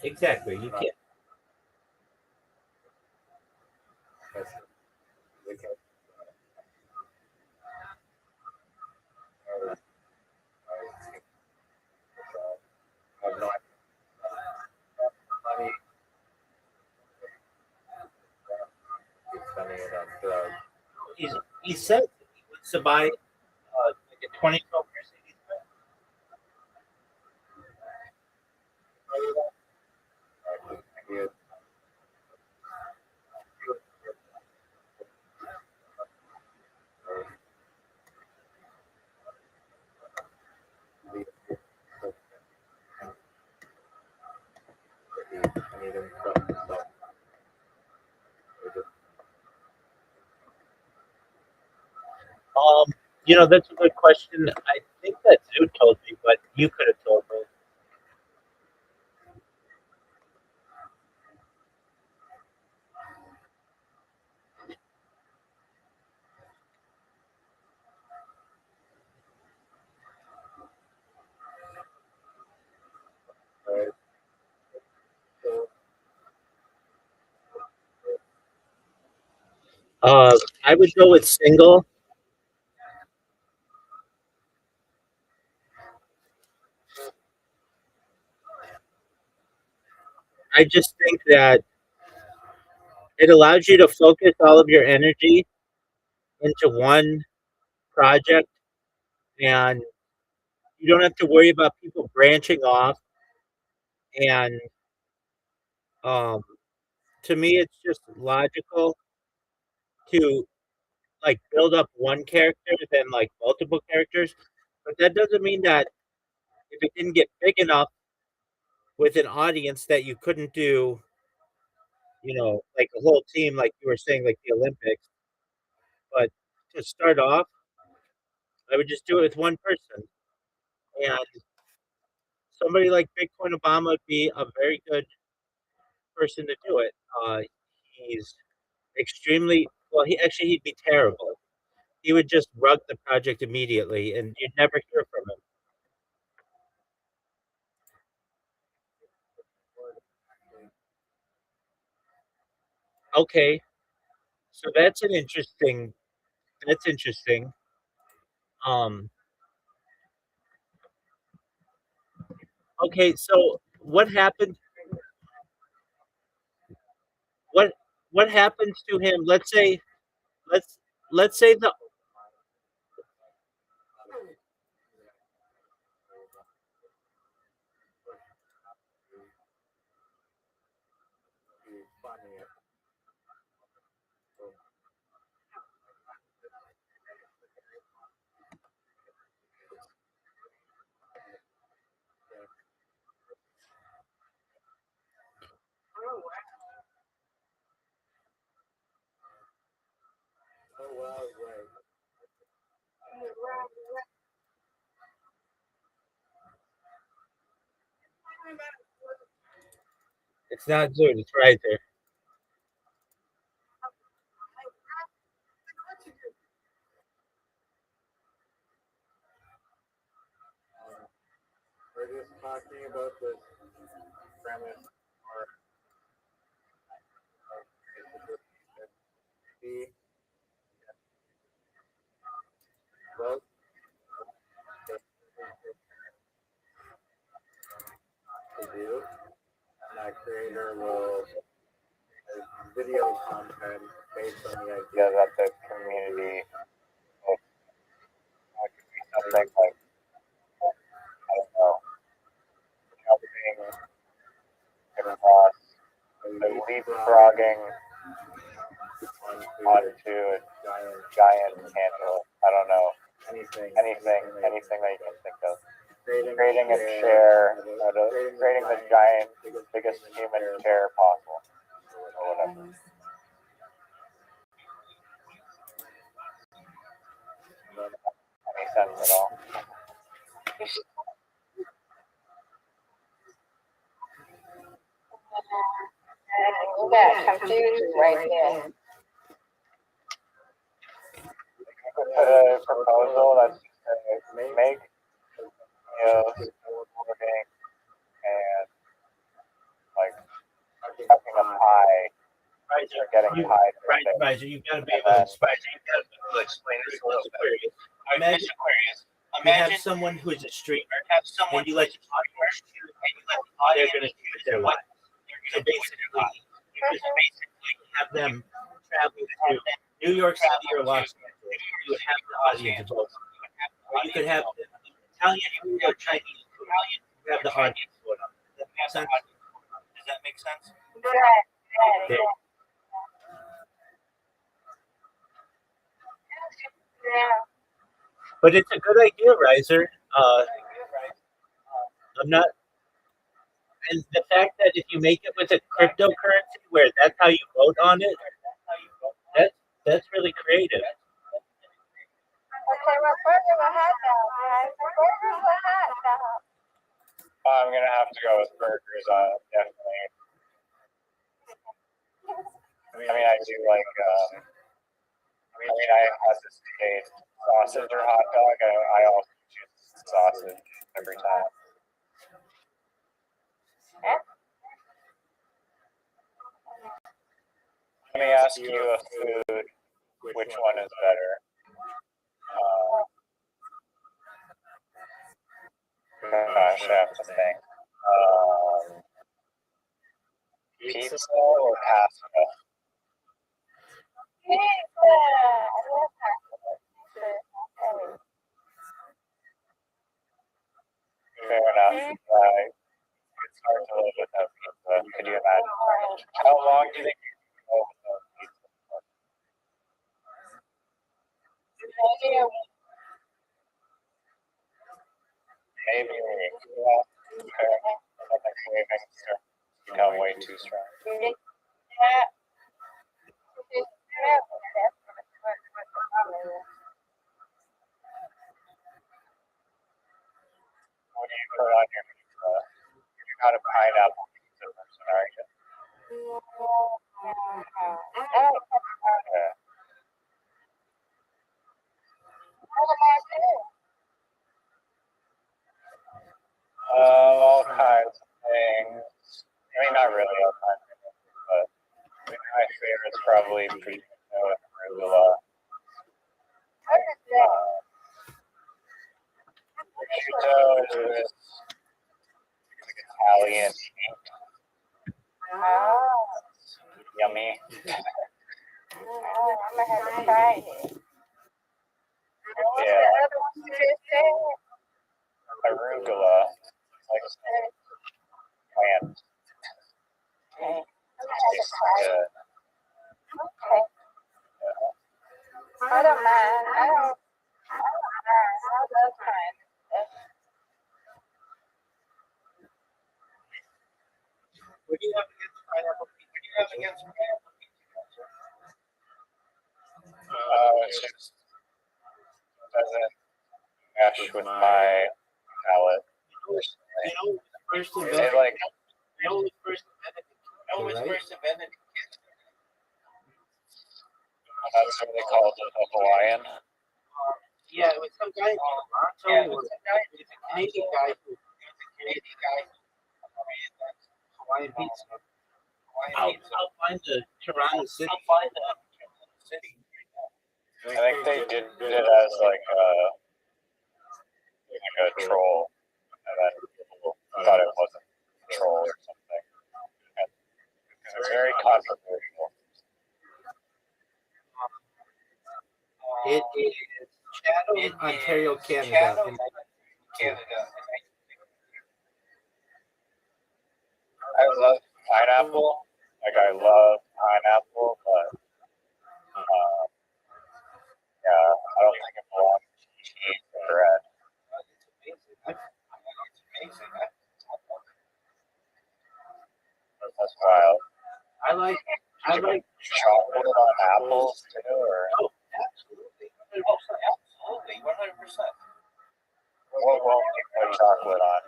Exactly. You can't. He said he wants to buy like a 2012 Mercedes. That's a good question. I think that Zoo told me, but you could have told me. I would go with single. I just think that it allows you to focus all of your energy into one project, and you don't have to worry about people branching off. And um, to me, it's just logical to like build up one character than like multiple characters. But that doesn't mean that if it didn't get big enough with an audience that you couldn't do, like a whole team, like you were saying, like the Olympics. But to start off, I would just do it with one person. And somebody like Bitcoin Obama would be a very good person to do it. He's extremely well. He'd be terrible. He would just rug the project immediately, and you'd never hear from him. Okay, so that's an interesting. That's interesting. Um, okay, so what happened? What what happens to him? Let's let's say the it's not Zoom, it's right there. Yeah, that the community something like I don't know, jumping across, leapfrogging onto a giant candle. I don't know. Anything that you can think of. Creating a chair, creating the biggest human chair possible, or whatever. Any sense at all? Yeah, computers right there. put a proposal that's make living and like having a pie or getting pie. Right, so you've got to be able to explain this a little bit. Imagine you have someone who is a streamer, and you let the audience choose how they're going to choose their life. So basically, you just have them travel to New York City or Los Angeles. You would have the audience vote. Or you could have Italian food or Chinese food. You have the audience vote on. Does that make sense? Does that make sense? Yeah. But it's a good idea, Riser. I'm not, and the fact that if you make it with a cryptocurrency where that's how you vote on it, that's really creative. Okay, what burger will hot dog, guys? What burger will hot dog? I'm gonna have to go with burgers. Definitely. I do like. I have this debate sausage or hot dog. I also choose sausage every time. Let me ask you a food. Which one is better? Gosh, I have to think. Pizza or pasta? Pizza. I love pasta. Fair enough. It's hard to live without pizza. Could you imagine? How long do you think you can go without pizza? Maybe a week. Yeah. Okay. My cravings become way too strong. What do you put on your pizza? You're not a pineapple pizza person, are you? Yeah. All kinds of things. Not really all kinds of things, but my favorite is probably prosciutto and arugula. Prosciutto is this Italian meat. Yummy. I'm gonna have to try it. Yeah. Arugula, like plant. Tastes good. Okay. I don't mind. I don't mind. I love trying stuff. What do you have against pineapple pizza? It just doesn't mesh with my palate. First Is it like that's what they call it, a Hawaiian? Yeah, it was some guy in Toronto. It's a Canadian guy who Hawaiian pizza. I'll find the Toronto City. I think they did it as like a troll, and then people thought it wasn't a troll or something. And it was very controversial. It is Chatham, Ontario, Canada. I love pineapple. I love pineapple, but I don't think it belongs to cheese or bread. That's wild. I like chocolate on apples too, or absolutely 100%. what won't you put chocolate on?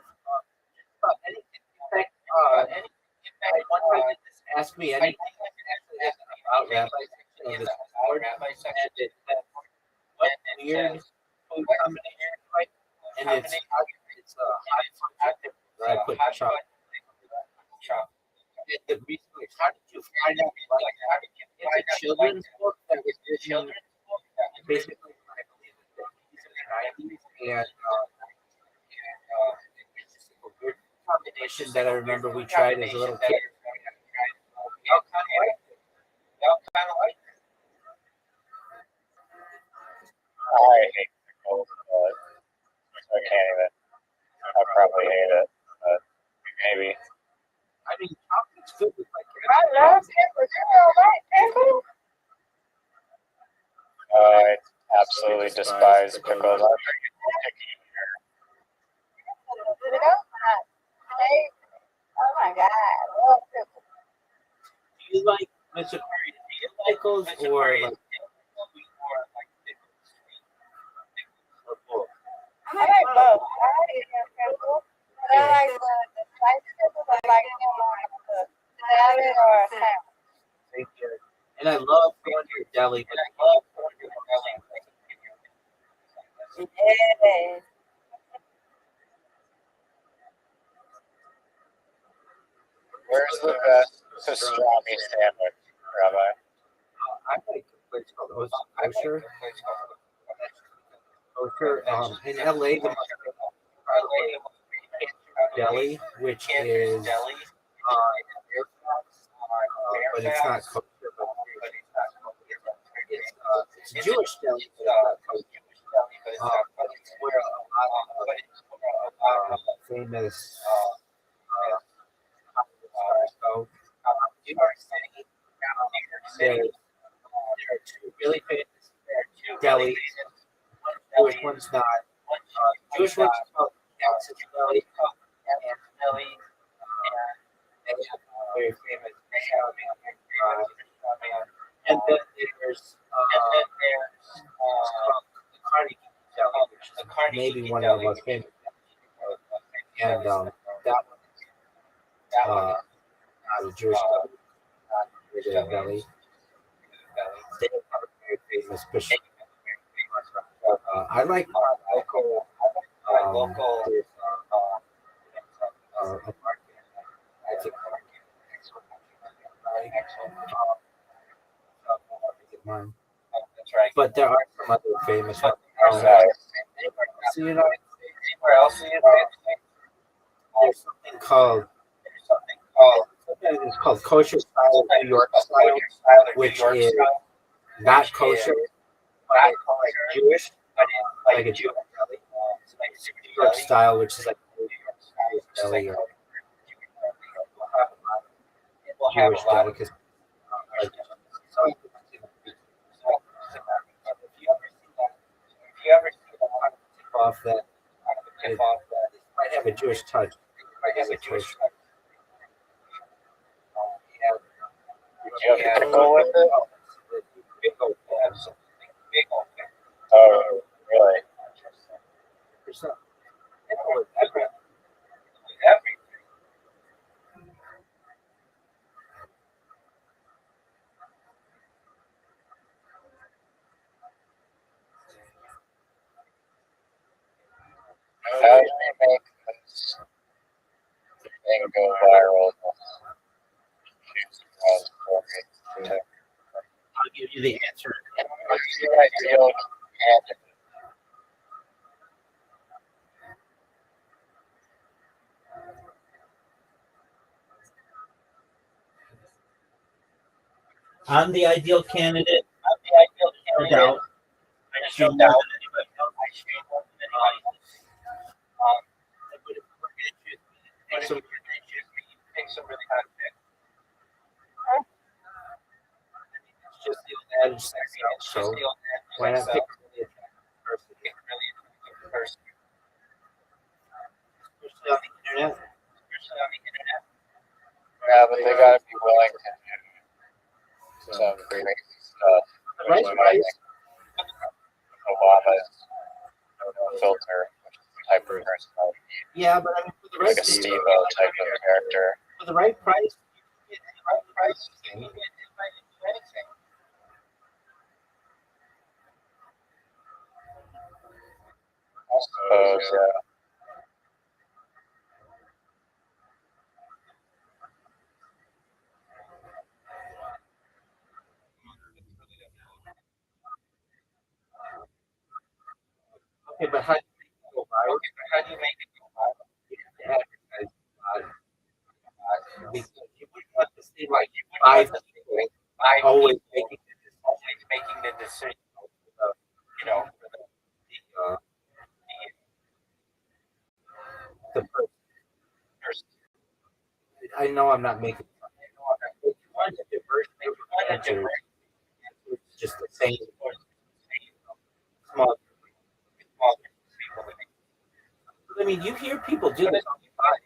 One time just ask me anything about Rabbi section of this board, and it said what we and it's a hot fudge that I put chocolate. And the reason, like, how did you find out you like that? It's a children's book that was written basically, I believe, in the 80s and the 90s, and it's just a weird combination that I remember we tried as a little kid. We all kind of liked it. I hate pickles, but I can't even. I probably hate it, but maybe. I mean, chocolate's good with like I love pickles. You don't like pickles? I absolutely despise pickles. I'm very picky here. Pickles? Oh my God, I love pickles. Do you like Mr. Curry? Do you like pickles or like or both? I like both. I like eating pickles, but I like the spicy pickles. I like them on the salad or a sandwich. Thank you. And I love going to your deli, but I love going to your deli. Yes. Where's the best pastrami sandwich, Rabbi? I like a place called Osher. In LA, the deli, which is but it's not kosher, but it's a Jewish deli, but it's not kosher. But it's where a lot of famous go. New York City, there are two really famous delis. One Jewish, one's not. Jewish one's called Kansas Deli, and they have very famous and then there's the Carnegie Deli, which is maybe one of the most famous. And that one, not a Jewish deli. They have a very famous fish. I like local. There's a market. It's a market. But there are some other famous ones. So you know, there's something called it's called kosher style New York style, which is not kosher, but it's Jewish, like a Jewish deli. New York style, which is like a deli or Jewish delicacy. Like, if you ever see that off that, it might have a Jewish touch. It might have a kosher. Do you have pickle with it? Oh, really? How do we make this thing go viral? I'll give you the answer. What's your ideal candidate? I'm the ideal candidate. No doubt. I show more than anybody else. But if we're going to choose me, pick some really hot pick. It's just the old adage, sexy old show. Why not pick a really attractive person? Especially on the internet. Yeah, but they gotta be willing to do some crazy stuff. The right price. Obama's no filter type of personality. Yeah, but I mean, for the Like right a Steve-O type of character. for the right price, you can get the right price. You can get anything. Also, suppose, yeah. Okay, but how do you make it go viral? You have to advertise because you wouldn't want to see like five people always making the decision about, uh, the person. I know I'm not making. If you want a diverse group of answers, it's just the same small. I mean, you hear people do this all the time.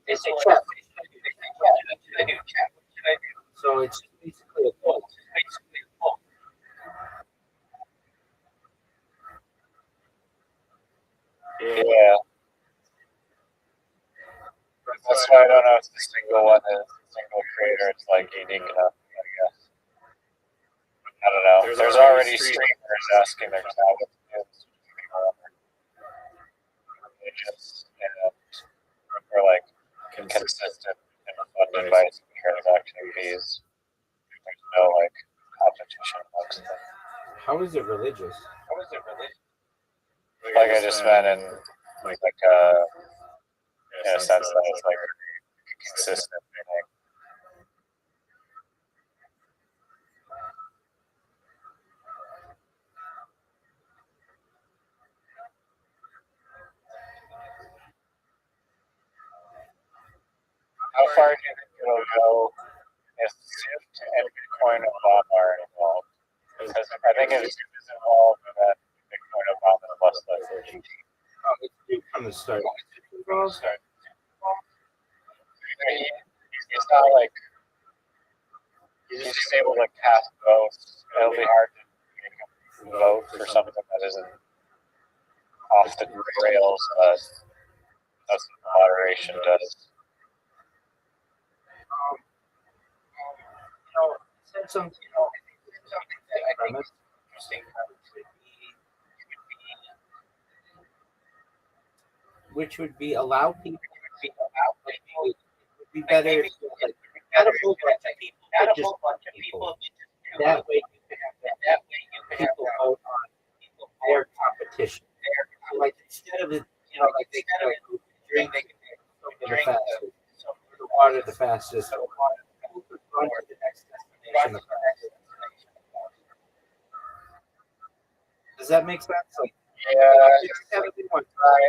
They say, "Chef, what should I do?" So it's basically a poll. Yeah. That's why I don't know if the single one is a single creator. It's like unique enough, I guess. I don't know. There's already streamers asking their talent to they just are like consistent and funded by transaction fees. There's no like competition amongst them. How is it religious? Like I just meant in in a sense that it's like consistent. How far do you think it'll go if Swift and Bitcoin and Bob are involved? Because I think if Swift is involved, then Bitcoin and Bob is less likely. It's from the start. He's not like he's just able to cast votes. It'll be hard to vote for something that isn't off the rails, but that's what moderation does. Some premise which would be allow people to be it would be better if like not a whole bunch of people, but just people. That way you can have people vote on their competition. So like instead of it, like they can like drink the fastest, the water the fastest, who could run to the next destination the fastest. Does that make sense? Like, just have everyone try.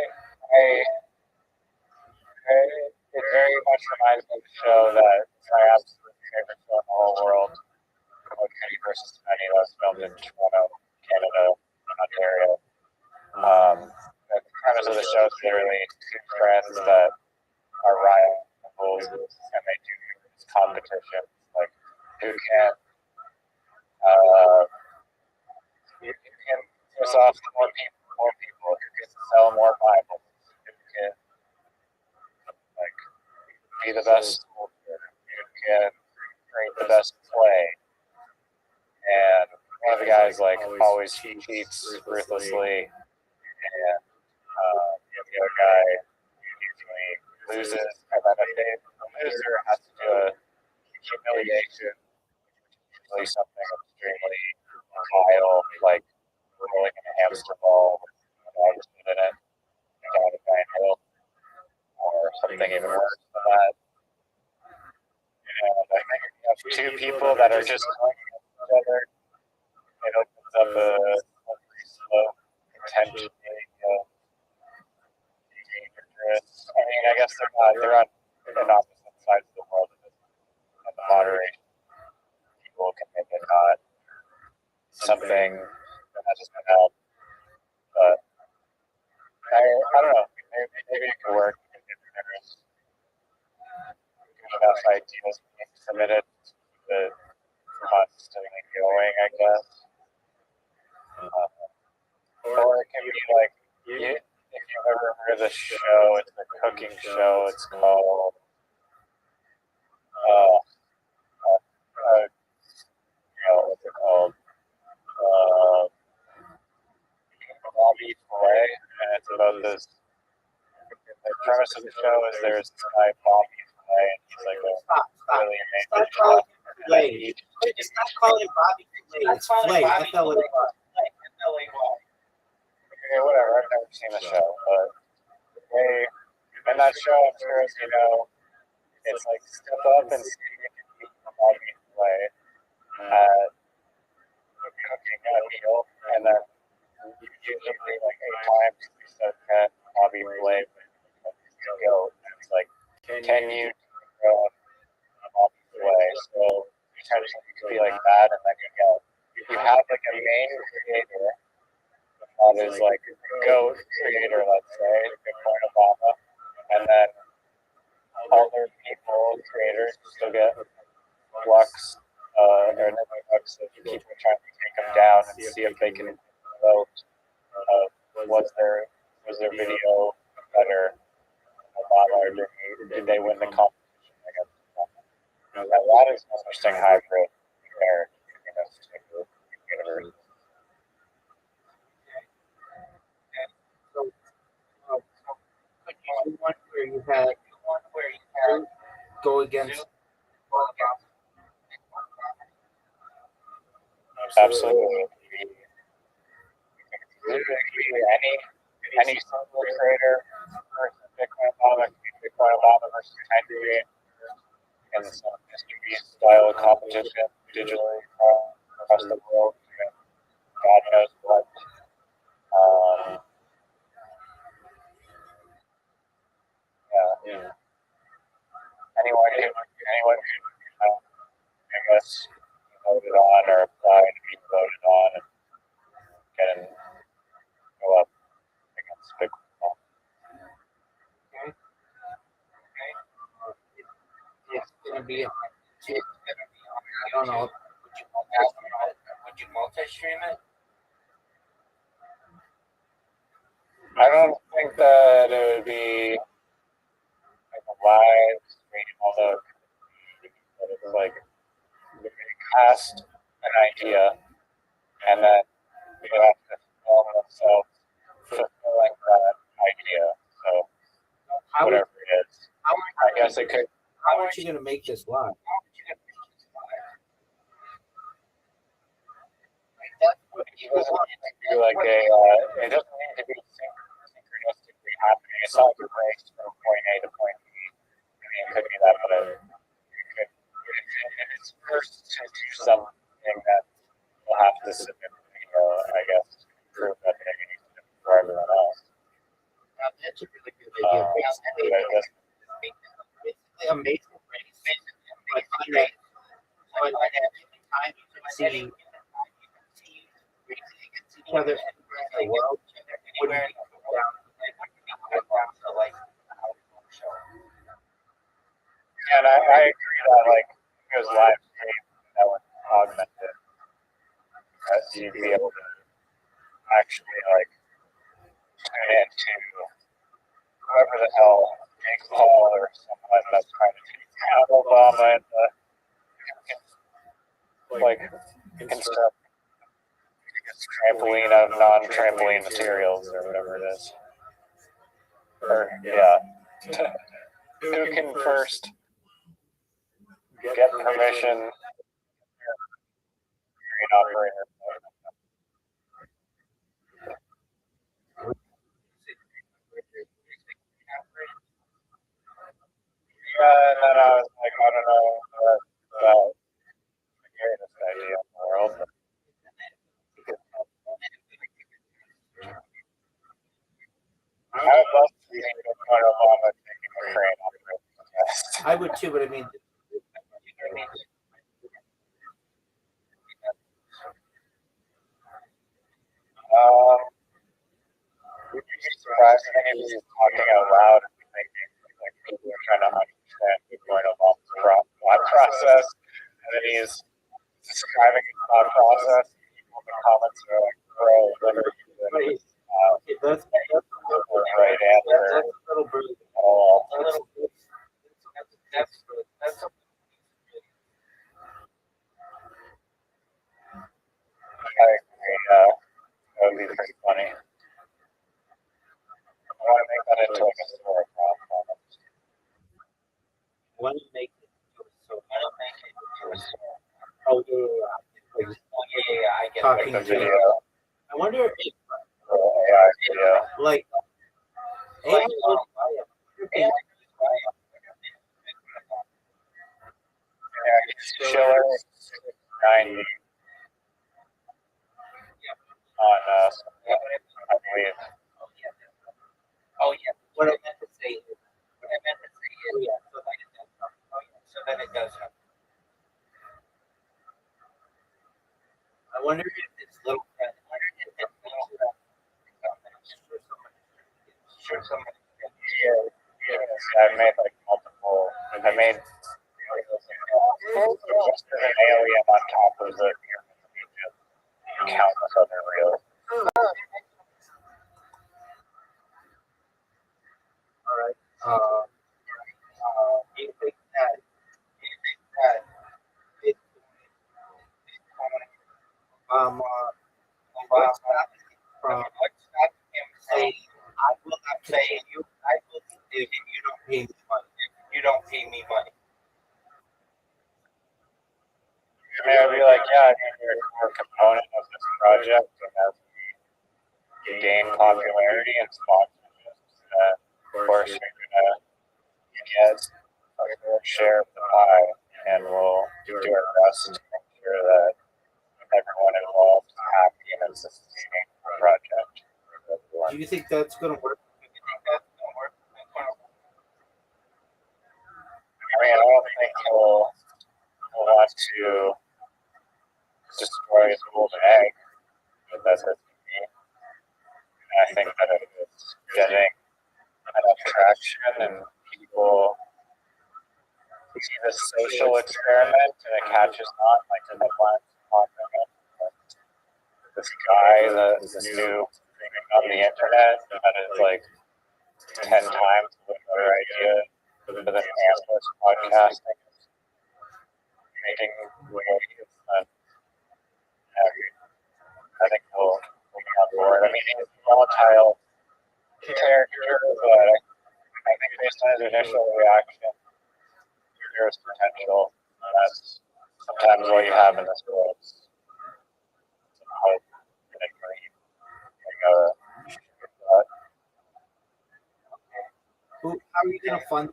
It very much reminds me of the show that my absolute favorite show in the whole world, called Kenny versus Penny, that was filmed in Toronto, Canada, Ontario. The premise of the show is literally two friends that are rivals, and they do this competition, like who can piss off more people, who can sell more Bibles, who can like be the best soldier, who can create the best play. And one of the guys like always cheats ruthlessly, and the other guy usually loses, and then the loser has to do a humiliation, usually something extremely vile, like rolling in a hamster ball with a dog in it, down a giant hill, or something even worse than that. And I think if you have two people that are just going against each other, it opens up a slippery slope, potentially dangerous. I mean, I guess they're on opposite sides of the world, and the moderation people can make it not something that just been help. But I don't know. Maybe it could work if there's good enough ideas being submitted to constantly going, I guess. Or it can be like, if you've ever heard of the show, it's a cooking show. It's called what's it called? Bobby Flay, and it's about this. The premise of the show is there's this guy Bobby Flay, and he's like a really amazing chef. It's not calling Bobby Flay. It's Flay. F-L-A-Y. Okay, whatever. I've never seen the show, but in that show, I'm sure as you know, it's like step up and see if you can beat Bobby Flay at cooking a meal, and then usually like 8 times we said that Bobby Flay go. It's like, can you Bobby Flay? So potentially you could be like that, and then you have like a main creator that is like a GOAT creator, let's say, Bitcoin Obama, and then other people, creators, still get flux or flux of people trying to take them down and see if they can vote. Was their video better than Obama, or did they win the competition against Obama? That is an interesting hybrid there in this particular universe. Could you do one where you had go against? Absolutely. Any single creator versus Bitcoin Obama, Bitcoin Obama versus 10 creators in some distribution style competition digitally across the world. God knows what. Yeah. Anyone who I guess voted on or applied to be voted on and can go up against Bitcoin. It's gonna be. I don't know. Would you multi-stream it? I don't think that it would be like a live stream, although it's like they cast an idea and then they have to film themselves fulfilling that idea. So whatever it is, I guess it could. How are you gonna make this live? It doesn't need to be like it doesn't need to be synchronistically happening. It's not like a race from point A to point B. I mean, it could be that, but it's first to do something that will have to submit the video, I guess, to prove that they need to do for everyone else. That's a really good idea. Basically, amazing race. But on that time, you can see each other anywhere in the world. Anywhere down. And I agree that like if it was live stream, that would augment it. Because you'd be able to actually like tune into whoever the hell, Jake Paul or someone that's trying to take down Obama and like construct trampoline of non-trampoline materials or whatever it is. Or who can first get permission? Green operator. And then I was like, I don't know about the greatest idea in the world. I would love to see Bitcoin Obama taking a crane operator. I would too, but I mean, would you be surprised if any of these talking out loud and thinking like people are trying to understand Bitcoin Obama's thought process, and then he's describing his thought process, and people in the comments are like, bro, literally, that's the right answer. a little brutal. That's I agree. That would be pretty funny. into like a story problem. When you make it into a story. Oh Oh yeah. yeah, I get Talking like the to- video. I wonder if AI video. like AI Schiller 90 on I believe. Oh yeah. What I meant to say is yeah, so then it does happen. I wonder if it's little I've made like multiple. I made an alien on top of the countless other reels. all right. Do you think that it what's happening from saying I will not continue if you don't pay me money. I mean, I'd be like, yeah, I mean, you're a core component of this project, and as we gain popularity and sponsorships, of course, you're gonna get a fair share of the pie, and we'll do our best to make sure that everyone involved is happy and it's a sustaining project for everyone. Do you think that's going to work? I mean, I don't think he'll want to destroy his golden egg, but that's it for me. And I think that if it's getting enough traction and people see this social experiment and it catches on, like in the plants this guy that is new on the internet that is like 10 times a better idea for the analyst podcasting making waves, and I think we'll be on board. I mean, he's a volatile character, but I think based on his initial reaction, there's potential. That's sometimes what you have in this world. Some hope and a dream. How are you going to fund?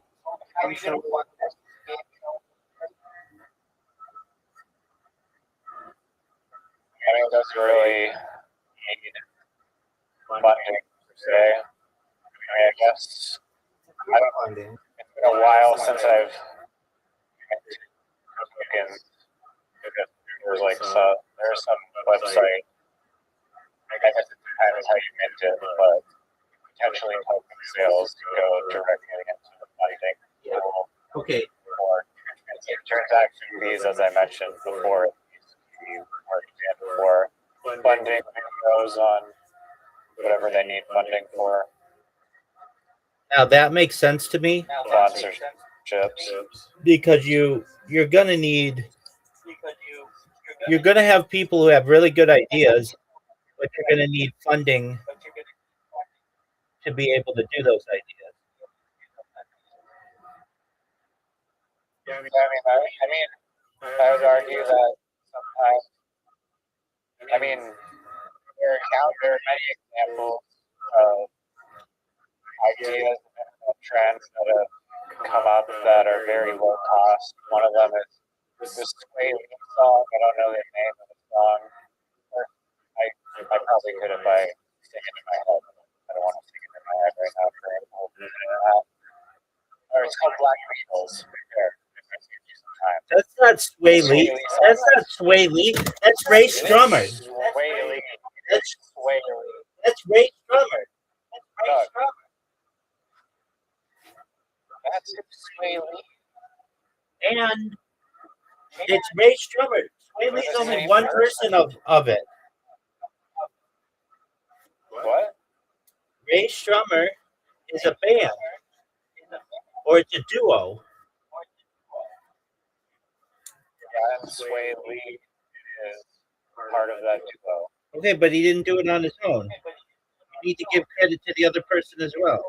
I think that's really needed funding per se. I mean, I guess Funding. it's been a while since I've spoken. There's like there's some website. I guess it depends how you mint it, but potentially token sales to go directly into the funding. Yeah. Okay. Or transaction fees, as I mentioned before, worked in for funding videos on whatever they need funding for. Now that makes sense to me Sponsorships. because you're gonna have people who have really good ideas, but you're gonna need funding to be able to do those ideas. I would argue that sometimes, there are many examples of ideas and trends that have come up that are very low cost. One of them is this Sway Lee song. I don't know the name of the song. I probably could if I stick it in my head. I don't want to stick it in my head right now for a whole minute. Or it's called Black Beatles. That's not Sway Lee. That's not Sway Lee. That's Ray Strummer. Sway Lee. That's Sway Lee. That's Ray Strummer. That's Ray Strummer. That's Sway Lee. And it's Ray Strummer. Sway Lee's only one person of it. What? Ray Strummer is a band, or it's a duo. Yeah, and Sway Lee is part of that duo. Okay, but he didn't do it on his own. You need to give credit to the other person as well.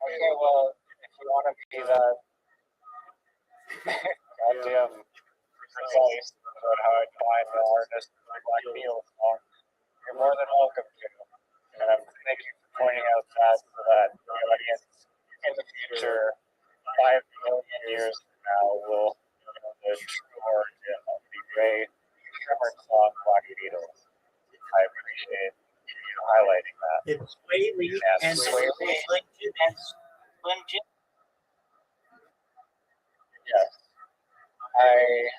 Okay, well, if you want to be that goddamn precise about how I define the artist of the Black Beatles song, you're more than welcome to. And I'm thank you for pointing out that so that the audience in the future, 5 million years from now, will know the true origin of the great drummer song Black Beatles. I appreciate you highlighting that. It's Swaley Yes, and Swaley. Slim Jim. Yes. I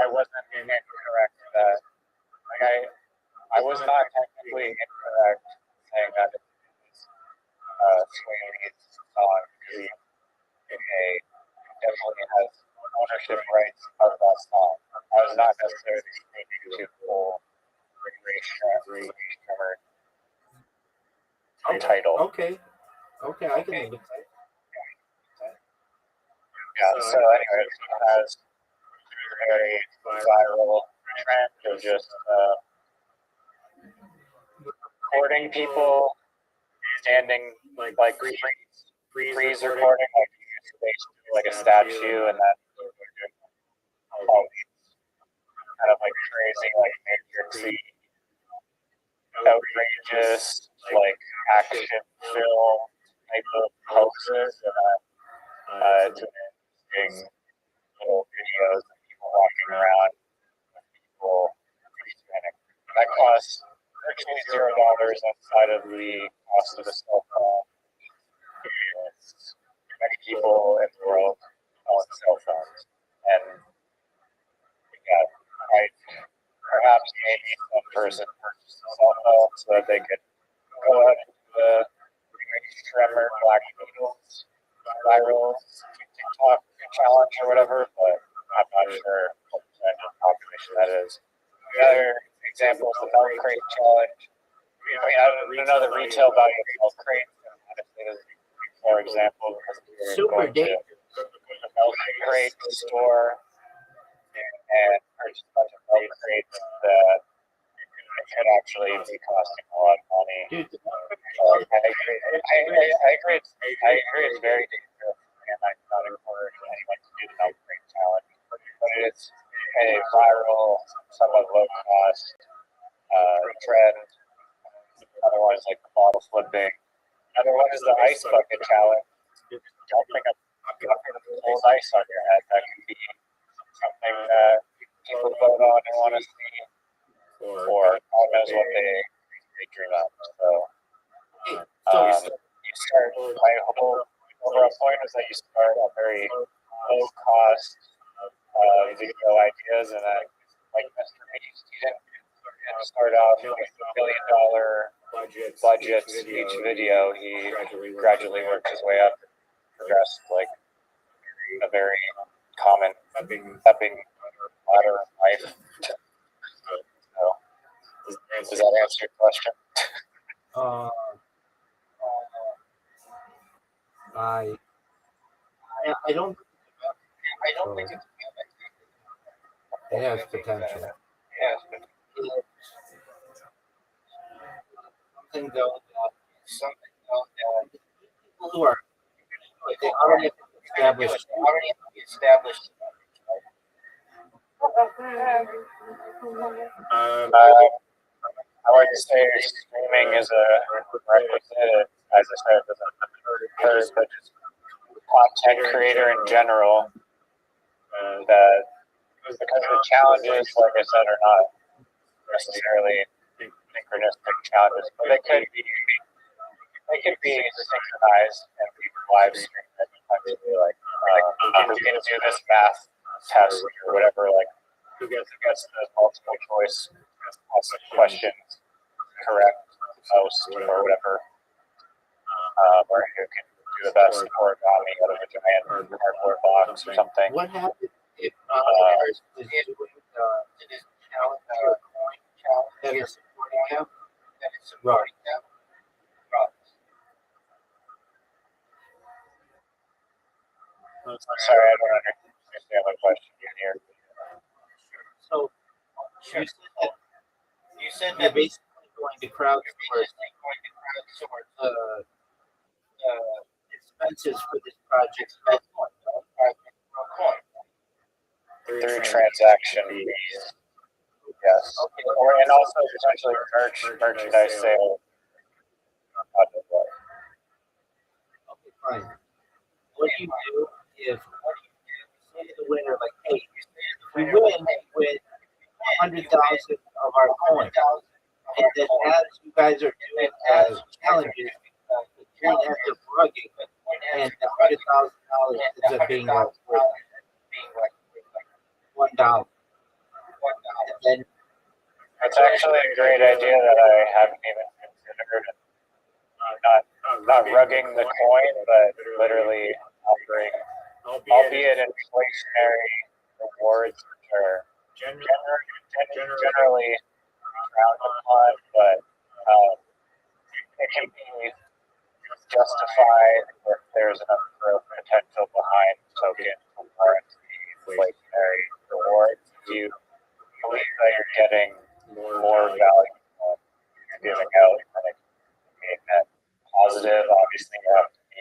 wasn't incorrect that. Like I was not technically incorrect saying that it was Swaley's song because he definitely has ownership rights of that song. I was not necessarily speaking to full Ray Trimmer title. Okay, I can make it. Yeah, so anyways, it has a viral trend of just recording people standing like freeze recording, like basically like a statue, and then all these kind of like crazy, like matrixy, outrageous, like action film type of poses, and it's interesting little videos of people walking around with people standing. That costs virtually $0 outside of the cost of a cell phone. Many people in the world own cell phones, and yeah, perhaps maybe some person purchased a cell phone so that they could go out into the Tremor Black Beatles viral TikTok challenge or whatever, but I'm not sure what percentage of the population that is. The other example is the milk crate challenge. Another retail value of milk crates, for example, because Super going to the milk crate store and purchase a bunch of milk crates that could actually be costing a lot of money. Dude, I agree. It's very dangerous, and I do not encourage anyone to do the milk crate challenge. But it's a viral, somewhat low cost trend. Another one is like the bottle flipping. Another one is the ice bucket challenge. Dumping a bucket of cold ice on your head. That can be something that people vote on and want to see, or God knows what they dream of. So, you start. My whole overall point is that you start a very low cost video ideas, and that, like Mr. Beast, he didn't start off with $1 billion budget each video. He gradually worked his way up and progressed like a very common stepping ladder in life. So, does that answer your question? I don't think it's it has potential. Yes, but Something that people who are they already have established. I like to say streaming is a requisite, as I said, doesn't hurt, but just content creator in general. That because the challenges, like I said, are not necessarily synchronistic challenges, but they could be synchronized and be live streamed. And be like, who can do this math test or whatever? Like, who gets the multiple choice questions correct most or whatever? Or who can do the best origami out of a giant cardboard box or something? What happened if is supporting him? Right. Sorry, I don't understand what question here. So you said that basically going to crowdsource expenses for this project spent on coin. Through transaction fees. Yes. Or, and also potentially merchandise sale. Okay, fine. What do you do if say to the winner, like, hey, we win with 100,000 of our coins, and then as you guys are doing challenges, the coin ends up rugging, and the $100,000 ends up being like $1, and then It's actually a great idea that I haven't even considered. Not rugging the coin, but literally offering, albeit inflationary rewards, which are generally frowned upon, but it can be justified if there's enough growth potential behind token currency inflationary rewards. If you believe that you're getting more value from giving out and make that positive, obviously you have to be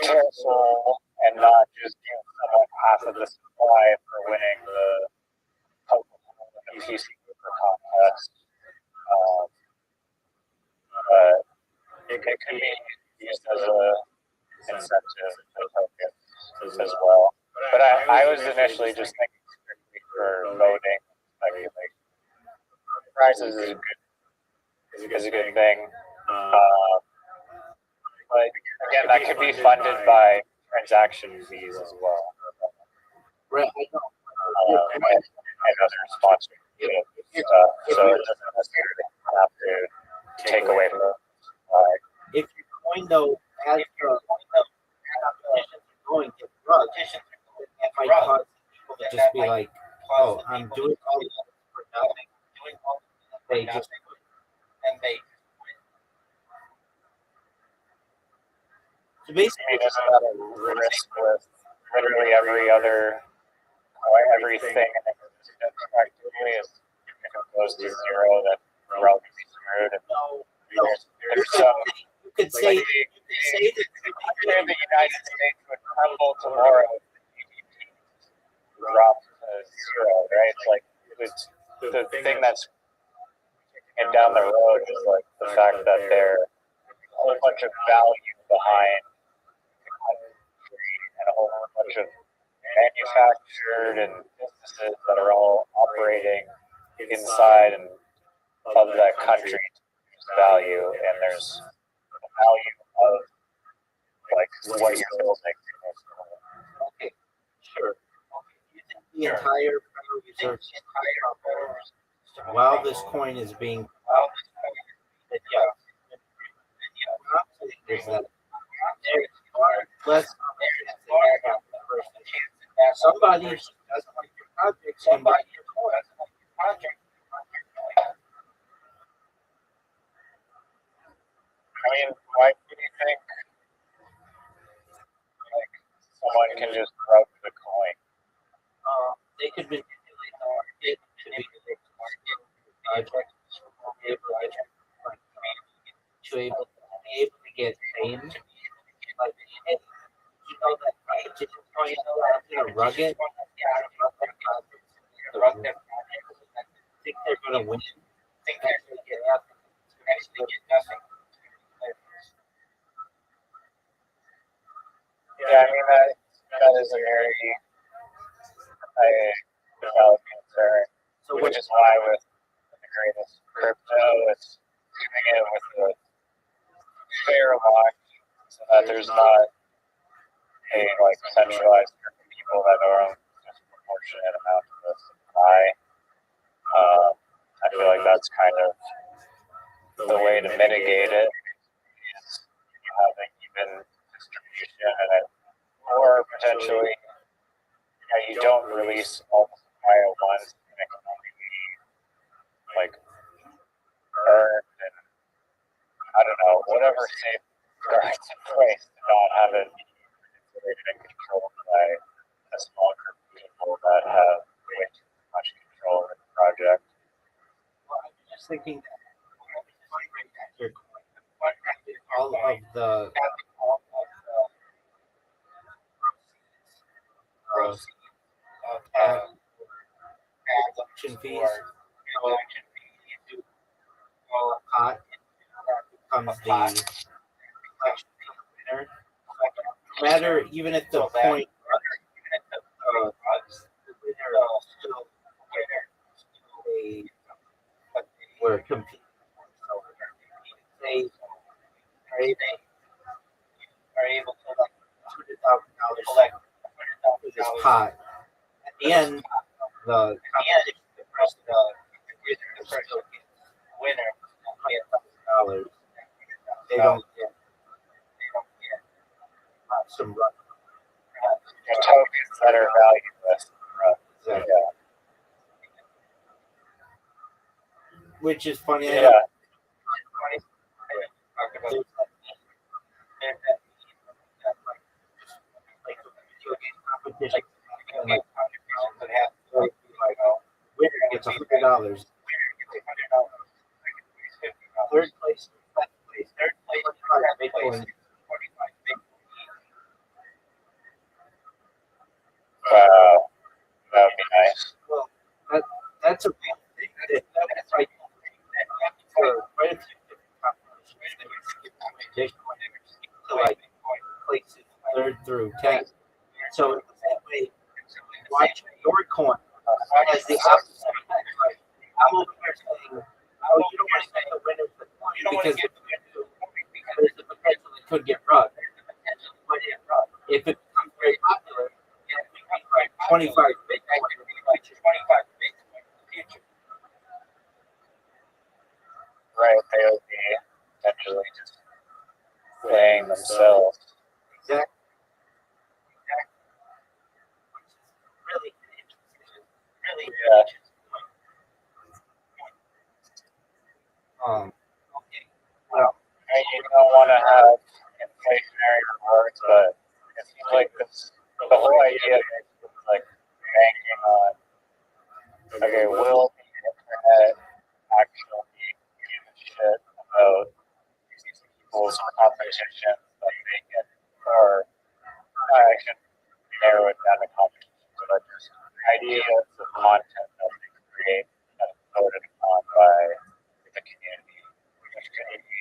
careful and not just give someone half of the supply for winning the PC contest. But it could be used as a incentive for tokens as well. But I was initially just thinking strictly for voting speculation. Prizes is a good thing. But again, that could be funded by transaction fees as well. right, And other sponsorships. So it doesn't necessarily have to take away from if your coin though, as the competitions are going to rug, it might cause people to just be like, oh, I'm doing all this for nothing. They just so basically there's a risk with literally everything in existence practically is if it goes to zero, then we're all going to be screwed. There's some you could say the United States would crumble tomorrow if the GDP drops to zero, right? It's like the thing that's kicking it down the road is like the fact that there's a whole bunch of value behind the country and a whole bunch of manufactured and businesses that are all operating inside and of that country value, and there's the value of like what you're building. okay, sure. The entire Federal Reserve while this coin is being is that there's less somebody who doesn't like your project can buy your project. I mean, why do you think like someone can just rub the coin? They could manipulate the market to be project to be able to get fame. Like, you know that competition coin is rugged. Think they're gonna win. Think they're gonna get nothing. Yeah, I mean that is a very valid concern. So which is why with the greatest crypto, it's doing it with the fair launch so that there's not a like centralized group of people that are on disproportionate amount of the supply. I feel like that's kind of the way to mitigate it is you have an even distribution and or potentially you don't release all the supply at once and it can only be like burned and I don't know, whatever safeguards in place to not have it manipulated and controlled by a small group of people that have way too much control of the project. Well, I'm just thinking that all of the Proceeds of transaction fees. So you call a pot becomes the election winner. No matter even at the point the winner still were competing. So they are able to $100,000 collect for this pot. At the end, the competition, the winner $100,000. They don't get some run. tokens that are valueless. Exactly. Yeah. Which is funny. Yeah. Like the video game competition, like winner gets $100. Third place, Bitcoin. Wow, that would be nice. Well, that's a real thing. That's like for quite a few different competitions, they would skip Bitcoin to like places third through 10. So in that way, watch your coin as the opposite. Like, I'm over here saying, oh, you don't want to get the winner for the coin because there's the potential it could get rug. But if it becomes very popular, it could be like 25 Bitcoin in the future. Right, they would be potentially just playing themselves. Exactly. Really interesting. Really interesting point. Okay. Well, I mean, you don't want to have inflationary rewards, but it seems like this, the whole idea is like banking on, okay, will the internet actually give a shit about people's competition that they can, or I should narrow it down to competition, but just ideas of content that they create that is voted upon by the community, which could be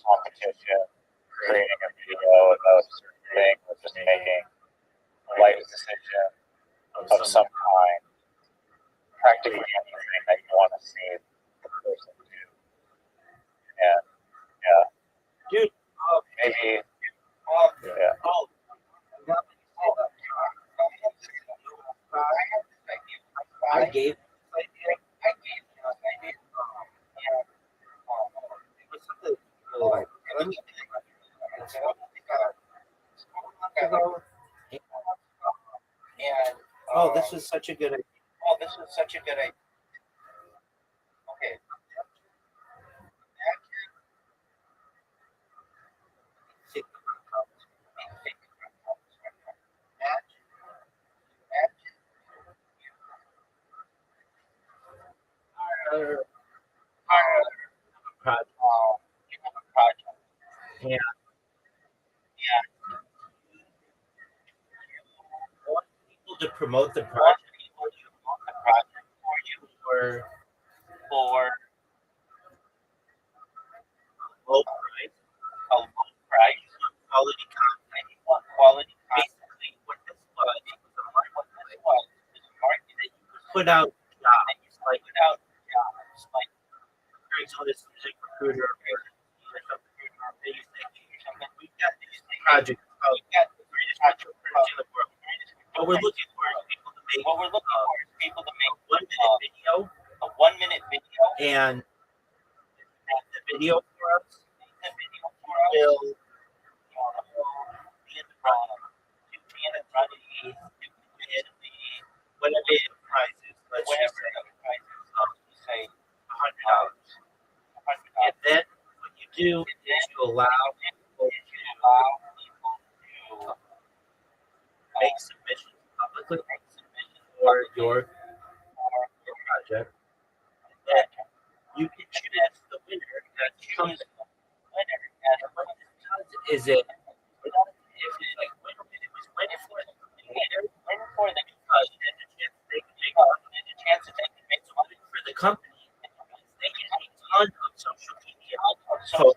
competition, creating a video about a certain thing, or just making a life decision of some kind, practically anything that you want to see the person do. And yeah, dude, maybe, yeah. I gave this idea. It was something really like, let me it's ago. And oh, this was such a good idea. Okay. Project. And I want people to promote the project for you for a low price, quality content. Basically, what this was a market that you could put out jobs like Craigslist, Music Recruiter, or something. We've got these projects called the greatest entrepreneurs in the world. What we're looking for is people to make a 1 minute video, and the video for us will be in the running whatever the price is. Let's just say $100. And then what you do is you allow people to make submissions publicly for your project. And then you can choose the winner as chosen. And what this is it? It was like when it was when before the because there's a chance that they can make some money for the company. They can have a ton of social media posts, and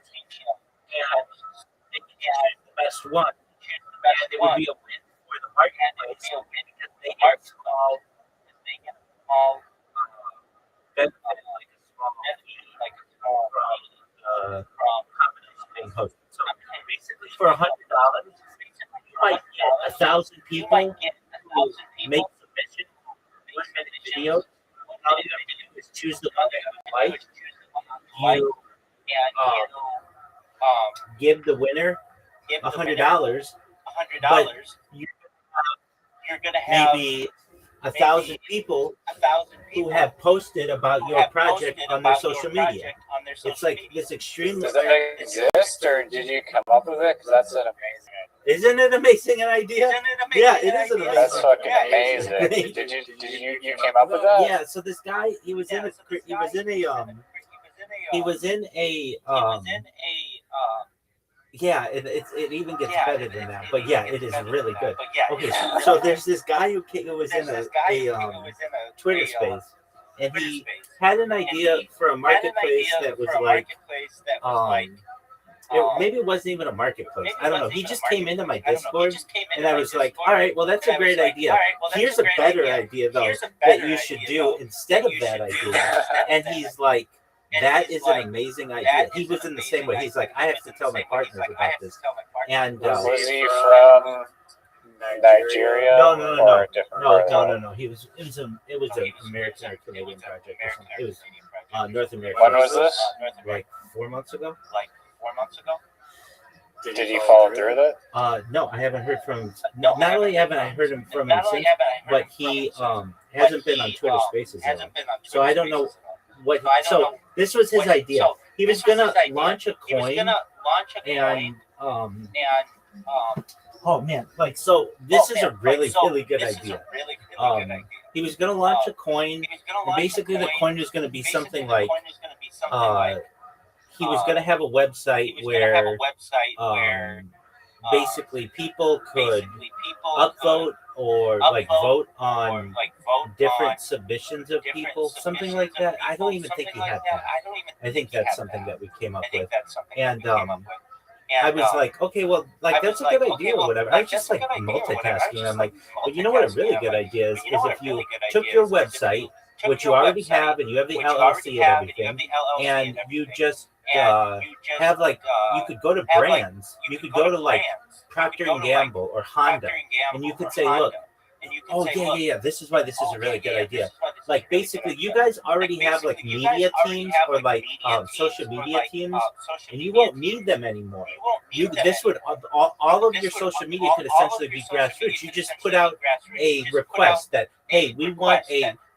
they can choose the best one, and it would be a win for the marketplace because they get small benefit, like a small from combination being hosted. So basically, for $100, you might get 1,000 people who make submission 1-minute videos. All you have to do is choose the one that you like. You give the winner $100, but you're gonna have maybe 1,000 people who have posted about your project on their social media. It's like this extremely. Does it exist, or did you come up with it? Because that's an amazing idea. Isn't it amazing an idea? Yeah, it is an amazing. That's fucking amazing. Did you came up with that? Yeah. So this guy, he was in a yeah, it even gets better than that. But yeah, it is really good. Okay, so there's this guy who was in a Twitter space, and he had an idea for a marketplace that was like maybe it wasn't even a marketplace. I don't know. He just came into my Discord, and I was like, all right, well, that's a great idea. Here's a better idea, though, that you should do instead of that idea. And he's like, that is an amazing idea. He was in the same way. He's like, I have to tell my partners about this. And was he from Nigeria? No. It was an American or Canadian project or something. It was North American. When was this? Like 4 months ago. Did you follow through with it? No, I haven't heard from him. Not only haven't I heard from him since, but he hasn't been on Twitter Spaces yet. So I don't know what. So this was his idea. He was gonna launch a coin, and oh man, like so. This is a really good idea. He was gonna launch a coin, and basically the coin was gonna be something like he was going to have a website where basically people could upvote or like vote on different submissions of people, something like that. I don't even think he had that. I think that's something that we came up with. And I was like, okay, well, like that's a good idea or whatever. I was just like multitasking. And I'm like, but you know what a really good idea is if you took your website, which you already have, and you have the LLC and everything, and you just have like you could go to brands, you could go to like Procter and Gamble or Honda, and you could say, look, oh yeah, this is why this is a really good idea. Like basically, you guys already have like media teams or like social media teams, and you won't need them anymore. This would all of your social media could essentially be grassroots. You just put out a request that hey, we want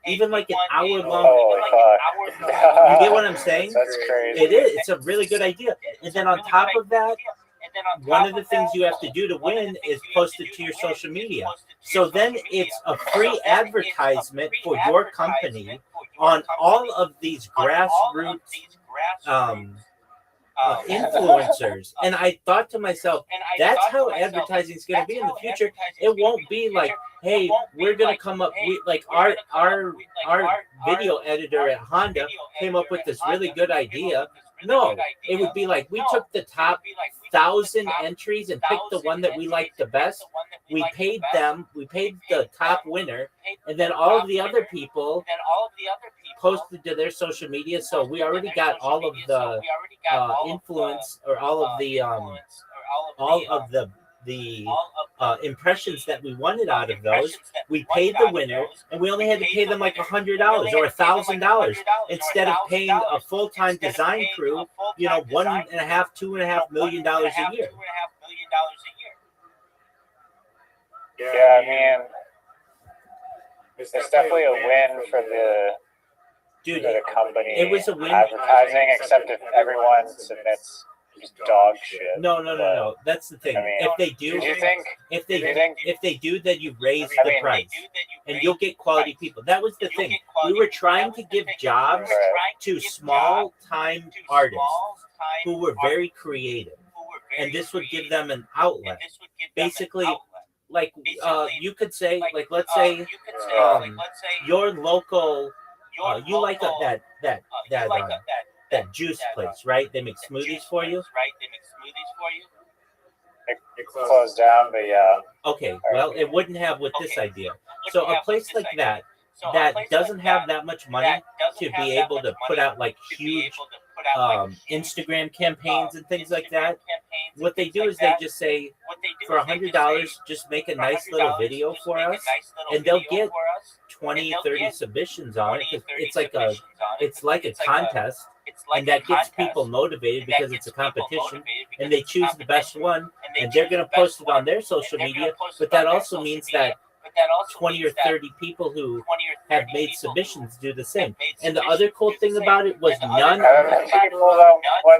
even like an hour-long. You get what I'm saying? That's crazy. It is. It's a really good idea. And then on top of that, one of the things you have to do to win is post it to your social media. So then it's a free advertisement for your company on all of these grassroots influencers. And I thought to myself, that's how advertising is going to be in the future. It won't be like, hey, we're going to come up with like our video editor at Honda came up with this really good idea. No, it would be like we took the top 1,000 entries and picked the one that we liked the best. We paid the top winner, and then all of the other people posted to their social media. So we already got all of the influence or all of the impressions that we wanted out of those. We paid the winner, and we only had to pay them like $100 or $1,000 instead of paying a full-time design crew, $2.5 million a year. Yeah, I mean, it's definitely a win for the company. It was a win. Advertising, except if everyone submits just dog shit. No. That's the thing. I mean, if they do, if they do, then you raise the price, and you'll get quality people. That was the thing. We were trying to give jobs to small-time artists who were very creative. and this would give them an outlet. Basically, like you could say, like let's say, your local, you like that juice place, right? They make smoothies for you. It closed down, but yeah. Okay, well, it wouldn't have with this idea. So a place like that doesn't have that much money to be able to put out like huge Instagram campaigns and things like that. What they do is they just say, for $100, just make a nice little video for us, and they'll get 20, 30 submissions on it. It's like a contest, and that gets people motivated because it's a competition, and they choose the best one, and they're going to post it on their social media. But that also means that 20 or 30 people who have made submissions do the same. And the other cool thing about it was when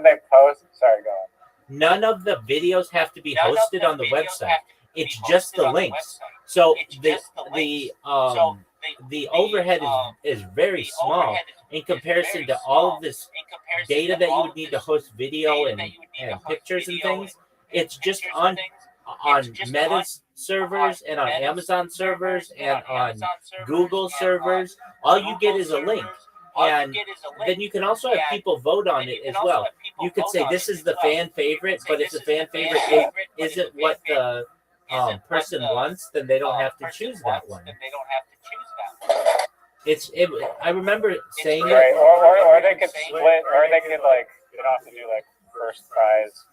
they post, sorry, go on. None of the videos have to be hosted on the website. It's just the links. So the overhead is very small in comparison to all of this data that you would need to host video and pictures and things. It's just on Meta's servers and on Amazon servers and on Google servers. All you get is a link. And then you can also have people vote on it as well. You could say this is the fan favorite, but if the fan favorite isn't what the person wants, then they don't have to choose that one. I remember saying right. Or they could split, or they could like, you don't have to do like first prize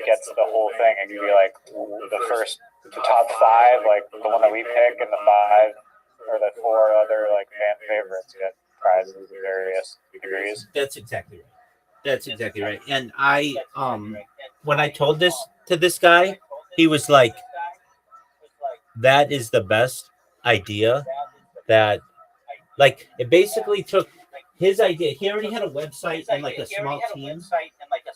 gets the whole thing. It could be like the top 5, like the one that we pick, and the 5 or the 4 other like fan favorites get prizes of various degrees. That's exactly right. And I when I told this to this guy, he was like, that is the best idea. That, like, it basically took his idea. He already had a website and like a small team,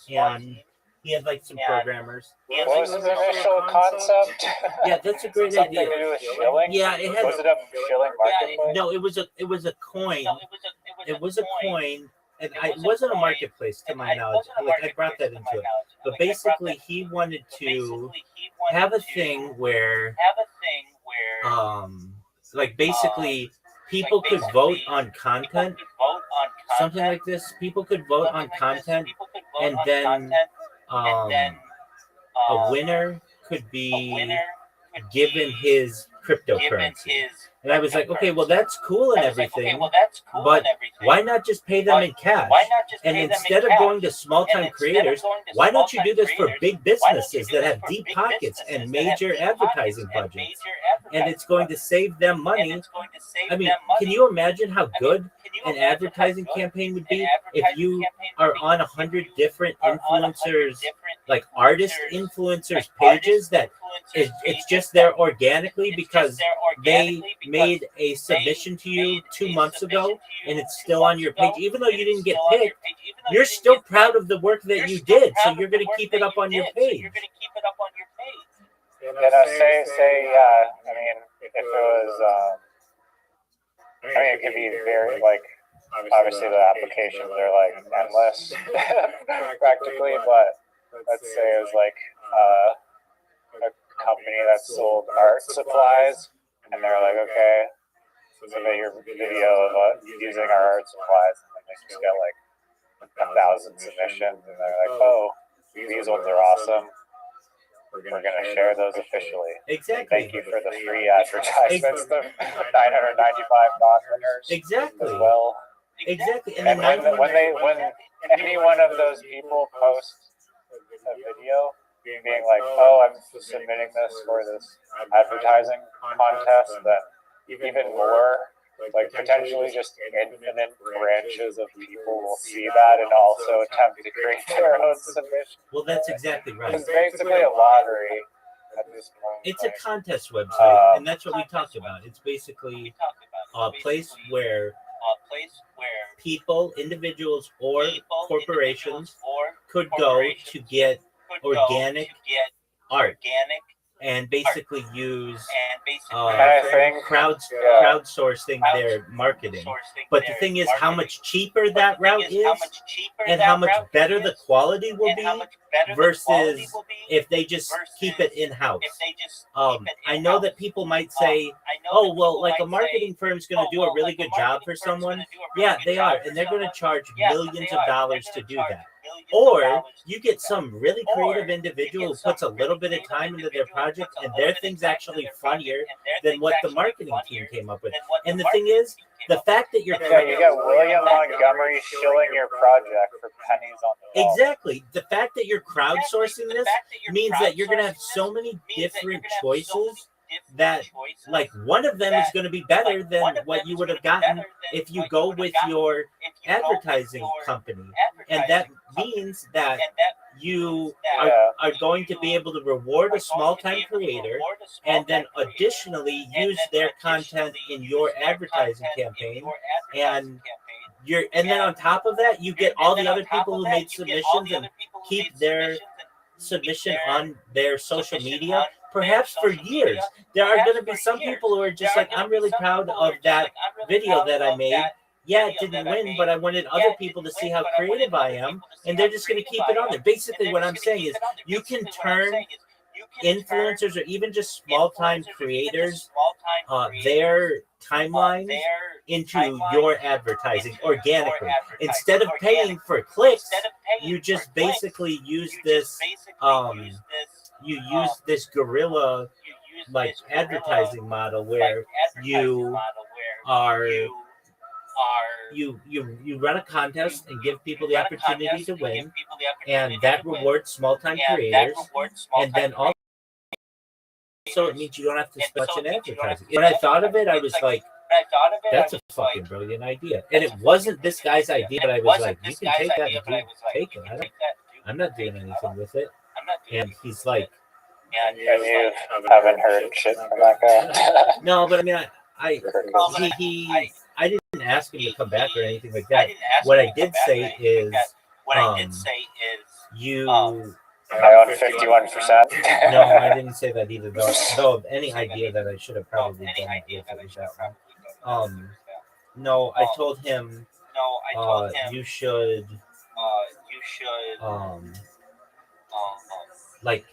and he had like some programmers. What was his initial concept? Yeah, that's a great idea. Something to do with shilling? Yeah, it had. Was it a shilling marketplace? No, it was a coin. It was a coin, and it wasn't a marketplace to my knowledge. Like, I brought that into it, but basically he wanted to have a thing where, like, basically people could vote on content, something like this. People could vote on content, and then a winner could be given his cryptocurrency. And I was like, okay, well, that's cool and everything, but why not just pay them in cash? And instead of going to small-time creators, why don't you do this for big businesses that have deep pockets and major advertising budgets? And it's going to save them money. I mean, can you imagine how good an advertising campaign would be if you are on 100 different influencers, like artist influencers pages that it's just there organically because they made a submission to you 2 months ago and it's still on your page. Even though you didn't get picked, you're still proud of the work that you did, so you're going to keep it up on your page. You know, say, I mean, if it was, I mean, it could be very, like, obviously the applications are, like, endless, practically, but let's say it was, like, a company that sold art supplies, and they're like, okay, submit your video of using our art supplies, and then they just get, like, 1,000 submissions, and they're like, oh, these ones are awesome. We're going to share those officially. Exactly. Thank you for the free advertisements, the 995 non-winners. Exactly. As well. Exactly. And when any one of those people post a video being like, oh, I'm submitting this for this advertising contest, then even more, like potentially just infinite branches of people will see that and also attempt to create their own submission. Well, that's exactly right. It's basically a lottery at this point. It's a contest website, and that's what we talked about. It's basically a place where people, individuals, or corporations could go to get organic art and basically use crowdsourcing their marketing. But the thing is, how much cheaper that route is, and how much better the quality will be versus if they just keep it in house. I know that people might say, "Oh, well, like a marketing firm's going to do a really good job for someone." Yeah, they are, and they're going to charge millions of dollars to do that. Or you get some really creative individual who puts a little bit of time into their project, and their thing's actually funnier than what the marketing team came up with. And the thing is, the fact that you got William Montgomery shilling your project for pennies on the dollar. Exactly. The fact that you're crowdsourcing this means that you're going to have so many different choices that, like, one of them is going to be better than what you would have gotten if you go with your advertising company. And that means that you are going to be able to reward a small-time creator and then additionally use their content in your advertising campaign. And then on top of that, you get all the other people who made submissions and keep their submission on their social media, perhaps for years. There are going to be some people who are just like, I'm really proud of that video that I made. Yeah, it didn't win, but I wanted other people to see how creative I am, and they're just going to keep it on there. Basically, what I'm saying is you can turn influencers or even just small-time creators, their timelines into your advertising organically. Instead of paying for clicks, you just basically use this guerrilla like advertising model where you run a contest and give people the opportunity to win, and that rewards small-time creators, and then also it means you don't have to spend much in advertising. When I thought of it, I was like, that's a fucking brilliant idea. And it wasn't this guy's idea, but I was like, you can take that and take it. I'm not doing anything with it. And he's like, and you haven't heard shit from that guy? No, but I mean, I didn't ask him to come back or anything like that. What I did say is, you... I own 51%. No, I didn't say that either. Though any idea that I should have probably done it if it was that one. No, I told him, you should, like,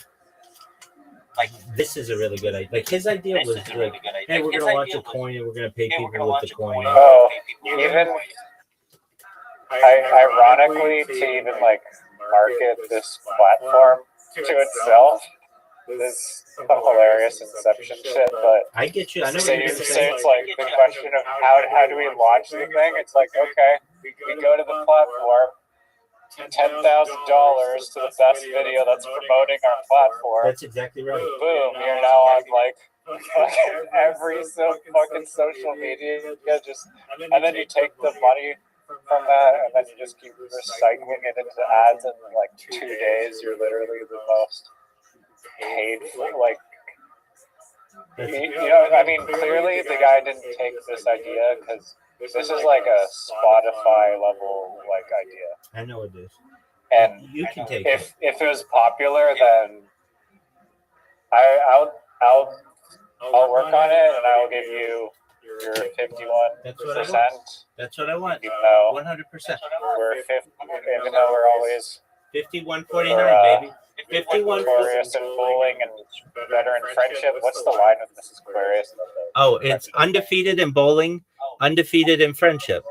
this is a really good idea. Like, his idea was like, hey, we're gonna launch a coin and we're gonna pay people with the coin. Oh, even ironically, to even like market this platform to itself is some hilarious Inception shit. But I get you. I know. So it's like the question of how do we launch the thing? It's like, okay, we go to the platform. $10,000 to the best video that's promoting our platform. That's exactly right. Boom! You're now on like every fucking social media. And then you take the money from that, and then you just keep recycling it into ads. And in like 2 days, you're literally the most paid. Like, I mean, clearly the guy didn't take this idea because this is like a Spotify level like idea. I know it is. And you can take it. If it was popular, then I'll work on it, and I will give you your 51%. That's what I want. Even though 100%. Even though we're always 51-49, baby. 51 Aquarius and bowling and better in friendship. What's the line with Mrs. Aquarius? Oh, it's undefeated in bowling, undefeated in friendship.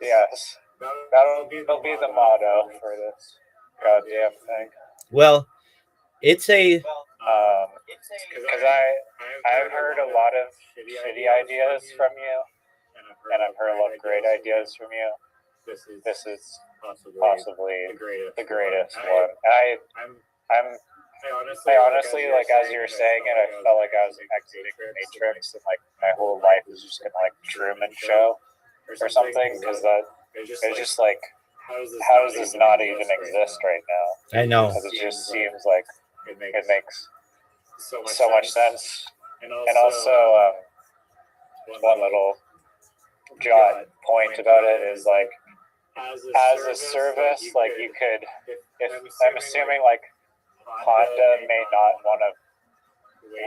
Yes. That'll be the motto for this goddamn thing. Well, it's a because I've heard a lot of shitty ideas from you, and I've heard a lot of great ideas from you. This is possibly the greatest one. I honestly, like, as you were saying it, I felt like I was exiting the Matrix, and like my whole life was just gonna like Truman Show or something, because it's just like, how does this not even exist right now? I know. Because it just seems like it makes so much sense. And also, one little point about it is like, as a service, like you could, I'm assuming like Honda may not want to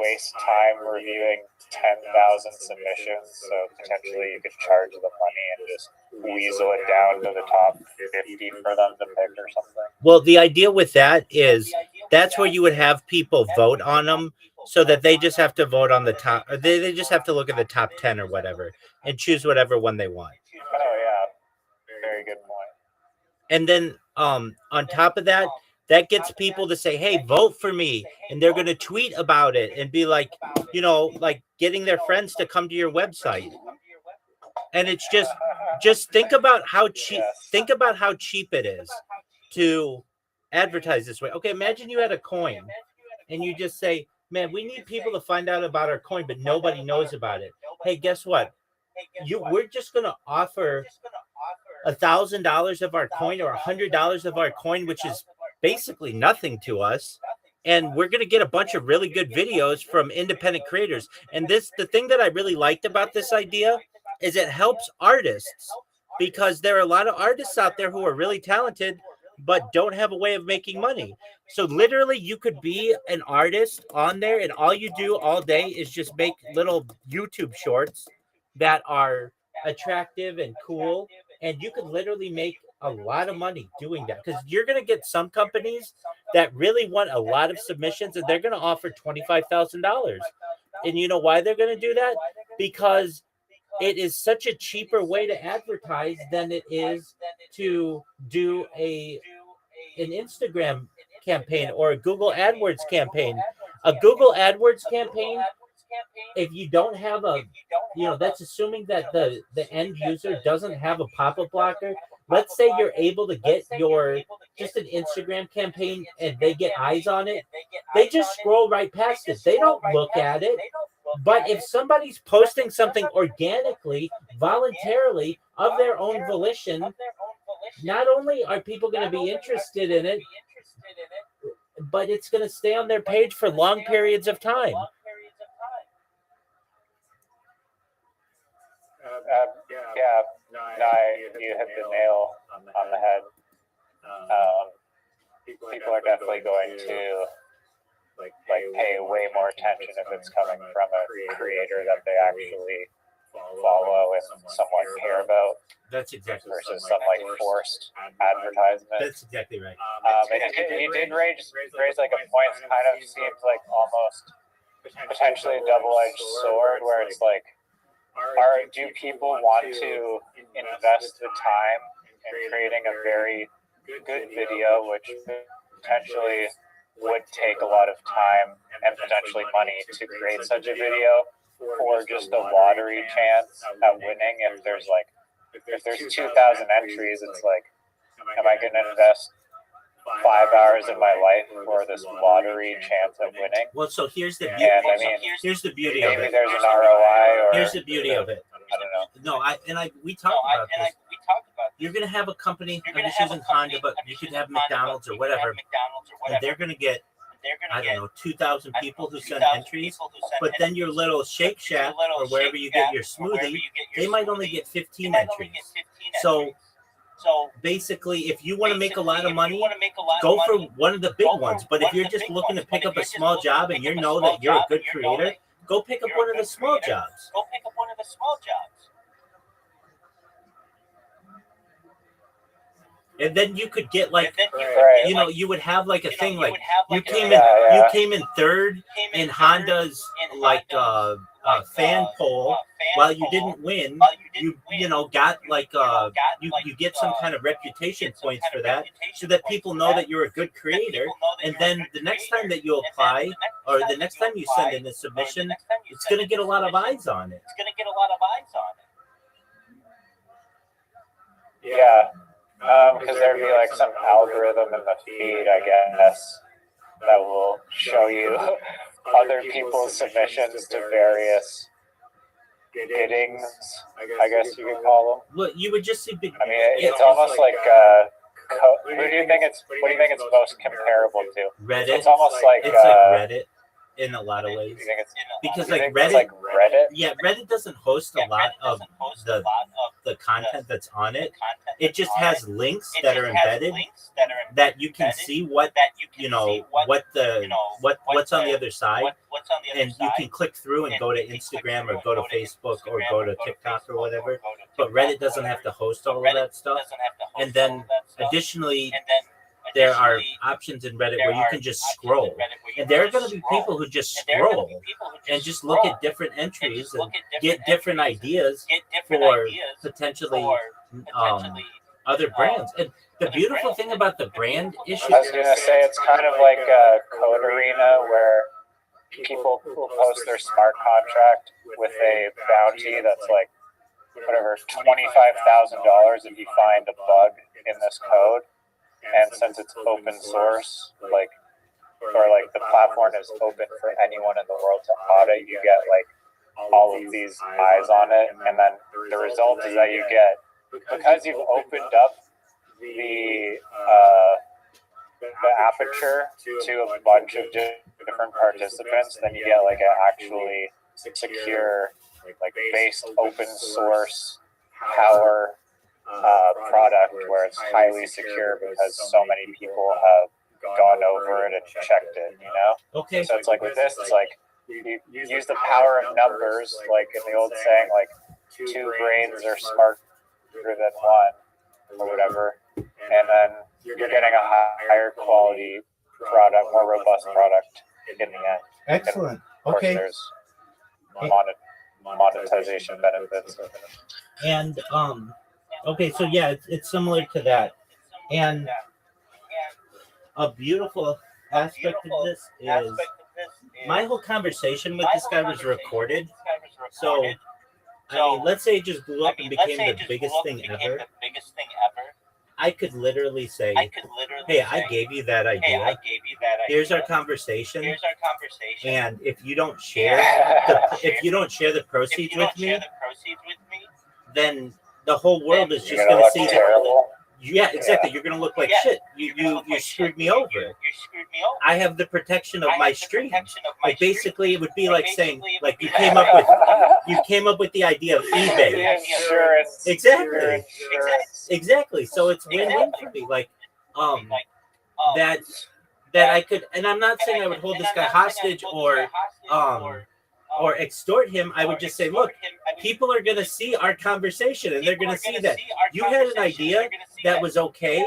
waste time reviewing 10,000 submissions, so potentially you could charge the money and just weasel it down to the top 50 for them to pick or something. Well, the idea with that is that's where you would have people vote on them, so that they just have to vote on the top, or they just have to look at the top 10 or whatever and choose whatever one they want. Oh yeah, very good point. And then on top of that, that gets people to say, hey, vote for me, and they're going to tweet about it and be like, like getting their friends to come to your website. And it's just think about how cheap it is to advertise this way. Okay, imagine you had a coin and you just say, man, we need people to find out about our coin, but nobody knows about it. Hey, guess what? We're just going to offer $1,000 of our coin or $100 of our coin, which is basically nothing to us. And we're going to get a bunch of really good videos from independent creators. And the thing that I really liked about this idea is it helps artists, because there are a lot of artists out there who are really talented but don't have a way of making money. So literally you could be an artist on there, and all you do all day is just make little YouTube shorts that are attractive and cool, and you could literally make a lot of money doing that, because you're going to get some companies that really want a lot of submissions, and they're going to offer $25,000. And you know why they're going to do that? Because it is such a cheaper way to advertise than it is to do an Instagram campaign or a Google AdWords campaign. A Google AdWords campaign, if you don't have that's assuming that the end user doesn't have a pop-up blocker. Let's say you're able to get just an Instagram campaign and they get eyes on it. They just scroll right past it. They don't look at it. But if somebody's posting something organically, voluntarily, of their own volition, not only are people going to be interested in it, but it's going to stay on their page for long periods of time. You hit the nail on the head. People are definitely going to pay way more attention if it's coming from a creator that they actually follow and somewhat care about. That's exactly versus some forced advertisement. That's exactly right. You did raise like a point. It kind of seems like almost potentially a double-edged sword, where it's like, do people want to invest the time in creating a very good video, which potentially would take a lot of time and potentially money to create such a video, for just a lottery chance at winning? If there's 2,000 entries, it's like, am I going to invest 5 hours of my life for this lottery chance of winning? Well, so here's the beauty. Here's the beauty of it. Maybe there's an ROI. Here's the beauty of it. I don't know. No, we talked about this. You're going to have a company, I'm just using Honda, but you could have McDonald's or whatever, and they're going to get, 2,000 people who send entries, but then your little Shake Shack or wherever you get your smoothie, they might only get 15 entries. So basically, if you want to make a lot of money, go for one of the big ones. But if you're just looking to pick up a small job and you know that you're a good creator, go pick up one of the small jobs. And then you could get you would have like a thing like you came in third in Honda's fan poll while you didn't win. You got you get some kind of reputation points for that, so that people know that you're a good creator. And then the next time that you apply, or the next time you send in a submission, it's going to get a lot of eyes on it. Yeah. Because there'd be some algorithm in the feed, I guess, that will show you other people's submissions to various biddings, I guess you could call them. Well, you would just see. It's almost like what do you think it's most comparable to? Reddit. It's almost like Reddit in a lot of ways. Because Reddit. Yeah, Reddit doesn't host a lot of the content that's on it, it just has links that are embedded that you can see what what's on the other side, and you can click through and go to Instagram or go to Facebook or go to TikTok or whatever. But Reddit doesn't have to host all of that stuff. And then additionally, there are options in Reddit where you can just scroll. And there are going to be people who just scroll and just look at different entries and get different ideas for potentially other brands. And the beautiful thing about the brand issue, I was gonna say it's kind of like a code arena where people will post their smart contract with a bounty that's like whatever $25,000 if you find a bug in this code. And since it's open source, like the platform is open for anyone in the world to audit, you get like all of these eyes on it, and then the result is that you get, because you've opened up the aperture to a bunch of different participants, then you get like an actually secure, like based open source power product where it's highly secure because so many people have gone over it and checked it, you know? okay, So it's like with this, it's like you use the power of numbers, like in the old saying, like two brains are smarter than one or whatever, and then you're getting a higher quality product, more robust product in the end. excellent. Of Okay, course, there's monetization benefits. and okay, so yeah, it's similar to that. And a beautiful aspect of this is my whole conversation with this guy was recorded. So, I mean, let's say it just blew up and became the biggest thing ever. I could literally say, hey, I gave you that idea. Here's our conversation. And if you don't share the proceeds with me, then the whole world is just going to see that. Terrible. Yeah, exactly. You're going to look like shit. You screwed me over. I have the protection of my stream. Like basically, it would be like saying, like you came up with the idea of eBay. Insurance. Exactly. Exactly. So it's win-win for me. Like, that I could, and I'm not saying I would hold this guy hostage or extort him. I would just say, look, people are going to see our conversation and they're going to see that you had an idea that was okay,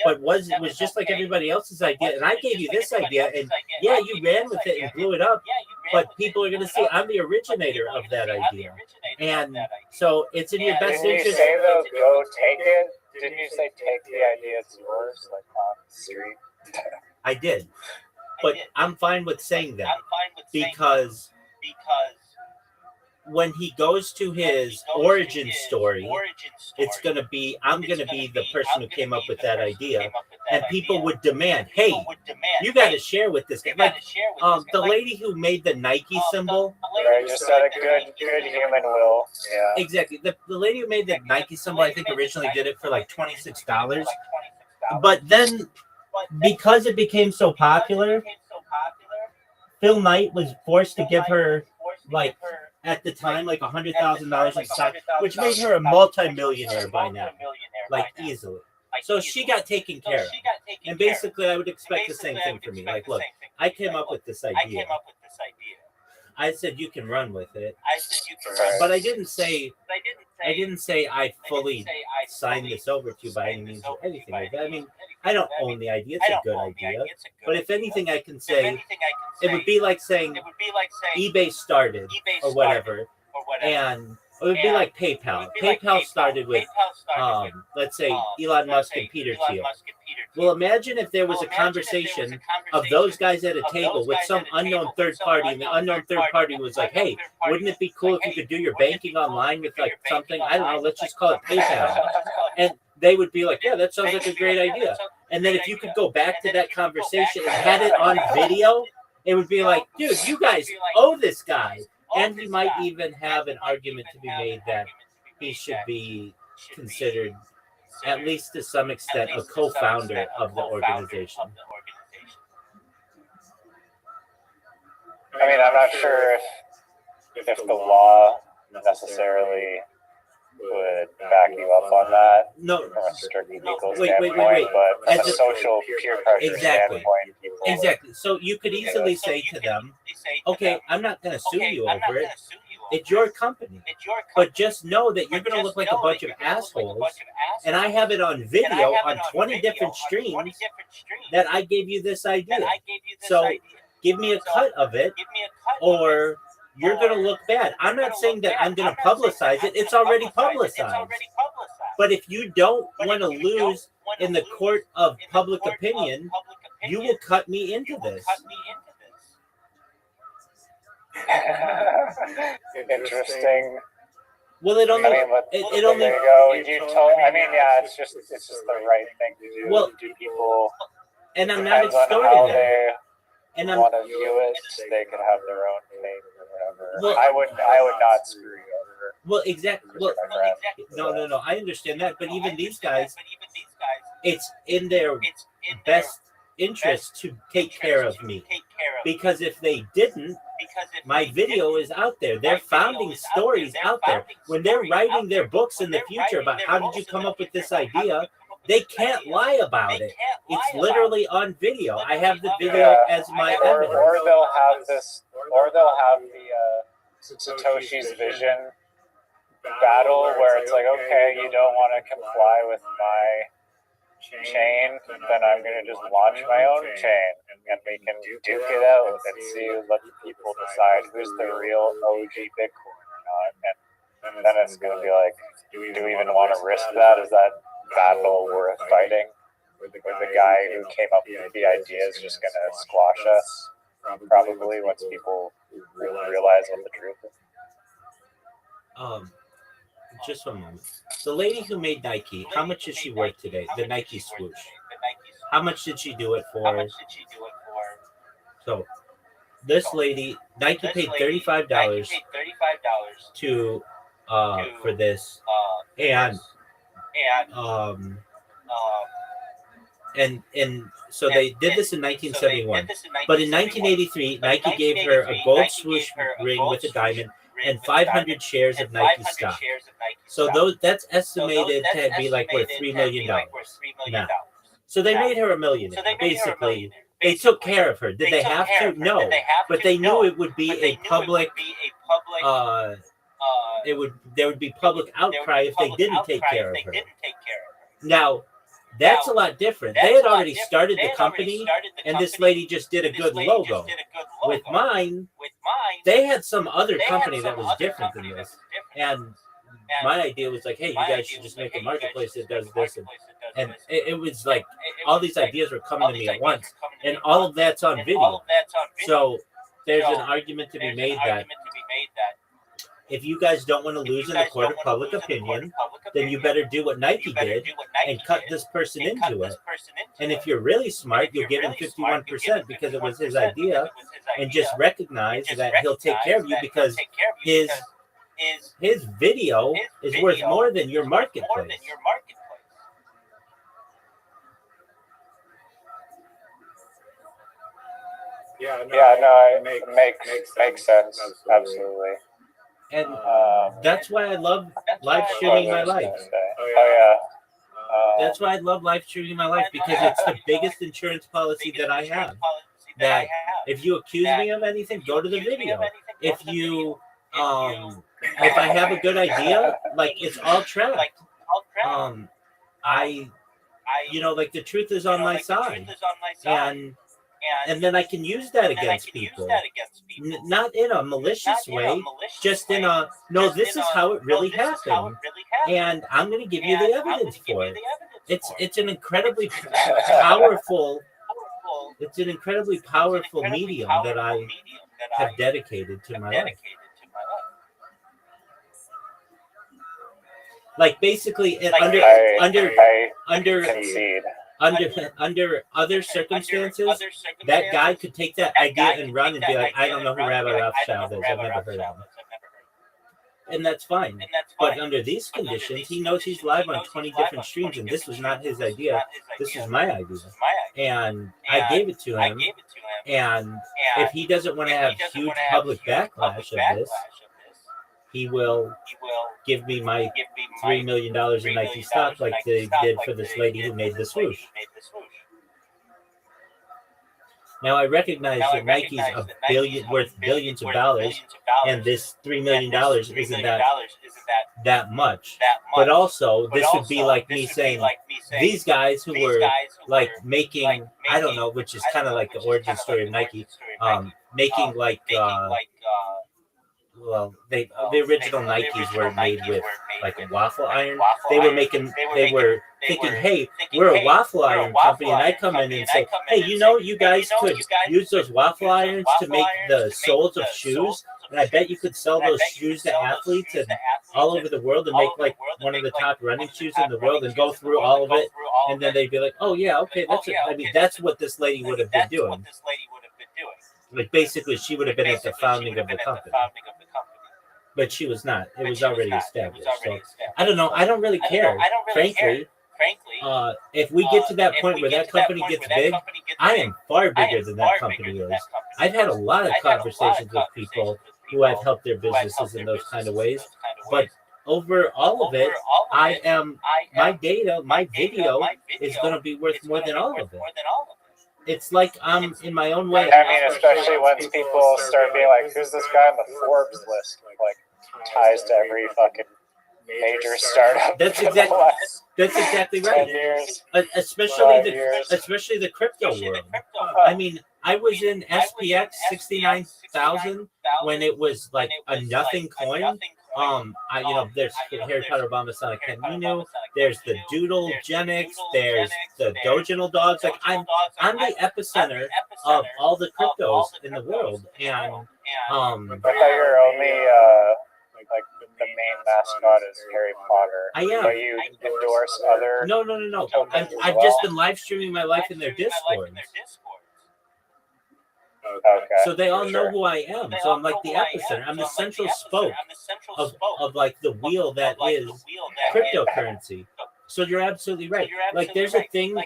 but was just like everybody else's idea, and I gave you this idea, and yeah, you ran with it and blew it up, but people are going to see I'm the originator of that idea, and so it's in your best Didn't you interest. say though, go take it? Didn't you say take the idea, it's yours, like on the street? I did, but I'm fine with saying that because when he goes to his origin story, it's going to be, I'm going to be the person who came up with that idea, and people would demand, hey, you got to share with this guy. Like the lady who made the Nike symbol. Right, just out of good human will. Yeah. Exactly. The lady who made the Nike symbol, I think originally did it for like $26. But then because it became so popular, Phil Knight was forced to give her, like, at the time, like $100,000 in stock, which made her a multi-millionaire by now, like easily. So she got taken care of. And basically, I would expect the same thing for me. Like, look, I came up with this idea. I said you can run with it, but I didn't say I fully signed this over to you by any means or anything like that. I mean, I don't own the idea; it's a good idea. But if anything, I can say it would be like saying eBay started or whatever, and it would be like PayPal. PayPal started with, let's say, Elon Musk and Peter Thiel. Well, imagine if there was a conversation of those guys at a table with some unknown third party, and the unknown third party was like, hey, wouldn't it be cool if you could do your banking online with like something? I don't know, let's just call it PayPal. And they would be like, yeah, that sounds like a great idea. And then if you could go back to that conversation and had it on video, it would be like, dude, you guys owe this guy. And he might even have an argument to be made that he should be considered, at least to some extent, a co-founder of the organization. I mean, I'm not sure if the law necessarily back you up on that No, from a strict legal wait. standpoint, but from As a a- social peer pressure Exactly. standpoint, people Exactly. So you could easily say to them, okay, I'm not going to sue you over it. It's your company. But just know that you're going to look like a bunch of assholes. And I have it on video on 20 different streams that I gave you this idea. So give me a cut of it, or you're going to look bad. I'm not saying that I'm going to publicize it. It's already publicized. But if you don't want to lose in the court of public opinion, you will cut me into this. Interesting. Well, it only. I mean, but It only. there you go. You told. I mean, yeah, it's just the right thing to do. Well, do people? And I'm not Depends on extorting how them. they And I'm. want to view it. They can have their own thing or whatever. Well, I would not screw you over. Well, exactly. Well, My friend. no. I understand that, but even these guys, it's in their best interest to take care of me, because if they didn't, my video is out there. They're founding stories out there. When they're writing their books in the future about how did you come up with this idea, they can't lie about it. It's literally on video. I have the video as my evidence. Or they'll have this, or they'll have the Satoshi's vision battle where it's like, okay, you don't want to comply with my chain, then I'm going to just launch my own chain, and we can duke it out and see, let the people decide who's the real OG Bitcoin or not, and then it's going to be like, do we even want to risk that? Is that battle worth fighting? Where the guy who came up with the idea is just going to squash us, probably, once people realize what the truth is. Just one moment. The lady who made Nike, how much is she worth today? The Nike swoosh. How much did she do it for? So, this lady, Nike paid $35 to for this, and so they did this in 1971. But in 1983, Nike gave her a gold swoosh ring with a diamond and 500 shares of Nike stock. So that's estimated to be like worth $3 million now. So they made her a millionaire. Basically, they took care of her. Did they have to? No, but they knew it would be a public. There would be public outcry if they didn't take care of her. Now, that's a lot different. They had already started the company, and this lady just did a good logo. With mine, they had some other company that was different than this. And my idea was like, hey, you guys should just make a marketplace that does this. And it was like all these ideas were coming to me at once. And all of that's on video. So there's an argument to be made that if you guys don't want to lose in the court of public opinion, then you better do what Nike did and cut this person into it. And if you're really smart, you'll give him 51% because it was his idea, and just recognize that he'll take care of you because his video is worth more than your marketplace. Yeah, no, it makes sense. Absolutely. And that's why I love live streaming my life. That's why I love live streaming my life, because it's the biggest insurance policy that I have. That if you accuse me of anything, go to the video. If you, if I have a good idea, like it's all tracked. Like the truth is on my side, and then I can use that against people, not in a malicious way, just in a, no, this is how it really happened, and I'm going to give you the evidence for it. It's an incredibly powerful, medium that I have dedicated to my life. Like basically, under other circumstances, that guy could take that idea and run and be like, I don't know who Rabbi Rothschild is. I've never heard of him. And that's fine. But under these conditions, he knows he's live on 20 different streams, and this was not his idea. This was my idea. And I gave it to him. And if he doesn't want to have huge public backlash of this, he will give me my $3 million in Nike stock like they did for this lady who made the swoosh. Now I recognize that Nike's worth billions of dollars, and this $3 million isn't that much. But also, this would be like me saying these guys who were like making, I don't know, which is kind of like the origin story of Nike, making like well, the original Nikes were made with like a waffle iron. They were thinking, hey, we're a waffle iron company, and I come in and say, hey, you guys could use those waffle irons to make the soles of shoes, and I bet you could sell those shoes to athletes and all over the world and make like one of the top running shoes in the world and go through all of it, and then they'd be like, oh yeah, okay, that's what this lady would have been doing. Like basically, she would have been at the founding of the company. But she was not. It was already established. So I don't know. I don't really care. Frankly, if we get to that point where that company gets big, I am far bigger than that company is. I've had a lot of conversations with people who I've helped their businesses in those kind of ways. But over all of it, my data, my video is going to be worth more than all of it. It's like I'm in my own way. I mean, especially once people start being like, who's this guy on the Forbes list? Like, ties to every fucking major startup. That's exactly right. 10 years, especially the crypto world. I mean, I was in SPX 69,000 when it was like a nothing coin. There's Harry Potter Obama Sonic Canino, there's the Doodle Genix, there's the Doginal dogs. Like I'm the epicenter of all the cryptos in the world, and I thought you're only like the main mascot is Harry Potter. I am. But you endorse other. No. I've just been live streaming my life in their Discords. Okay. So they all know who I am. So I'm like the epicenter. I'm the central spoke of like the wheel that is cryptocurrency. So you're absolutely right. Like there's a thing,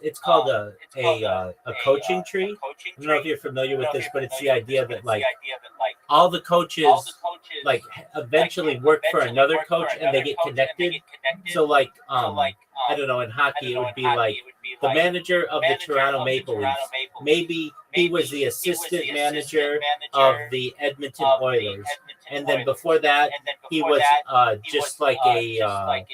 it's called a coaching tree. I don't know if you're familiar with this, but it's the idea that like all the coaches like eventually work for another coach and they get connected. So like I don't know, in hockey it would be like the manager of the Toronto Maple Leafs. Maybe he was the assistant manager of the Edmonton Oilers, and then before that he was just like I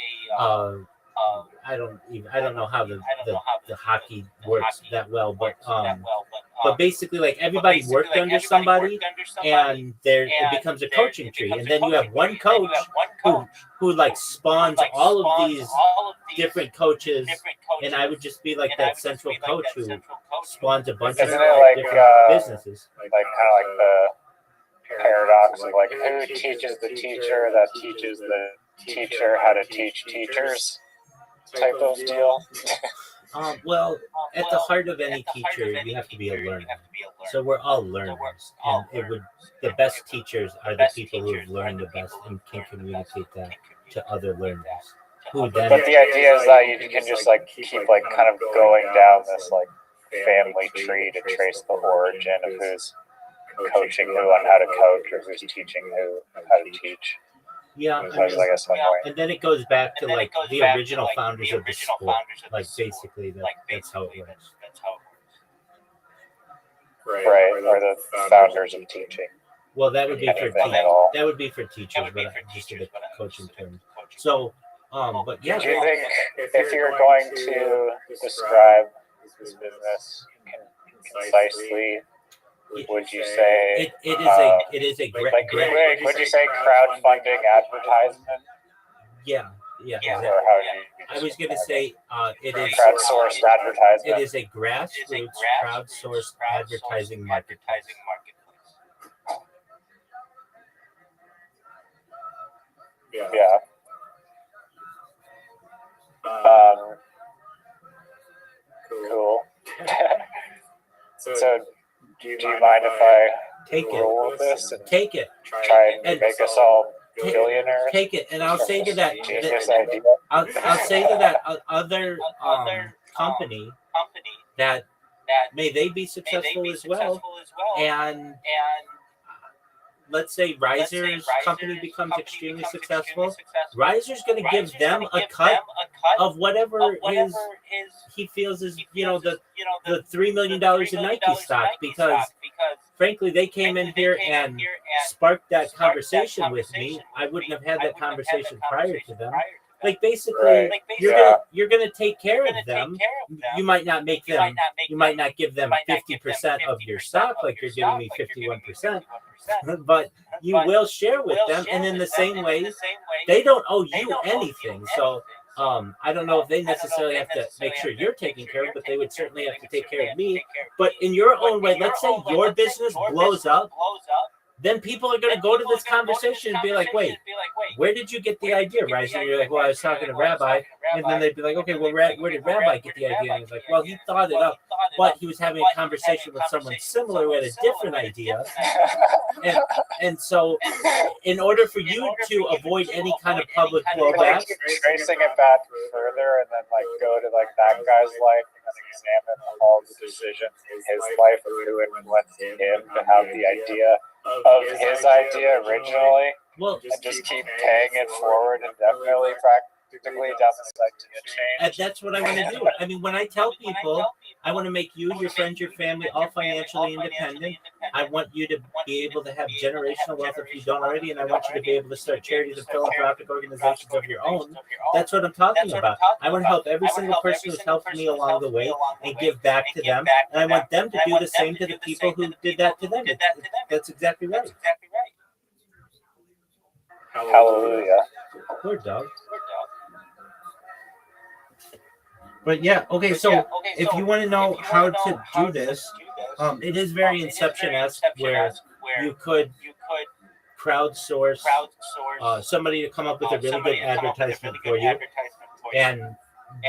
don't know how the hockey works that well, but basically like everybody worked under somebody, and it becomes a coaching tree, and then you have one coach who like spawns all of these different coaches, and I would just be like that central coach who spawns a bunch of different businesses. Like kind of like the paradox of like who teaches the teacher that teaches the teacher how to teach teachers type of deal. Well, at the heart of any teacher, you have to be a learner. So we're all learners, and the best teachers are the people who have learned the best and can communicate that to other learners. But the idea is that you can just like keep like kind of going down this like family tree to trace the origin of who's coaching who on how to coach, or who's teaching who how to teach. Yeah, I guess one way. And then it goes back to like the original founders of the sport. Like basically, that's how it works. Right, or the founders of teaching. Well, that would be for teachers, but just in the coaching terms. So, but yeah. Do you think if you're going to describe this business concisely, would you say it is a great would you say crowdfunding advertisement? Yeah. Or how do you I was going to say it is crowdsourced advertisement. It is a grassroots crowdsourced advertising marketplace. Yeah. Cool. So, do you mind if I take roll with this and take it, try and make us all billionaires? Take it, and I'll say to that. Genius idea. I'll say to that other company that may they be successful as well, and let's say Riser's company becomes extremely successful, Riser's going to give them a cut of whatever he feels is, the $3 million in Nike stock, because frankly, they came in here and sparked that conversation with me. I wouldn't have had that conversation prior to them. Like, basically, you're gonna take care of them. You might not make them. You might not give them 50% of your stock, like you're giving me 51%, but you will share with them. And in the same way, they don't owe you anything. So I don't know if they necessarily have to make sure you're taken care of, but they would certainly have to take care of me. But in your own way, let's say your business blows up, then people are going to go to this conversation and be like, wait, where did you get the idea, right? And you're like, well, I was talking to Rabbi. And then they'd be like, okay, well, where did Rabbi get the idea? And he's like, well, he thought it up, but he was having a conversation with someone similar who had a different idea. And so in order for you to avoid any kind of public blowback, tracing it back further and then go to that guy's life and examine all the decisions in his life who influenced him to have the idea of his idea originally, and just keep paying it forward indefinitely, practically down the side to get change. And that's what I want to do. I mean, when I tell people I want to make you, your friends, your family all financially independent, I want you to be able to have generational wealth if you don't already, and I want you to be able to start charities and philanthropic organizations of your own. That's what I'm talking about. I want to help every single person who's helped me along the way and give back to them, and I want them to do the same to the people who did that to them. That's exactly right. Hallelujah. Poor dog. But yeah, okay, so if you want to know how to do this, it is very Inception-esque, where you could crowdsource somebody to come up with a really good advertisement for you. And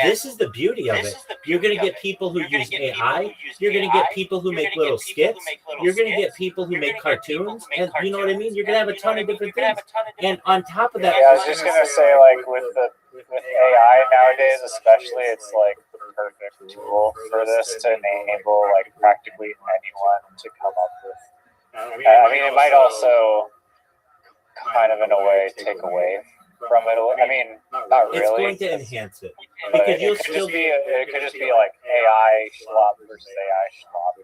this is the beauty of it. You're going to get people who use AI. You're going to get people who make little skits. You're going to get people who make cartoons. And you know what I mean? You're going to have a ton of different things. And on top of that... Yeah, I was just going to say, with AI nowadays especially, it's the perfect tool for this to enable practically anyone to come up with. I mean, it might also kind of in a way take away from it. I mean, not really. It's going to enhance it, because it could just be AI schlop versus AI schlop.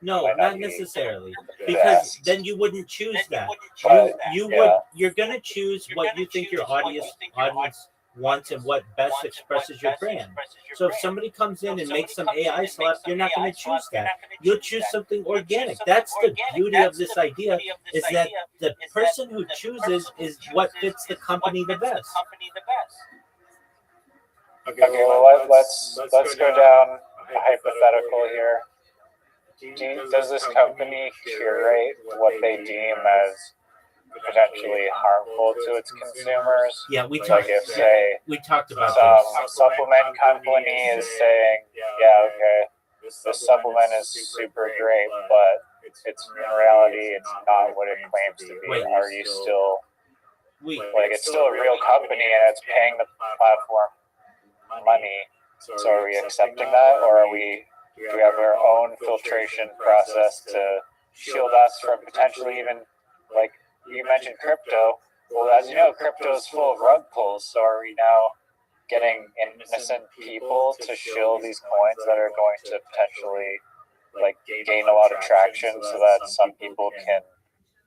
No, not necessarily, because then you wouldn't choose that. You're going to choose what you think your audience wants and what best expresses your brand. So if somebody comes in and makes some AI slap, you're not going to choose that. You'll choose something organic. That's the beauty of this idea, is that the person who chooses is what fits the company the best. Okay, well, let's go down a hypothetical here. Does this company curate what they deem as potentially harmful to its consumers? Yeah, we talked about some supplement company is saying, this supplement is super great, but it's in reality it's not what it claims to be. Are you still it's still a real company and it's paying the platform money? So are we accepting that, or do we have our own filtration process to shield us from potentially even you mentioned crypto. Well, as you know, crypto is full of rug pulls. So are we now getting innocent people to shill these coins that are going to potentially gain a lot of traction so that some people can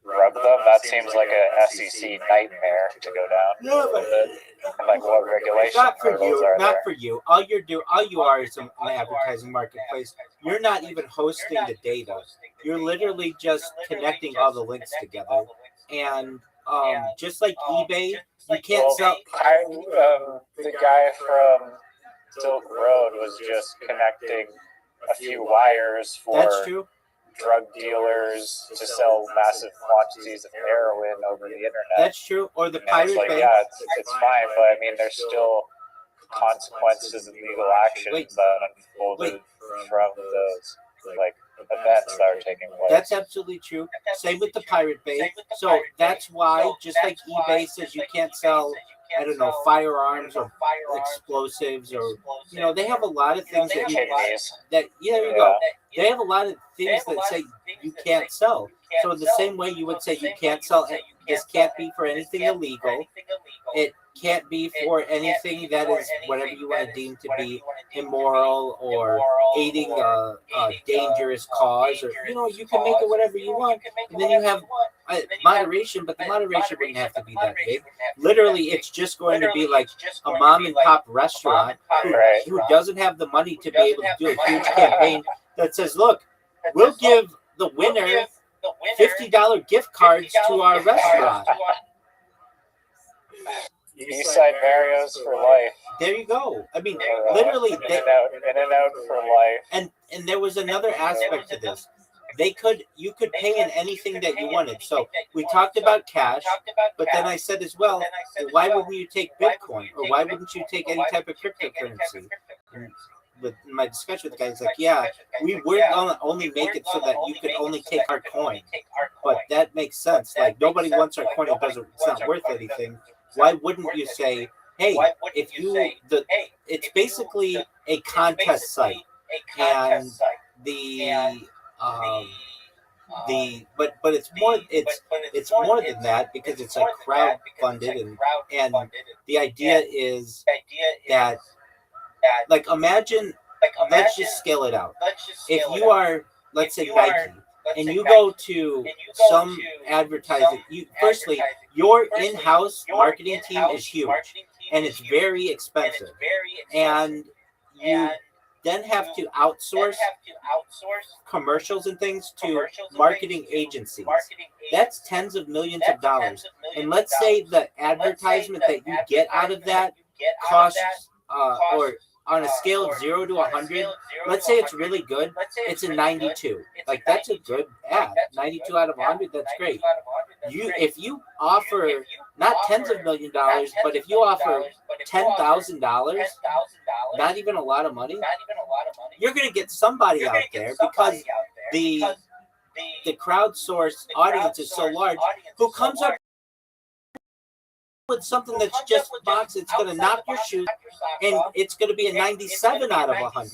rug them? That seems like a SEC nightmare to go down. No, but and what regulations not for hurdles you. are Not there? for you. All you are is an advertising marketplace. You're not even hosting the data. You're literally just connecting all the links together. And just like eBay, you can't sell. The guy from Silk Road was just connecting a few wires for drug dealers to sell massive quantities of heroin over the internet. That's true. Or the Pirate Bay. Yeah, it's fine, but I mean, there's still consequences and legal actions that unfolded from those events that are taking place. That's absolutely true. Same with the Pirate Bay. So that's why, just like eBay says you can't sell, I don't know, firearms or explosives, or they have a lot of things that there you go. They have a lot of things that say you can't sell. So in the same way you would say you can't sell it, this can't be for anything illegal. It can't be for anything that is whatever you want to deem to be immoral or aiding a dangerous cause, or you can make it whatever you want, and then you have moderation, but the moderation wouldn't have to be that big. Literally, it's just going to be like a mom and pop restaurant who doesn't have the money to be able to do a huge campaign that says, look, we'll give the winner $50 gift cards to our restaurant. Eastside Mario's for life. There you go. I mean, literally, in and out for life. And there was another aspect to this. You could pay in anything that you wanted. So we talked about cash, but then I said as well, why wouldn't you take Bitcoin, or why wouldn't you take any type of cryptocurrency? And with my discussion with the guys, like, yeah, we would only make it so that you could only take our coin, but that makes sense. Like, nobody wants our coin; it's not worth anything. Why wouldn't you say, hey, it's basically a contest site, and but it's more than that, because it's like crowd funded, and the idea is that, like, imagine, let's just scale it out. If you are, let's say, Nike, and you go to some advertising, firstly, your in-house marketing team is huge, and it's very expensive, and you then have to outsource commercials and things to marketing agencies. That's tens of millions of dollars. And let's say the advertisement that you get out of that costs, or on a scale of 0 to 100, let's say it's really good, it's a 92. Like, that's a good ad. 92 out of 100, that's great. If you offer not tens of million dollars, but if you offer $10,000, not even a lot of money, you're going to get somebody out there, because the crowdsourced audience is so large, who comes up with something that's just box. It's going to knock your shoes, and it's going to be a 97 out of 100.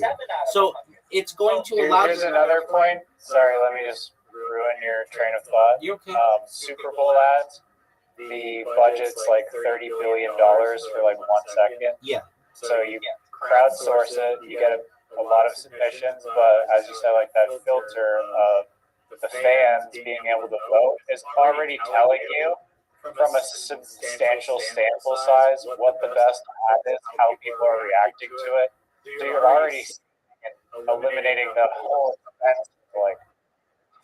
So it's going to allow. Here's another point. Sorry, let me just ruin your train of thought. You're okay. Super Bowl ads. The budget's like $30 billion for like 1 second. Yeah. So you crowdsource it, you get a lot of submissions, but as you said, like, that filter of the fans being able to vote is already telling you from a substantial sample size what the best ad is, how people are reacting to it. So you're already eliminating the whole event, like,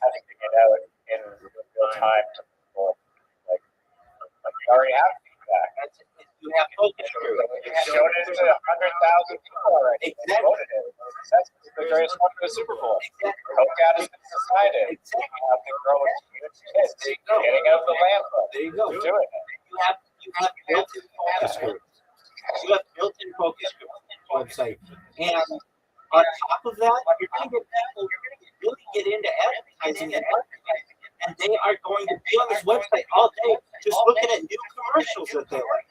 having to get out in real time to people. Like you already have feedback. You have focus group. You've shown it to 100,000 people already. Exactly. Voted it. That's the greatest one for the Super Bowl. Exactly. Coke ad has been decided. Exactly. You have to grow a huge kids getting out of the lamp. There you go. You're doing it. You have built-in focus groups. You have built-in focus groups on your website, and on top of that, you're going to get people really get into advertising and marketing, and they are going to be on this website all day just looking at new commercials that they like.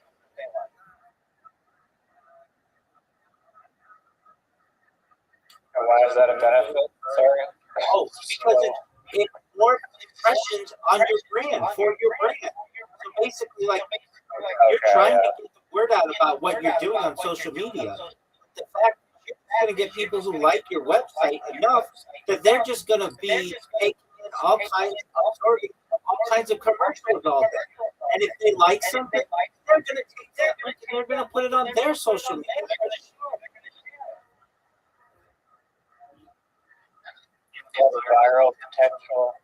And why is that a benefit? Sorry. Oh, because it's more impressions on your brand, for your brand. So basically, like, you're trying to get the word out about what you're doing on social media. The fact that you're going to get people who like your website enough that they're just going to be taking in all kinds of commercials all day. And if they like something, they're going to take that and they're going to put it on their social media. Yeah, the viral potential.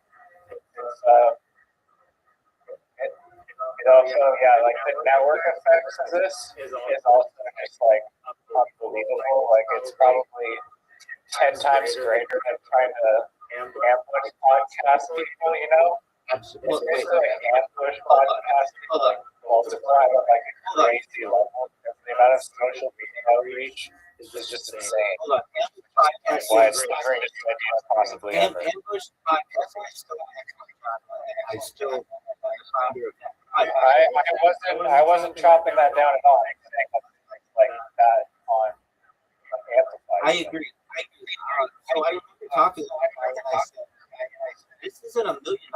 It also, like, the network effects of this is also just, like, unbelievable. Like, it's probably 10 times greater than trying to ambush podcast people, you know? Absolutely. It's basically an ambush podcast multiplied at, like, a crazy level. The amount of social media outreach is just insane. That's why it's the greatest idea possibly ever. Ambush podcasting is still I still founder of that. I wasn't chopping that down at all. I'm saying like that on Amplify. I agree. So I remember talking about it, and I said, this isn't $1 million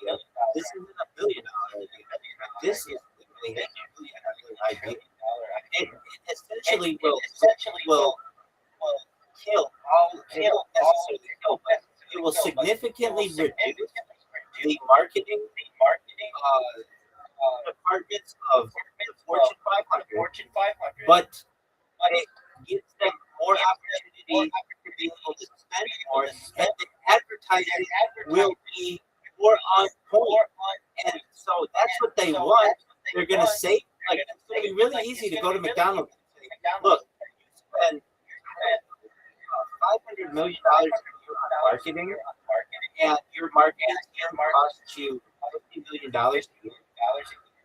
idea. This isn't $1 billion idea. This is literally a $1 million idea. It essentially will kill all, it won't necessarily kill, but it will significantly reduce the marketing departments of the Fortune 500, but it gives them more opportunity to be able to spend more, and the advertising will be more on point. And so that's what they want. They're going to say, like, it's going to be really easy to go to McDonald's and say, look, you spend $500 million a year on marketing, and your marketing can cost you $50 million a year.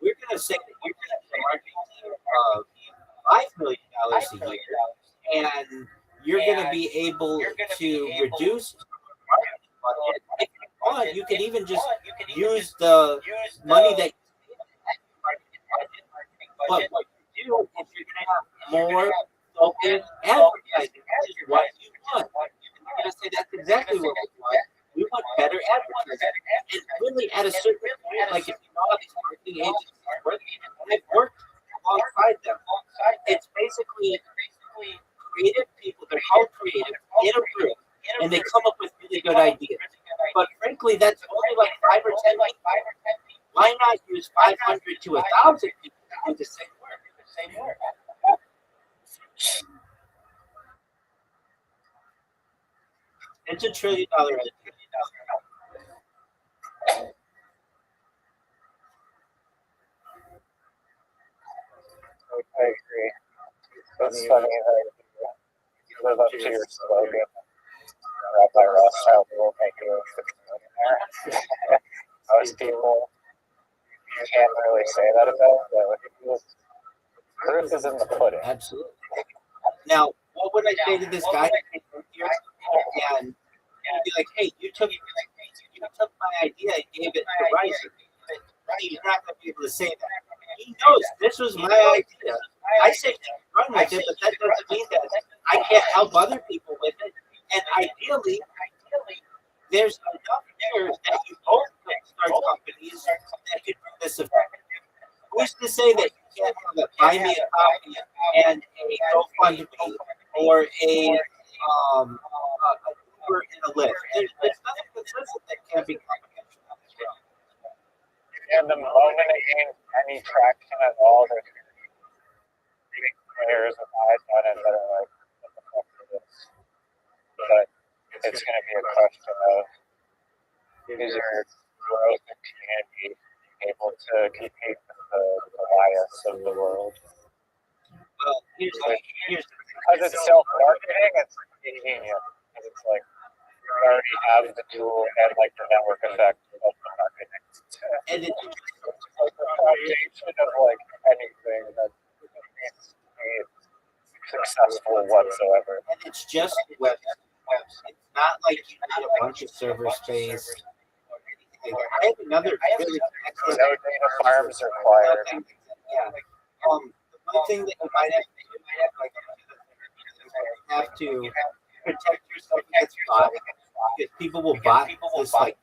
We're going to say that you're going to have a marketing team of $5 million a year, and you're going to be able to reduce marketing budget. If you want, you can even just use the money that you save at marketing budget. But what you do is you're going to have more focused advertising, which is what you want. And you're going to say that's exactly what we want. We want better advertising. And really, at a certain point, like if you know how these marketing agencies work, and I've worked alongside them, it's basically creative people. They're all creative in a group, and they come up with really good ideas. But frankly, that's only like 5 or 10 people. Why not use 500 to 1,000 people to do the same work? It's $1 trillion idea. I agree. It's funny that you live up to your slogan. Rabbi Rothschild will make you a millionaire. Most people, you can't really say that about, but proof is in the pudding. Absolutely. Now, what would I say to this guy here? And be like, hey, you took my idea and gave it to Riser. He's not going to be able to say that. He knows this was my idea. I say run with it, but that doesn't mean that I can't help other people with it. And ideally, there's enough here that you both could start companies that could do this effectively. Who's to say that you can't have a buy me a coffee and a GoFundMe or a Uber and a Lyft? There's nothing that says that can't be confidential on this road. And the moment it gains any traction at all, there's big players with eyes on it that are like, what the fuck is this? But it's going to be a question of, is your growth and community able to compete with the bias of the world? Well, here's the because it's self-marketing, it's convenient. Because it's like, you already have the tool and like the network effect of the marketing. and it's Like the foundation of like anything that needs to be successful whatsoever. and it's just web. It's not like you need a bunch of server space or anything like that. I have another really excellent No data farms required. Yeah. The one thing that you might have to do, you have to protect yourself against botting, because people will bot this like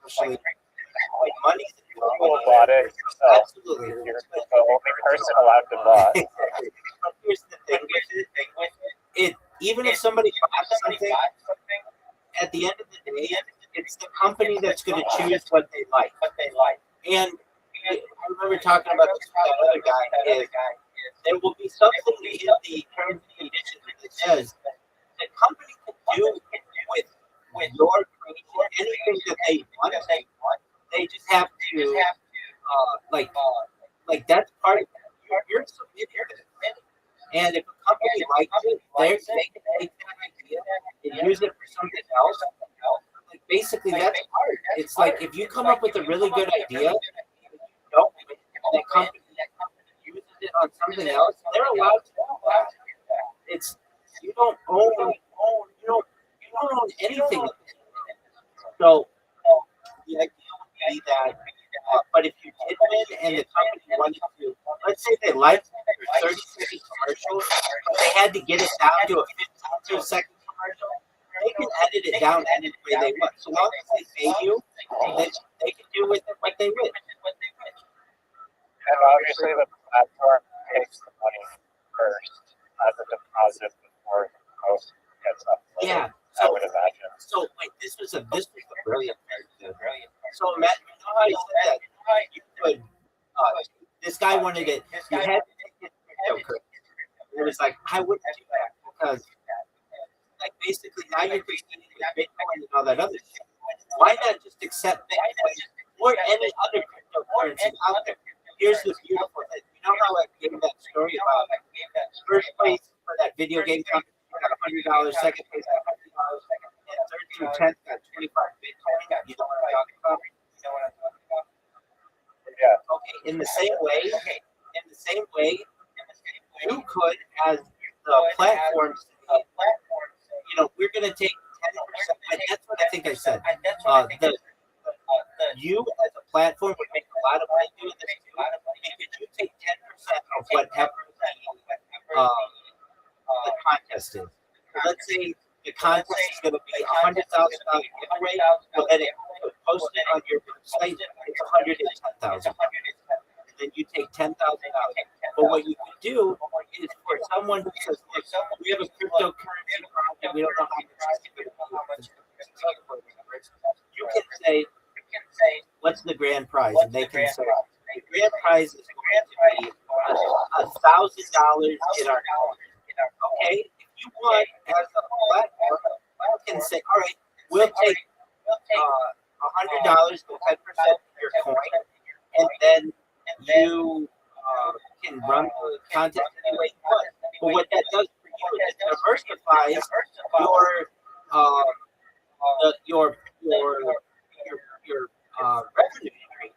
especially like money. You will bot it yourself. Absolutely. You're the only person allowed to bot. But here's the thing with it. Even if somebody bots something, at the end of the day, it's the company that's going to choose what they like. And I remember talking about this with that other guy. There will be something in the terms and conditions that says the company can do with your creation anything that they want. They just have to like that's part of you're submitted. And if a company likes it, they can take that idea and use it for something else. Like basically, that's art. It's like if you come up with a really good idea, don't that company uses it on something else, they're allowed to do that. It's you don't own anything. So the idea would be that. But if you did win and the company wanted to, let's say they liked your 30-second commercial, but they had to get it down to a 15-second commercial, they can edit edit it down any way they want. So long as they pay you, they can do with it what they wish. And obviously, the platform takes the money first as a deposit before the post gets uploaded. Yeah. I would imagine. So like this was a brilliant thing. So Matt, you know how I said that you could. This guy wanted it. He had to take his cryptocurrency. It was like I wouldn't do that because, like, basically now you're competing with Bitcoin and all that other shit. Why not just accept Bitcoin or any other cryptocurrency out there? Here's the beautiful thing. You know how I gave that story about first place for that video game company got $100, second place got $100, and third through 10th got 25 Bitcoin. You know what I'm talking about? Yeah. Okay. In the same way, you could, as the platform, we're going to take 10%. That's what I think I said. You as a platform would make a lot of money doing this too, because you take 10% of whatever the contest is. Let's say the contest is going to be $100,000 giveaway, but then it post it on your website, it's $110,000. And then you take $10,000. But what you can do is for someone who says, look, we have a cryptocurrency project, we don't know how much it's going to be. You can say, what's the grand prize? And they can say, the grand prize is going to be $1,000 in our company. Okay, if you want, as a platform, you can say, all right, we'll take $100 to 10% of your coin, and then you can run the content any way you want. But what that does for you is it diversifies your revenue stream.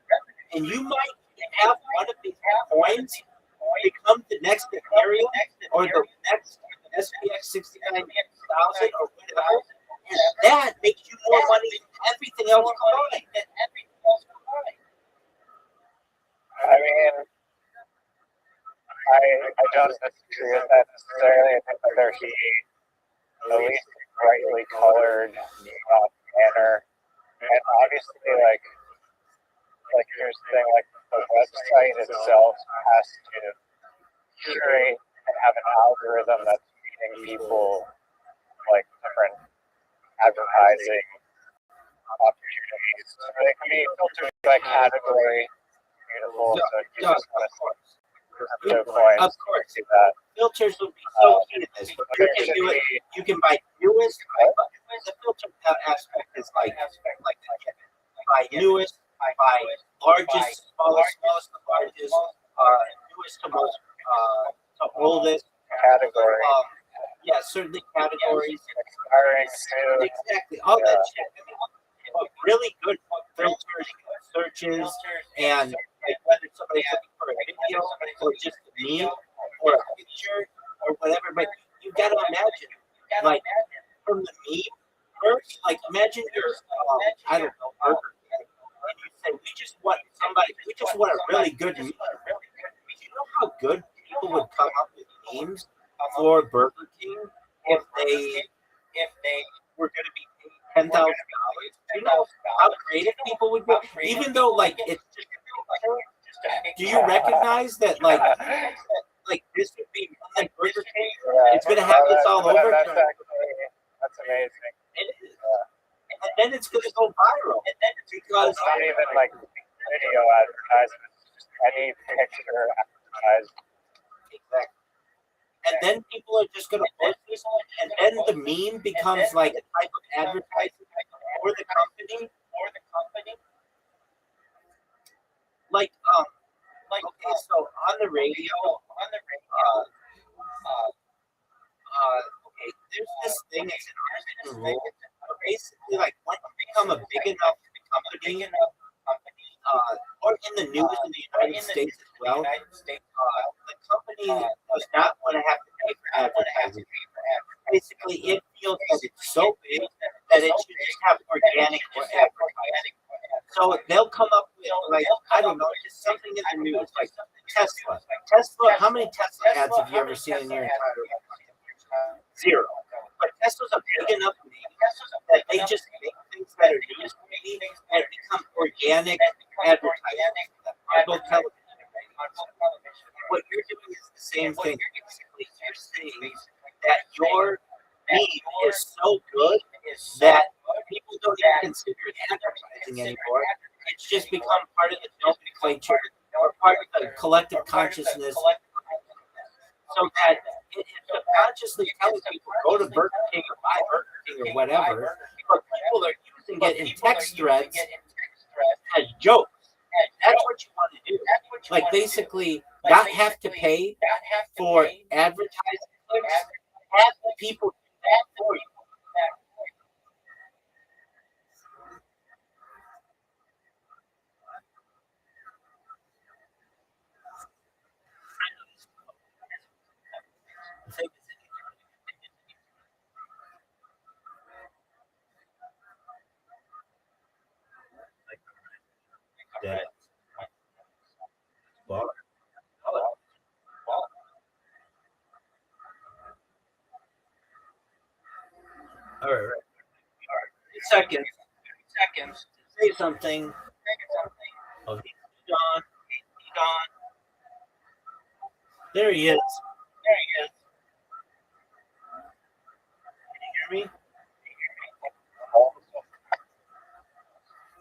And you might have one of these coins become the next Ethereum or the next SPX 69,000 or whatever. And that makes you more money than everything else combined. I mean, I don't disagree with that necessarily. I think that there should be at least a brightly colored banner. And obviously, like here's the thing, like the website itself has to curate and have an algorithm that's feeding people like different advertising opportunities. So they can be filtered by category. Beautiful. So you just want to crypto coins. Of course. Do that. Filters would be so key to this. You can do it. You can buy newest. The filter aspect is like buy newest, buy largest, smallest to largest, newest to most to oldest. Category. Yeah, certainly categories. Expiring soon. Exactly. All that shit. I mean, really good filters, searches, and like whether somebody's looking for a video or just a meme or a picture or whatever. But you got to imagine, like from the meme first, like imagine you're, I don't know, Burger King, and you say we just want a really good meme. Do you know how good people would come up with memes for Burger King if they were going to be paid $10,000? Do you know how creative people would be? Even though, like, it's just. Do you recognize that, like this would be like Burger King? It's going to have this all over. That's amazing. And then it's going to go viral. Because it's not even like video advertisements, just any picture advertisement. Exactly. And then people are just going to post this, and then the meme becomes like a type of advertising for the company. Like, okay, so on the radio, okay, there's this thing that's an unwritten rule. Basically, like when you become a big enough company, or in the news in the United States as well, the company does not want to have to pay for advertising. Basically, it feels that it's so big that it should just have organic advertising. So they'll come up with, like, I don't know, just something in the news, like Tesla. How many Tesla ads have you ever seen in your entire life? Zero. But Tesla's a big enough name that they just make things that are newsworthy and become organic advertising on both television. What you're doing is the same thing. Basically, you're saying that your need is so good that people don't even consider it advertising anymore. It's just become part of the nomenclature or part of the collective consciousness, so that it's subconsciously telling people go to Burger King or buy Burger King or whatever, but people are using it in text threads as jokes. That's what you want to do. Like basically not have to pay for advertising clicks, Have people do that for you. that bar. All right. 2 seconds. Say something. Oh, he's gone. There he is. Can you hear me?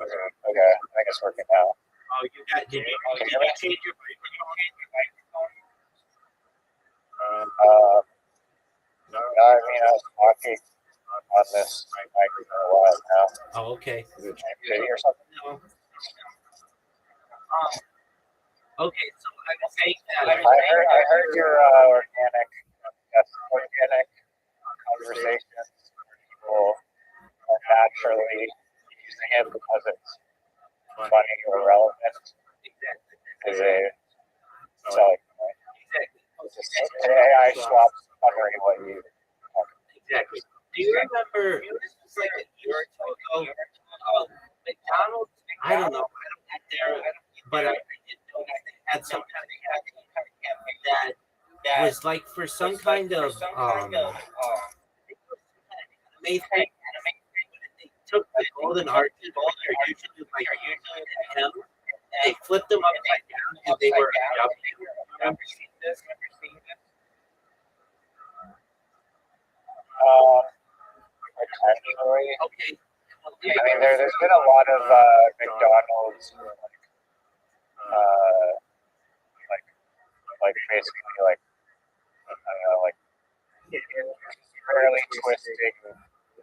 Okay, I think it's working now. Oh, you got? Did you change your microphone? No, I mean, I was talking on this mic for a while now. Oh, okay. Is it changing or something? No. Okay, so I was saying that. I heard your organic conversations where people are naturally using it because it's funny or relevant. Is a selling point. It's an AI swap summary what you. Exactly. Do you remember? This was like a year or two ago. McDonald's. I don't know. I don't get there, but I did know that they had some kind of campaign that Was like for some kind of they took the golden arches, which are usually like an M, they flipped them upside down and they were a W. Remember seeing this? Potentially. Okay. I mean, there's been a lot of McDonald's, like basically like I don't know, like fairly twisting the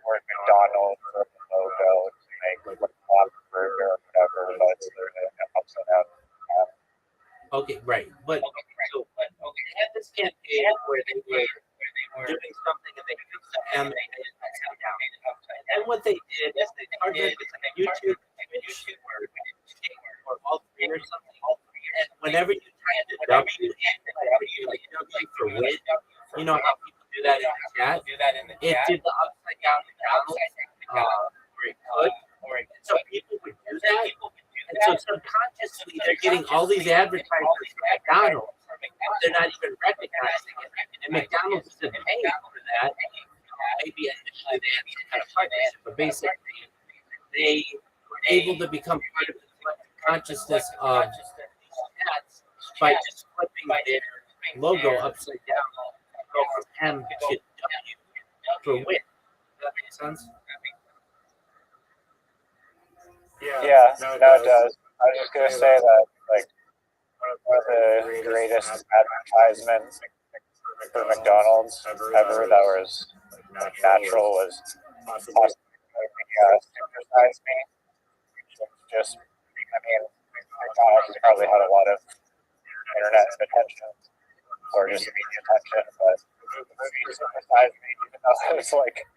word McDonald's or the logo to make like Whopper burger or whatever, but there's an upside down. okay, right. But They had this campaign where they were doing something and they fixed the M and made it upside down. And then what they did is they partnered with like YouTube, Twitch, or all three or something. And whenever you type the W in, like W for win, you know how people do that in the chat? It did the upside down McDonald's, or it could. And so people would do that. And so subconsciously, they're getting all these advertisements from McDonald's. They're not even recognizing it. And McDonald's isn't paying for that. Maybe initially they had some kind of partnership, but basically they were able to become part of the collective consciousness of these cats by just flipping their logo upside down, go from M to W for win. Does that make sense? Yeah, no, it does. I was just gonna say that like one of the greatest advertisements for McDonald's ever that was like natural was possibly Supersize Me. Just, I mean, McDonald's probably had a lot of internet attention or just media attention, but the movie Supersize Me, even though it was like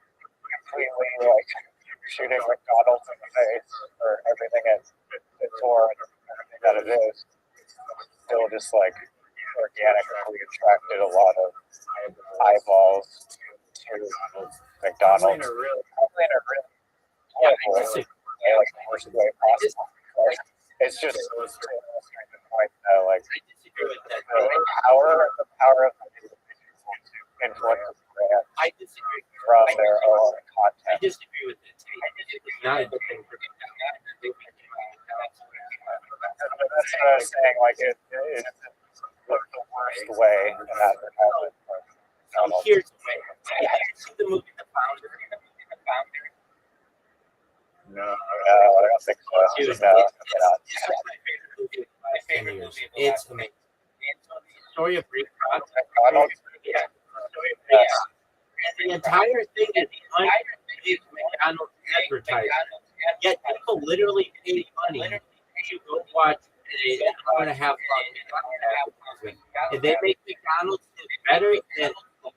completely like shooting McDonald's in the face for everything it's for and everything that it is, still just like organically attracted a lot of eyeballs to McDonald's. Probably in a really horrible, like worst way possible. It's just to illustrate the point that like the power of the individual to influence the brand from their own I content. disagree with it. It's not a good thing for That's what I was saying. Like it looked the worst way in advertising. So here's the way. Did you see the movie The Founder? No, I don't think so. Dude, No, it's my favorite movie of the last 10 years. It's amazing. The story of Rick Roth. Yeah, the story of Rick Roth. And the entire thing is one big McDonald's advertisement. Yet people literally pay money to go watch an hour and a half long McDonald's advertisement. And they make McDonald's look better than the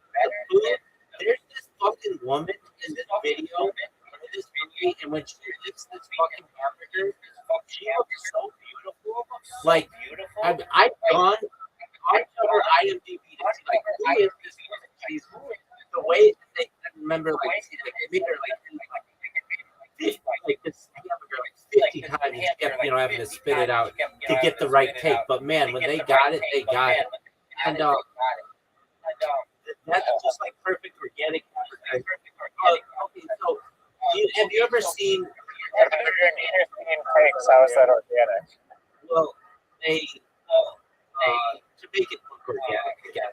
food. There's this fucking woman in this video, in this movie, and when she eats this fucking hamburger, she looks so beautiful. Like, I've gone onto her IMDb to see, like, who is this woman? She's the way that they remember, like, they made her, like this hamburger, like, 50 times, and she kept, having to spit it out to get the right take. But, man, when they got it, they got it. And, that's just like perfect organic advertising. Okay, so have you ever seen? If you're eating cakes, how is that organic? Well, they to make it look organic, I guess.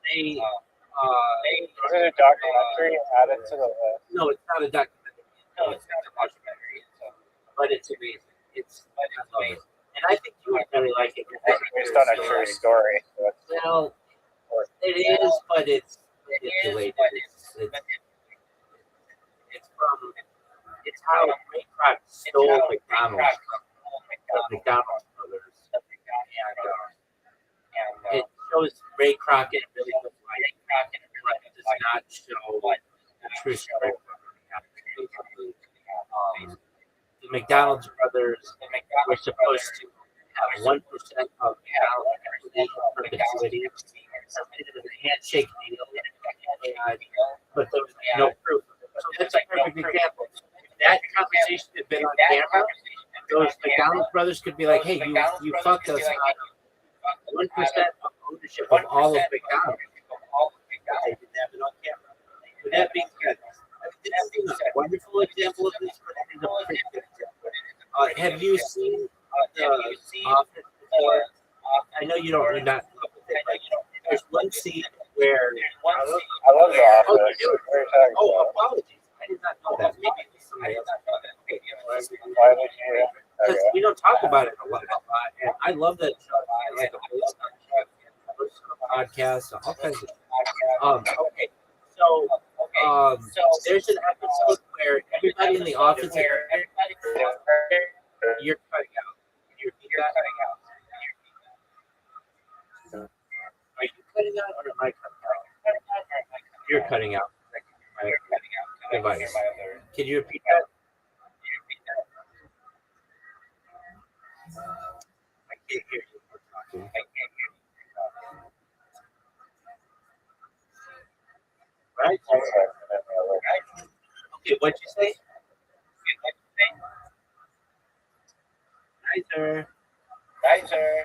They Is it a documentary added to the list? no, it's not a documentary. No, it's not a documentary. But it's amazing. I love it, and I think you would really like it. It's based on a true story. So Well, it is, but it's manipulated. It's how Ray Kroc stole McDonald's from the McDonald's brothers, and it shows Ray Kroc in a really good light, but it does not show the true story. The McDonald's brothers were supposed to have 1% of McDonald's equity in perpetuity. It was a handshake deal, but there was no proof. So that's a perfect example. If that conversation had been on camera, those McDonald's brothers could be like, "Hey, you fucked us on 1% of ownership of all of McDonald's." They didn't have it on camera. With that being said, this is a wonderful example of this, but it is a pretty good example. Have you seen the Office before? I know you're not in love with it, but there's one scene where I love The Office. Oh, you do? What are you talking Oh, about? apologies. I did not know that. Maybe it was somebody else. Why would you? Because we don't talk about it a lot. And I love that show. I like a podcast, all kinds of. Okay, so there's an episode where everybody in the office. You're cutting out. You're cutting out. Are you cutting out or am I cutting out? You're cutting out. My device. Can you repeat that? I can't hear you. Right? Okay, what'd you say? Nicer.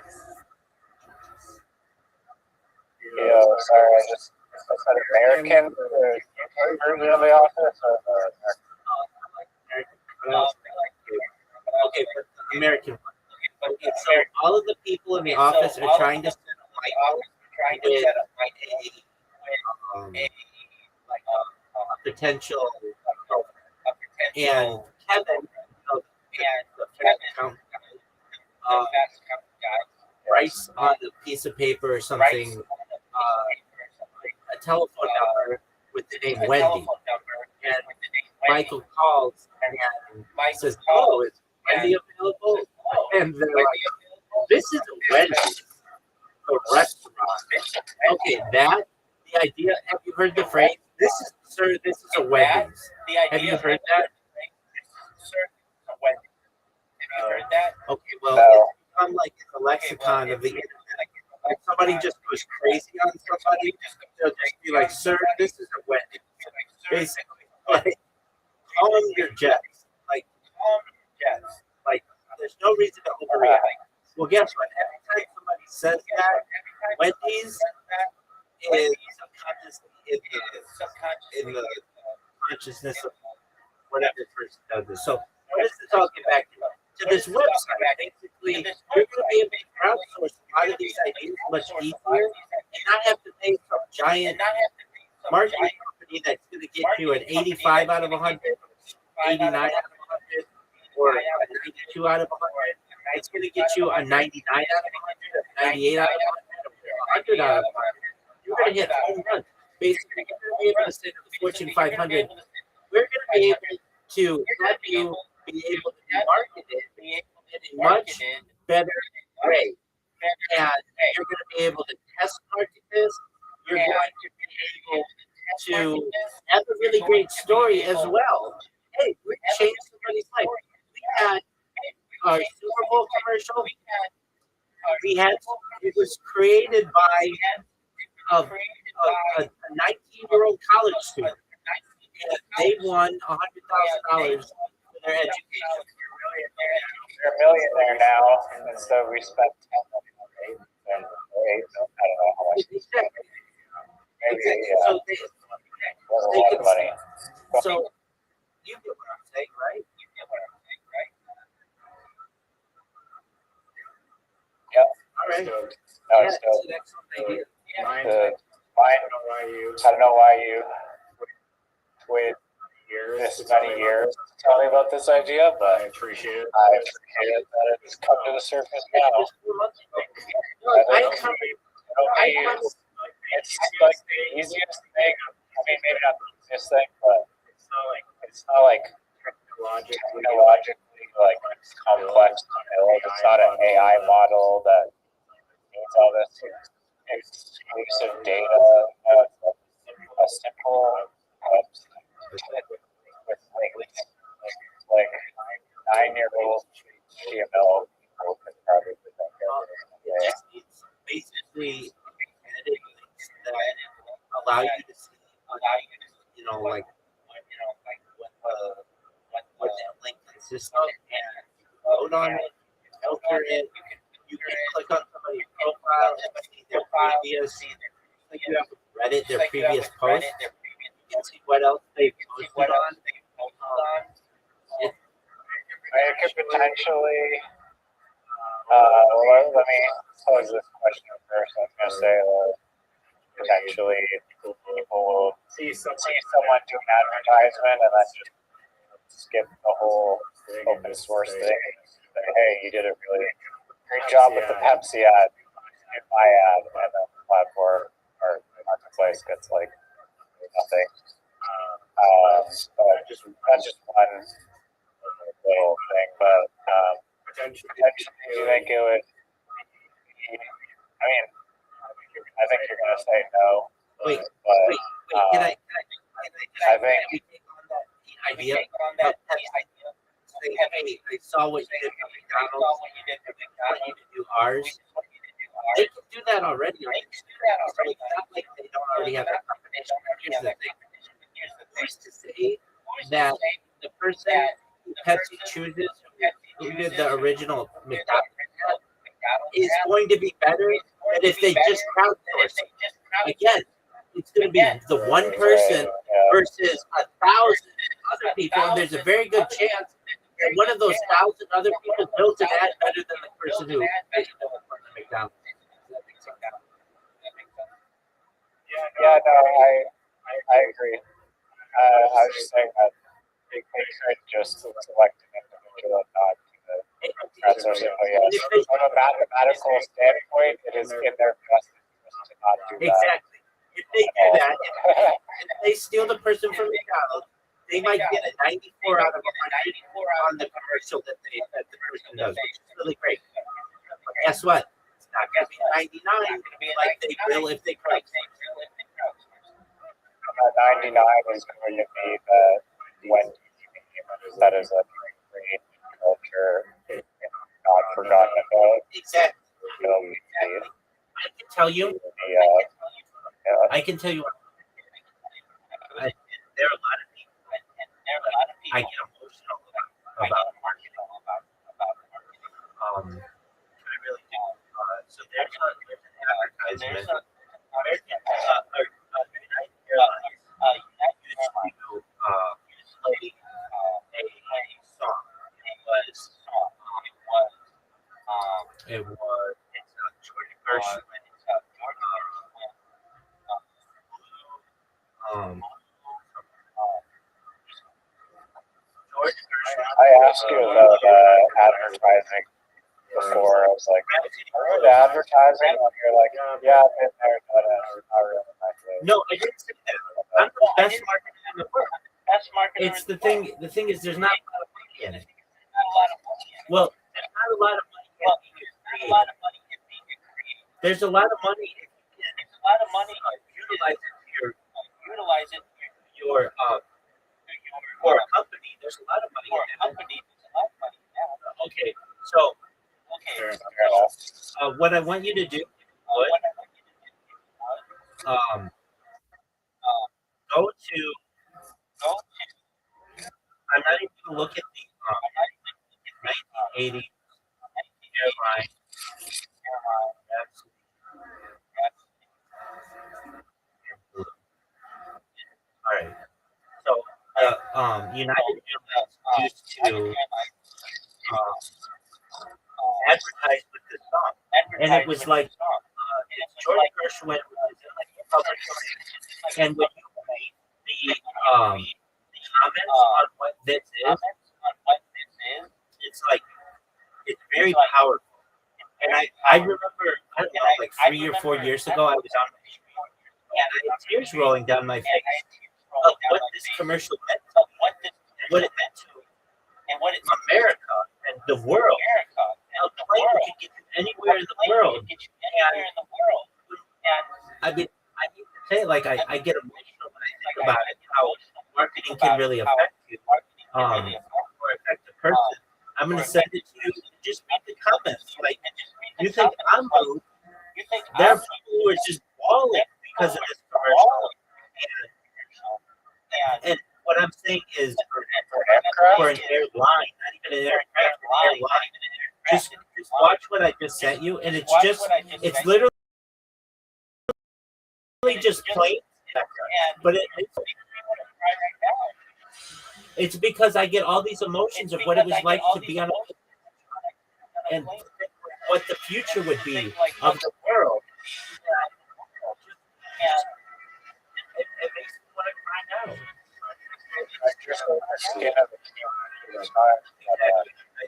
Yeah, sorry, I said American version of The Office. Okay, but the American one. Okay, so all of the people in the office are trying to set up a potential, and Kevin, the fat accountant writes on the piece of paper or something a telephone number with the name Wendy, and Michael calls and says, "Oh, is Wendy available?" And they're like, "This is a Wendy's, a restaurant." Okay, the idea. Have you heard the phrase? This is a Wendy's. Have you heard that? Okay, well, it's become like the lexicon of the internet. If somebody just goes crazy on somebody, they'll just be like, "Sir, this is a Wendy's." Basically, like, calm your jets. Like, there's no reason to overreact. Well, guess what? Every time somebody says that, Wendy's is subconsciously in the consciousness of whatever person does this. So what does this all get back to this website? Basically, you're going to be able to crowdsource a lot of these ideas much easier and not have to pay some giant marketing company that's going to get you an 85 out of 100, 89 out of 100, or a 92 out of 100. It's going to get you a 99 out of 100, a 98 out of 100, a 100 out of 100. You're going to hit home runs. Basically, you're going to be able to say to the Fortune 500, we're going to be able to have you be able to market it in a much better way. And you're going to be able to test market this. You're going to be able to have a really great story as well. Hey, we changed somebody's life. We had our Super Bowl commercial. We had it was created by a 19-year-old college student. And they won $100,000 for their education. They're a millionaire now, and so we spent 10 million, and I don't know how much. Exactly. Maybe So there's a lot of money. So you get what I'm saying, right? Yep. All right. No, Yeah, it's it's still an excellent idea. mine. I don't know why you waited this many years to tell me about this idea, but I appreciate it that it's come to the surface now. It's like the easiest thing. I mean, maybe not the easiest thing, but it's not like technologically like complex to build. It's not an AI model that needs all this exclusive data. It's a simple like 9-year-old HTML could probably It's basically edit links that allow you to see, like what that link consists of, and you can vote on it, you can filter it, you can click on somebody's profile and see their previous, like you have Reddit, their previous posts. You can see what else they've posted on. I could potentially. Let me pose this question first. I was going to say potentially people will see someone do an advertisement and then just skip the whole open source thing and say, hey, you did a really great job with the Pepsi ad, my ad, and then the platform or marketplace gets like nothing. That's just one little thing, but potentially, do you think it would? I mean, I think you're going to say no. Wait, can I take on that idea? Say, hey, I saw what you did with McDonald's. I want you to do ours. They can do that already. So it's not like they don't already have that combination. Here's the thing. Who's to say that the person who Pepsi chooses, who did the original McDonald's, is going to be better than if they just crowdsource it? Again, it's going to be the one person versus 1,000 other people, and there's a very good chance that one of those 1,000 other people built an ad better than the person who made the McDonald's. Yeah, no, I agree. I was just saying that they could just select an individual and not do the crowdsourcing. But yes, from a mathematical standpoint, it is in their best interest to not do that. Exactly. If they do that, if they steal the person from McDonald's, they might get a 94 out of 100 on the commercial that the person does, which is really great. But guess what? It's not going to be 99 like they will if they crowdsource. 99 is going to be the when that is a great culture, not forgotten about. Exactly. I can tell you. I can tell you. There are a lot of people. I get emotional about marketing. I really do. So there's an advertisement. American United Airlines used to It was George Gershwin. George Gershwin. I asked you about advertising before. I was like, are you advertising? And you're like, yeah, I've been there, but not really. No, I didn't say that. I'm the best marketer in the world. It's the thing. The thing is, there's not a lot of money in it. Well, there's not a lot of money in being a creator. There's a lot of money if you can utilize it your for a company. There's a lot of money in it. Okay, so what I want you to do go to. I'm not even going to look at the 1980 airline. All right. So United Airlines used to advertise with this song, and it was like George Gershwin was in like the public domain, and when you read the comments on what this is, it's like it's very powerful. And I remember, I don't know, like 3 or 4 years ago, I was on the street and I had tears rolling down my face of what this commercial meant to me, and what it meant to America and the world. A plane could get you anywhere in the world. And I mean, I need to say, like, I get emotional when I think about it, how marketing can really affect you or affect a person. I'm going to send it to you. Just read the comments. Like, you think I'm rude? There are people who are just bawling because of this commercial. And what I'm saying is, for an airline, not even an aircraft, an airline, just watch what I just sent you, and it's literally just plain, but it's because I get all these emotions of what it was like to be on a, and what the future would be of the world. It makes me want to cry now. I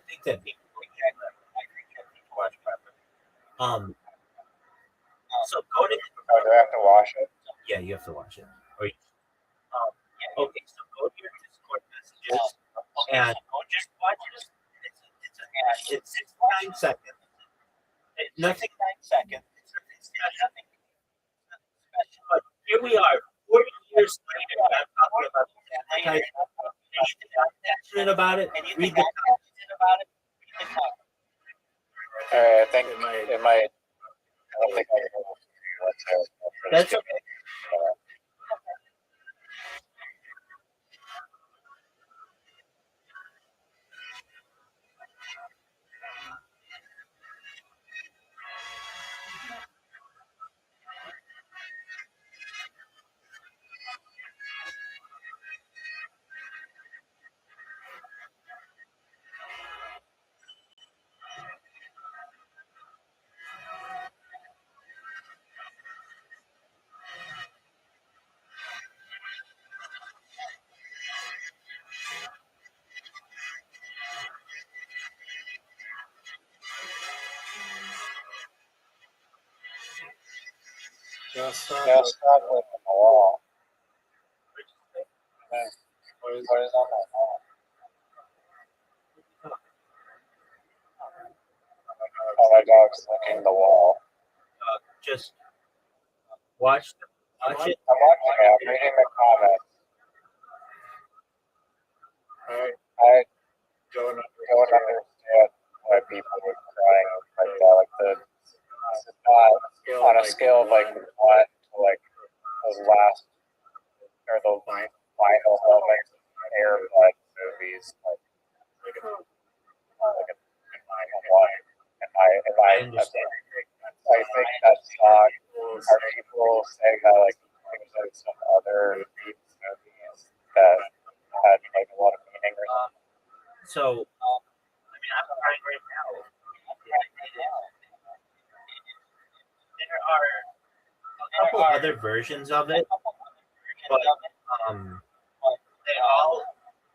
think that people watch properly. So go to. Do I have to wash it? Yeah, you have to watch it. Okay, so go to your Discord messages and just watch it. It's 69 seconds. Nothing. But here we are, 40 years later. I'm talking about advertising. Anything passionate about it? Read the comments. All right, I think it might. I don't think I can. That's okay. Just start with the wall. What is on that wall? Oh, my dog's licking the wall. Just watch it. I'm watching it. I'm reading the comments. I don't understand why people would cry like that. Like it's not on a scale of like 1 to like those last or the final moments of Airbud movies. Like a one. And I think that song, are people saying that like there's some other movies that had like a lot of meaning or something? So, I mean, I'm crying right now. there are a couple other versions of it, but they all.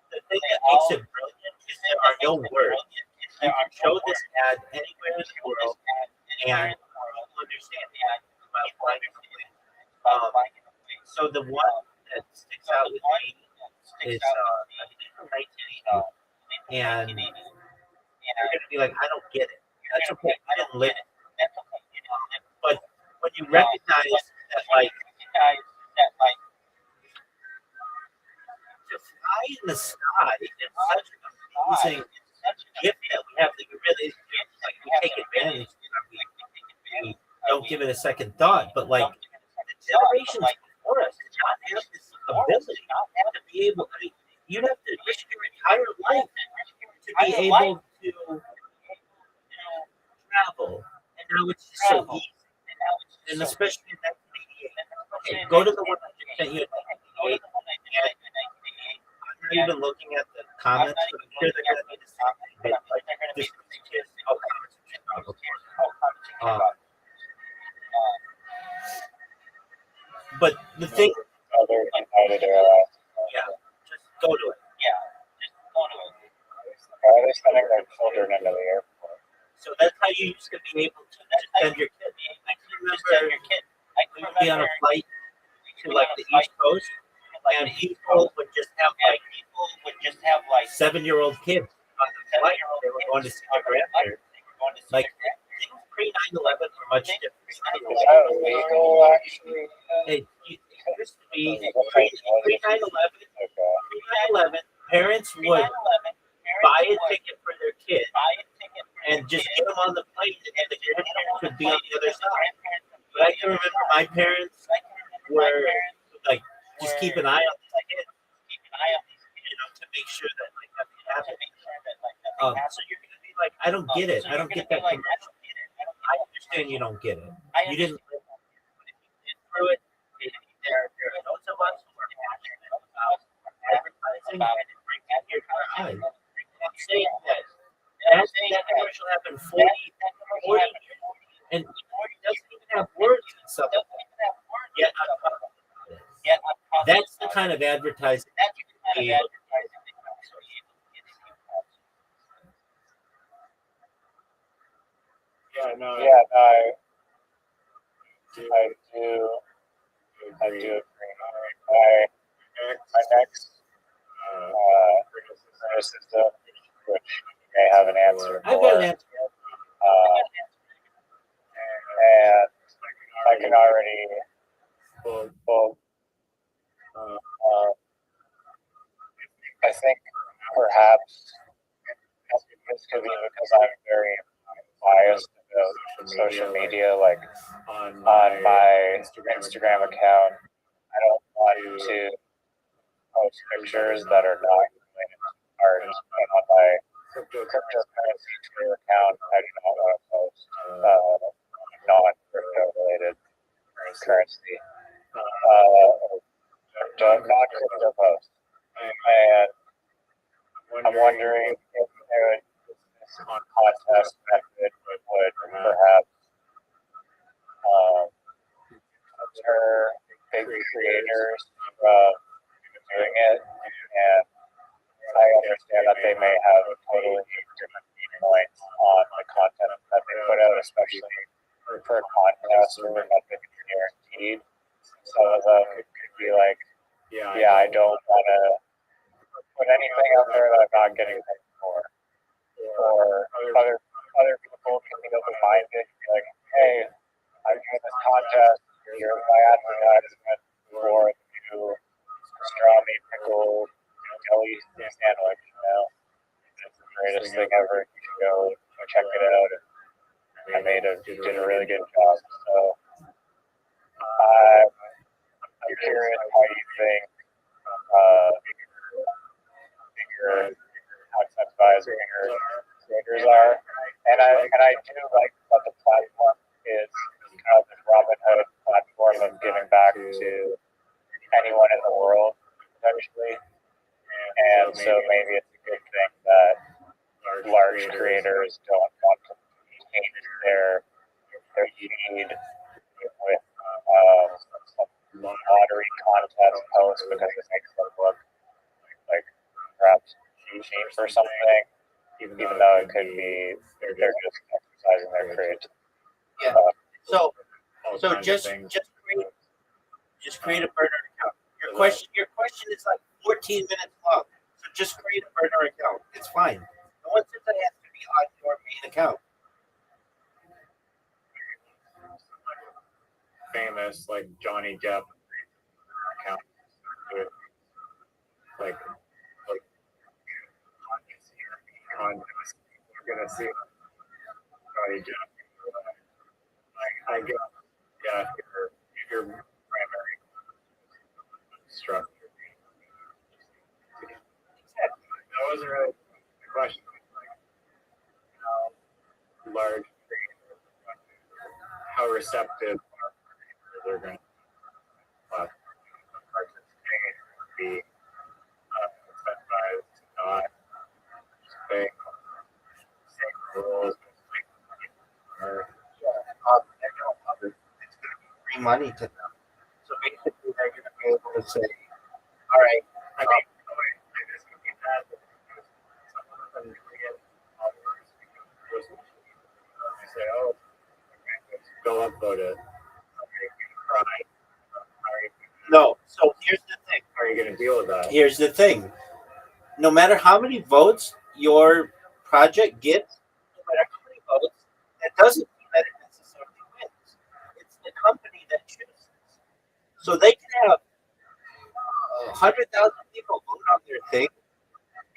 The thing that makes it brilliant is there are no words. You can show this ad anywhere in the world, and you'll understand it about flying in the plane. So the one that sticks out with me is I think from 1980, and you're going to be like, I don't get it. That's okay. I didn't live it. But when you recognize that, like, to fly in the sky is such an amazing gift that we have that we really like. We take advantage. We don't give it a second thought. But like the generations before us did not have this ability to be able. I mean, you'd have to risk your entire life to be able to travel, and now it's just so easy. And especially in 1988. Okay, go to the one I just sent you in 1988. I'm not even looking at the comments, but I'm sure they're going to be the same thing. But like, just kids, all comments in Chicago. But the thing, Other United Era. yeah, just go to it. Why are they sending their children into the airport? So that's how you used to be able to send your kid. I can remember we would be on a flight to like the East Coast, and people would just have like 7-year-old kids on the flight. They were going to see their grandparents. Like things pre 9/11 were much different. Is that illegal, actually? It used to be pre 9/11. Parents would buy a ticket for their kid and just get them on the plane, and the grandparents would be on the other side. But I can remember my parents were like, just keep an eye on these kids, to make sure that like nothing happens. So you're gonna be like, I don't get it. I don't get that commercial. I understand you don't get it. You didn't live through it. There are lots of us who are passionate about advertising, and it brings it here to our eyes. I'm saying that commercial happened 40 years, and it doesn't even have words and stuff. Yet I'm talking about it. That's the kind of advertising that you can be able to. Yeah, I do agree. My next criticism, which you may have an answer I've got for, an answer. and I can already, I think perhaps this could be because I'm very biased about social media, like on my Instagram account. I don't want to post pictures that are not related to art, and on my cryptocurrency Twitter account, I do not want to post non-crypto related currency, non-crypto posts. And I'm wondering if this contest method would perhaps deter big creators from doing it. And I understand that they may have totally different viewpoints on the content that they put out, especially for contests or that they can be guaranteed. Some of them could be like, yeah, I don't want to put anything out there that I'm not getting paid for. Or other people can be open-minded and be like, hey, I'm doing this contest, here's my advertisement for the new pastrami pickle jelly sandwich, It's the greatest thing ever. You should go check it out. And I did a really good job. So I'm curious how you think bigger concept-wise bigger creators are. And I do like that the platform is kind of this Robin Hood platform of giving back to anyone in the world, potentially. And so maybe it's a good thing that large creators don't want to change their feed with lottery contest posts because it makes them look like perhaps cheap or something, even though it could be they're just exercising their creativity. Yeah. So just create a burner account. Your question is like 14 minutes long. So just create a burner account. It's fine. No one says it has to be on your main account. Famous like Johnny Depp account with like we're gonna see Johnny Depp. I guess if your primary structure. That wasn't really the question. How large, how receptive they're going to participate, be incentivized to not obey same rules. It's going to be free money to them. So basically, they're going to be able to say, all right, I mean, this could be bad because some of them really get followers because they say, oh, okay, let's go upvote it. No. So here's the thing. How are you going to deal with that? Here's the thing. No matter how many votes your project gets, no matter how many votes, that doesn't mean that it necessarily wins. It's the company that chooses. So they can have 100,000 people vote on their thing,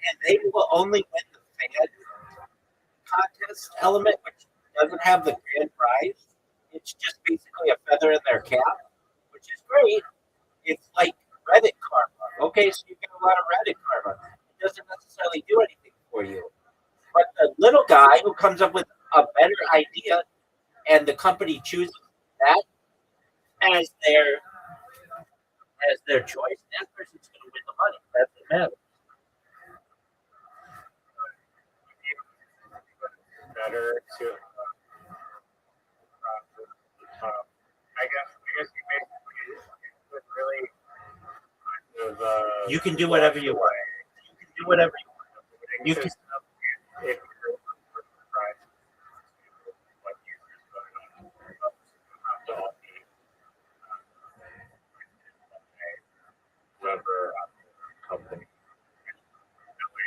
and they will only win the fan contest element, which doesn't have the grand prize. It's just basically a feather in their cap, which is great. It's like Reddit karma. Okay, so you get a lot of Reddit karma. It doesn't necessarily do anything for you. But the little guy who comes up with a better idea and the company chooses that as their choice, that person's going to win the money. That's what matters. Better to I guess you basically really kind of, You can do whatever you want. You can do whatever you want. You can. If you're surprised what users voted on, have to all be whoever company.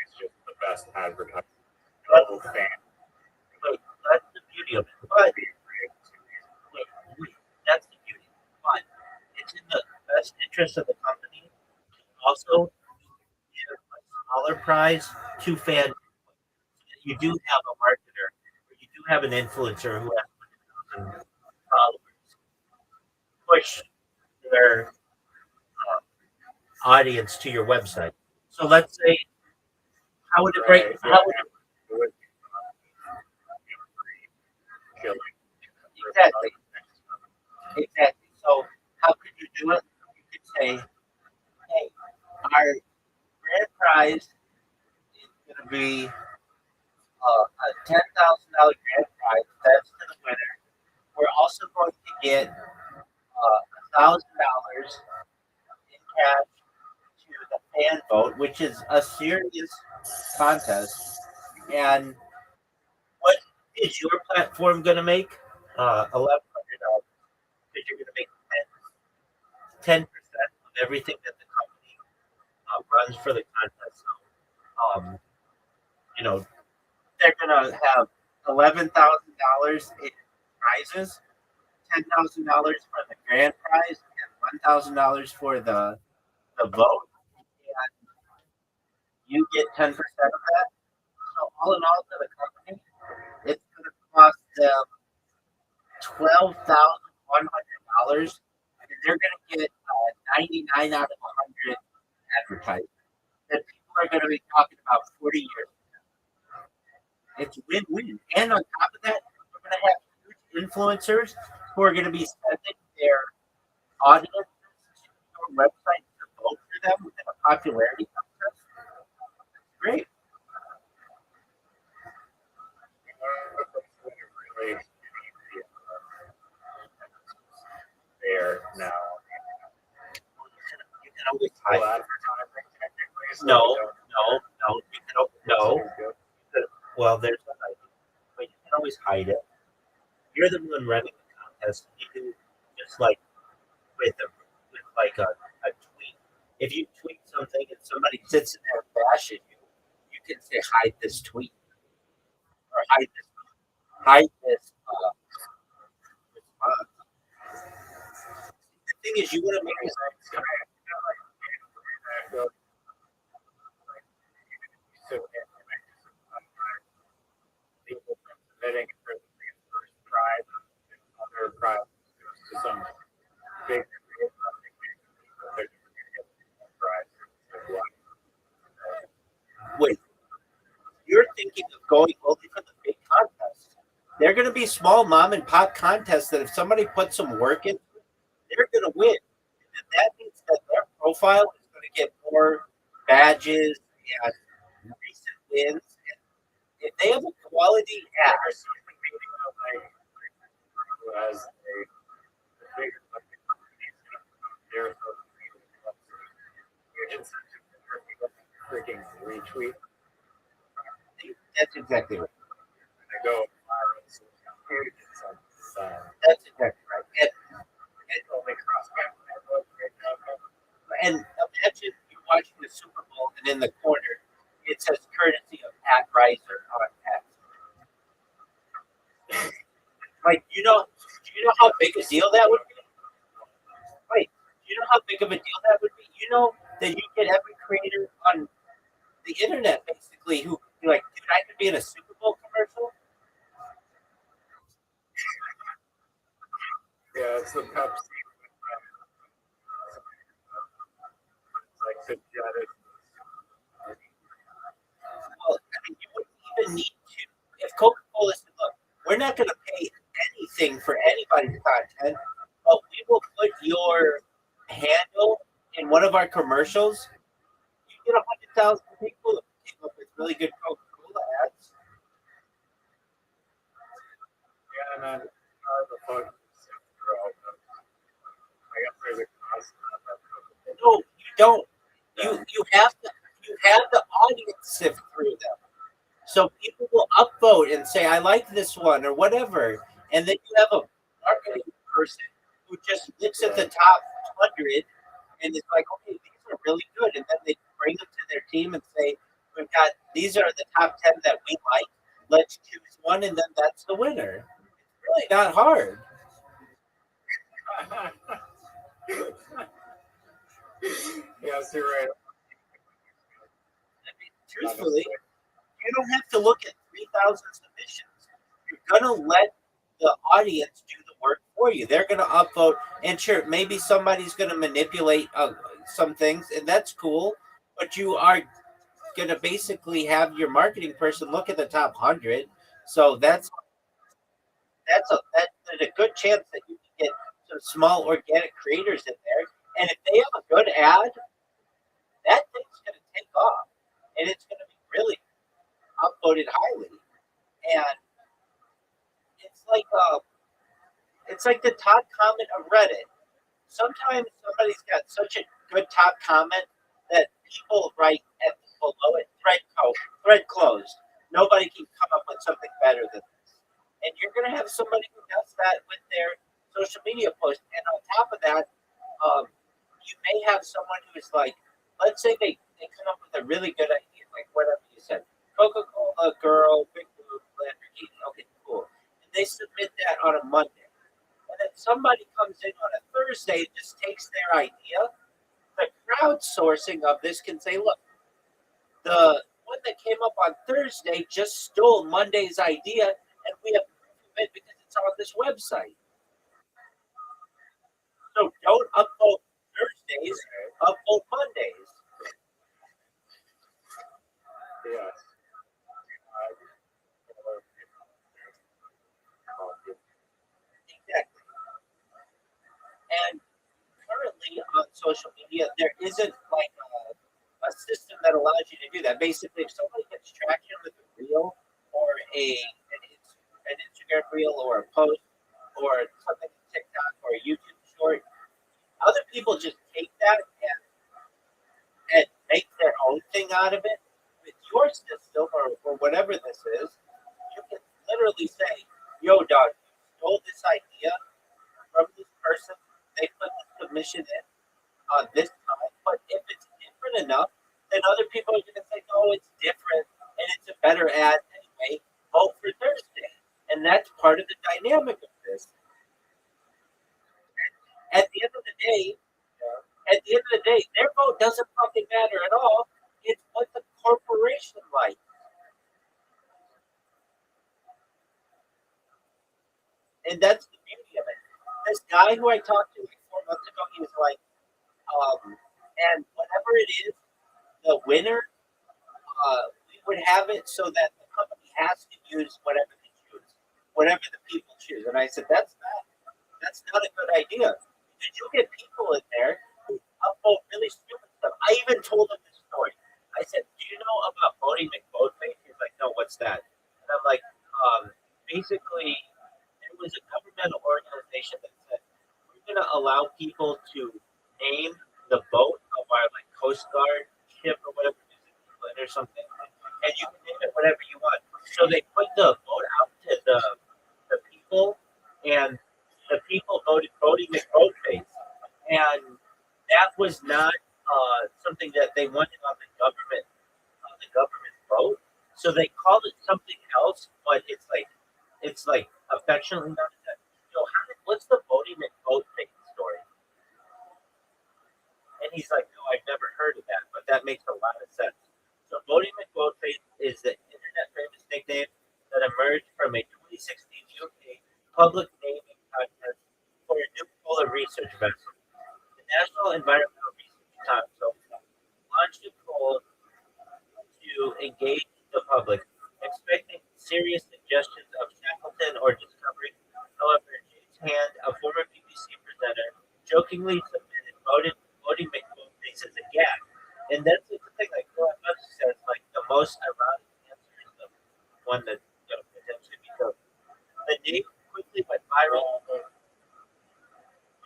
It's just the best advertising. Global fan. Look, that's the beauty of it. But that's the beauty. But it's in the best interest of the company to also give a smaller prize to fans. You do have a marketer, or you do have an influencer who has 100,000 followers push their audience to your website. So let's say, how would it break? How would it exactly? Exactly. So how could you do it? You could say, hey, our grand prize is going to be a $10,000 grand prize. That's to the winner. We're also going to get $1,000 in cash to the fan vote, which is a serious contest. And what is your platform going to make? $1,100 because you're going to make 10% of everything that the company runs for the contest. So, you know, they're going to have $11,000 in prizes, $10,000 for the grand prize, and $1,000 for the vote. And you get 10% of that. So all in all, to the company, it's going to cost them $12,100, and they're going to get 99 out of 100 advertising that people are going to be talking about 40 years. It's win-win. And on top of that, we're going to have huge influencers who are going to be sending their audience to your website to vote for them within a popularity contest. Great. Really now. You can always Full hide. advertising technically. So No, we don't- You can, no. Seems good. Well, there's a hiding, but you can always hide it. You're the one running the contest. You can just like with like a tweet. If you tweet something and somebody sits in there and bashes you, you can say hide this tweet or hide this response. The thing is, you want to make it People from submitting for the first prize, other prize to some big prize. wait. You're thinking of going only for the big contests. They're going to be small mom and pop contests that if somebody puts some work in, they're going to win. And that means that their profile is going to get more badges and recent wins. And if they have a quality ad, Who has a bigger their huge incentive for people to freaking retweet. that's exactly right. They go viral. So huge incentive. That's exactly right. It only cross And imagine you're watching the Super Bowl and in the corner it says courtesy of Pat Reiser on X. Like, do you know how big a deal that would be? Wait, do you know how big of a deal that would be? You know that you get every creator on the internet basically who be like, dude, I could be in a Super Bowl commercial. Yeah, it's the Pepsi. It's like the Jetta. Well, I mean, you wouldn't even need to. If Coca-Cola said, look, we're not going to pay anything for anybody's content, but we will put your handle in one of our commercials, you get 100,000 people that came up with really good Coca-Cola ads. Yeah, and then the fuck. I guess there's a cost. No, you don't. You have the audience sift through them. So people will upvote and say, I like this one or whatever. And then you have a marketing person who just looks at the top 100 and is like, okay, these are really good. And then they bring them to their team and say, these are the top 10 that we like. Let's choose one. And then that's the winner. It's really not hard. Yes, you're right. I mean, truthfully, you don't have to look at 3,000 submissions. You're going to let the audience do the work for you. They're going to upvote. And sure, maybe somebody's going to manipulate some things, and that's cool. But you are going to basically have your marketing person look at the top 100. So that's a good chance that you can get some small organic creators in there. And if they have a good ad, that thing's going to take off. And it's going to be really upvoted highly. And it's like the top comment of Reddit. Sometimes somebody's got such a good top comment that people write at below it, thread closed. Nobody can come up with something better than this. And you're going to have somebody who does that with their social media post. And on top of that, you may have someone who's like, let's say they come up with a really good idea, like whatever you said, Coca-Cola girl, big blue, Lamborghini. Okay, cool. And they submit that on a Monday. And then somebody comes in on a Thursday and just takes their idea. The crowdsourcing of this can say, look, the one that came up on Thursday just stole Monday's idea, and we have proof of it because it's on this website. So don't upvote Thursdays, upvote Mondays. Yes. Exactly. And currently on social media, there isn't like a system that allows you to do that. Basically, if somebody gets traction with a reel or an Instagram reel or a post or something on TikTok or a YouTube short, people just take that and make their own thing out of it. With your system or whatever this is, you can literally say, yo, dog, you stole this idea from this person. They put the submission in on this time, but if it's different enough, then other people are going to say, no, it's different and it's a better ad anyway. Vote for Thursday. And that's part of the dynamic of this. At the end of the day, their vote doesn't fucking matter at all. It's what the corporation likes. And that's the beauty of it. This guy who I talked to like 4 months ago, he was like, and whatever it is, the winner, we would have it so that the company has to use whatever they choose, whatever the people choose. And I said, that's not a good idea. Because you get people in there who upvote really stupid stuff. I even told him this story. I said, do you know about voting McVoteface? He's like, no, what's that? And I'm like, basically, there was a governmental organization that said, we're going to allow people to name the boat of our like Coast Guard ship or whatever it is, or something, and you can name it whatever you want. So they put the vote out to the people, and the people voting McVoteface, and that was not something that they wanted on the government vote. So they called it something else, but it's like affectionately known as that. What's the voting McVoteface story? And he's like, no, I've never heard of that, but that makes a lot of sense. So voting McVoteface is the internet famous nickname that emerged from a 2016 UK public naming contest for a new polar research vessel. The National Environmental Research Council launched a poll to engage the public, expecting serious suggestions of Shackleton or Discovery. However, James Hand, a former BBC presenter, jokingly submitted voting McVoteface as a gag. And that's the thing, like Roy says, like the most ironic answer is the one that potentially becomes. The name quickly went viral,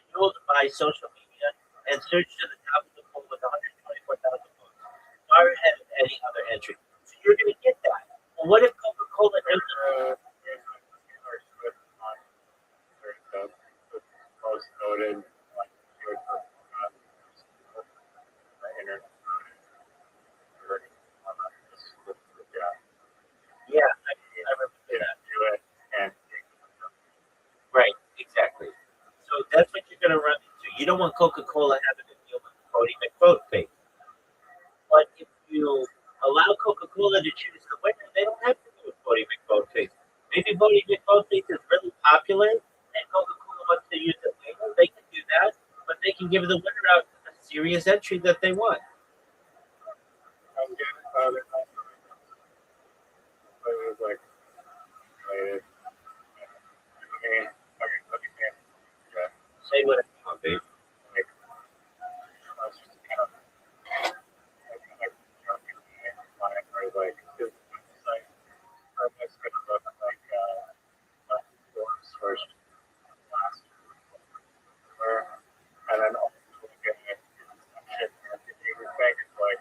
fueled by social media, and surged to the top of the poll with 124,000 votes, far ahead of any other entry. So you're going to get that. Well, what if Coca-Cola doesn't? Most noted, Yeah, I remember that. do it and Right, exactly. So that's what you're going to run into. You don't want Coca-Cola having to deal with Cody McVoteface. But if you allow Coca-Cola to choose the winner, they don't have to do with Cody McVoteface. Maybe Cody McVoteface is really popular and Coca-Cola wants to use it later. They can do that, but they can give the winner out a serious entry that they want. it was like related. Say what you want, babe. Like, I was just kind of like this like it's gonna look like forms first last and then also look at it shit at the neighbor's bank is like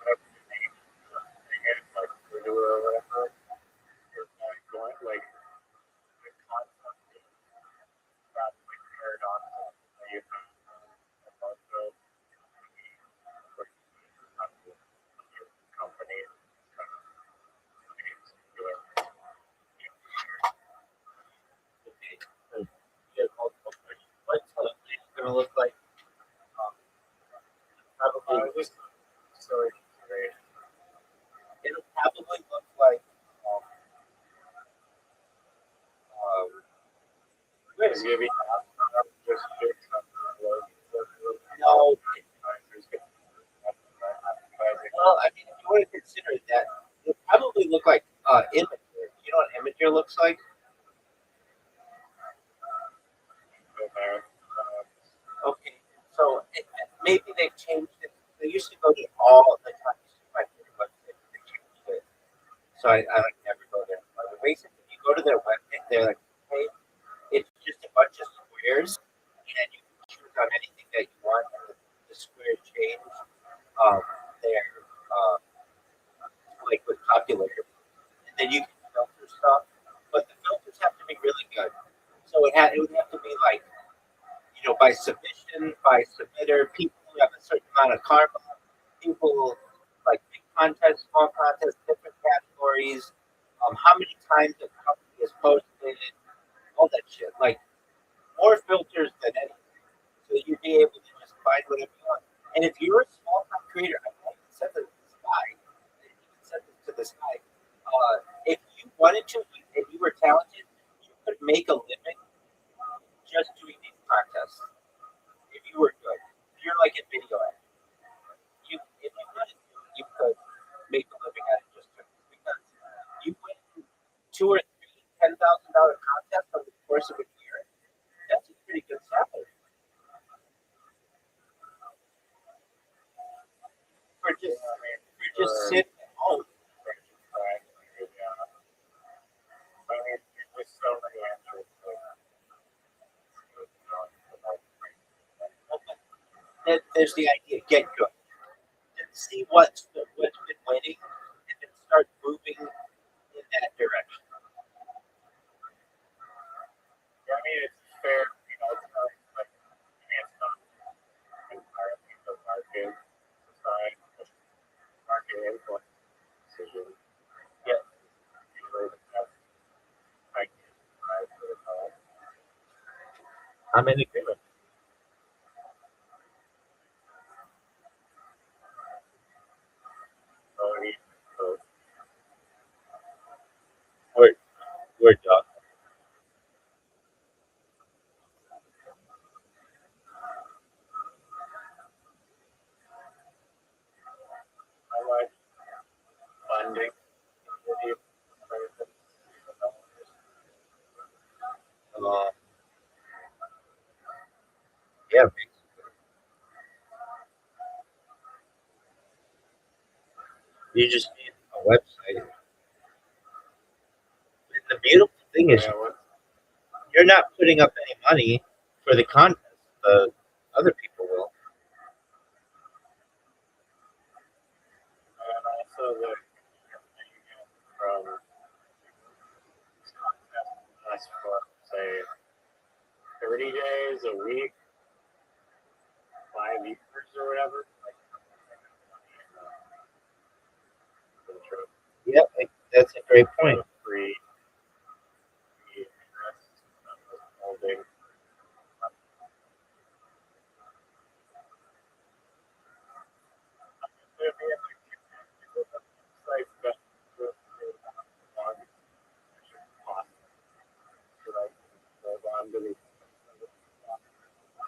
whatever the name thing is like or whatever. It's like going like the concept is that like paradox you have also company Okay. So you have multiple questions. What's the place going to look like? Probably. sorry. It'll probably look like. Just give me just No. Well, I mean, if you want to consider that, it'll probably look like Imager. You know what Imager looks like? Okay, so maybe they've changed it. They used to go to all the time. My favorite website, they changed it. So I like never go there. But basically, if you go to their website, they're like, hey, it's just a bunch of squares, and you can choose on anything that you want. by submitter, people who have a certain amount of karma, people like big contests, small contests, different categories, how many times a company is posted, all that shit. Like more filters than anything. So you'd be able to just find whatever you want. And if you're a small time creator, I might even send this to this guy. Even send this to this guy. If you wanted to, if you were talented, you could make a living just doing these contests. If you were good, if you're like a video editor, if you wanted to, you could make a living at it just because you win two or three $10,000 contests over the course of a year. That's a pretty good salary for just sitting at home. I mean, there's so many answers. There's the idea: get good, and see what's been winning, and then start moving in that direction. I mean, it's fair, it's not like, it's not entirely the market side, market influence decision. Yeah. Usually the best idea for the cause. I'm in agreement. We're done. I like funding. Yeah, you just need a website. And the beautiful thing is, you're not putting up any money for the contest. The other people will. And also the from us for say 30 days, a week, 5 years or whatever. Yeah, that's a great point. Free interest holding.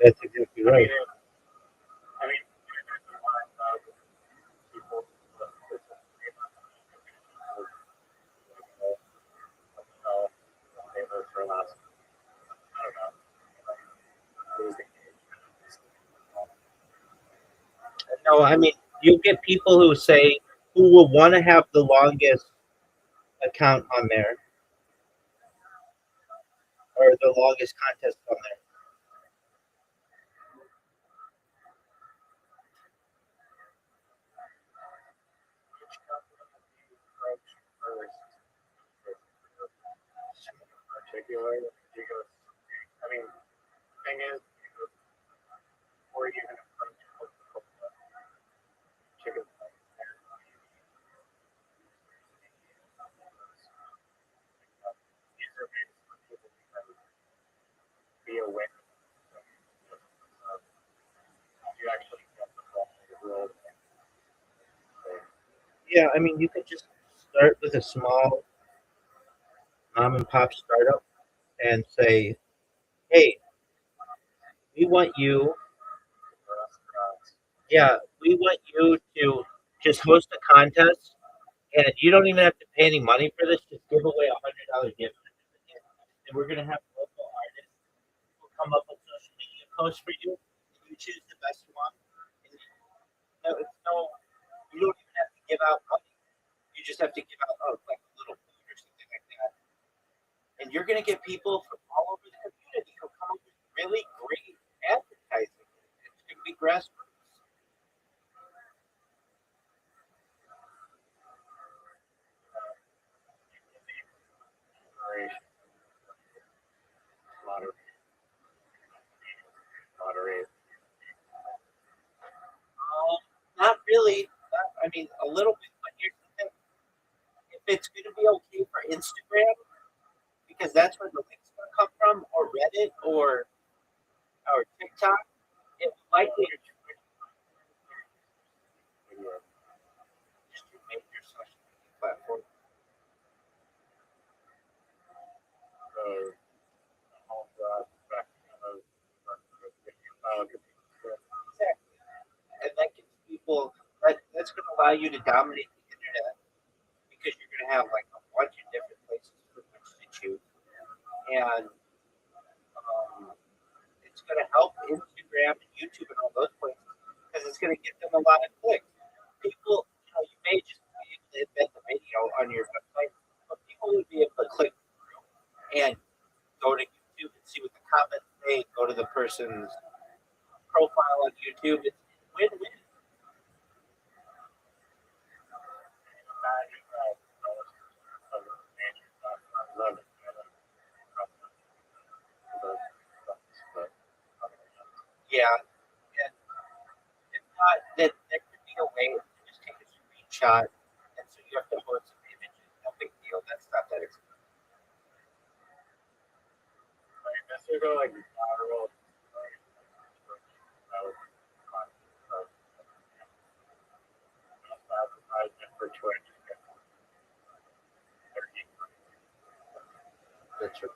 That's exactly right. I mean, people for last, I don't know, No, I mean, you get people who say, who will want to have the longest account on there or the longest contest on there. particular because I mean, thing is, before you even approach chicken, these are ways for people to be aware. You actually get the world. Yeah, I mean, you could just start with a small mom and pop startup and say, hey, we want you, we want you to just host a contest, and you don't even have to pay any money for this. Just give away $100 gift, and we're gonna have local artists who come up with social media posts for you, and you choose the best one. And it's you don't even have to give out money. You just have to give out like a little food or something like that, and you're gonna get people from all over the community who come up with really great advertising. It's gonna be grassroots. Moderate. really, I mean, a little bit, but here's the thing. If it's going to be okay for Instagram, because that's where the links going to come from, or Reddit, or TikTok, it likely just your major social media platform. Exactly. And that gives people, that's going to allow you to dominate the internet because you're going to have like a bunch of different places from which to choose. And it's going to help Instagram and YouTube and all those places because it's going to get them a lot of clicks. People, you may just be able to embed the video on your website, but people would be able to click through and go to YouTube and see what the comments say, go to the person's profile on YouTube. It's win-win. Yeah, and if not, then there could be a way to just take a screenshot, and so you have to upload some images. No big deal. That's not that expensive. That's right.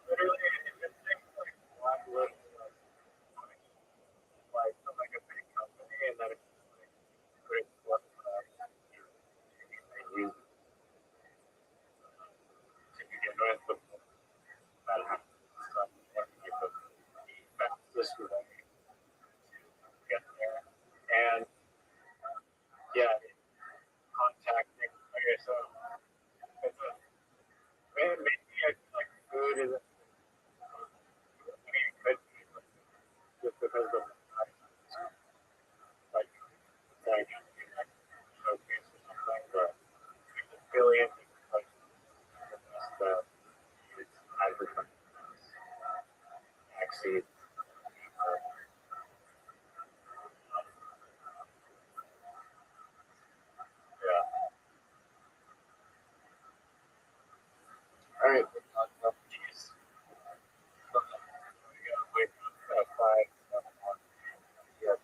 All right. Yeah.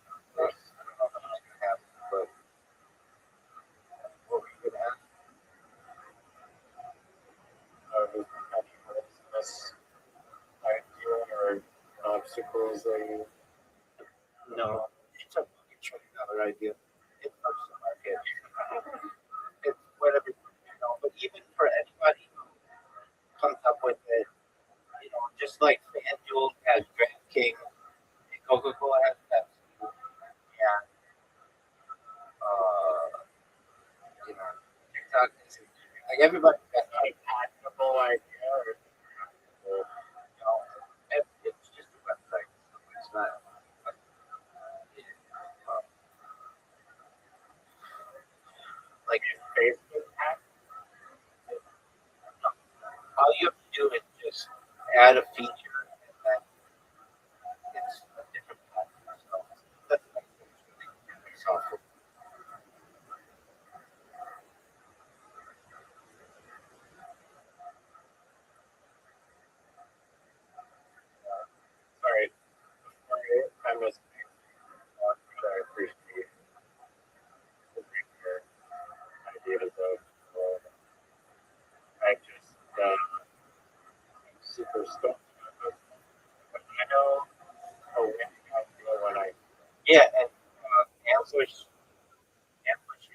But what were you gonna ask? No. It's a another idea. It's first to market. It's whatever But even for anybody who comes up with it, just like FanDuel has DraftKings, and Coca-Cola has Pepsi, and TikTok is like everybody has like patentable idea, it's just a website. It's not. Like Facebook app, all you have to do is just add a feature, and then it's a different platform. So that's what makes it really software. Yeah, and ambush, ambush,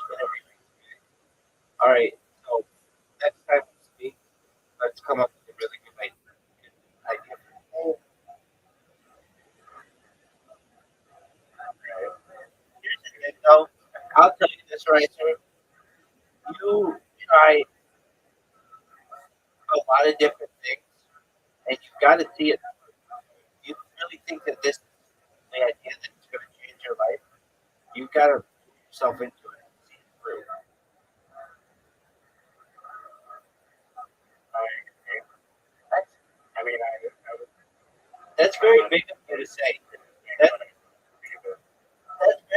and everything. All right, so next time we speak, let's come up with a really good idea. Here's the thing, though. I'll tell you this right, sir. You try a lot of different things, and you've got to see it. You really think that this is the idea that it's going to change your life? You've got to put yourself into it and see it through. That's, that's very big of you to say. That's very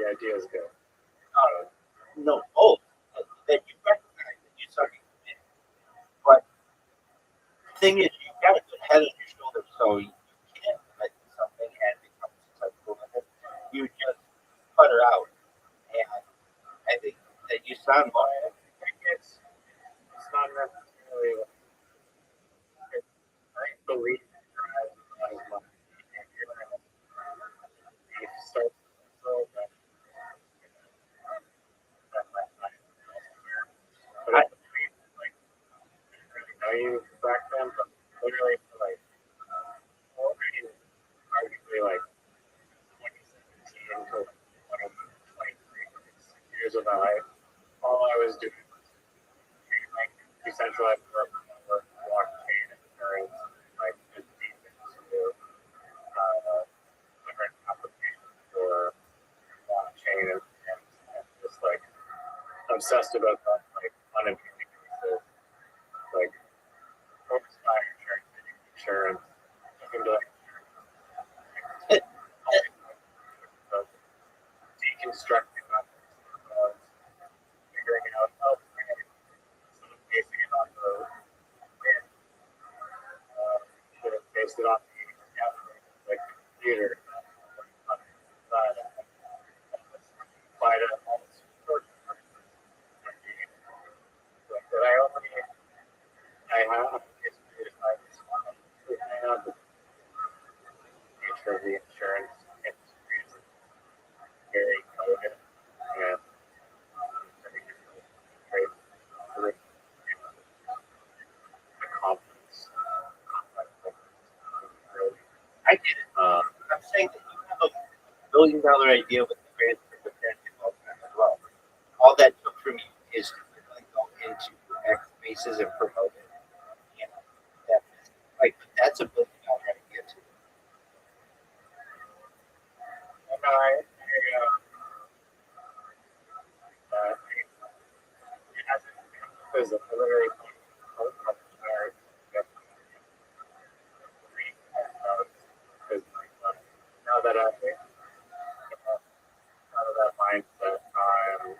the idea is good. No, both. That you recognize that you started committing. But the thing is, you've got a good head on your shoulders, so you can't commit to something and become successful in it. You just putter out. And I think that you sound more. It's not necessarily. I believe drives a lot of money. And you're gonna start so that might not elsewhere. But I believe like I really know you back then, but literally for like arguably like 2017 to 2023, 6 years of my life, all I was doing was like decentralized work, blockchain, insurance, like just deep into different applications for blockchain and just like obsessed about that, like on a daily basis, like focused on insurance, looking to like deconstructing that, figuring out how to sort of basing it on the wind, should have based it on the like computer, apply to all the support. But I have basically decided to hang on the nature of the insurance industry is very coded and very difficult to the confidence. I get it. I'm saying that you have a $1 billion idea with the grant for the program as well. All that took from you is to really go into X spaces and promote it. You know, that's a $1 billion idea too. And it hasn't because of literally now that I'm out of that mindset, I'm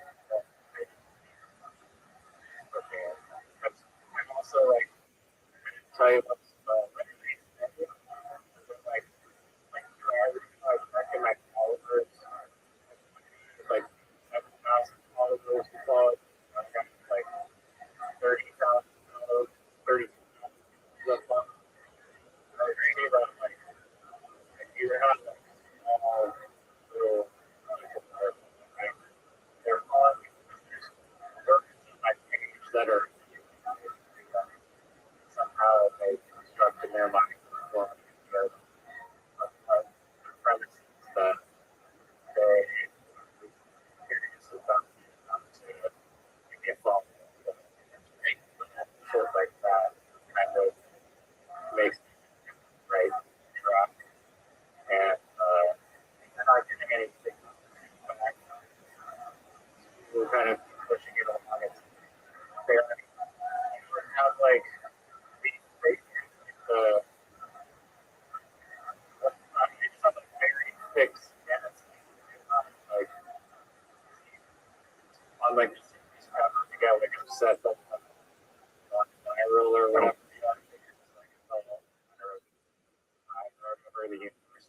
also like tell you about like back in my followers, like 7,000 followers, I got like 30,000 followers, 30,000. I see that like you're not like small little they're on there's workers on my page that are somehow they construct in their mind for the premise that they experience about to get involved shit like that kind of makes me right drop and they're not getting anything back. We're kind of pushing it along. It's fairly you have like it's a very fixed and it's like on like you get like upset that viral or whatever. I remember the universe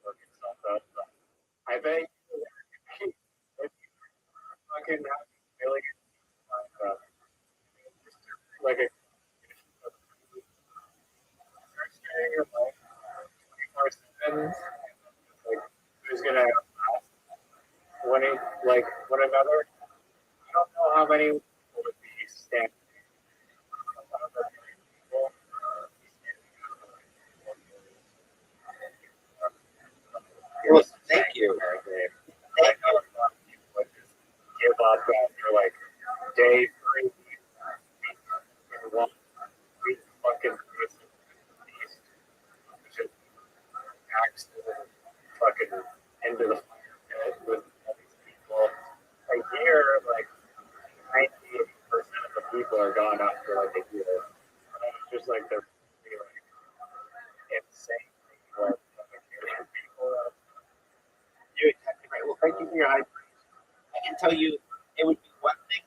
working stuff out. But I bet if you fucking have really like a search during your life 24/7, like who's gonna ask one another? I don't know how many would be standing. Well, thank you. I know a lot of people would just give up after like day 3 in one week fucking just accident fucking into the fire pit with all these people. A year, like 98% of the people are gone after like a year. It's just like they're really, like insane. Like, people You're exactly right. Well, thank you for your can tell you, it would be one thing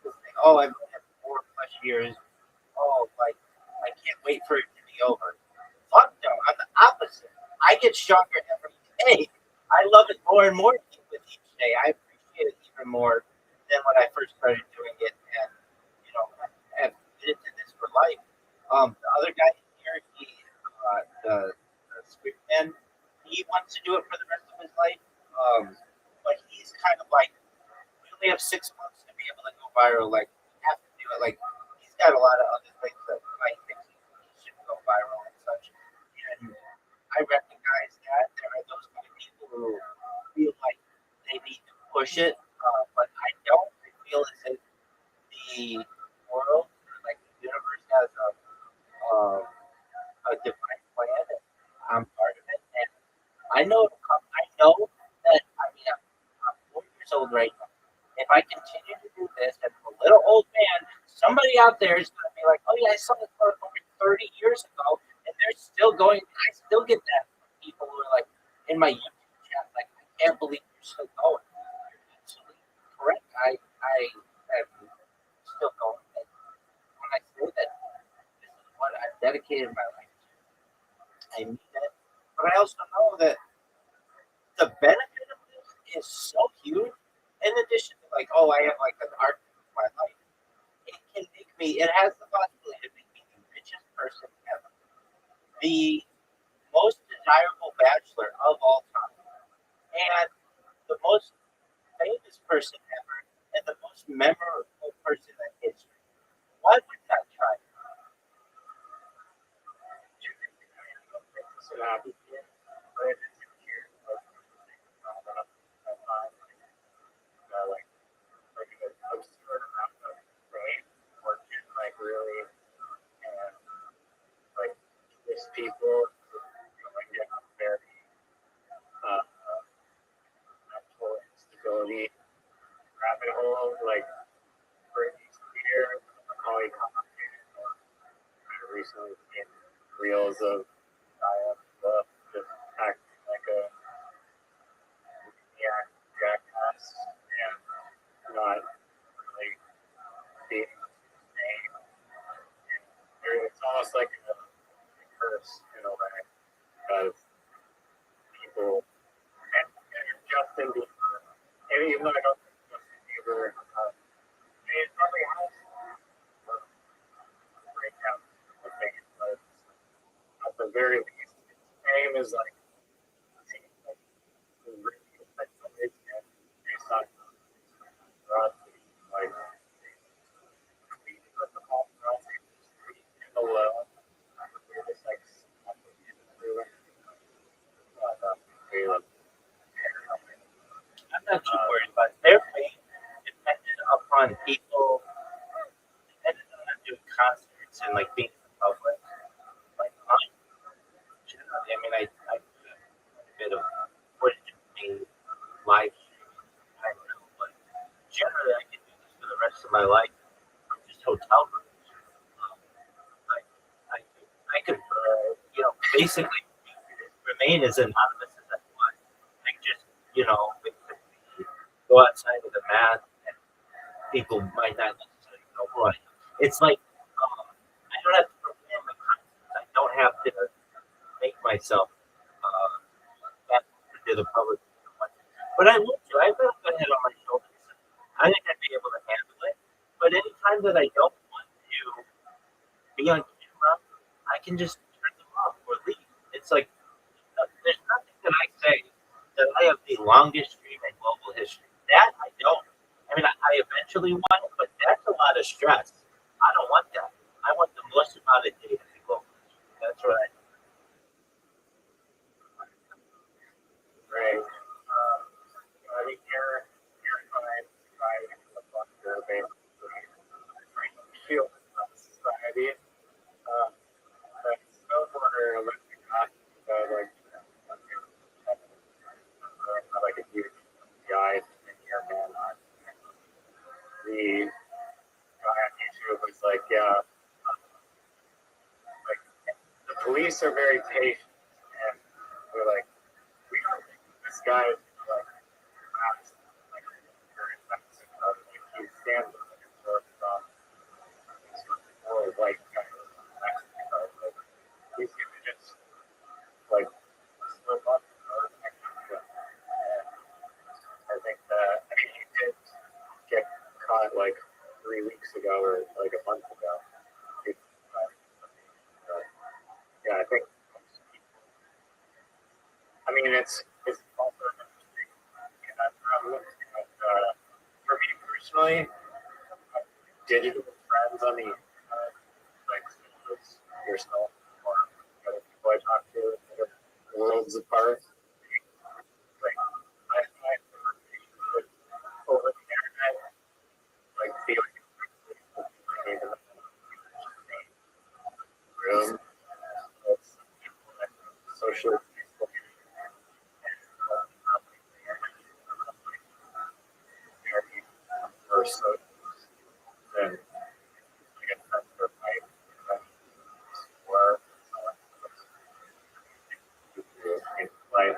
to say, "Oh, I've had 4+ years. Oh, like I can't wait for it to be over." Fuck no, I'm the opposite. I get stronger every day. I love it more and more with each day. I appreciate it even more than when I first started doing it, and have committed to this for life. The other guy here, the script man, he wants to do it for the rest of his life. But he's kind of like, we only have 6 months to be able to go viral. Like, we have to do it. Like, he's got a lot of other things that might think he should go viral and such. And I recognize that there are those kind of people who feel like they need to push it, but I don't. I feel as if the world, like the universe, has a divine plan. And I'm part of it, and I know it'll come. I know that. I mean, I'm 4 years old right now. If I continue to do this, as a little old man, somebody out there is going to be like, "Oh yeah, I saw this over 30 years ago," and they're still going. I still get that from people who are like in my YouTube chat, like, "I can't believe you're still going." You're absolutely correct. I am still going. And when I say that this is what I've dedicated my life to, I mean it. But I also know that the benefit of this is so huge. In addition to like, oh, I have like an art of my life. It can make me. It has the possibility to make me the richest person ever, the most desirable bachelor of all time, and the most famous person ever, and the most memorable person in history. Why wouldn't I try? So happy here. But it's here. Like an absurd amount of fame, fortune, like really, and like these people going down very mental instability rabbit hole, like Britney Spears, Macaulay Culkin, recently seen reels of just acting like a maniac jackass and not really being insane. It's almost like a curse in a way of people. And Justin Bieber, and even though I don't think Justin Bieber, he probably has breakout of fame, but at the very least, his fame is like really effective and based on Rothschild, like the paparazzi and alone. We're just like I'm not too worried about it. Their fame depended upon people, depended on doing concerts and like being in the public. Like mine, generally, I mean, I do a bit of footage of me live streaming. I don't know, but generally, I can do this for the rest of my life from just hotel rooms. I, I could, basically remain as anonymous as I want. Like just, basically go outside of the math, and people might not necessarily know who I am. It's like I don't have to perform my content. I don't have to make myself to the public. But I would do. I've got a good head on my shoulders. I think I'd be able to handle it. But anytime that I don't want to be on camera, I can just turn them off or leave. It's like there's nothing that I say that I have the longest stream in global history. That I don't. I mean, I eventually want it, but that's a lot of stress. I don't want that. I want the most amount of data in global history. That's what I. right. I think you're fine, the bunker basically shield society. But snowboarder Olympic hockey, like a huge guy in here, man. The guy on YouTube was like, yeah, like the police are very patient, and we're like, we don't think this guy is like, ago or like a month ago. Yeah, I think. I mean, it's also an interesting problem. For me personally, digital friends on the like yourself or other people I talk to that are worlds apart. Like I over the internet, like feeling in the room. It's social or so then I get friends for my work in life.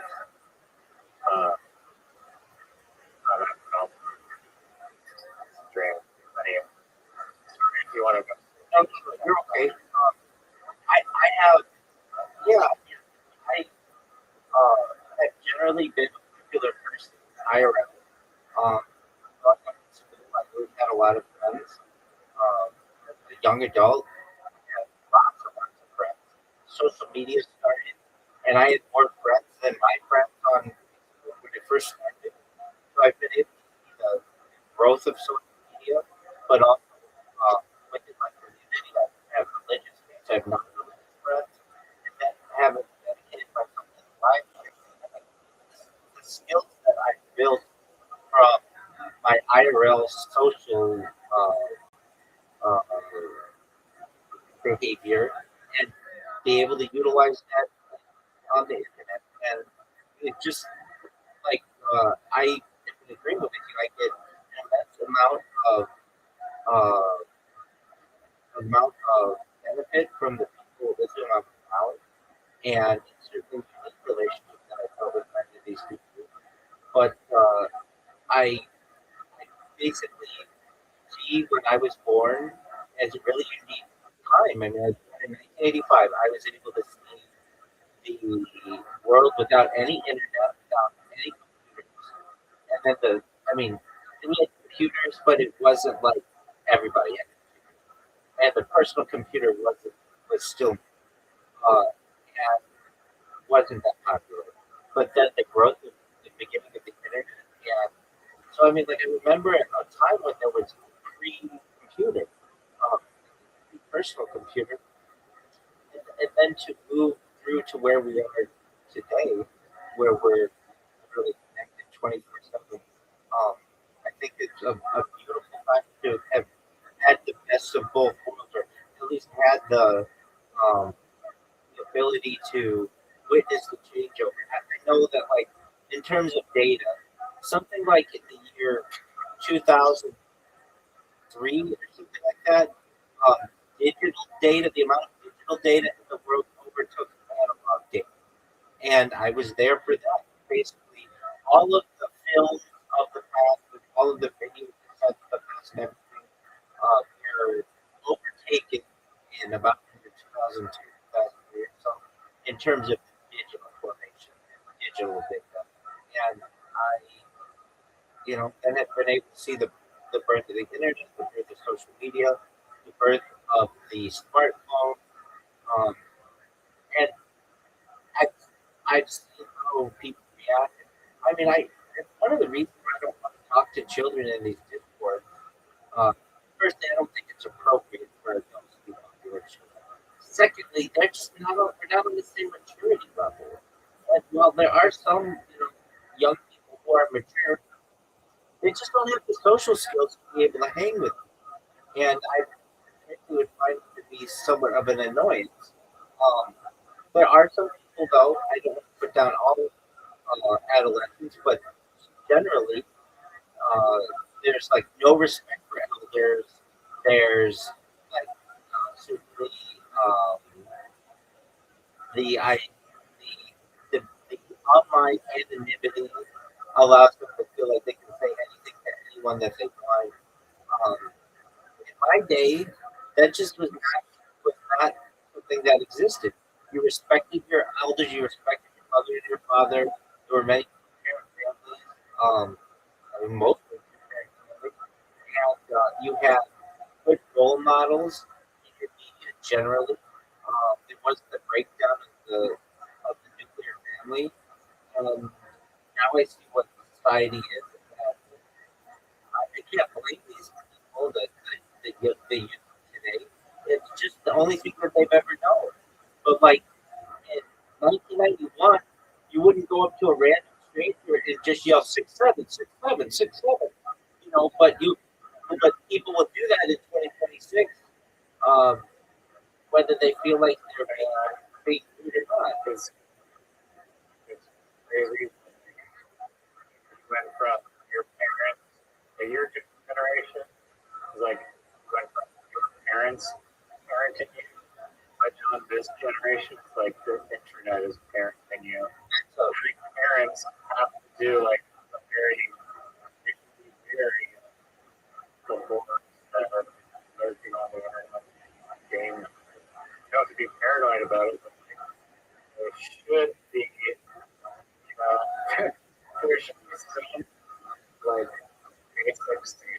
I don't know. Dream. Anyway, if you want to go. No, you're okay. I have, yeah, I've generally been a popular person IRL. Growing up in school, I really had a lot of friends. As a young adult, I had lots of friends. Social media started, and I had more friends than my friends on Facebook when it first started. So I've been able to see the growth of social media, but also within my community, I have religious friends, I have non-religious friends, and then I haven't dedicated myself to the life. The skills that I built from my IRL social uh, behavior and be able to utilize that on the internet. And it just like I am in agreement with you. I get an immense amount of benefit from the people listening on the ground, and certainly unique relationships that I built with many of these people. But I basically see when I was born as a really unique time. I mean, I was born in 1985. I was able to see the world without any internet, without any computers. And then I mean, we had computers, but it wasn't like everybody had. And the personal computer was still and wasn't that popular. But then the growth of the beginning of the internet, and so I mean, like I remember a time when there was pre-computer, um, personal computer, and then to move through to where we are today, where we're really connected 24/7. I think it's a beautiful time to have had the best of both worlds, or at least had um, the ability to witness the changeover. I know that, like, in terms of data, something like in the year 2003 or something like that, digital data, the amount of digital data in the world overtook analog data. And I was there for that. Basically, all of the films of the past, all of the videos of the past, and everything were overtaken in about 2002, 2003 or so, in terms of digital formation, digital data. And and have been able to see the birth of the internet, the birth of social media, the birth of the smartphone, um, and I've, I've seen how people react. I mean, it's one of the reasons why I don't want to talk to children in these discourse. Firstly, I don't think it's appropriate for adults to be talking to children. Secondly, they're not on the same maturity level. And while there are some, young people who are mature, they just don't have the social skills to be able to hang with them. And I frankly would find it to be somewhat of an annoyance. Um, there are some people, though, I don't want to put down all adolescents, but generally, uh, there's like no respect for elders. There's like certainly um, the I the online anonymity allows them to feel like they can say anything to anyone that they want. Um, in my day, that just was not something that existed. You respected your elders, you respected your mother and your father. There were many parent families, I mean, most of the parent families, and you had good role models in your media generally. It wasn't the breakdown of the nuclear family. Now I see what society is. I can't blame these people that they use today. It's just the only secret they've ever known. But like in 1991, you wouldn't go up to a random stranger and just yell 6'7", 6'7", 6'7". But people will do that in 2026, um, whether they feel like they're being rude or not. It's crazy. You went from your parents to your generation. It's like you went from your parents parenting you, but on this generation, it's like the internet is parenting you. So I think parents have to do like a very, very before that are lurking on the internet game. You don't have to be paranoid about it, but like, there should be, there should be some like basic safety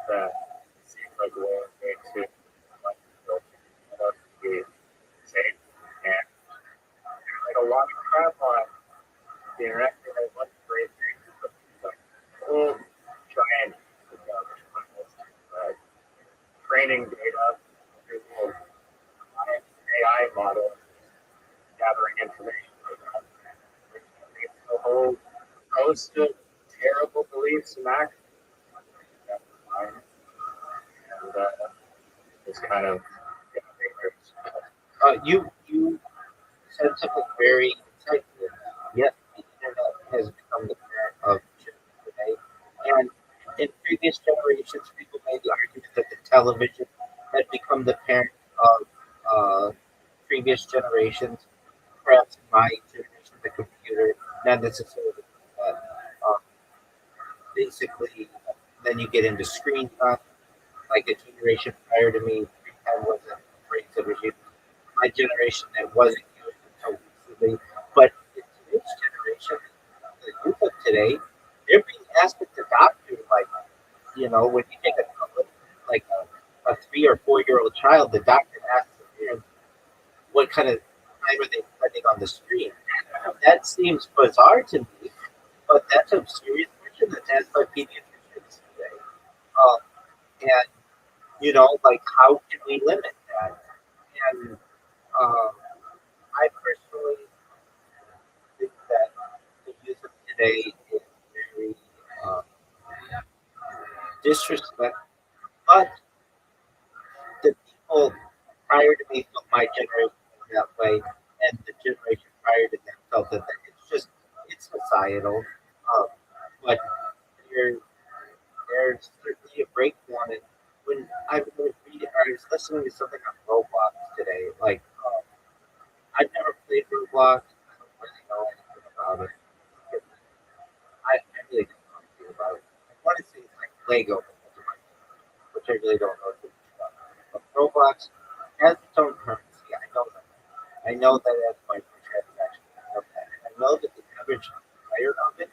that seems like a way to like be safe and like a lot of crap on the internet. Like one great thing is like whole giant training data, AI model gathering information. A whole host of terrible beliefs and actions. And it's kind of You said something very insightful. Yes, the internet has become the parent of children today, and in previous generations, people made the argument that the television had become the parent of previous generations. Perhaps in my generation, the computer, not necessarily that. Um, Basically, then you get into screen time. Like a generation prior to me, screen time wasn't a phrase that was used. My generation, that wasn't used until recently. But in today's generation, the youth of today, they're being asked at the doctor, like, when you take like a 3 or 4 year old child, the doctor asks them, what kind of time are they spending on the screen? That seems bizarre to me, but that's a serious question that's asked by pediatricians today. Um, and like how can we limit that? And I personally think that the youth of today is very um, disrespectful. But the people prior to me felt my generation was that way, and the generation prior to them felt that it's societal. Um, but there, there's certainly a breakdown. And when I was reading, I was listening to something on Roblox today. Like, I've never played Roblox. I don't really know anything about it. I really don't know anything about it. I want to say it's like Lego, which I really don't know too much about. But Roblox has its own currency. I know that. I know that as microtransaction. I know that. I know that the average player of it,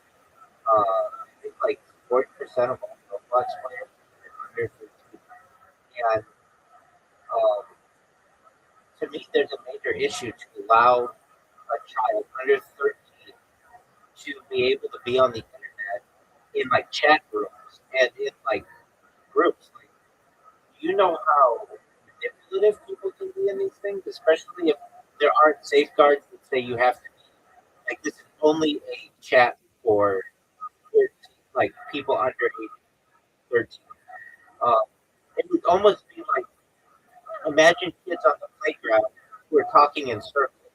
I think like 40% of all Roblox players are under 13. And to me, there's a major issue to allow a child under 13 to be able to be on the internet in like chat rooms and in like groups. Like, do you know how manipulative people can be in these things, especially if there aren't safeguards that say you have to be like this is only a chat for 13, like people under age 13. Um, it would almost be like imagine kids on the playground who are talking in circles,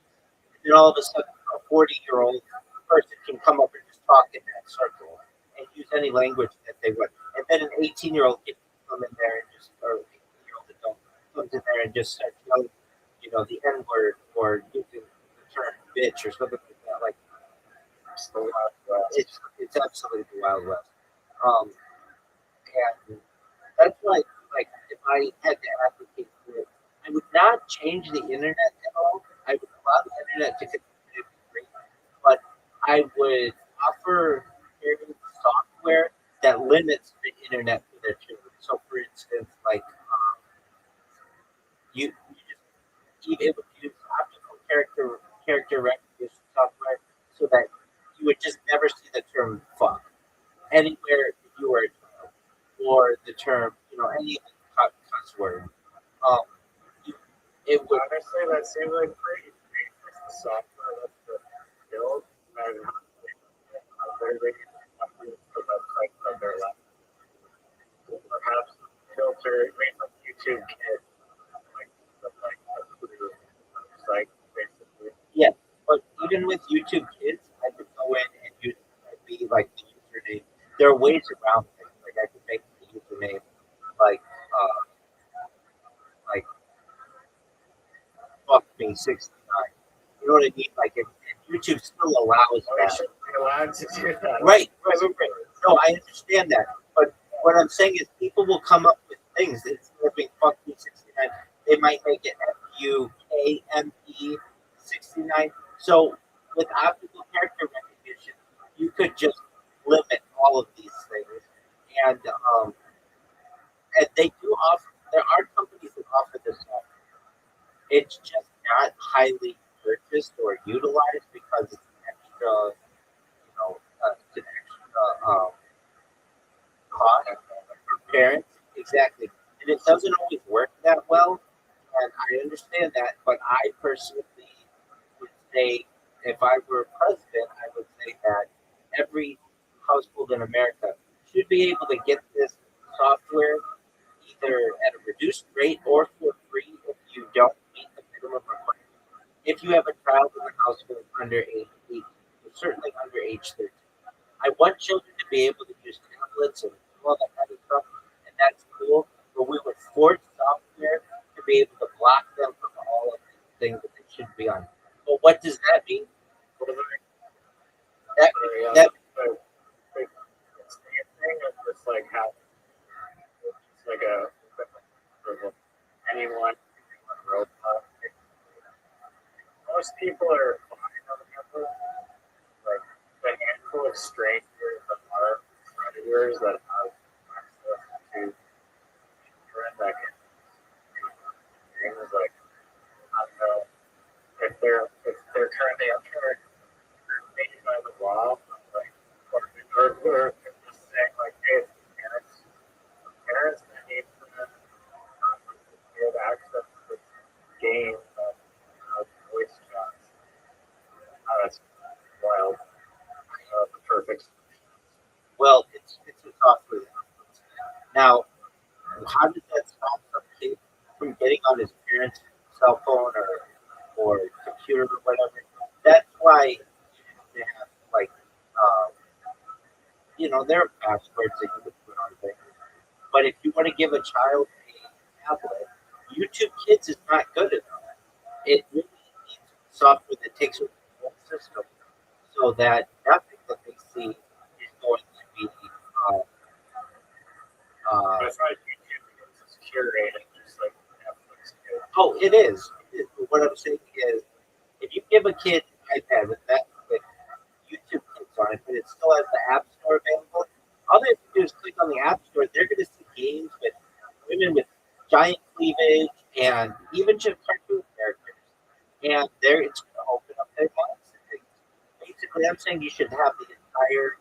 and then all of a sudden a 40-year-old person can come up and just talk in that circle and use any language that they want, and then an 18-year-old kid can come in there and just or 18-year-old adult comes in there and just starts yelling, the N word or using the term bitch or something like that. Like it's absolutely the Wild West. Um, and that's why, like, if I had to advocate for it, I would not change the internet at all. I would allow the internet to continue to be free, but I would offer parenting software that limits the internet for their children. So, for instance, like be able to use optical character recognition software so that you would just never see the term fuck anywhere if you were a child, or the term, any cuss word. Um, you, it would. Honestly, that seems like pretty the software that's the build and they're the website that they're left. Perhaps filter like YouTube Kids, like the site basically. Yeah, but even with YouTube Kids, I could go in and use be like the username. There are ways around things. Like I could make the username like like fuck me 69. You know what I mean? Like, and YouTube still allows that. Should be allowed to do that. Right. No, I understand that, but what I'm saying is people will come up with things instead of being fuck me 69. They might make it FUKME 69. So with optical character recognition, you could just limit all of these things, and they do offer. There are companies that offer this software. It's just not highly purchased or utilized because it's an extra, it's an extra cost for parents. Exactly, and it doesn't always work that well. And I understand that, but I personally would say, if I were president, I would say that every household in America should be able to get this software either at a reduced rate or for free if you don't meet the minimum requirement. If you have a child in the household under age 18, certainly under age 13. I want children to be able to use tablets and all that kind of stuff, and that's cool. But we would force software to be able to block them from all of the things that they shouldn't be on. But what does that mean? That It's the thing of just like how it's like anyone robot. Most people are fine on the like the handful of strangers that are predators that have access to children that can things like I don't know if they're currently maybe by the law, like or just saying like, hey, parents that need to give access to games of voice chats. That's wild. The perfect. well, it's a software. Now, how does that stop some kid from getting on his parents' cell phone or computer or whatever? That's why they have like there are passwords that you can put on things. But if you want to give a child a tablet, YouTube Kids is not good enough. It really needs software that takes over the whole system so that nothing that they see is going to be. That's not YouTube because it's curated, just like Netflix. Oh, it is. What I'm saying is, if you give a kid an iPad with YouTube Kids on it, but it still has the App Store available, all they have to do is click on the App Store. They're going to see games with women with giant cleavage and even just cartoon characters, and it's going to open up their minds. Basically, I'm saying you should have the entire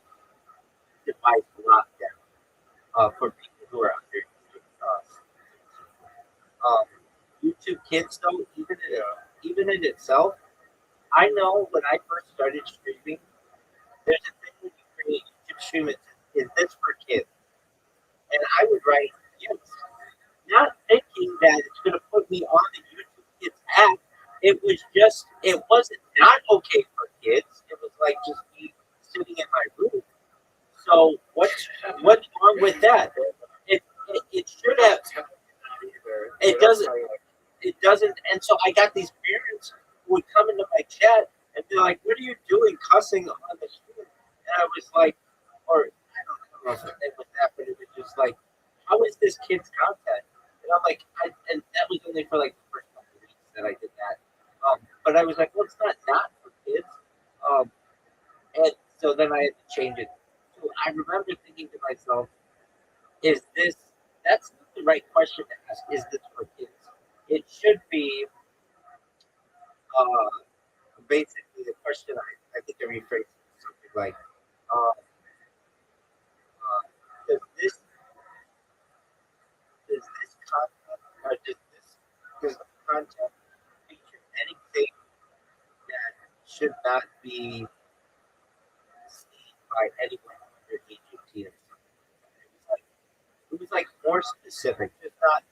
device locked down for people who are under. YouTube Kids, though, even in itself, I know when I first started streaming, there's a thing when you create YouTube stream. Is this for kids? And I would write yes, not thinking that it's going to put me on the YouTube Kids app. It wasn't not okay for kids. It was like just me sitting in my room. So what's wrong with that? It should have. It doesn't. It doesn't. And so I got these parents who would come into my chat and be like, "What are you doing, cussing on the stream?" And I was like, or I don't know if it was that, but it was just like, "How is this kid's content?" And I'm like, and that was only for like the first couple of weeks that I did that. But I was like, "Well, it's not for kids." And so then I had to change it. So I remember thinking to myself, "Is this?" That's not the right question to ask. Is this for kids? It should be, basically the question I think I rephrased it something like, uh, does this does this content or does the content feature anything that should not be seen by anyone under age 18 or something? It was like more specific, just not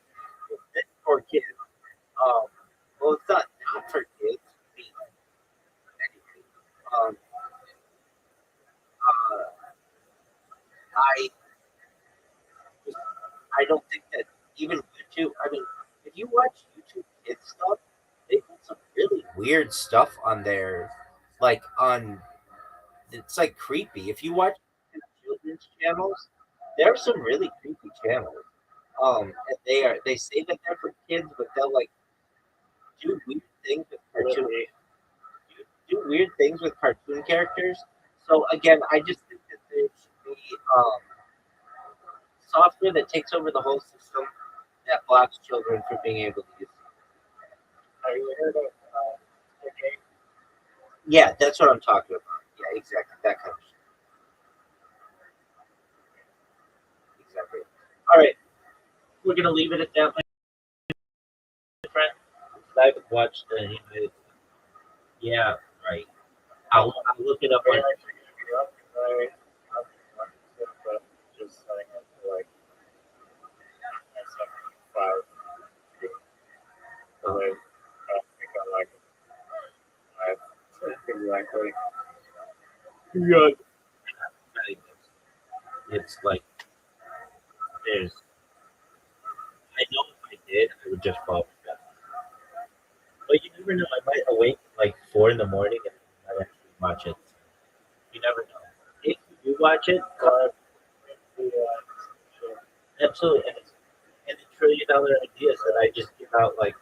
this for kids. Um, well, it's not for kids. I mean, anything. Um, I just I don't think that even YouTube. I mean, if you watch YouTube kids stuff, they put some really weird stuff on there, like on it's like creepy. If you watch children's channels, there are some really creepy channels. And they say that they're for kids, but they'll like do weird things with cartoon do weird things with cartoon characters. So again, I just think that there should be software that takes over the whole system that blocks children from being able to use it. Have you heard of okay? Yeah, that's what I'm talking about. Yeah, exactly. That kind of shit. Exactly. All right. We're going to leave it at that, my friend. I haven't watched any of it. Yeah, right. I'll look it up Are on. you actually going to be up? Because I'm but just setting up for like 5. So I think I like it. Exactly. Yeah. It's like there's. I know if I did, I would just fall asleep. But you never know. I might awake at like 4 in the morning and I might actually watch it. You never know. If you do watch it, absolutely. And the $1 trillion ideas that I just give out, like,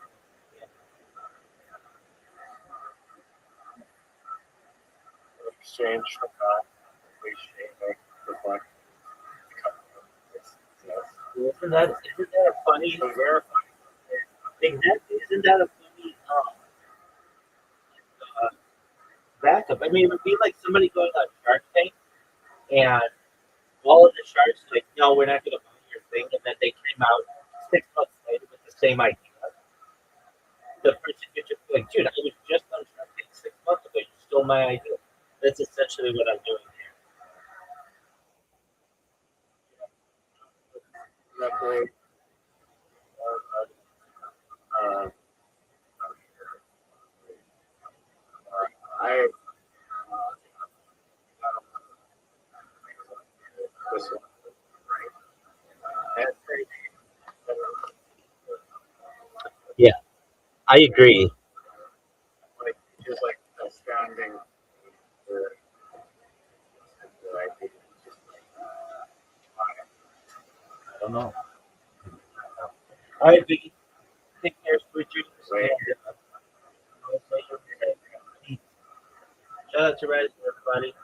Exchange from appreciate reflect. isn't that a funny? Exactly. Isn't that a funny backup? I mean, it would be like somebody going on Shark Tank and all of the sharks like, no, we're not going to buy your thing, and then they came out 6 months later with the same idea. The person could just be like, dude, I was just on Shark Tank 6 months ago. You stole my idea. That's essentially what I'm doing here. Roughly, uh, I this one. And Yeah, I agree. like just like astounding the idea. I don't know. All right, Vicky. Take care, sweet dreams. Right. Shout out to Red, everybody.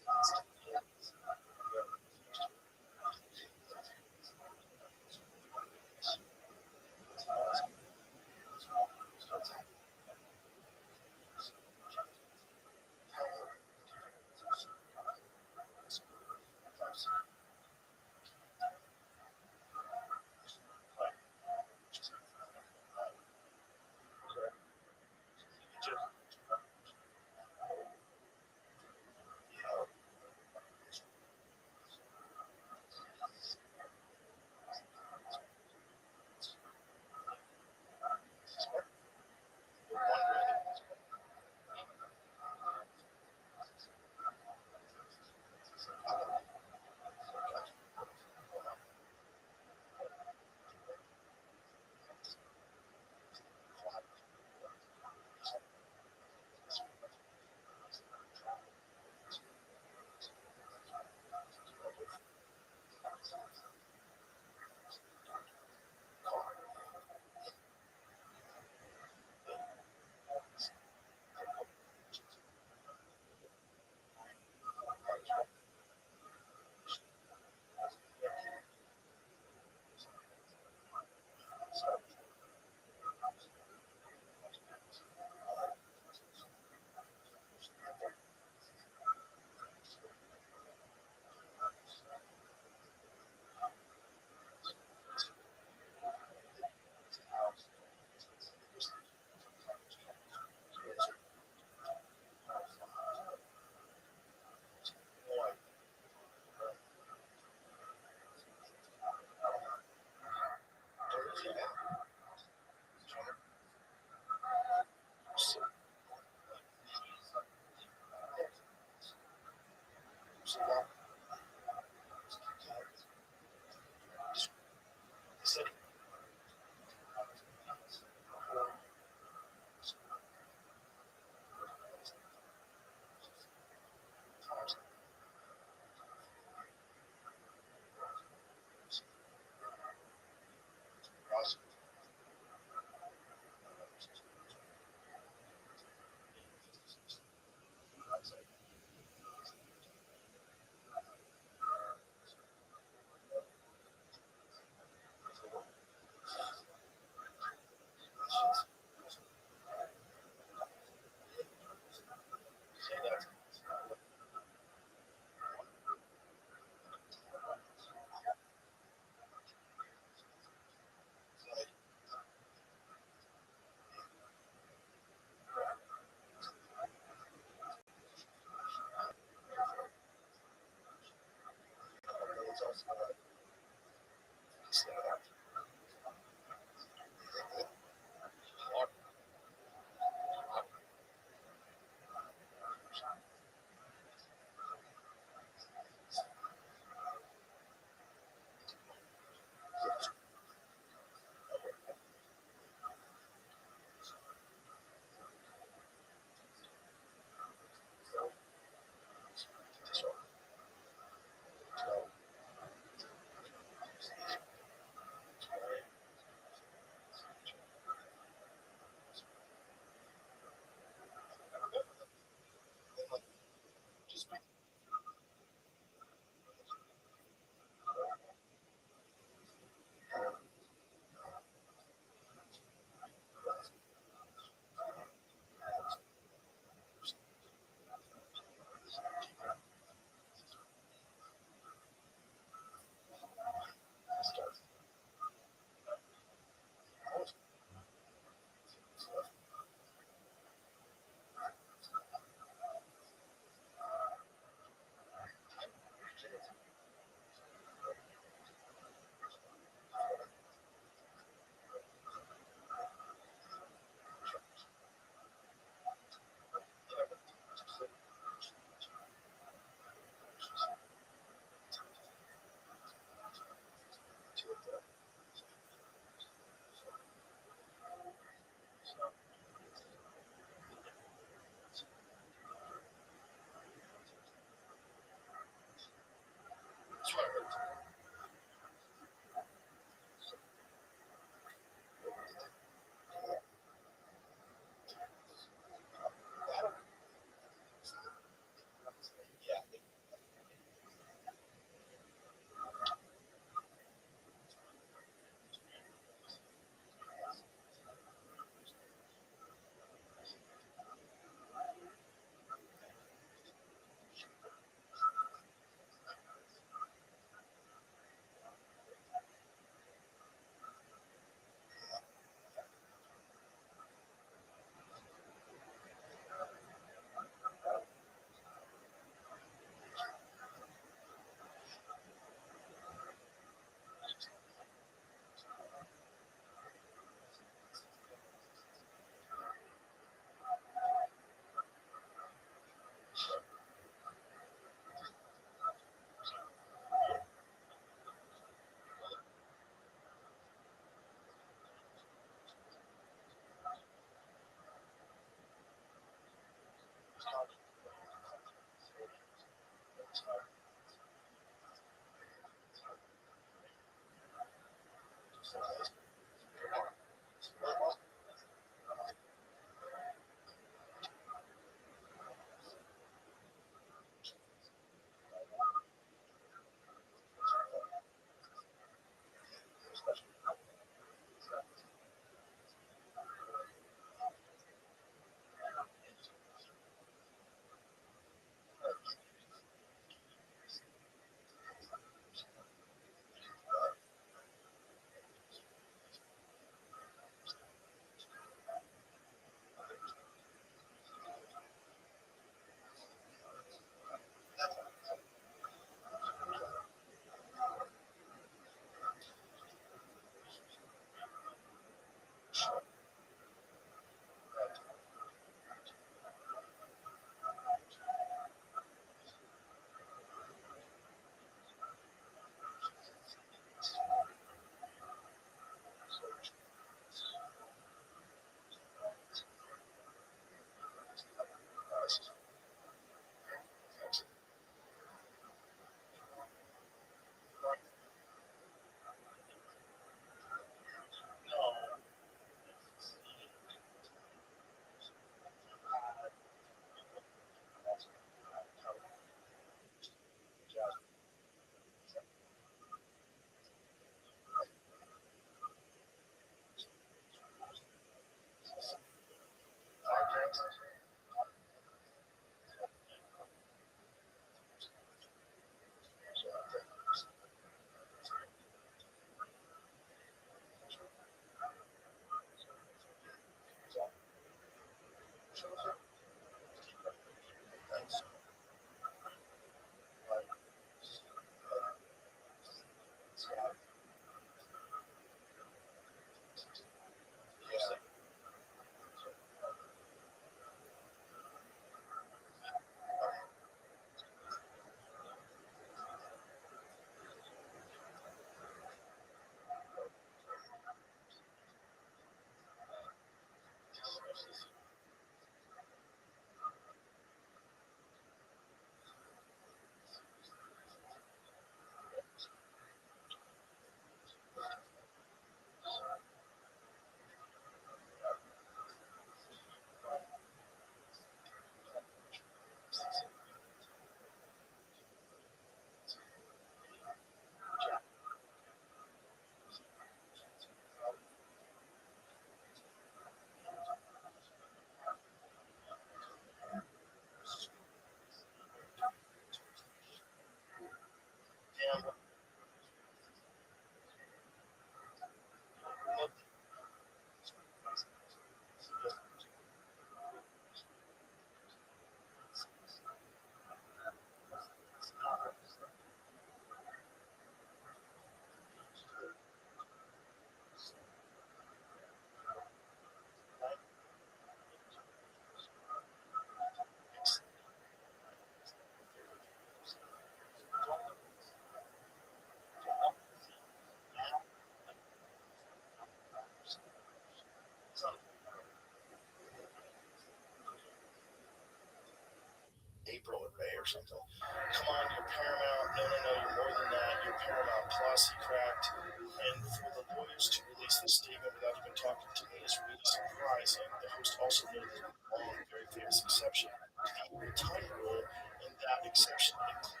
April or May or something. Come on, you're Paramount. No, you're more than that. You're Paramount Plus. He cracked. And for the lawyers to release this statement without even talking to me is really surprising. The host also noted a long, very famous exception to the time rule, and that exception includes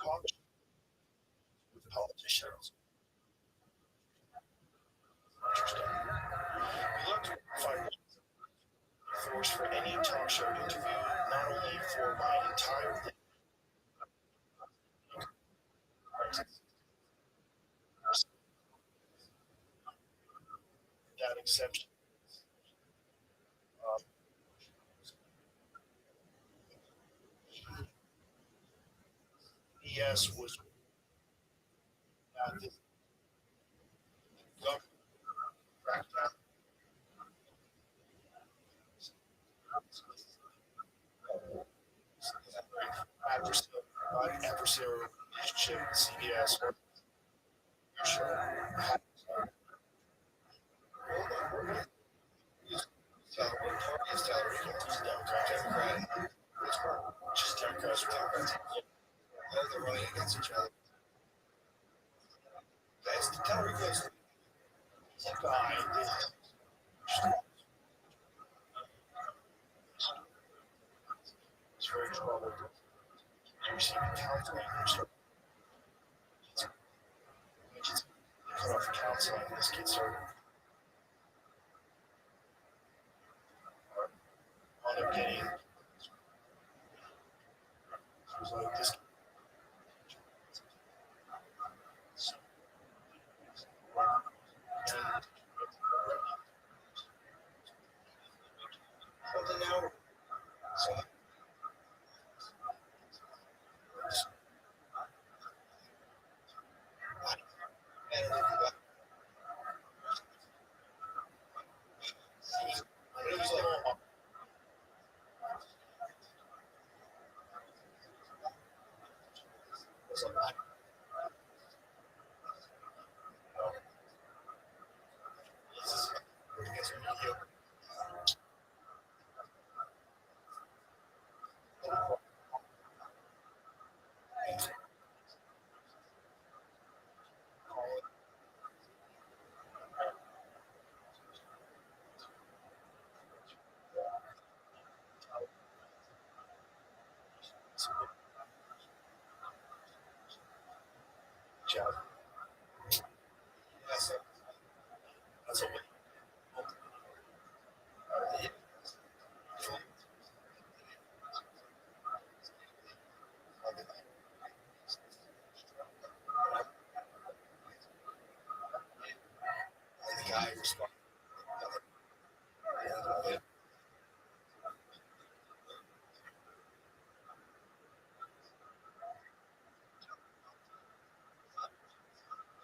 talk with politicians. Interesting. We looked to find force for any talk show interview, not only for my entire that exception. BS was this government crackdown. Adversarial relationship with CBS. Sure. It's Democrat. Just Democrats. They're running against each other. That's the Democrats. Guy. It's very troubled. You're receiving counseling. Cut off counseling. This kid started wound up getting. It was like this. Something now. So. Job. That's a win. The guy responded.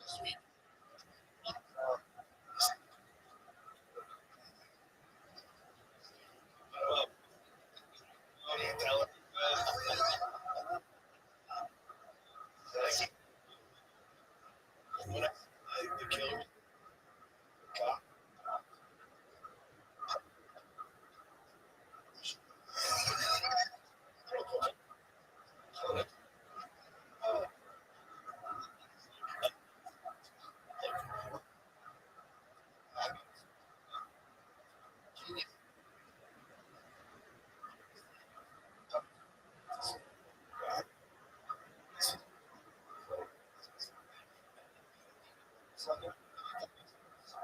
Sweet. The killer. Cop.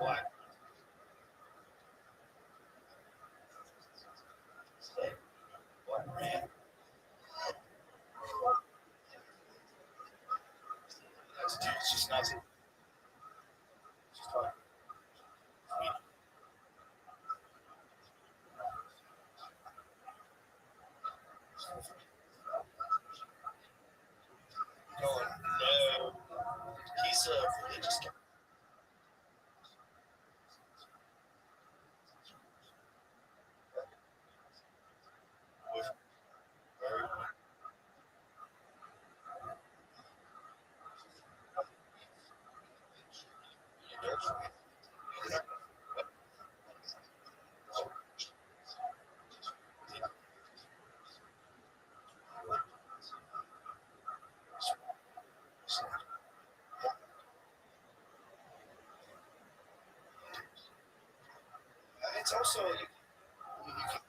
Black. Black man. just not. Just talk. Going, no. He's a religious guy. With very it's also you can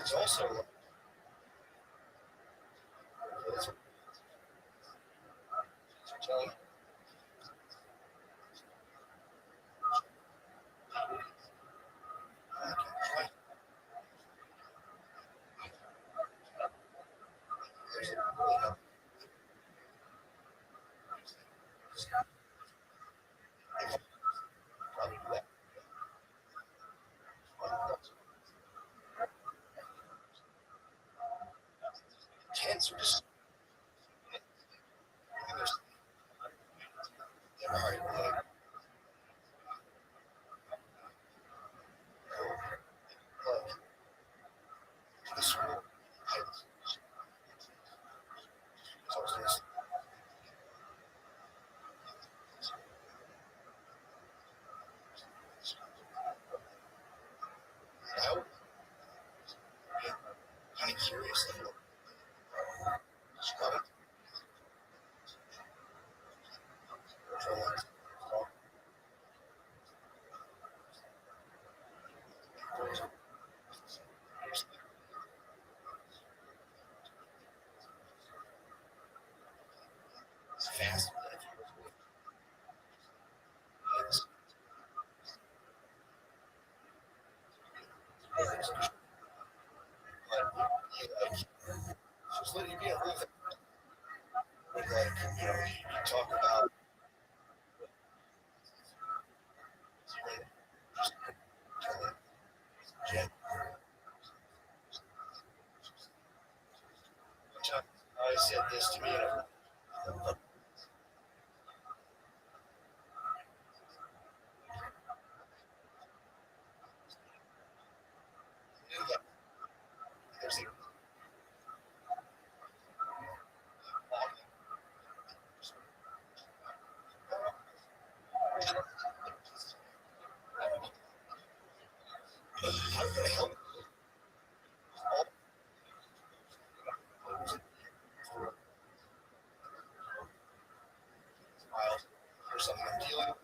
it's also cancers. Kind of curious. It's fast. Just let you be a little bit. Like, you talk about I said this to me. There's a something I'm dealing with.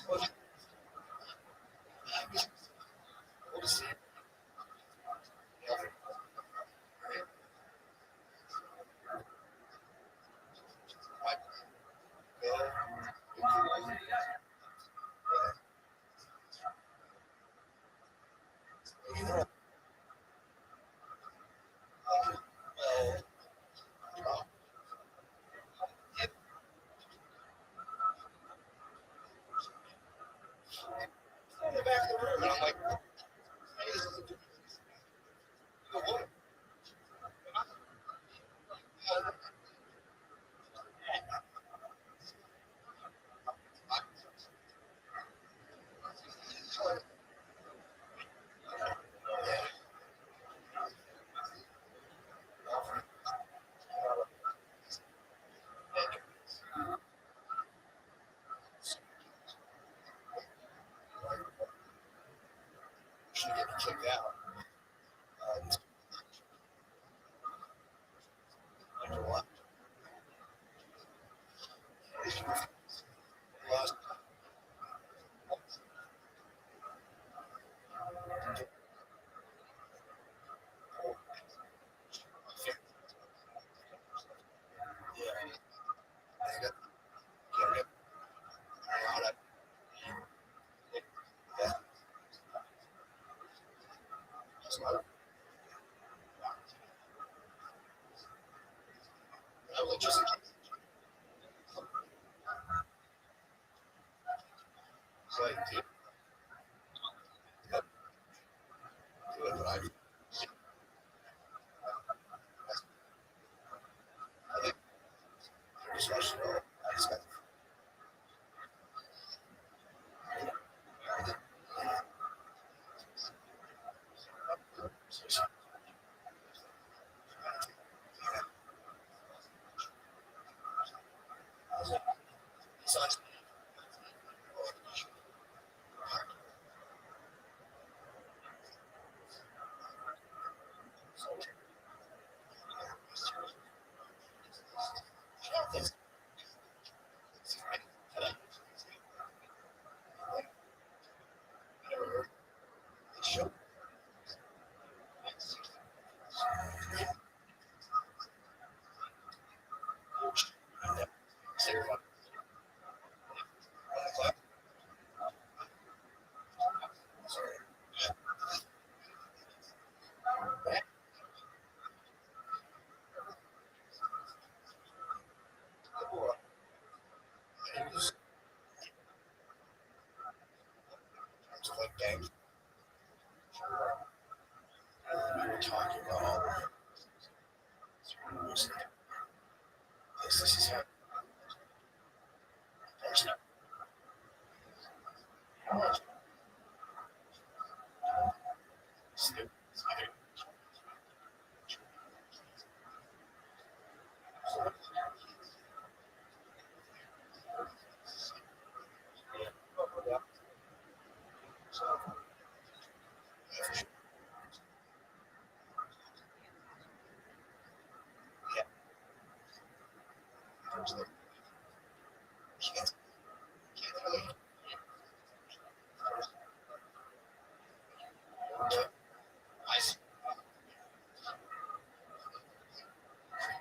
In the back of the room, and I'm like, hey, this is a woman. Should get kicked out. Number one. Lost. Just like, dude, but I think just watched it all. I just got like bang. We were talking about all the this is how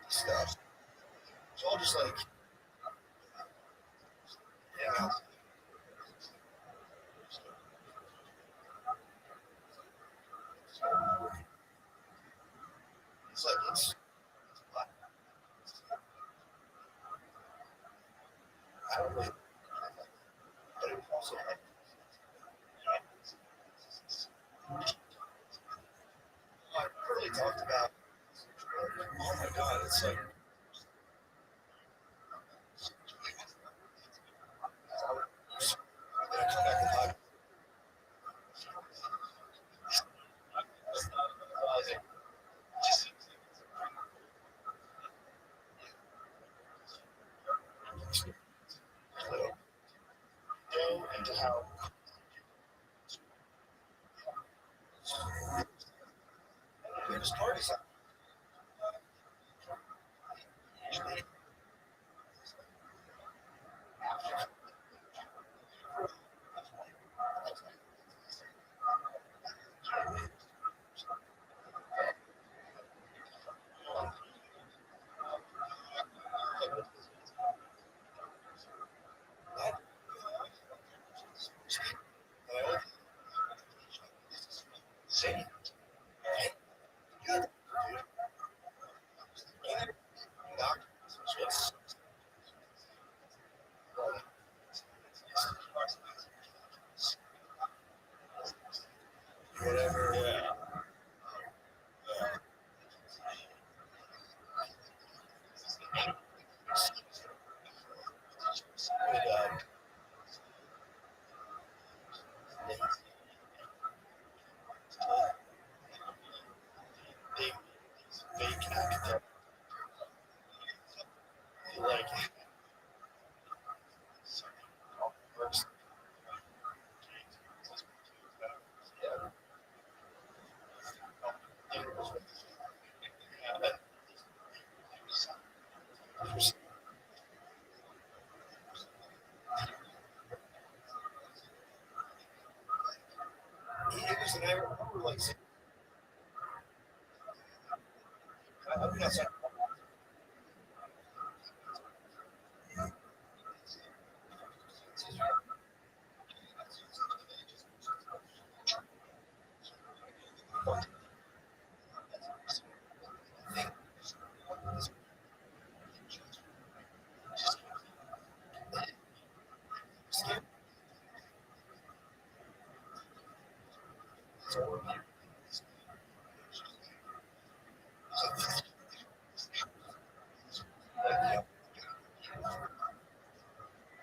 stuff. So I'll just like, yeah, it's like it's. I don't really, but it's also like, I really talked about. Oh my god, it's like. Go into how there's parties. they fake academic, like works. It was, and I remember like saying, I mean, that's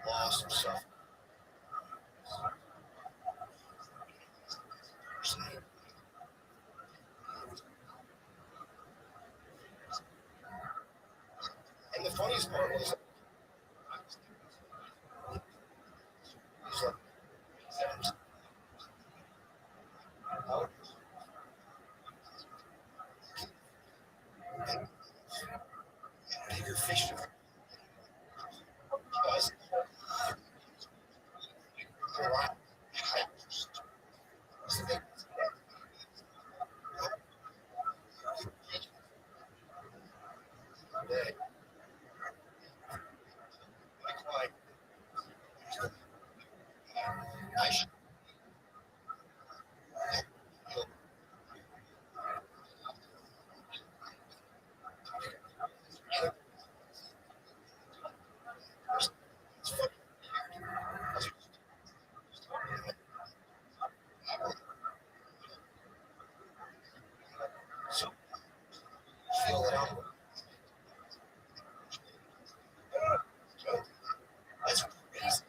lost himself. And the funniest part was, he's like, oh, bigger fish to because a lot. Like, I should feel it out. That's crazy.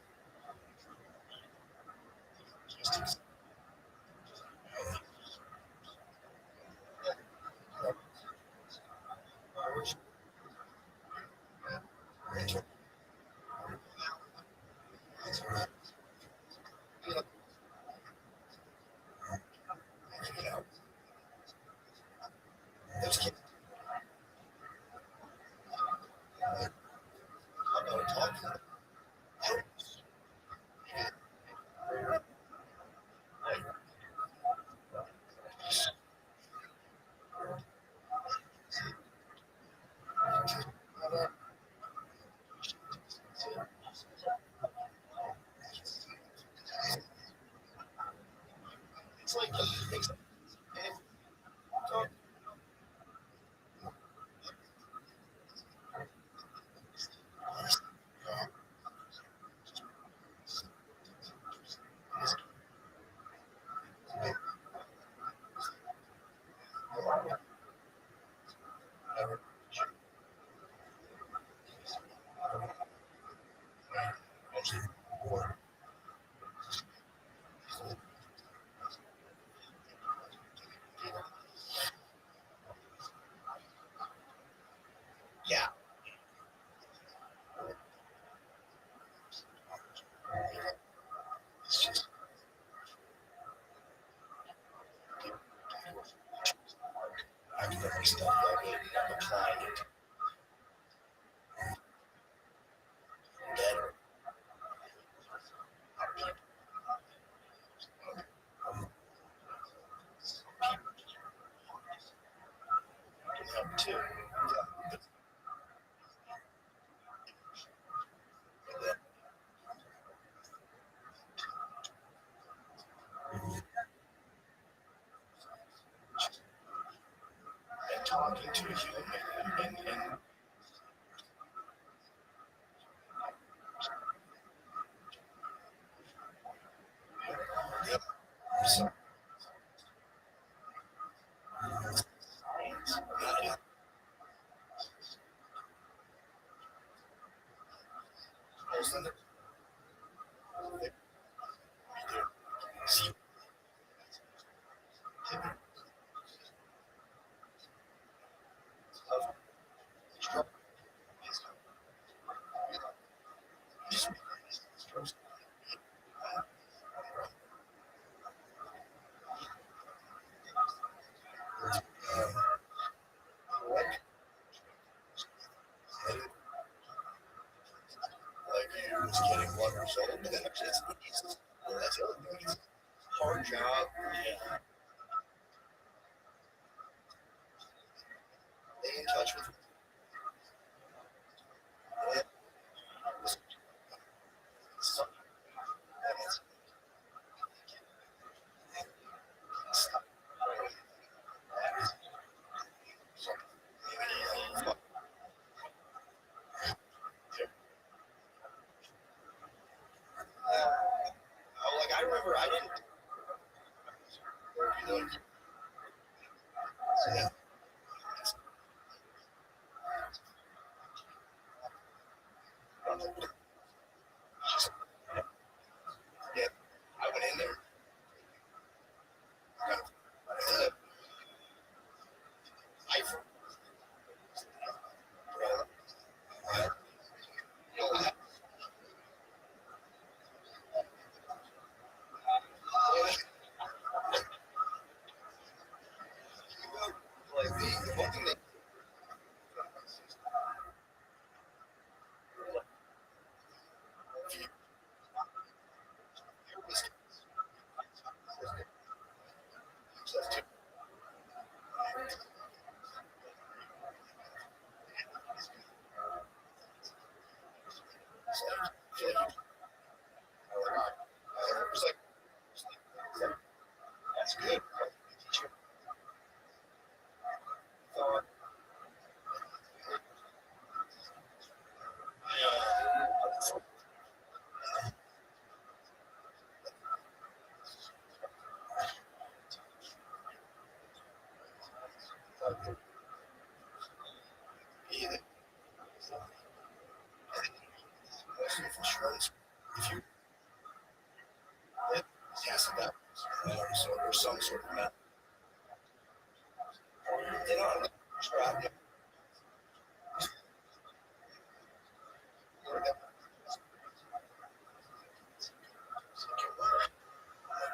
Just those kids are going to talk to them. It's like it's yeah. It's just academic stuff that we applied it better. Too. And talking to a human and so see Remember, I didn't. Yeah. Yeah, I went in there. That's good. Insurance, if you test that or some sort of method, they don't try.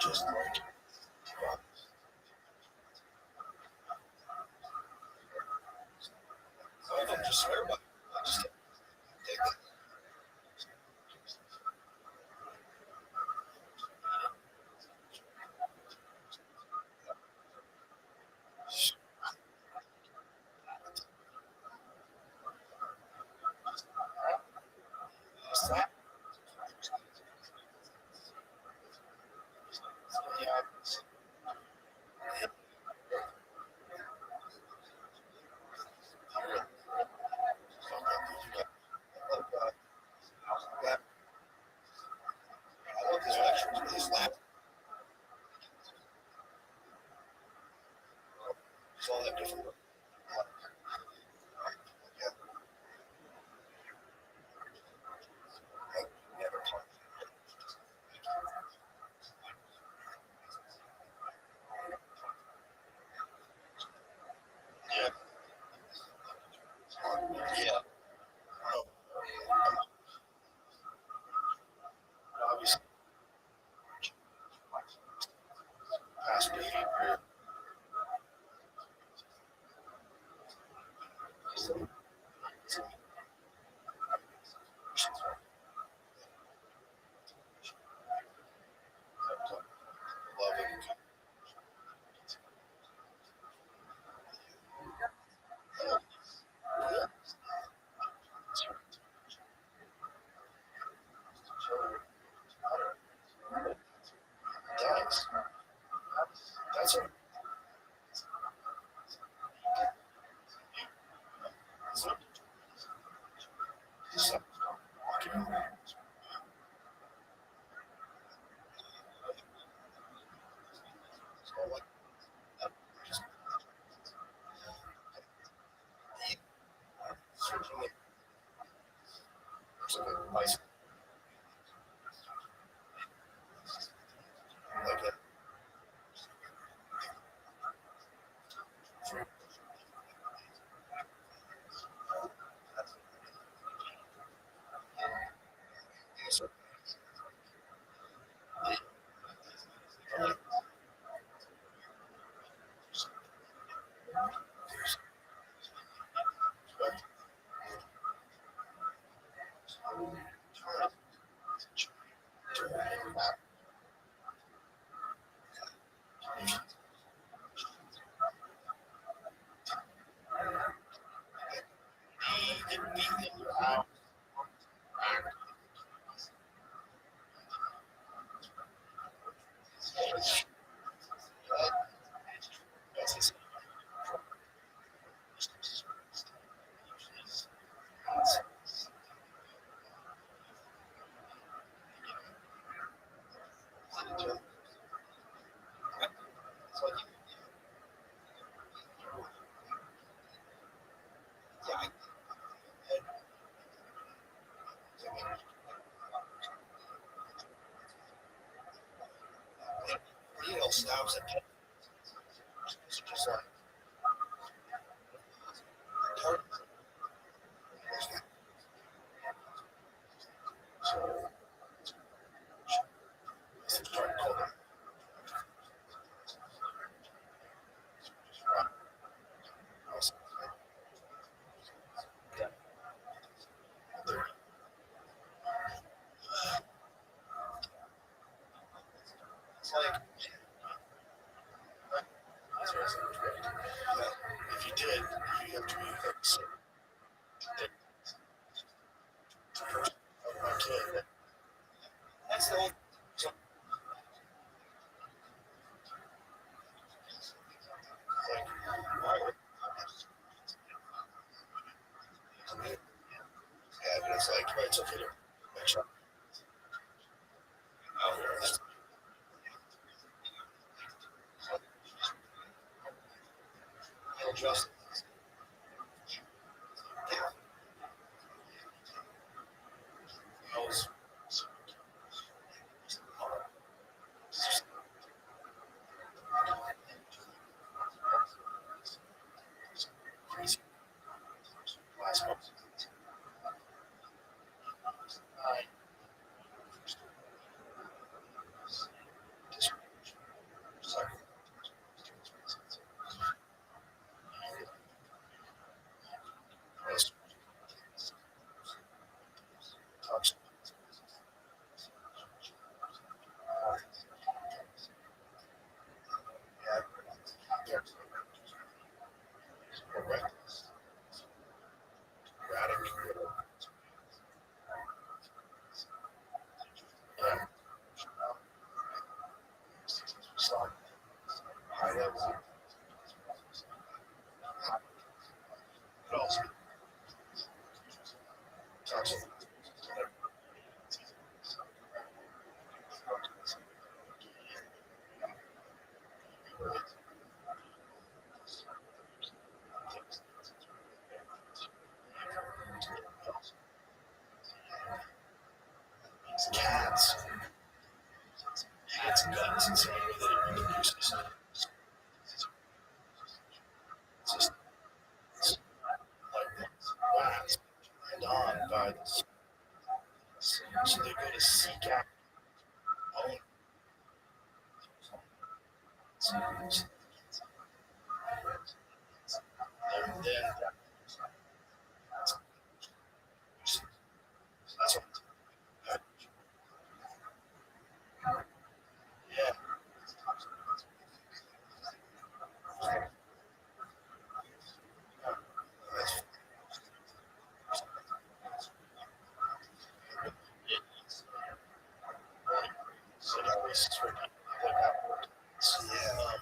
Just like some of them just swear by it. I just take it. I love his lectures, his lab. It's all that different. Never talk. Yeah. Yeah. Oh, obviously, past behavior. Loving. Does. That's a. Like that. else. That was it. So just like part so start calling. It's like if you did, you have to be so okay. That's the only like yeah, but it's like right, it's okay to make sure. Just knows crazy last month. High level. But also toxic. Cats. Cats' guts and some of the way that it reproduces. It's just it's like rats and on by the so they go to seek out own and then that's what yeah. That's so the places where people like that. So, yeah,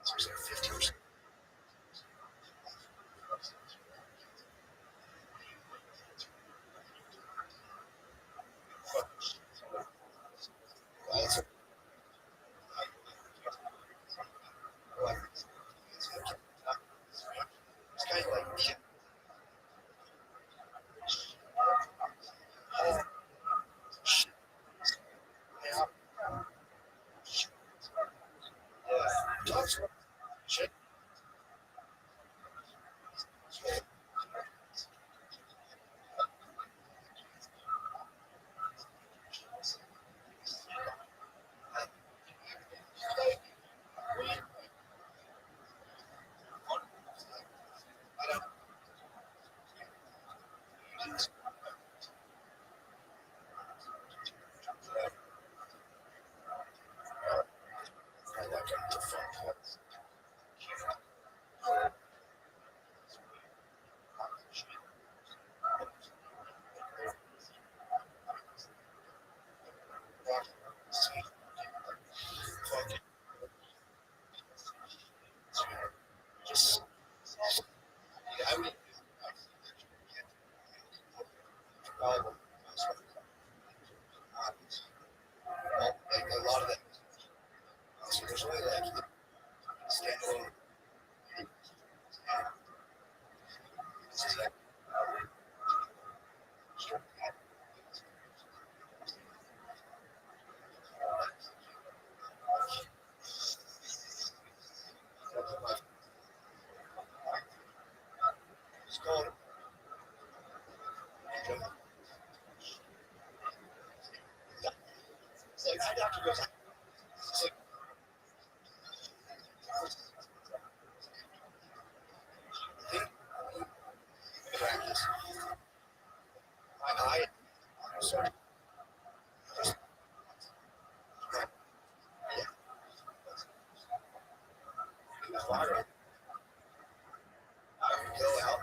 so it's like 50%. Well, it's like it's kind of like doctor goes, it's like, practice. I sorry. Water. Go out.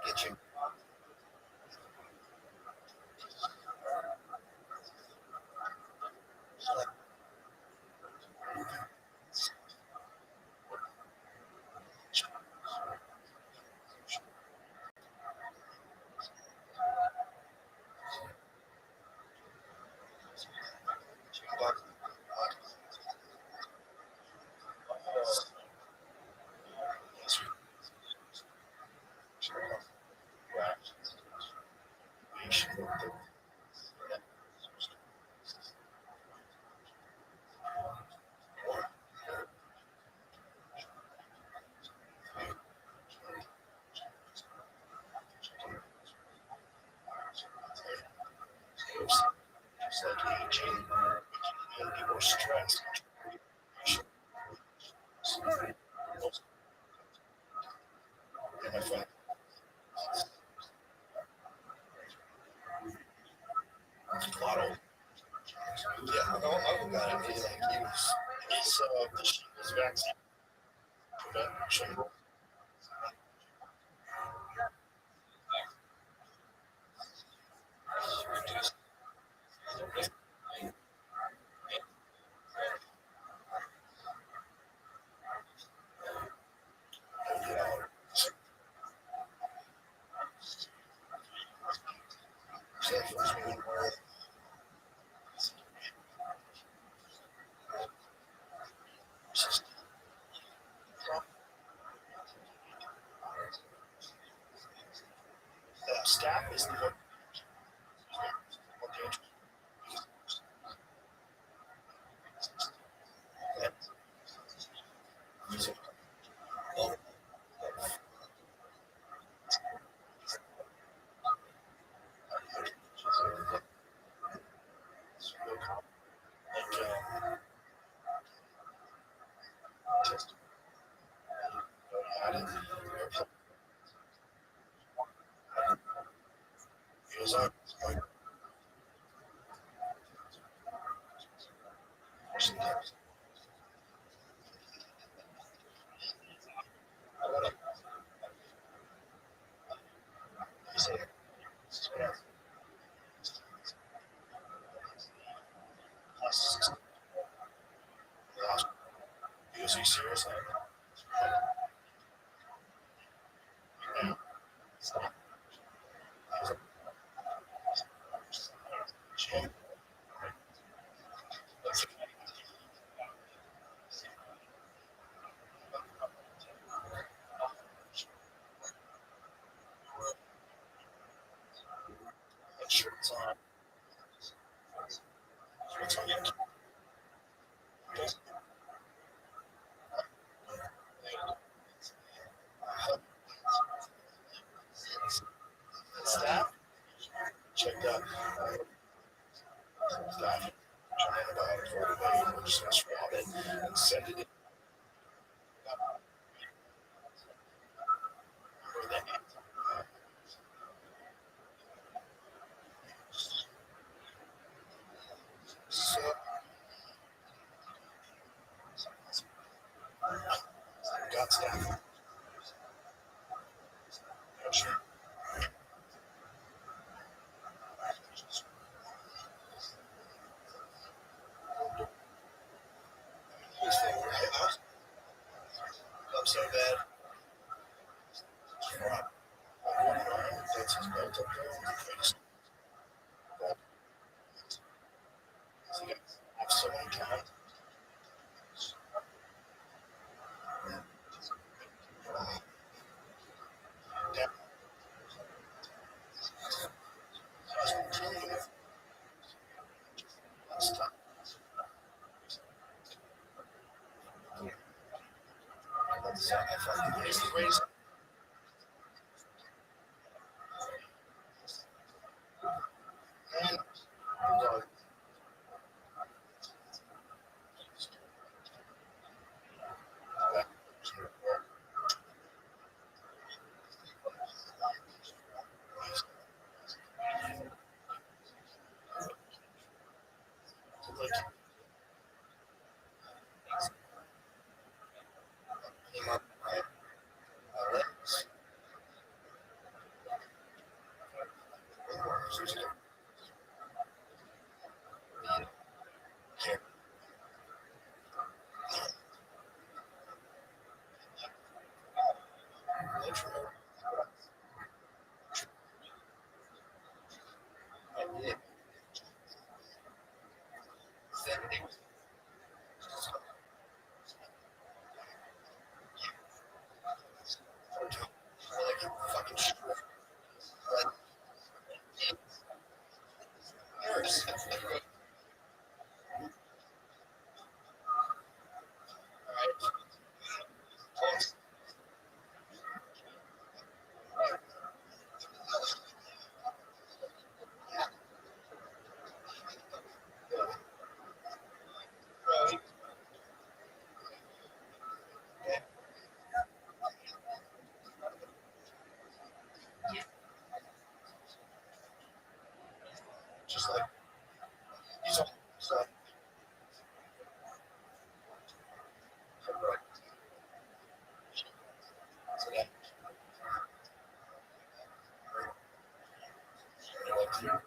Get you. It's like aging and be more stressed. And my friend, Lotto. Yeah, I don't got it. It's the shingles vaccine. Prevention. Staff is the more dangerous. Feels like is he serious? Shirts on. Shirts on. Staff checked out. Staff antibiotics right away. We're just gonna swab it and send it in. So, got staff. Sure. gets his belt up there. He got so many times. Just like he's all so yeah.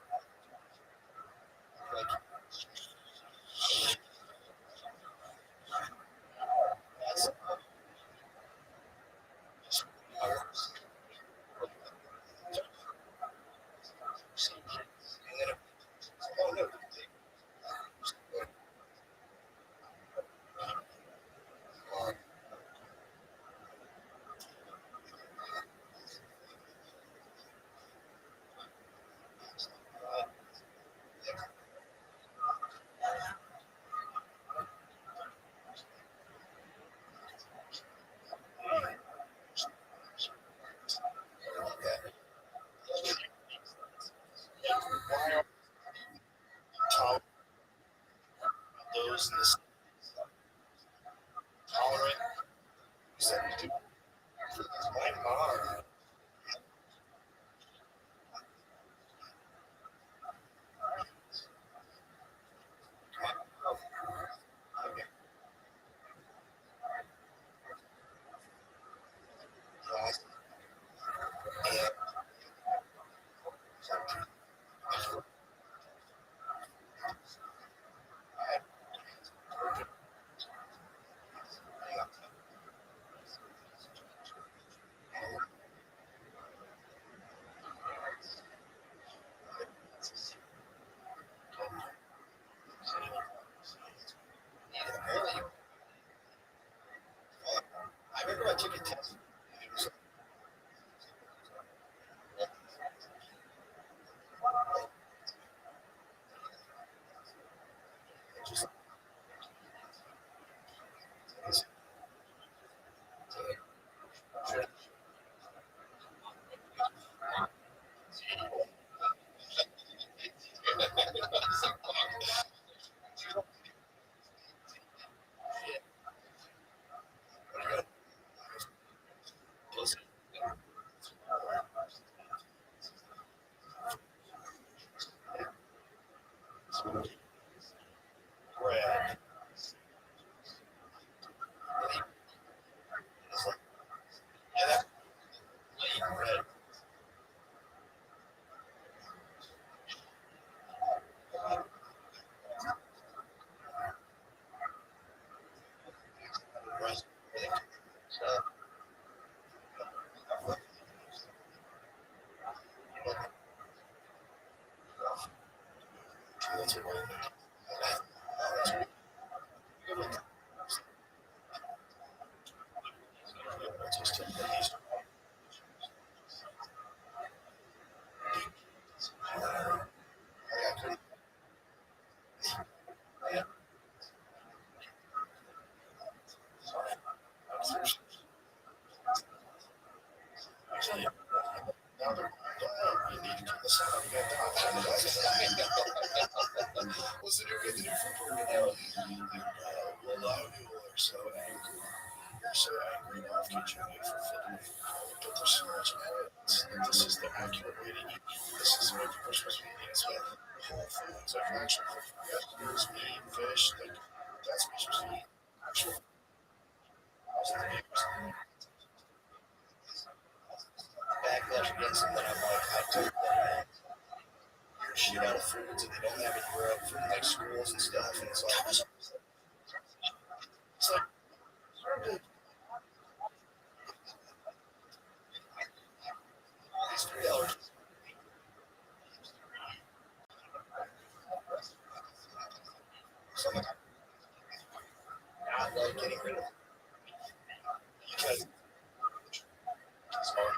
Those in this tolerant, my mom. it. What's the new good for a lot of people are so angry. They're so angry now for getting for flipping, but there's so much this is the accurate way to eat. This is what people are supposed to be eating. So whole foods, like actual vegetables, meat, fish, like that's what you're supposed to eat. Actual backlash against them that I'm like, I took your shit out of foods and they don't have it in Europe for like schools and stuff. And it's like, these $3. So I'm like, not like getting rid of it because it's hard.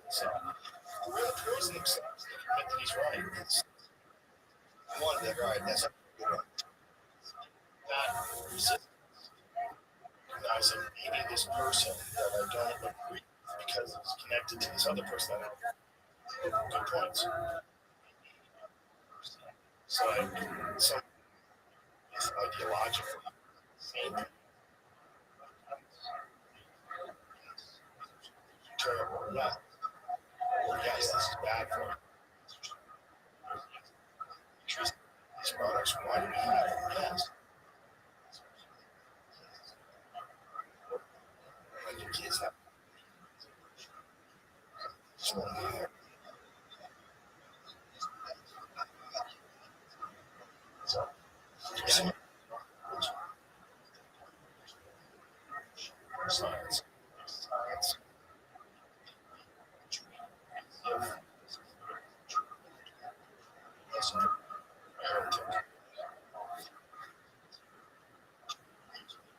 So we're really praising themselves. They admit that he's right. It's one, they're right. That's a good one. Not recognizing maybe this person that I don't agree with because it's connected to this other person that I have good points. So some is ideological. And terrible. Yeah. Well, yes, this is bad for you. These products, why do we have them? Yes. Like your kids have. So, science. Science. Yes, heretic.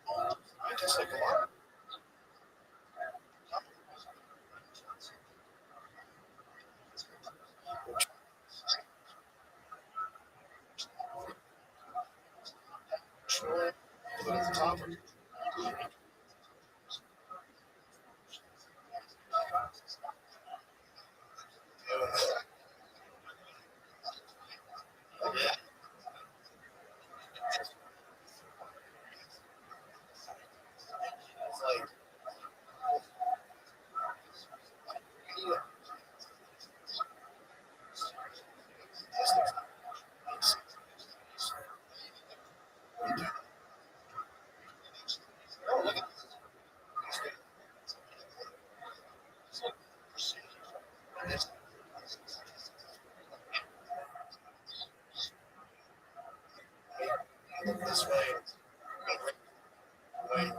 I guess like a lot. Sure. Put it at the top. Yeah. It's like, oh, look at this. This way. Way.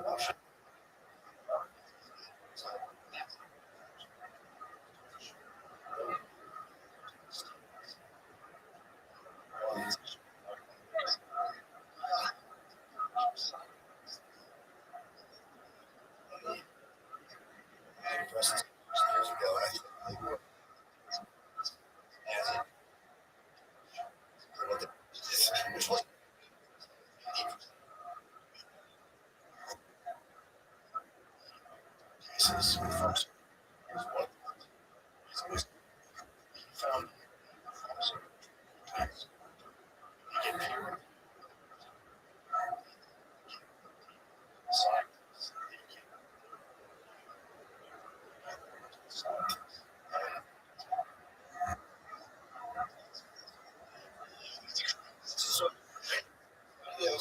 Years ago, I think which was cases folks what found you get pure science. So, yeah,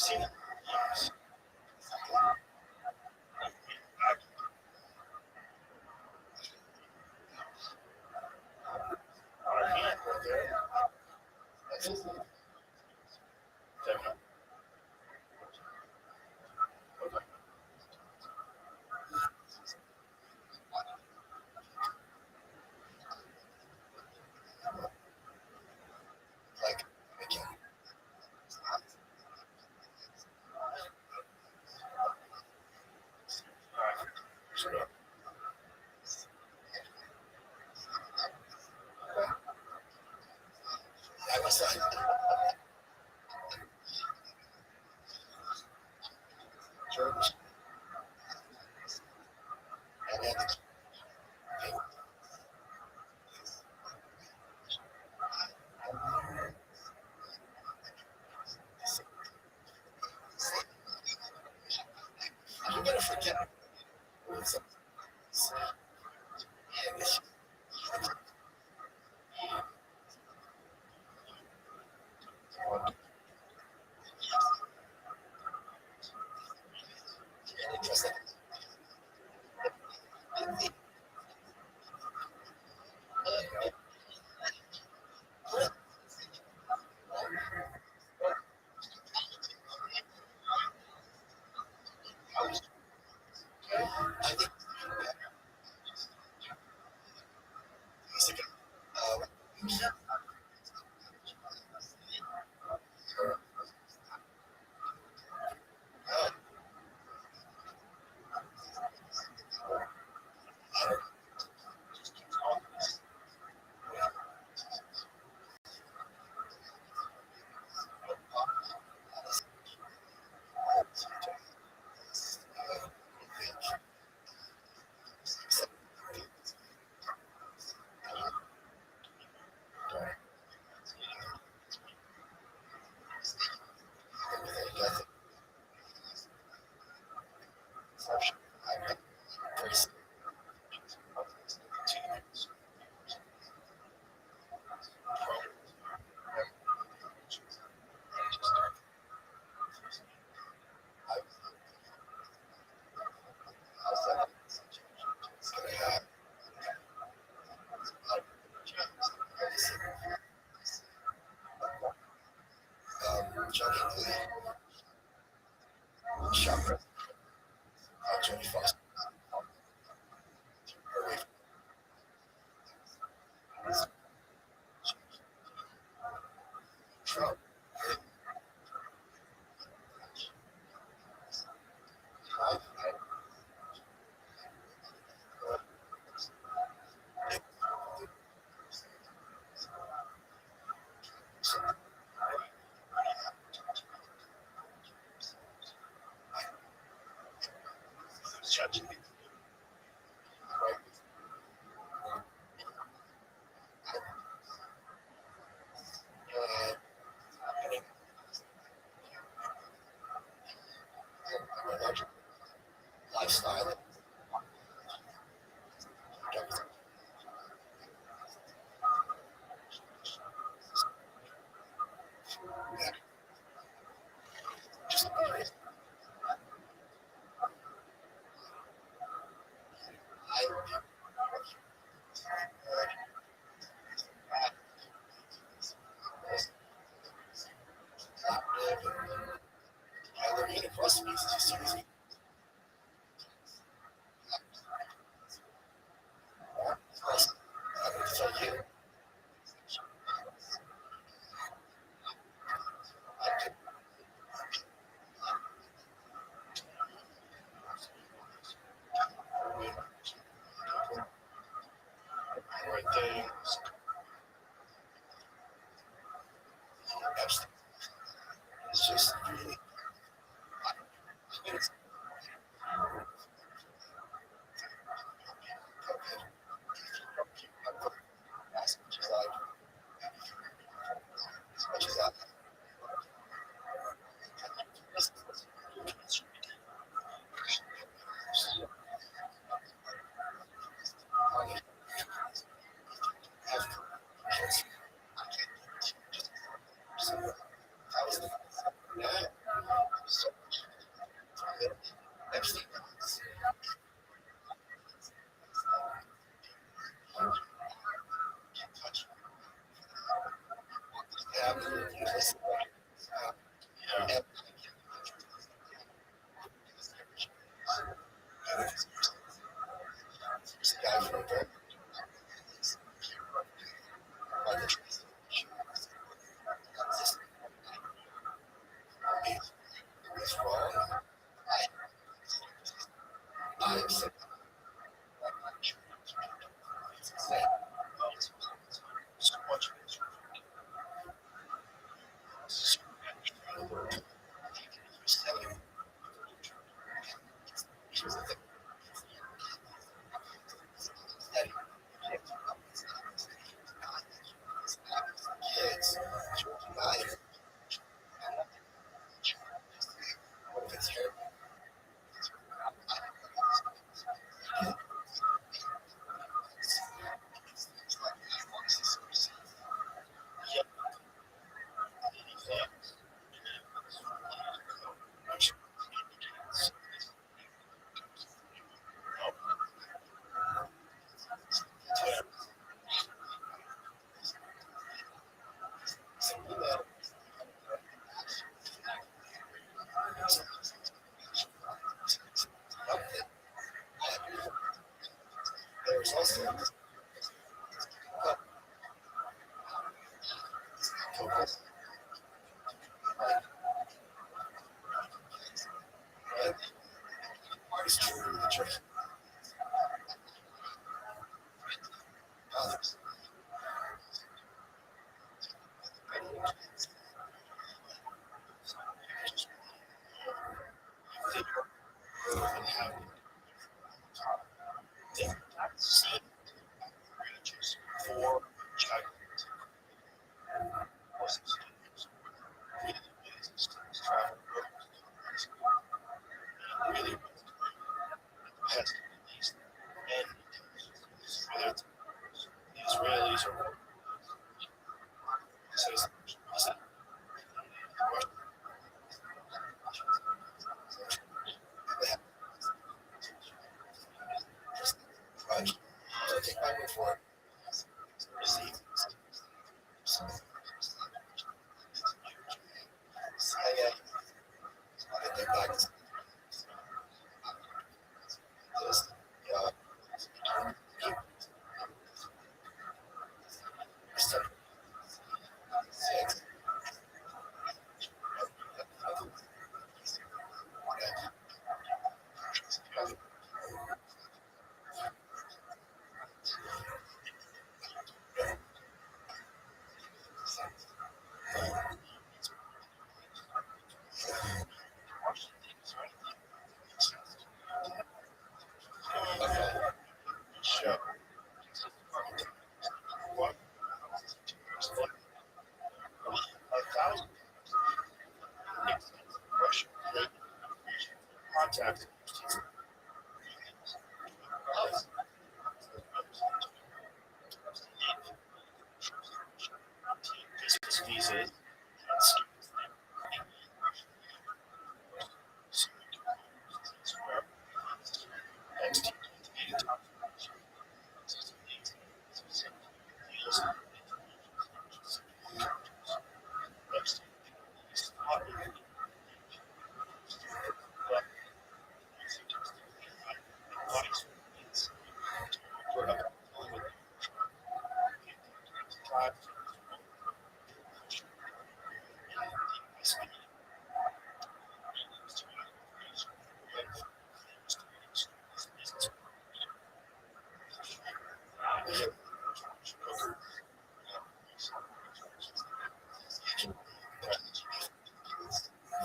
seen it. Yes. Our hand right there. That's it. Okay. Like, again. Sure. I was like, George. And then, I'm gonna forget. Chakra. Jody Foster. Trump. Judge. Lifestyle. Right there. It's just really. It's as much as I, as much as I. Show. What? 1,000 Russian contact. Business visas.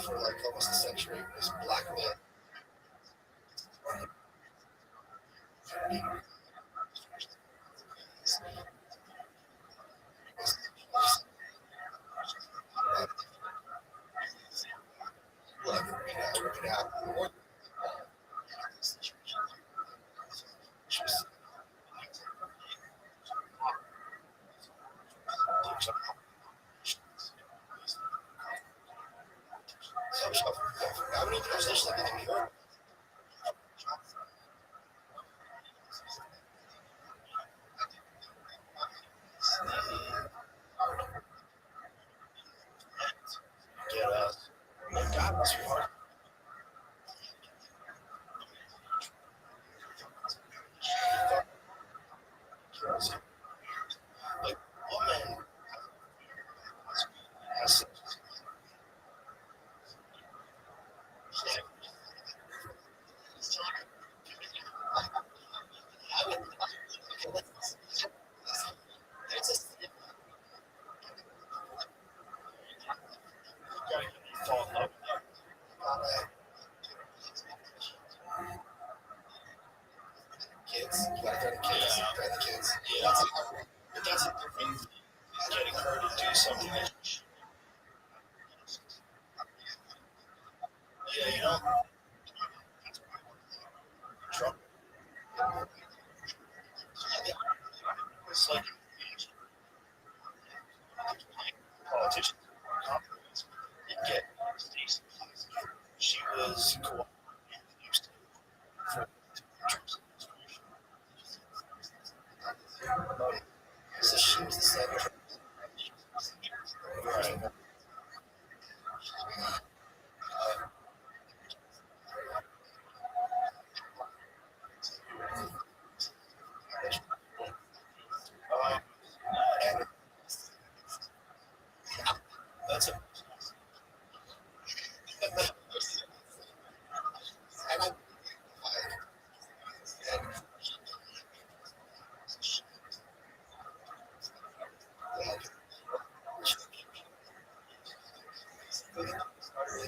For like almost a century was blackmail. How many positions have you heard? Get us. God was hard. Like woman has fall in love with kids. You gotta go to kids. Grandkids. Yeah. That's a different thing. Getting her to do something that yeah, you know, Trump. It's like politicians you get she was cool. So she was the secretary. Right. And that's a and I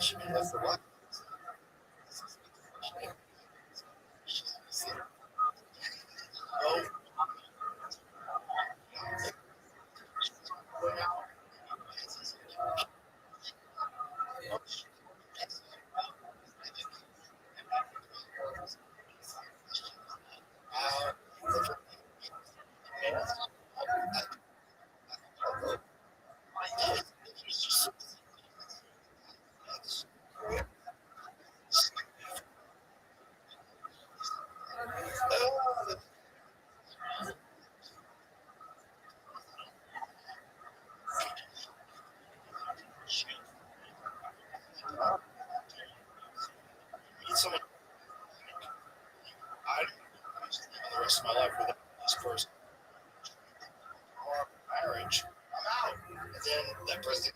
she left for what? Oh, meet someone I spend the rest of my life with this person or marriage. I'm out. And then that person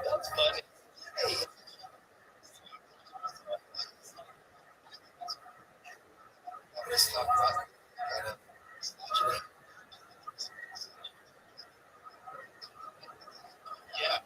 that's funny. Hey, let's talk about kind of, yeah.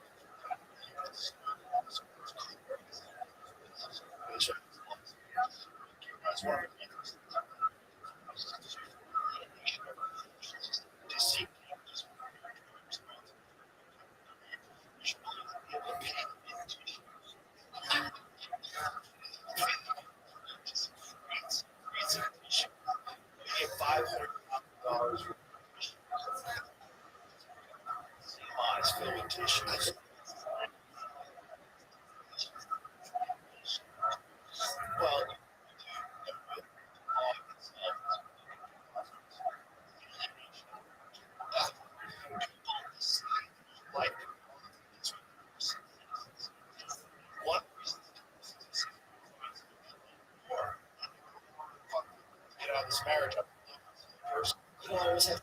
$500 filming tissues. Well, like one more, get out of this marriage. Person, you don't always have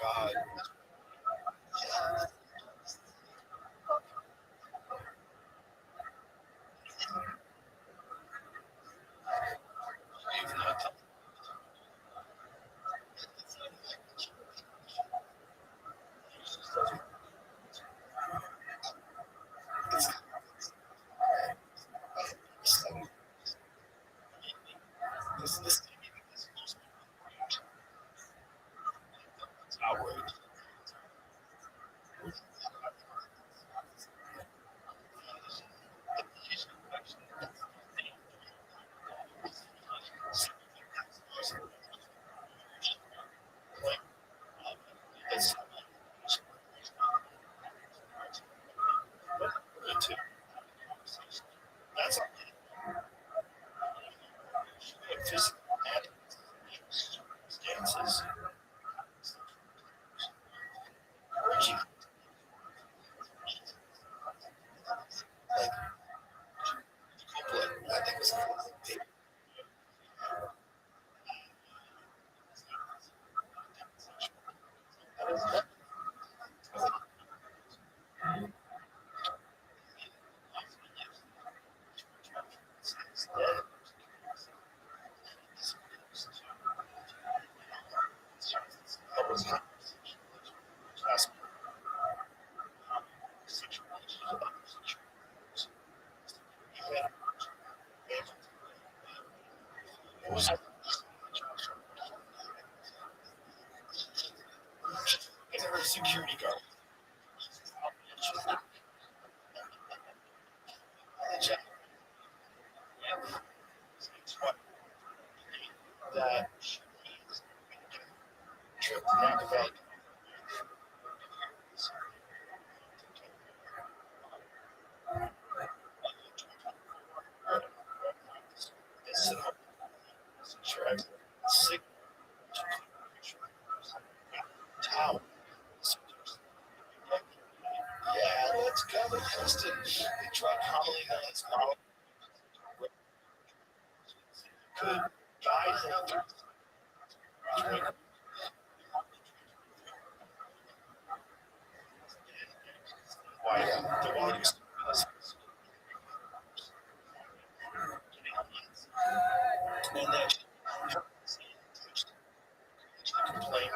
God. This outrage. It's that's just dances. I think it's security guard. That trip to Napa Valley. Sick town. Yeah, let's go to Houston. They tried calling us now. Could guide him through. Why? The one who's and then complain.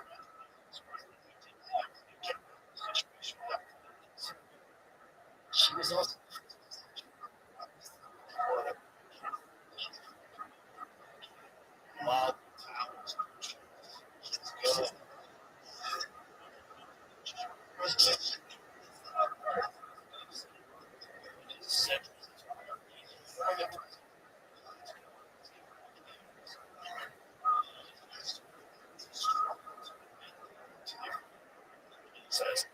She was also wild. Says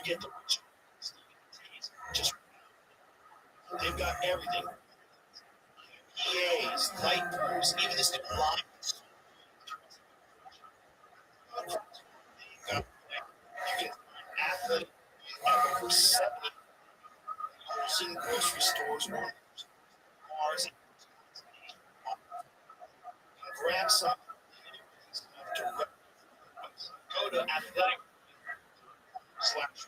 get the just they've got everything. EAs, light crews, even this new line. You can athlete at over 70 wholesale grocery stores, bars, and grab some direct. Go to athletic slash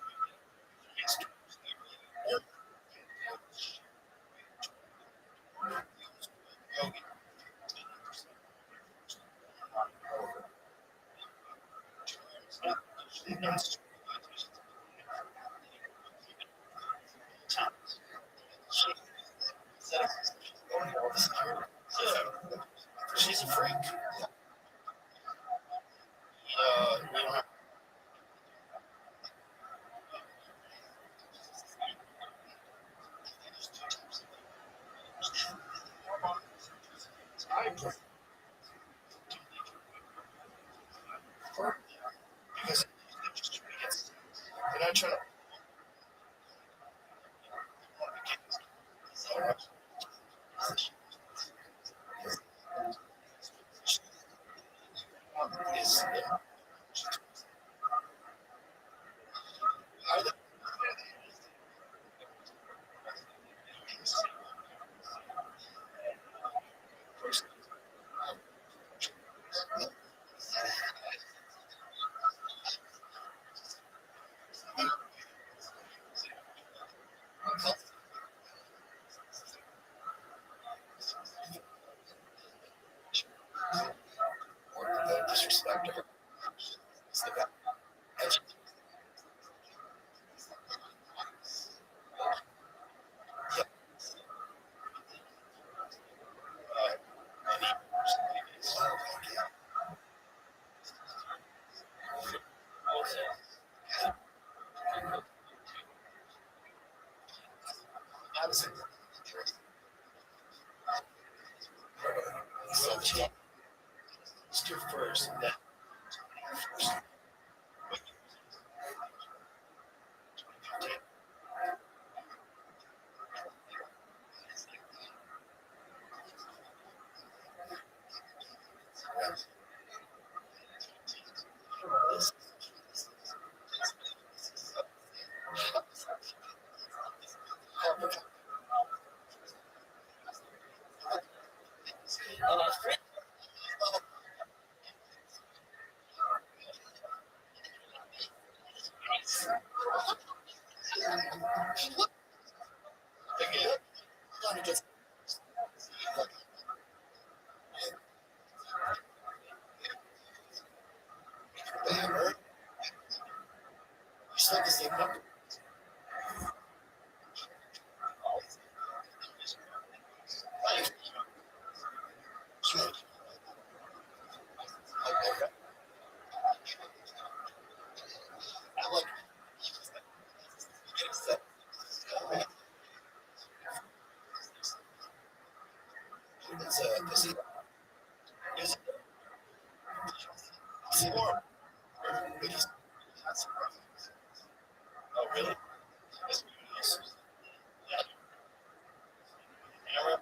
she's a freak. We don't have because they're not trying to. Is how the person or the disrespect of her. It's the best. So check first, then first. Again, just you still the same number. I like get upset. This is more. Oh, really? Yes. Yeah. Camera.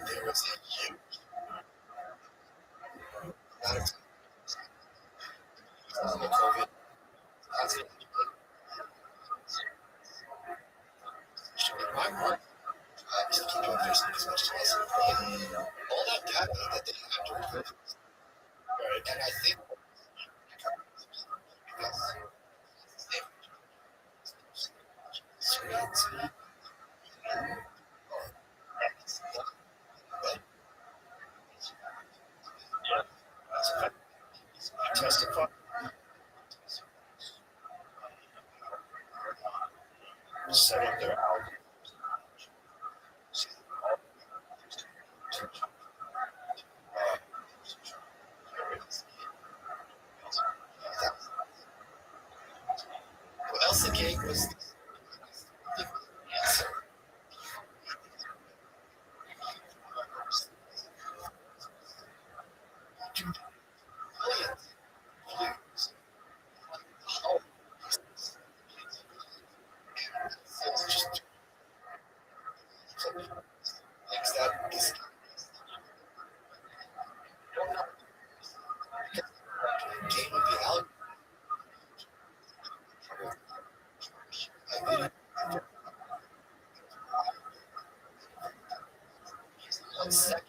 There was a huge COVID. That's it. My work is to keep doing Facebook as much as possible. All that data that they have during COVID. Right. And I think because screens. Testify. Set up their what else the cake was the answer. Brilliant. Just things that is game of the algorithm. I did it 1 second.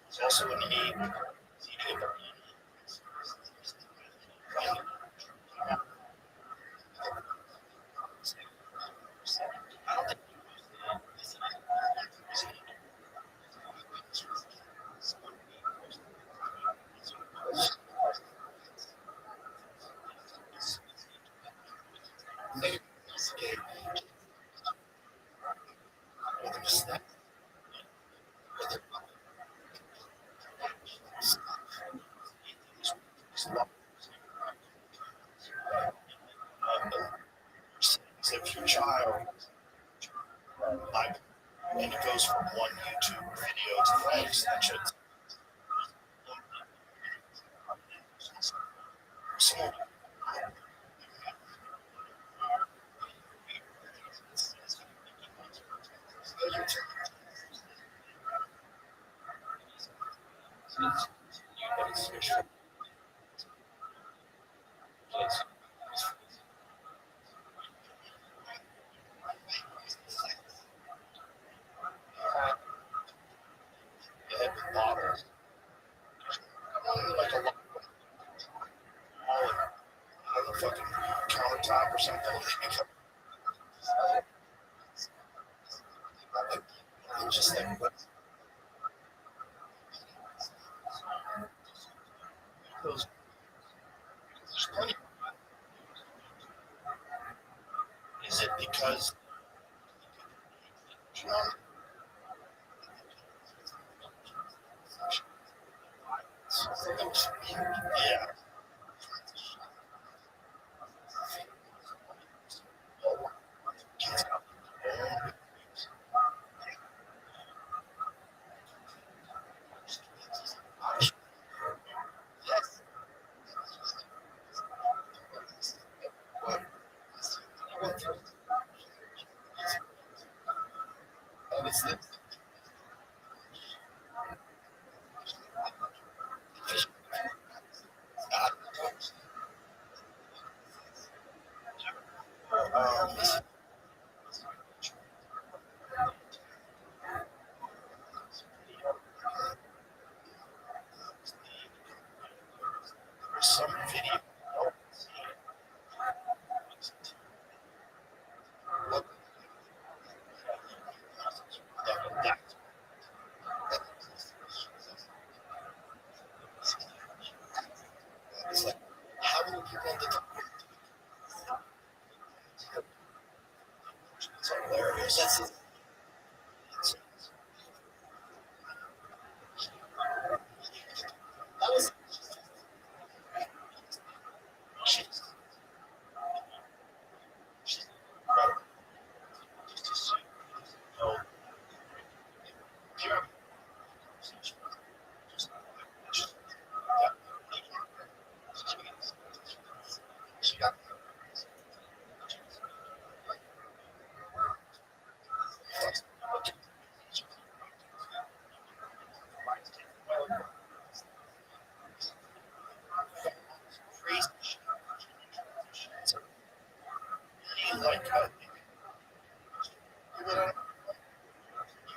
It's also an aid. If your child, and it goes from one YouTube video to the next, that should. So, bottles. Like a lot on the fucking countertop or something. Just like those. There's plenty. Is it because yeah. And it's the some video.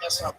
Yes, I'm.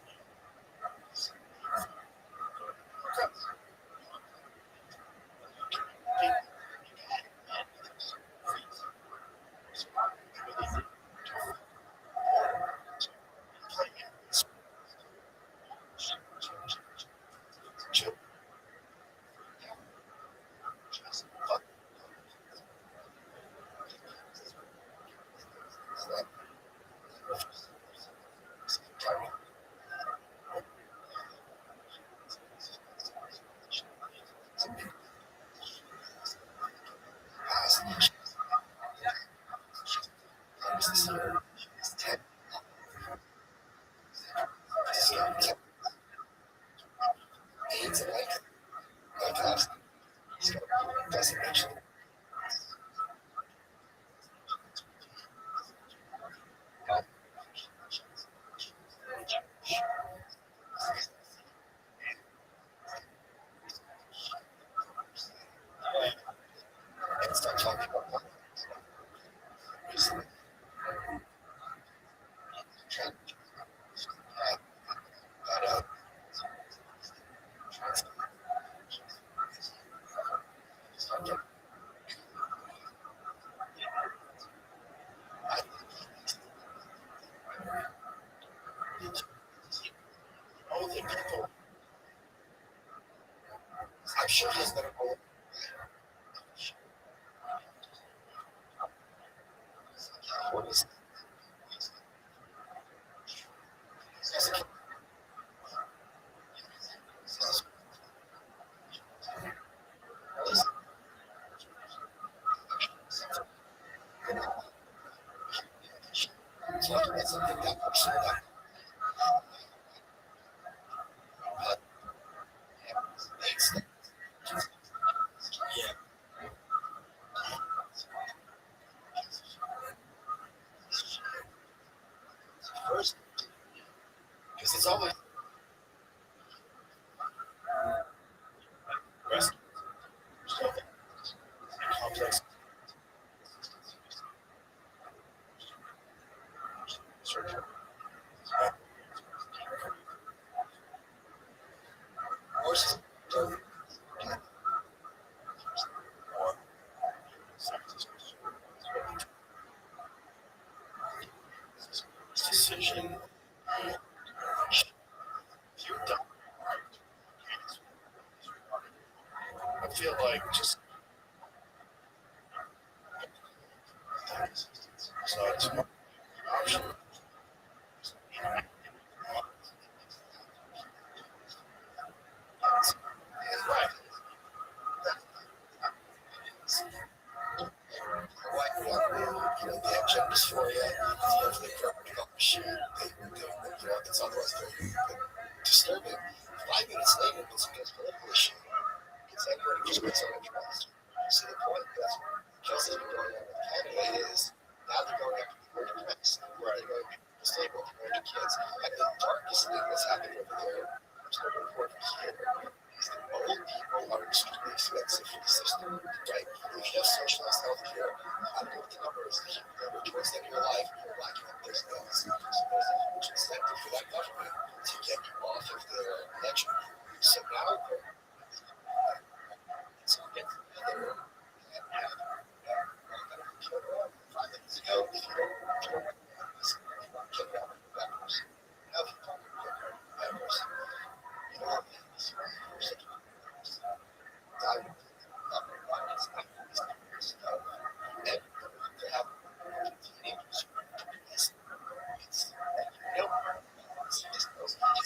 I'm sure he's going to go. What is first? Because it's always rest complex. Horses decision. You're done. I feel like just so it's an option. Right. They have genders for you. They program up shit. It's otherwise very disturbing. 5 minutes later, it's against political issue. It's everybody just gets on trust. You see the point? That's Chelsea's been going on with Canada is now they're going after the working class. Right. They're going after disabled, they're going after kids. And the darkest thing that's happening over there, which they're reporting here, is that old people are extremely expensive for the system. Right? If you have socialized health care, I don't know what the number is. Remember, towards the end of your life, you're lacking up those bills. So there's a huge incentive for that government to get you off of their ledger. So now it's getting together and have 5 minutes ago, if you don't check out the members, now if you don't check out the members, you know, I would and to have teenagers it's you know it's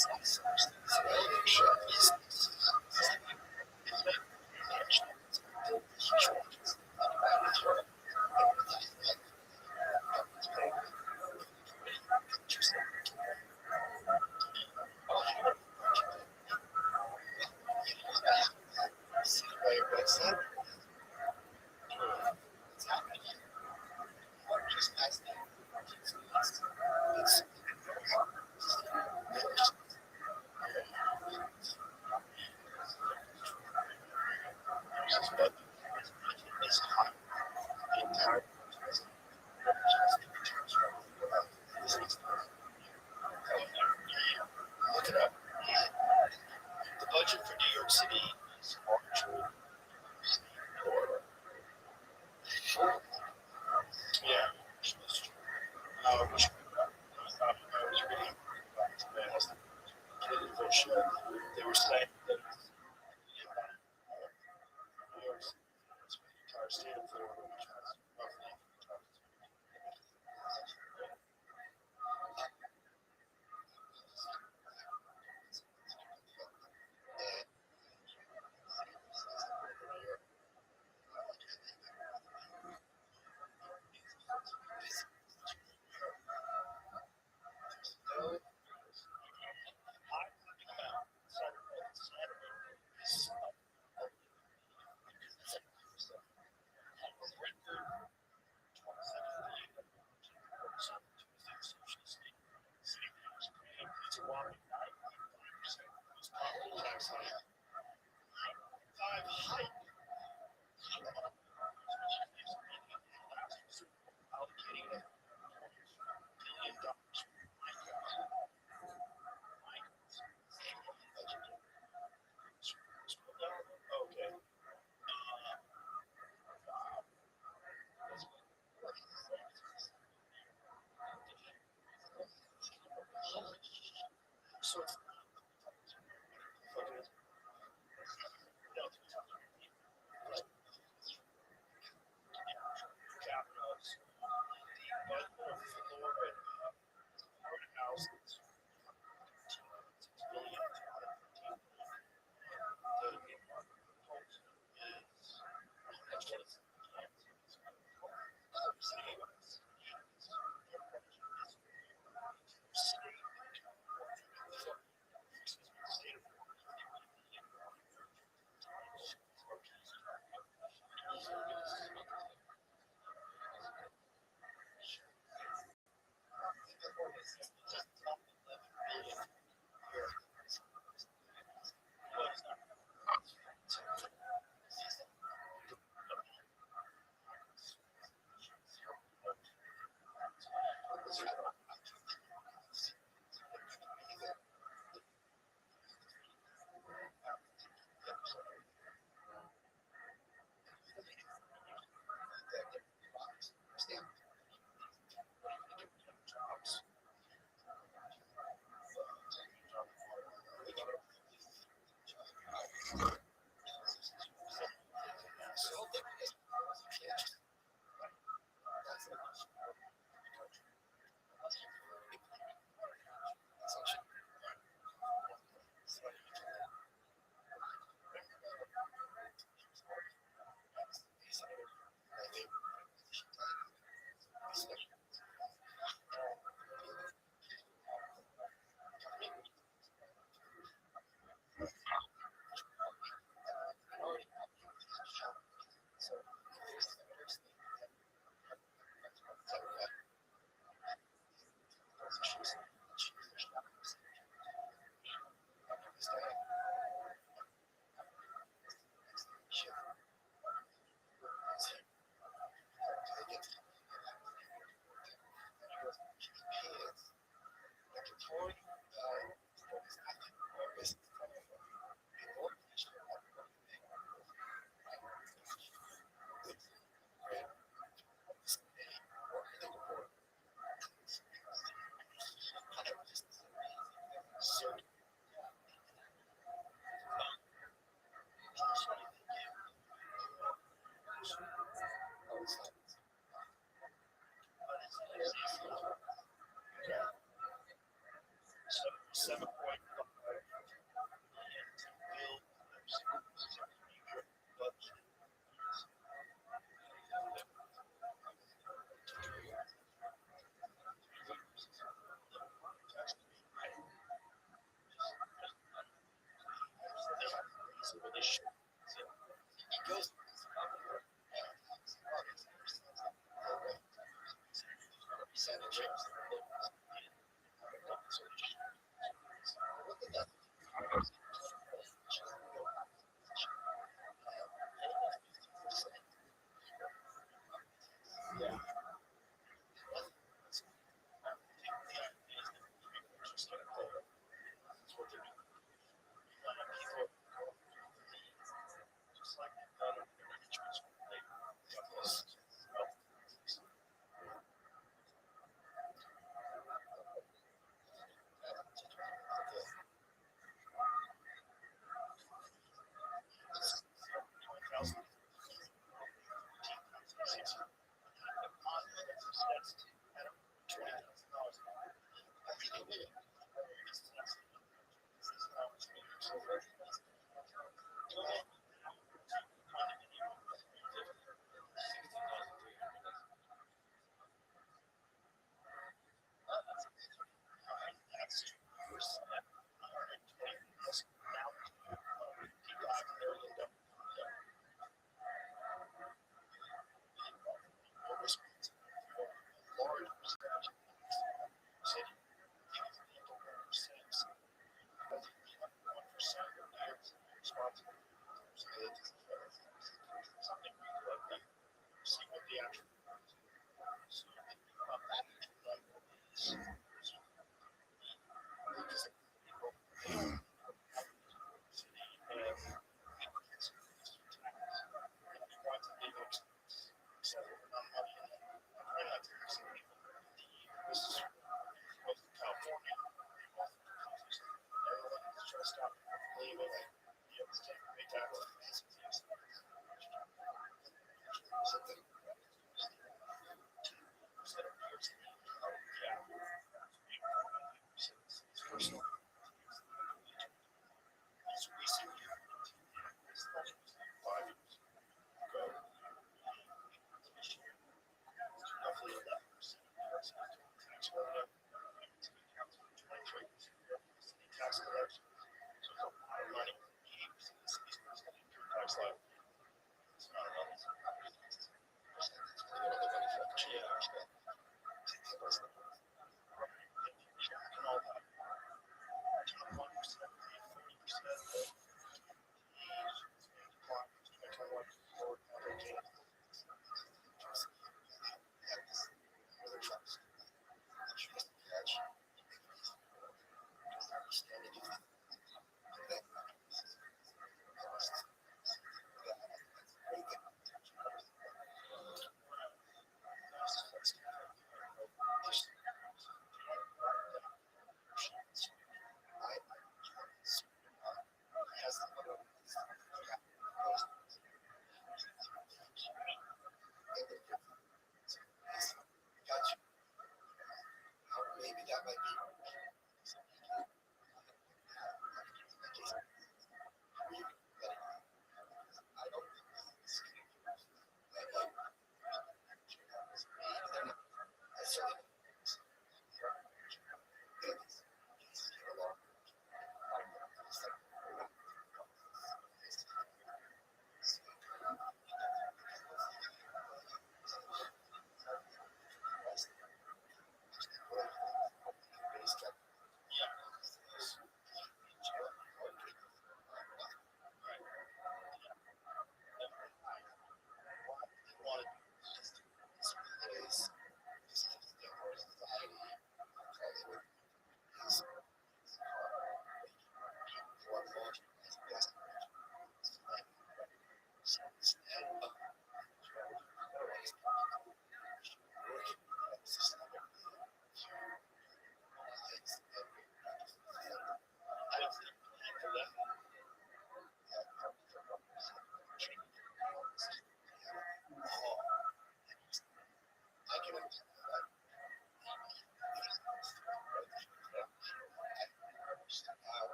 So it's fucking capitals. But Florida, houses, 6 billion.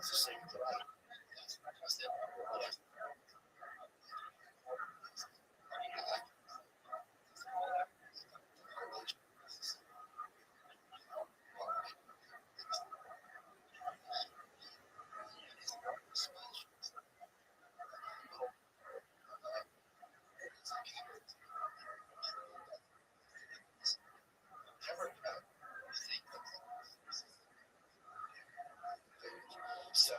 it's the same thing. So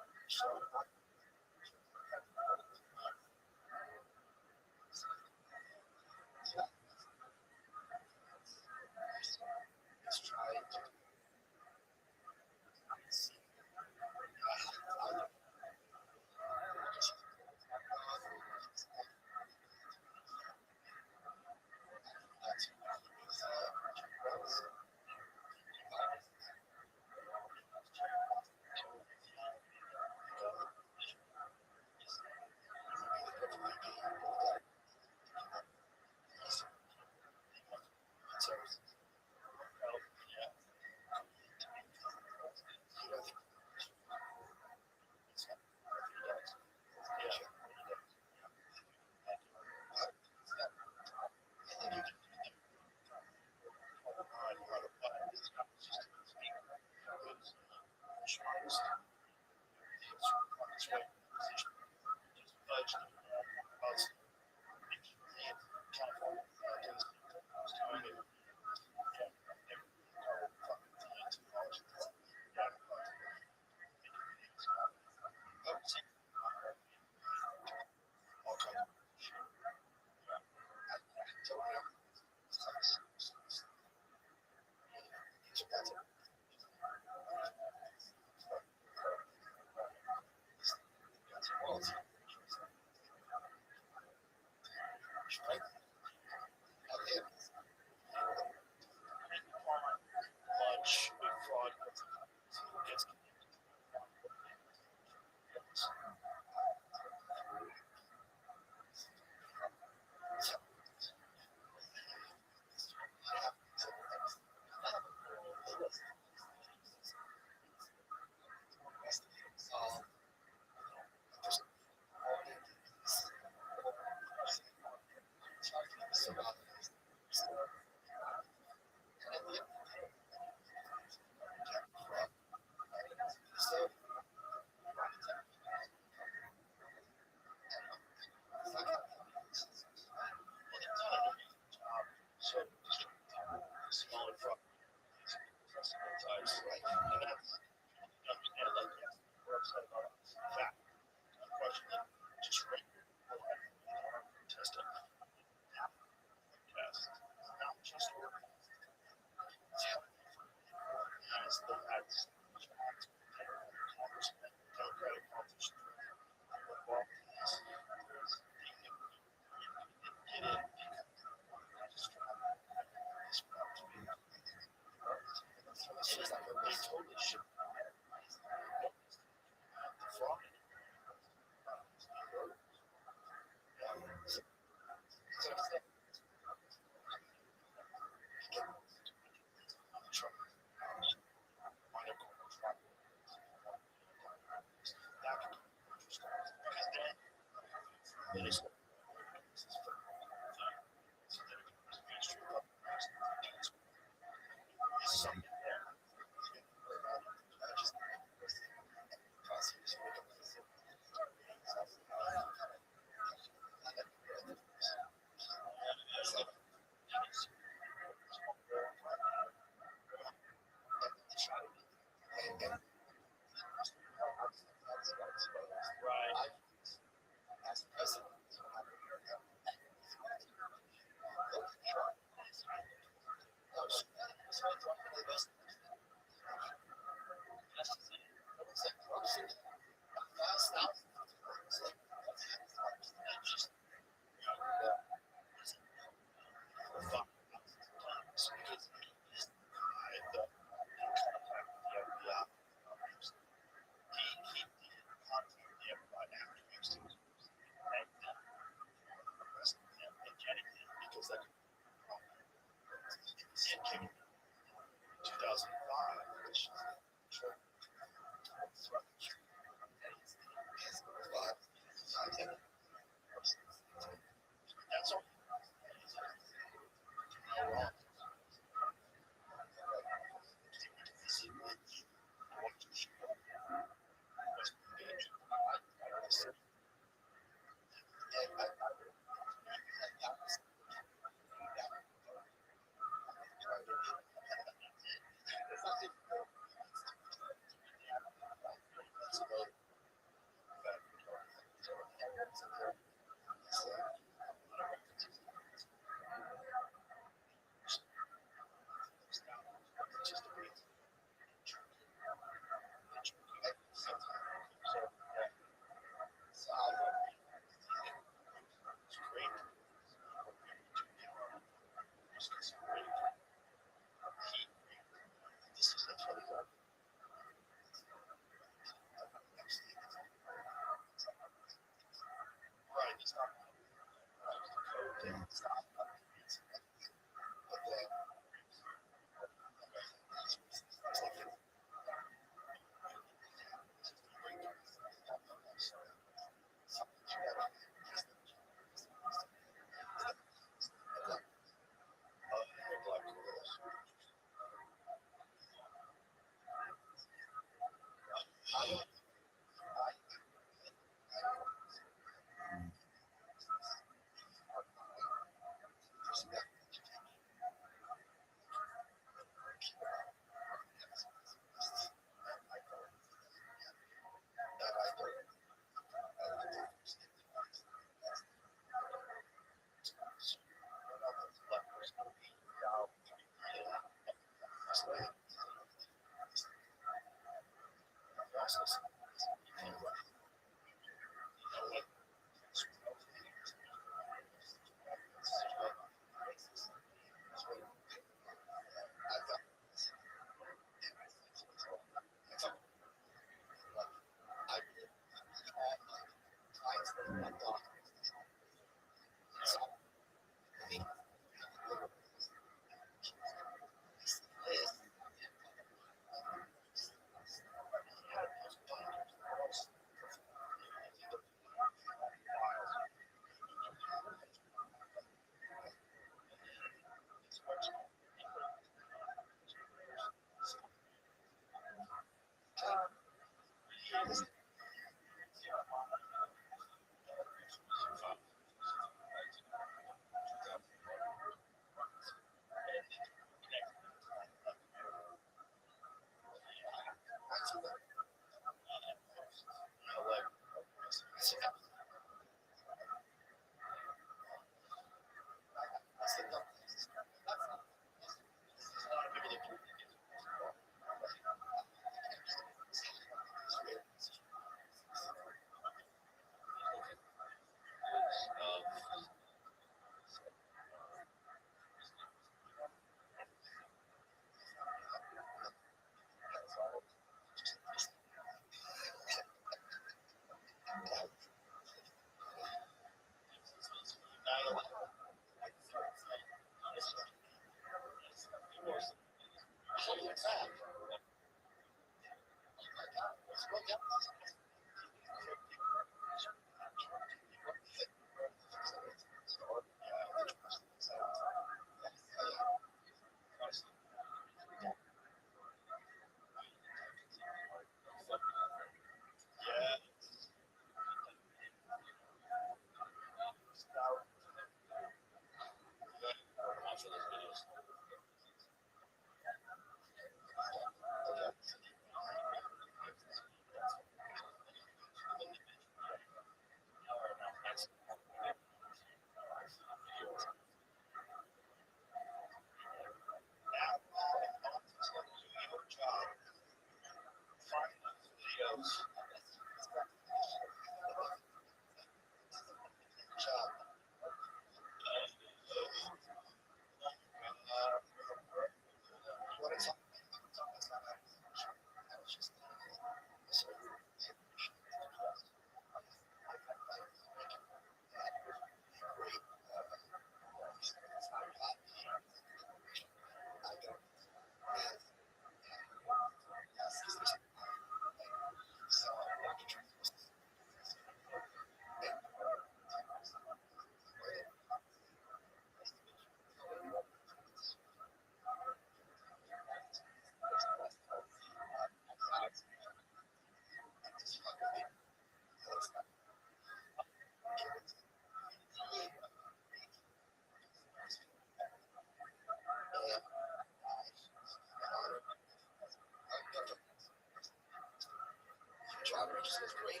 just feels great.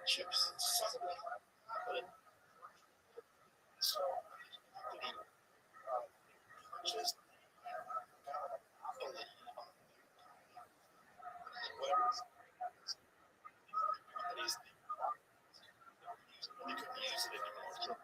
chips subtly, but so he purchased whatever companies they couldn't use it anymore. So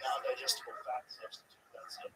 non-digestible fat substitute. That's it.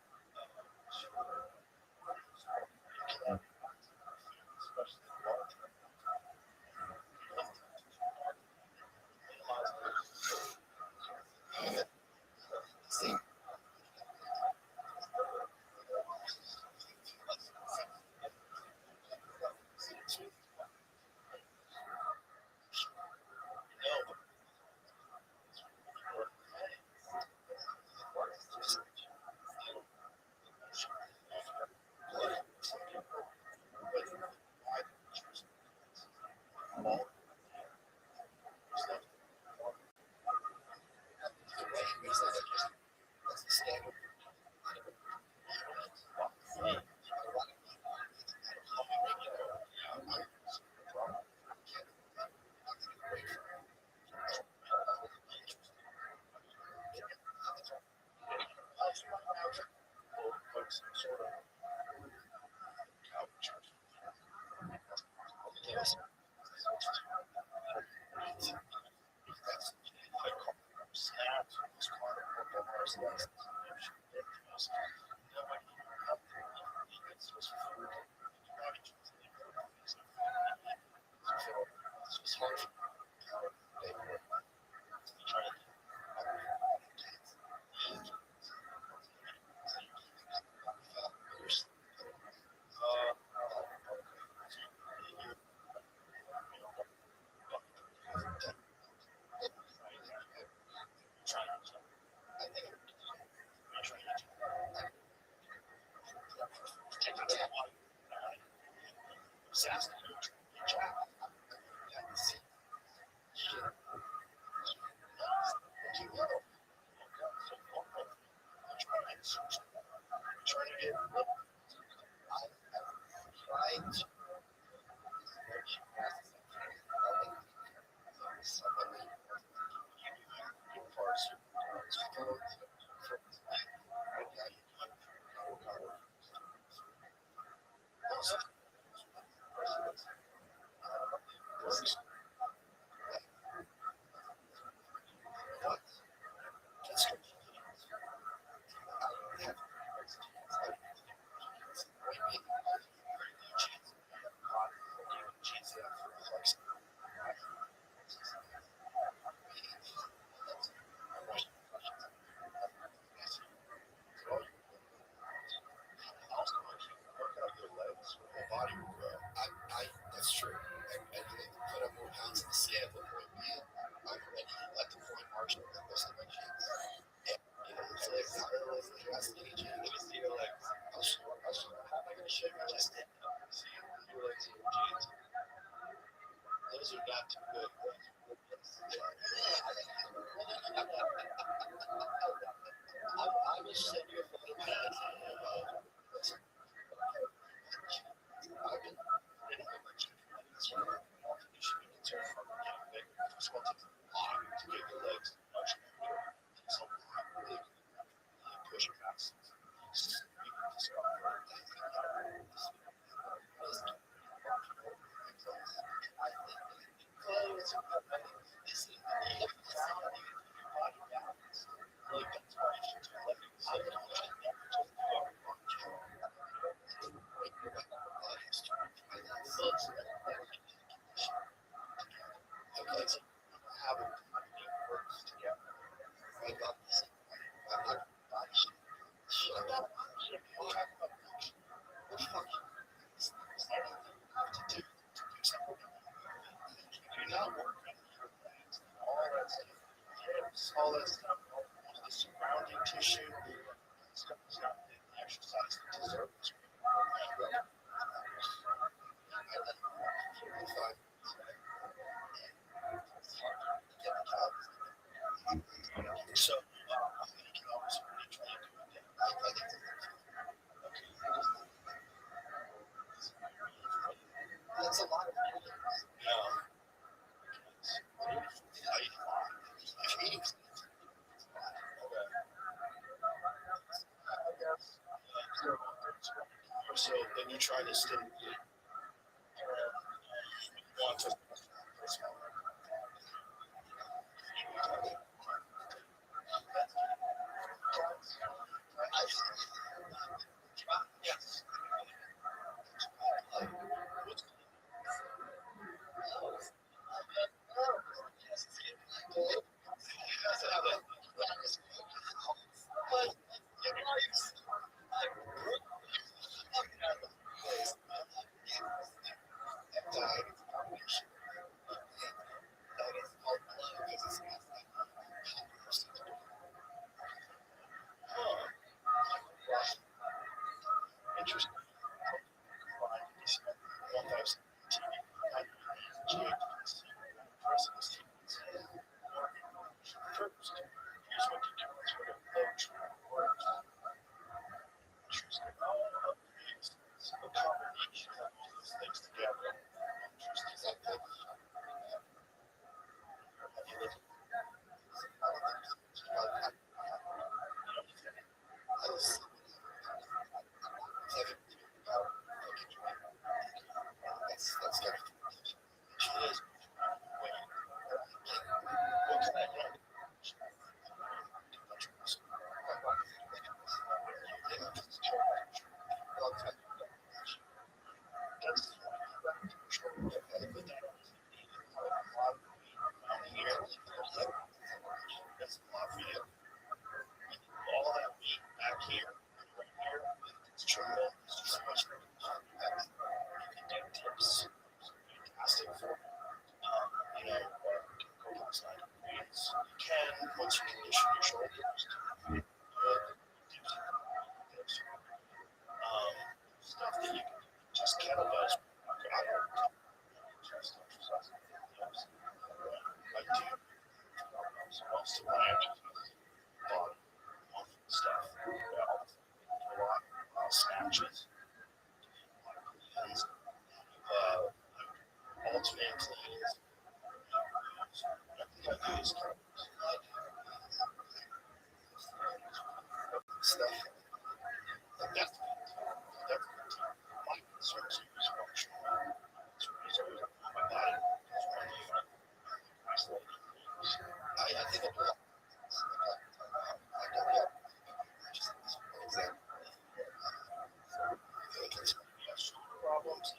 Those are not too good. I will send you a photo of that. I've been getting a bunch of things from you should be concerned for getting big. Just want to get your legs much bigger. So really push past discomfort. All that stuff, all the surrounding tissue, stuff is not the exercise that deserves. So, you can always really try to do it. That's a lot of so then you try to stay want to interesting. All that meat back here, right here, it's triple. It's just much better. You can do tips. Fantastic for go outside. You can once you condition your shoulders. Stuff that you can just kettlebells. I don't just exercise. I do most of my exercise body stuff. Snatches. Alternate cleans. I do is stuff. That's my concerns is functional. My body is running. I think of problems.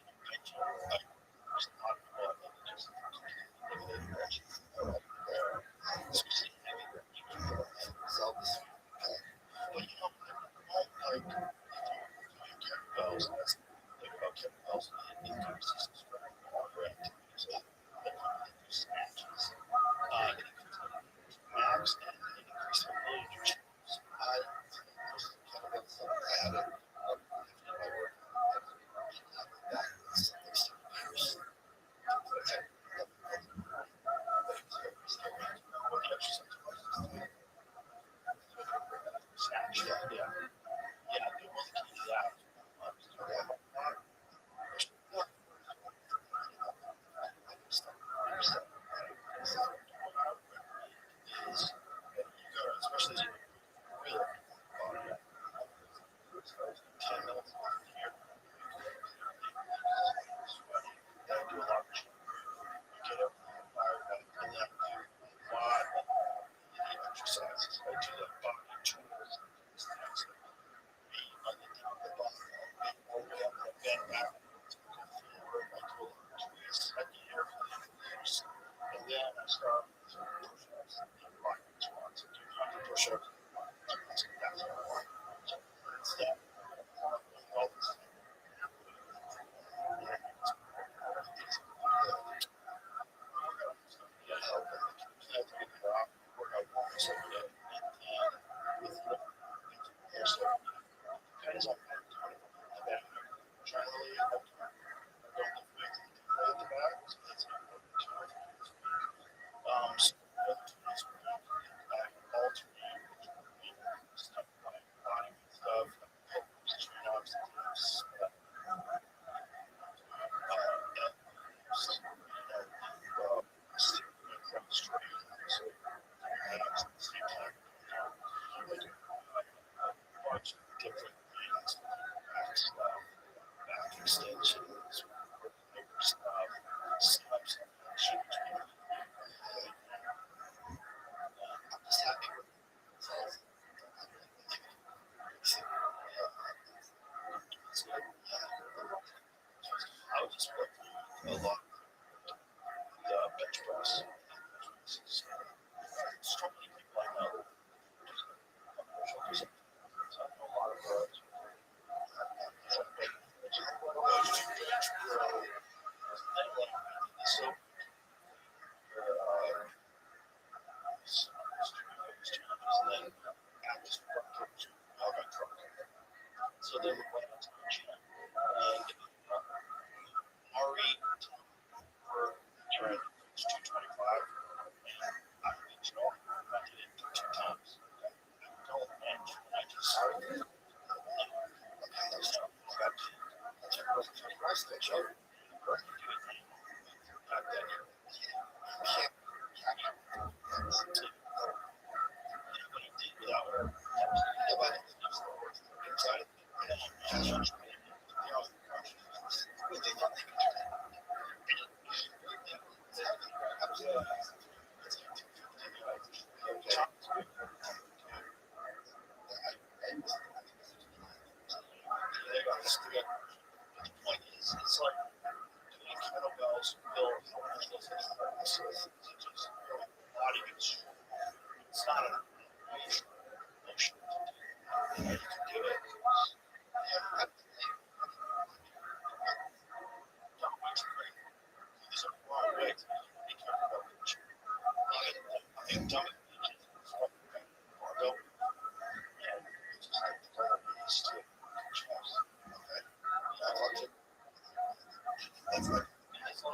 muscle build, how much does it muscle, just body gets it's not an equation, motion to do. You can do it. Don't wait to train. There's a wrong way to be careful about what you I think dumb it is barbell. Yeah, it's just like the barbell is to chest. Okay? Yeah, I love it. That's like, it's not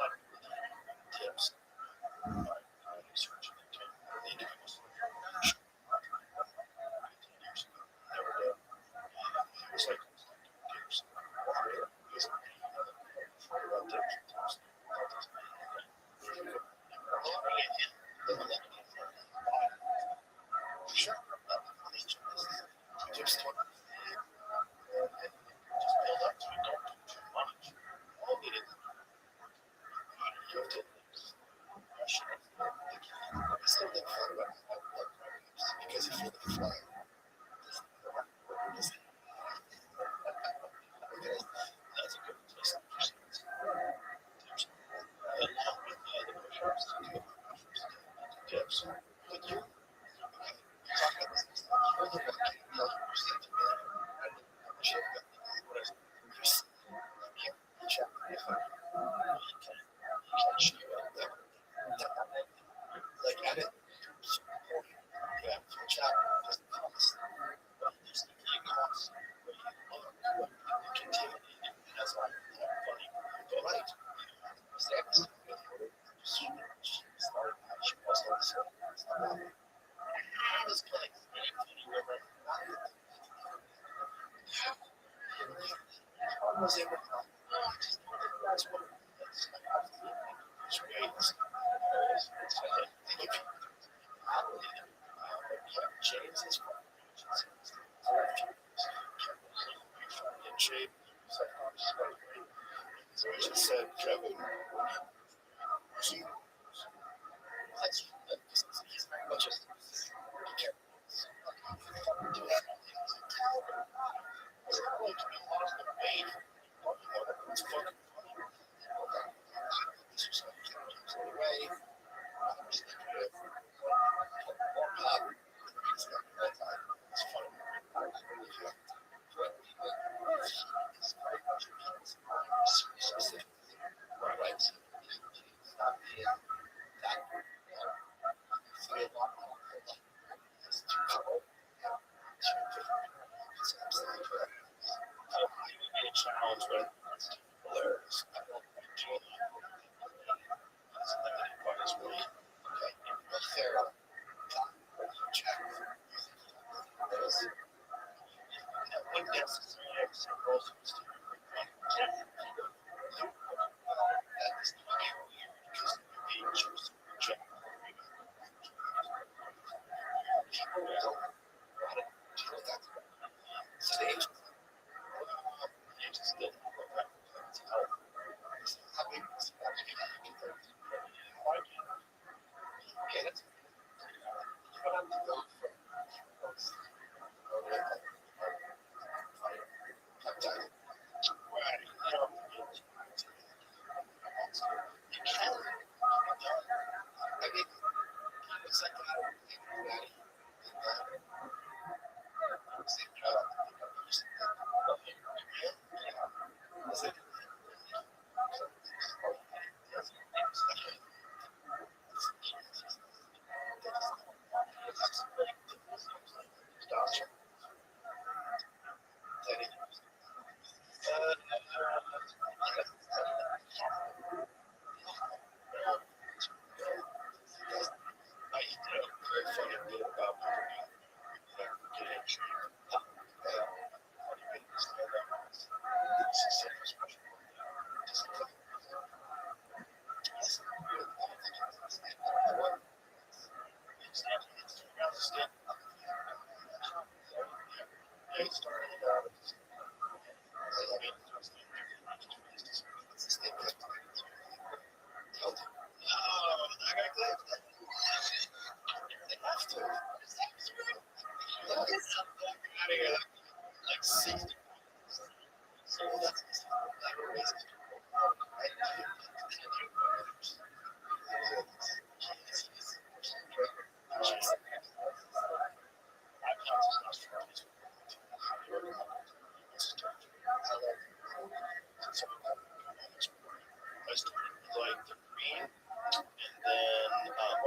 Marine, and then I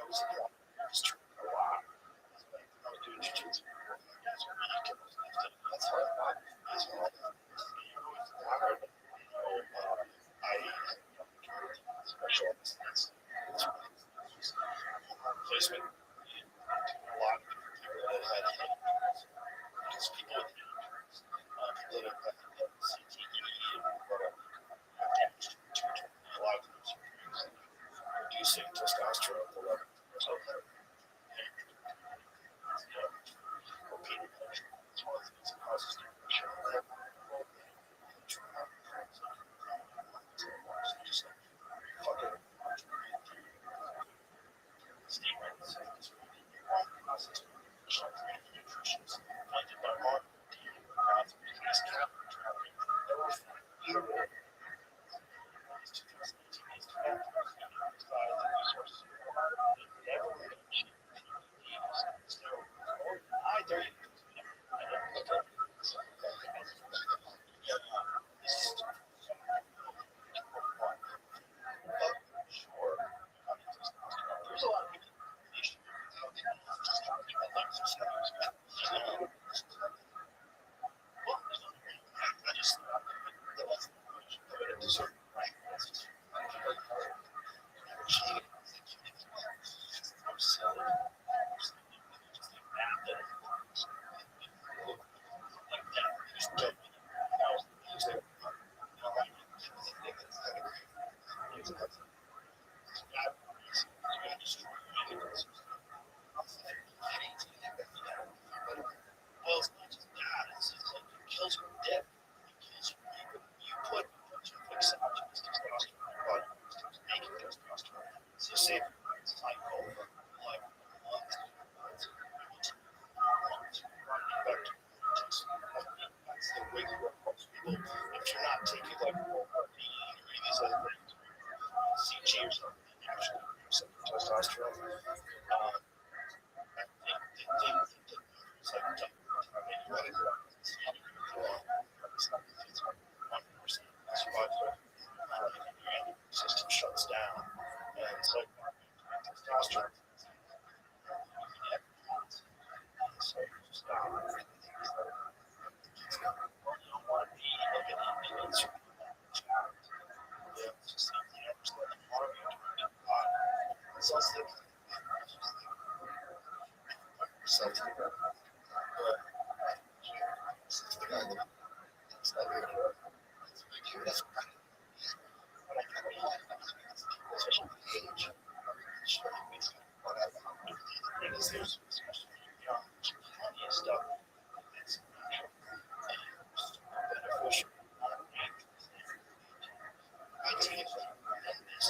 was a lot. I was doing jiu-jitsu 4 days a week. That's how I thought. That's how I thought. I special instance. Placement. A lot of different people that had injuries. Because people with injuries, people that have had CTE and damage to the pituitary, a lot of those injuries reducing testosterone to level. So repeated pressure. It's one of the things that causes depression. Just like fucking steroids. Causes nutrition. I did my mom. He's Catholic. There was 2018. I dare you. There's a lot of people I just well, it's not just that. It's like it kills your dead. It kills you. You put exogenous testosterone in your body. It's making testosterone. It's the same cycle like months. That's the way you work most people. If you're not taking like these other things, CG or something, you actually use some testosterone. I think it's like you want to go it's 1%. Your system shuts down, and it's like testosterone. So you just stop. You don't want to be like an ambulance or it's just something you just let them harm you to your body. It's also something but it's not very good. That's what I kind of like. Especially the age. Because there's plenty of stuff that's natural and beneficial. I take it and this.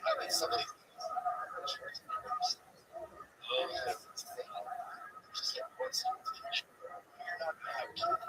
I mean, somebody just like what's you're not gonna have kids.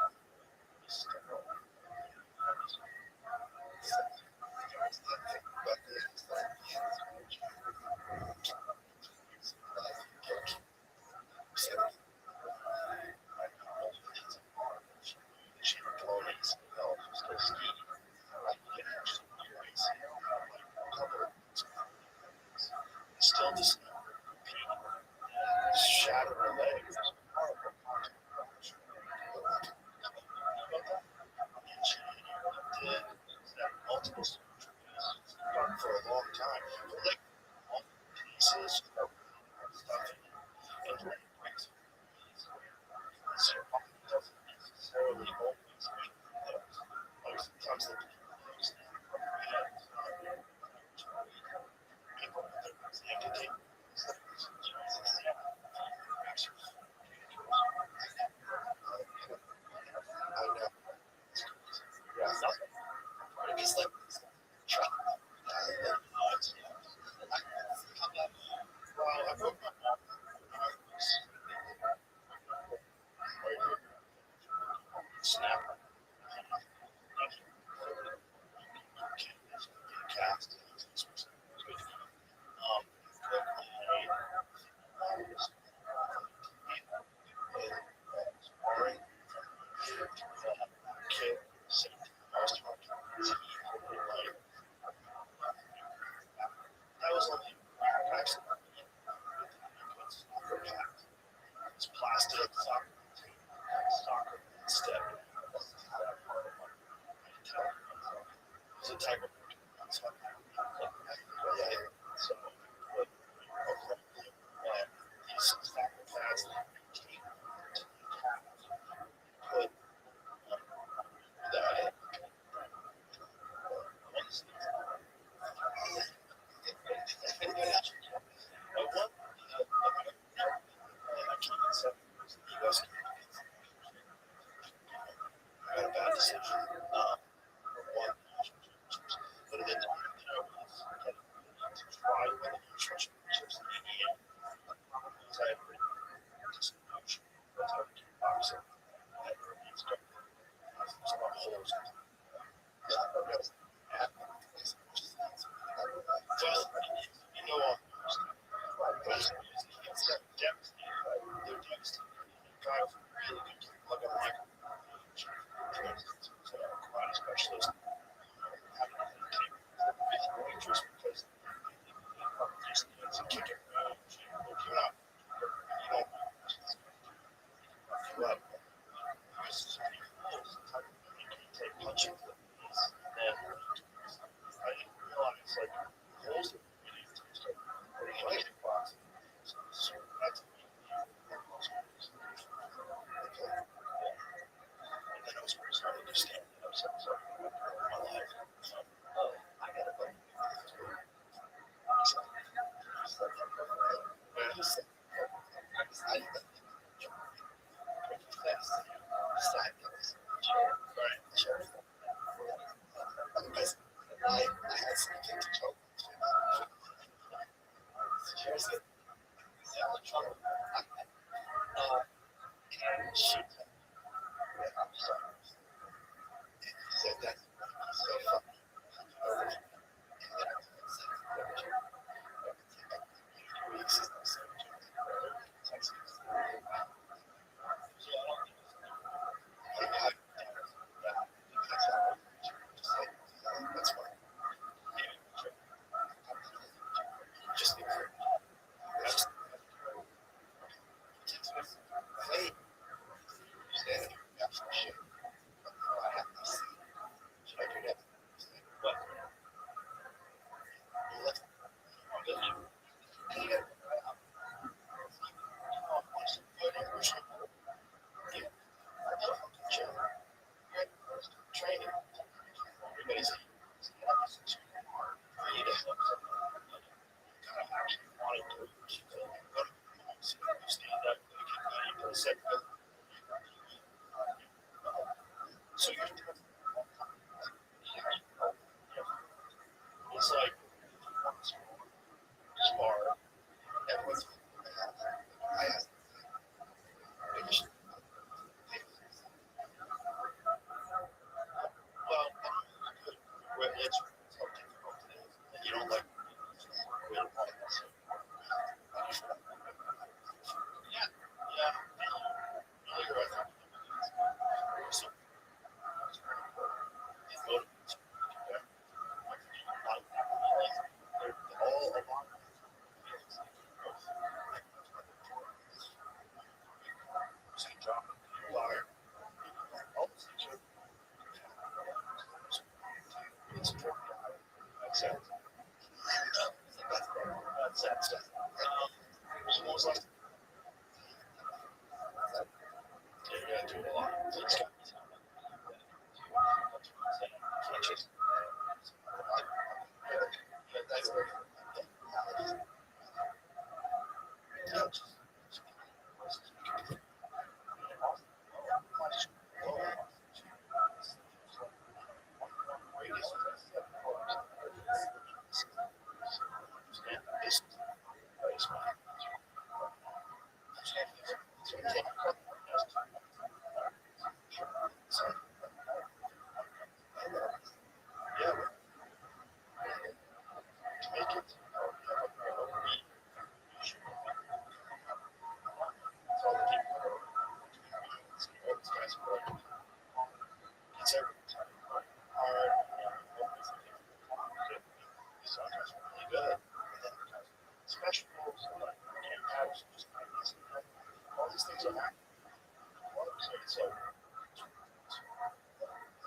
guy was really good to plug on Michael. Karate specialist. Waitress because it's a kick it. You're not. You don't. You up. Take punching. And I didn't realize like holes in the box. So that's and then I was starting to stand up my life. I gotta go. So you're it's like spar and with I asked well it's something and you don't like yeah you're right. So all along drop wire. It's that's what was like you gotta do a lot. That's all these things are happening. So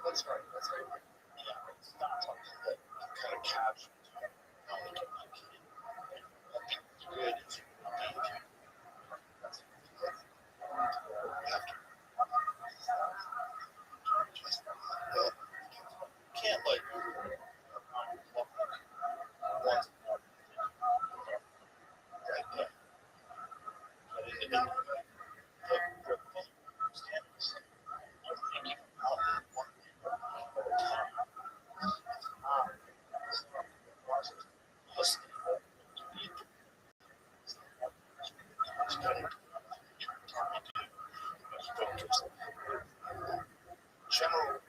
that's right. That's right. Yeah, it's not something that kind of captures how we can it's good. It's can't like once right there. General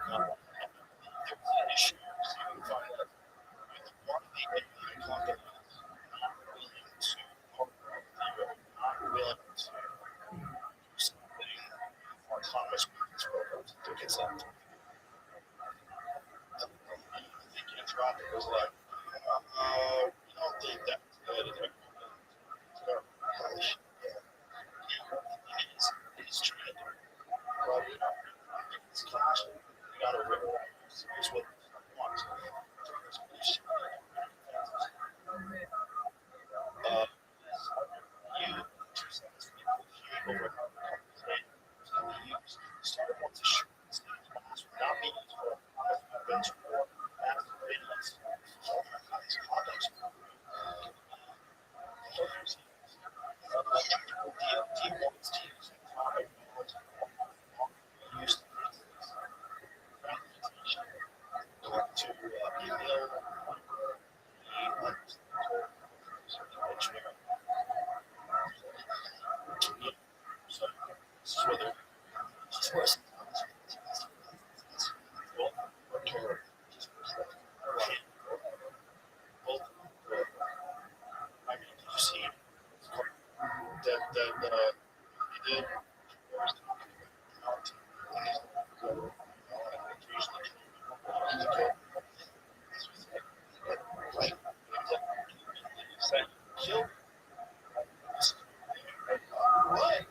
an issue. So you find that with one of the AI companies not willing to partner with you, not willing to do something autonomous maintenance programs to get something. I think Anthropic was like, we don't think that's good. And they're going, it is trying to run it's cash. You gotta realize here's what I want. You over start wants to shoot not being used for events or massive videos. These products team wants to use used going to email engineering. So this is whether both I mean, did you see that he did? Kill. What?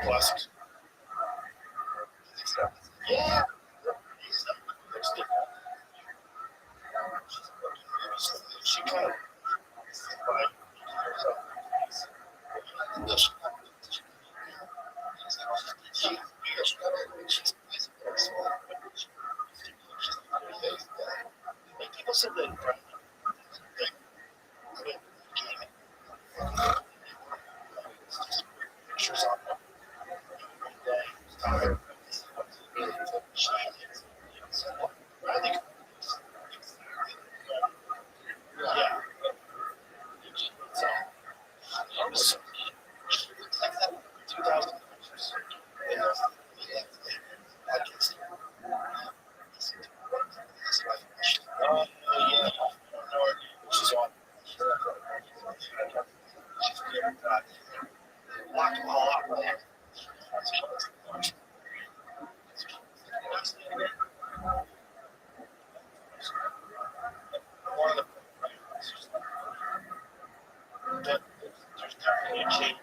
Classics. Yeah. She kind of people said that pictures on I think yeah. So, 2000. Yeah. She's on. Locked them all up. One of the there's definitely a change.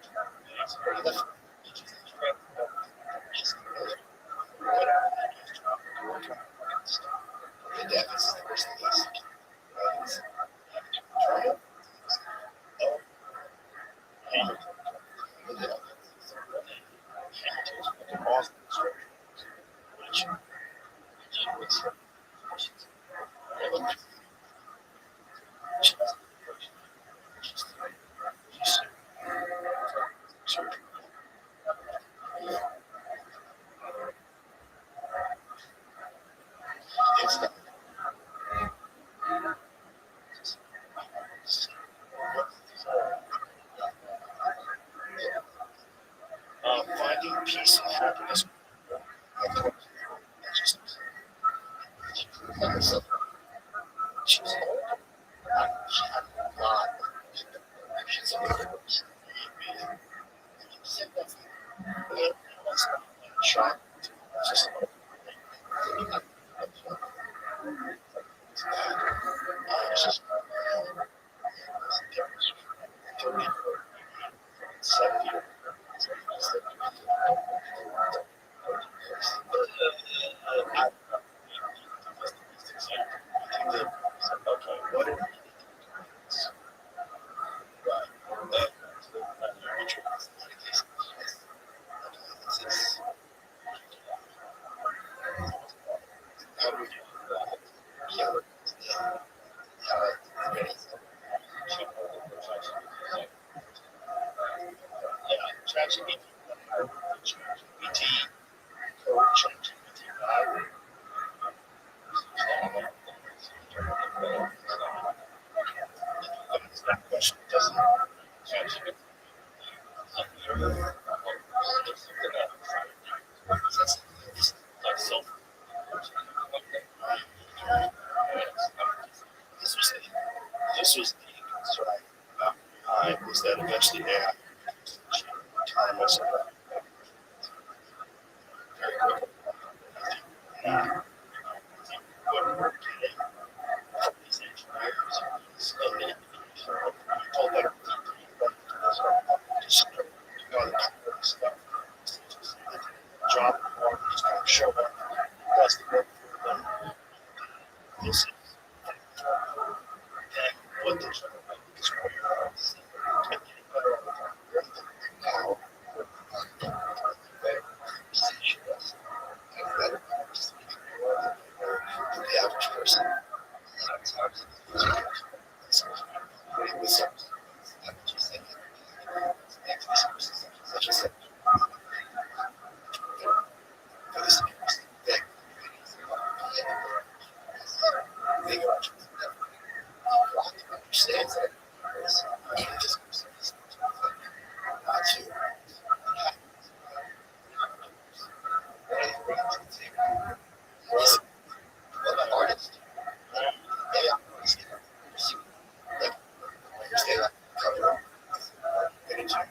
Finding peace and happiness. She's old. She had a lot. She's shocked. Just this was the concern behind was that eventually AI autonomous very quickly. These engineers and then told them just stuff. Job just kind of show up, does the work for them. This is what they're trying to do is where now the average person with some such as understands that not to artist. Understand that cover anytime.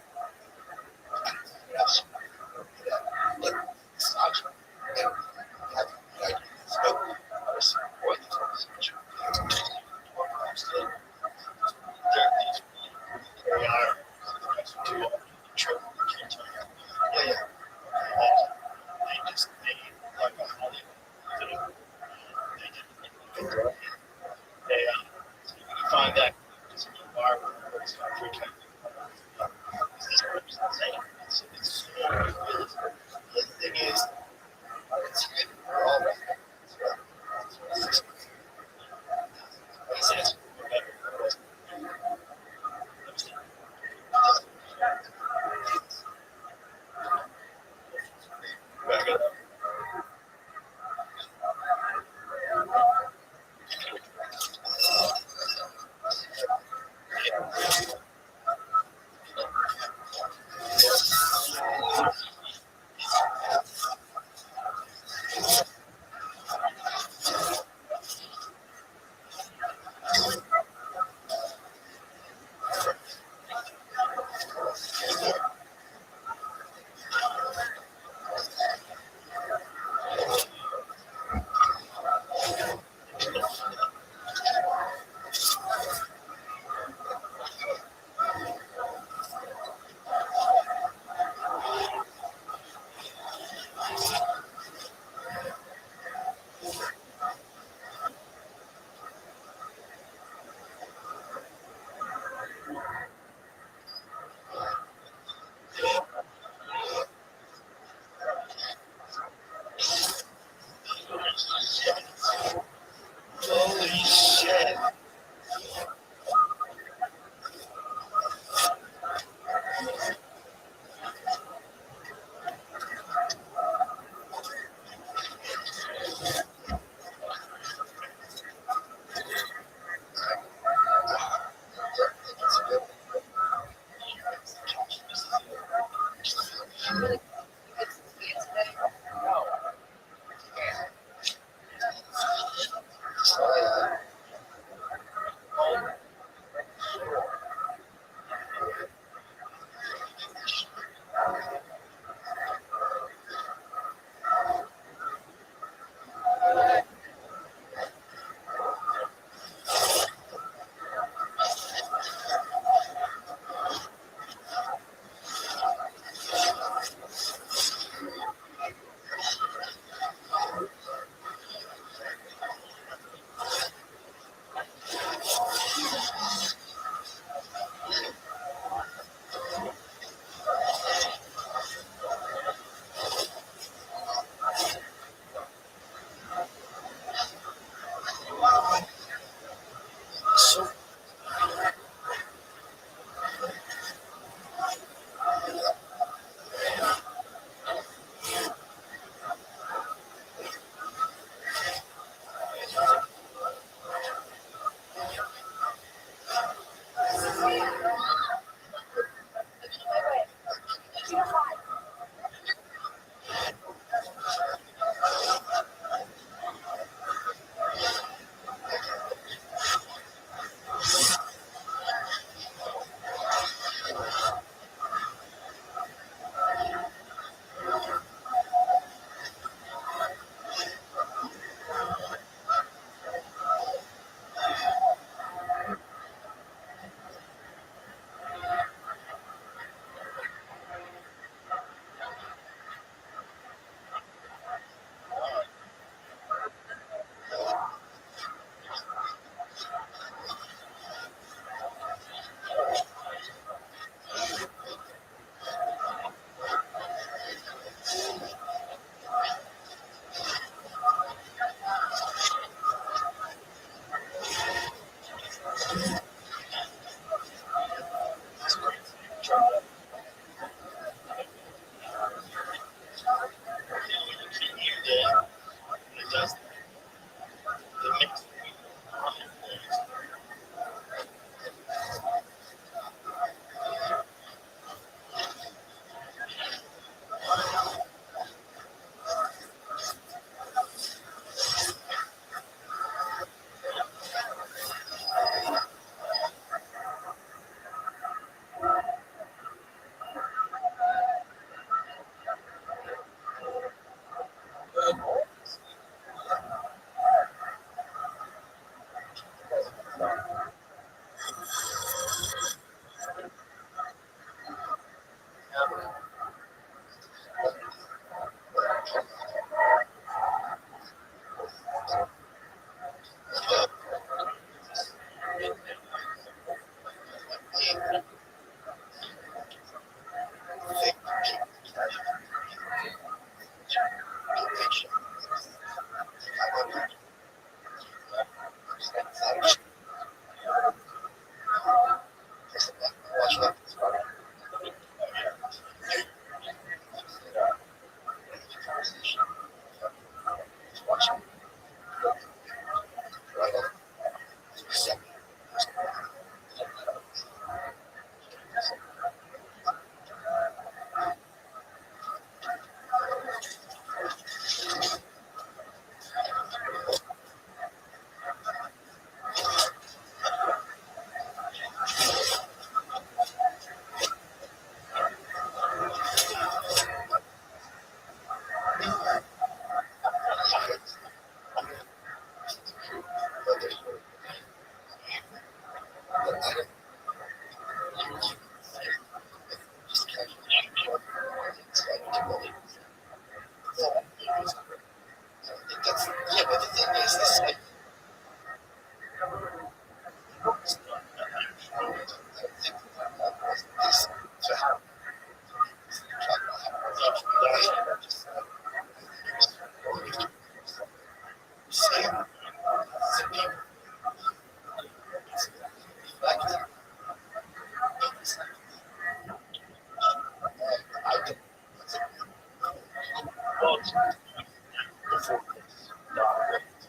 But the thing is, this like.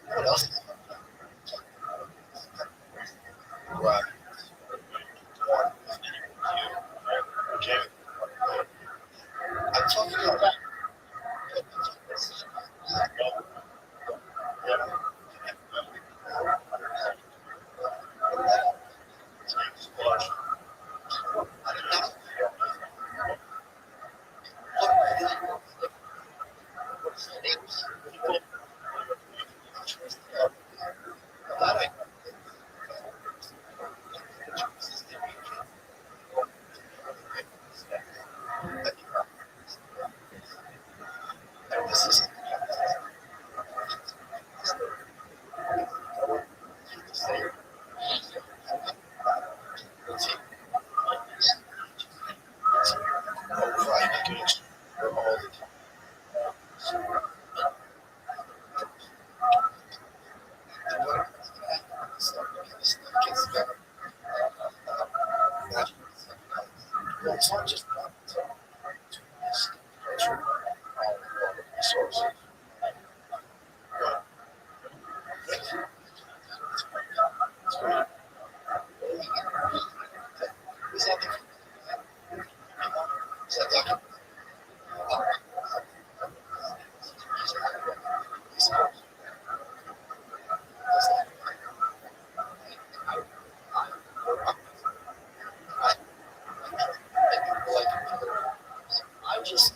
What else? Right. Okay. I'm talking about. It's not just I'm just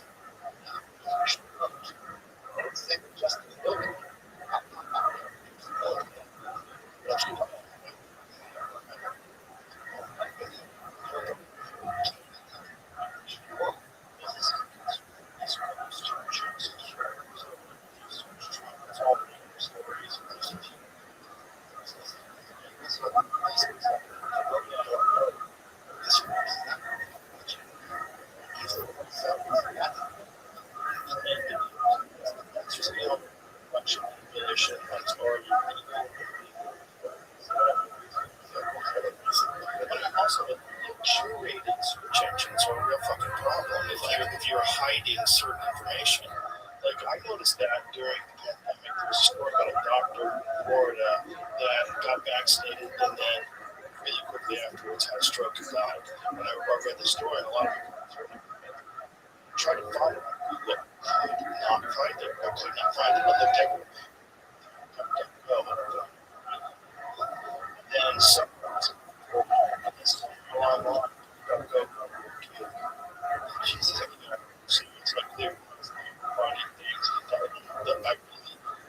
curated search engines are a real fucking problem if you're hiding certain information. Like I noticed that during the pandemic, there was a story about a doctor in Florida that got vaccinated and then really quickly afterwards had a stroke and died. And I read the story, and a lot of people tried to find it on Google. I could not find it. I could not find it. I looked everywhere. And so, Jesus, it's not clear. Finding things.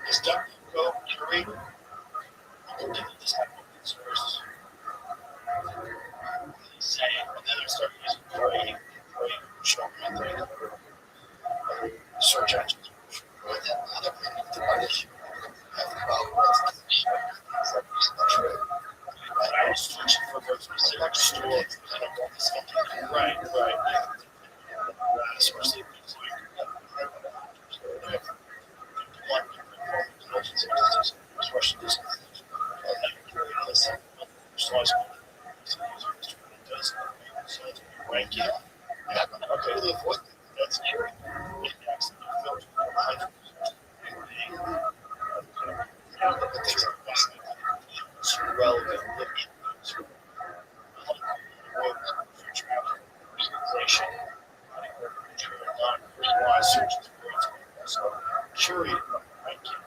Is that go curate? You can just have sources. Say it, and then I start using Gray, show me search engines. But then other people I was searching for a specific store, and I'm going to something. Right. Especially if it's like especially this ranking. Okay, that's true. It's relevant. Personalized search is great. So, curated ranking.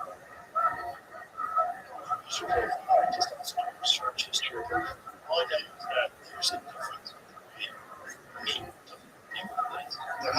Search history. All I know is that there's a difference between there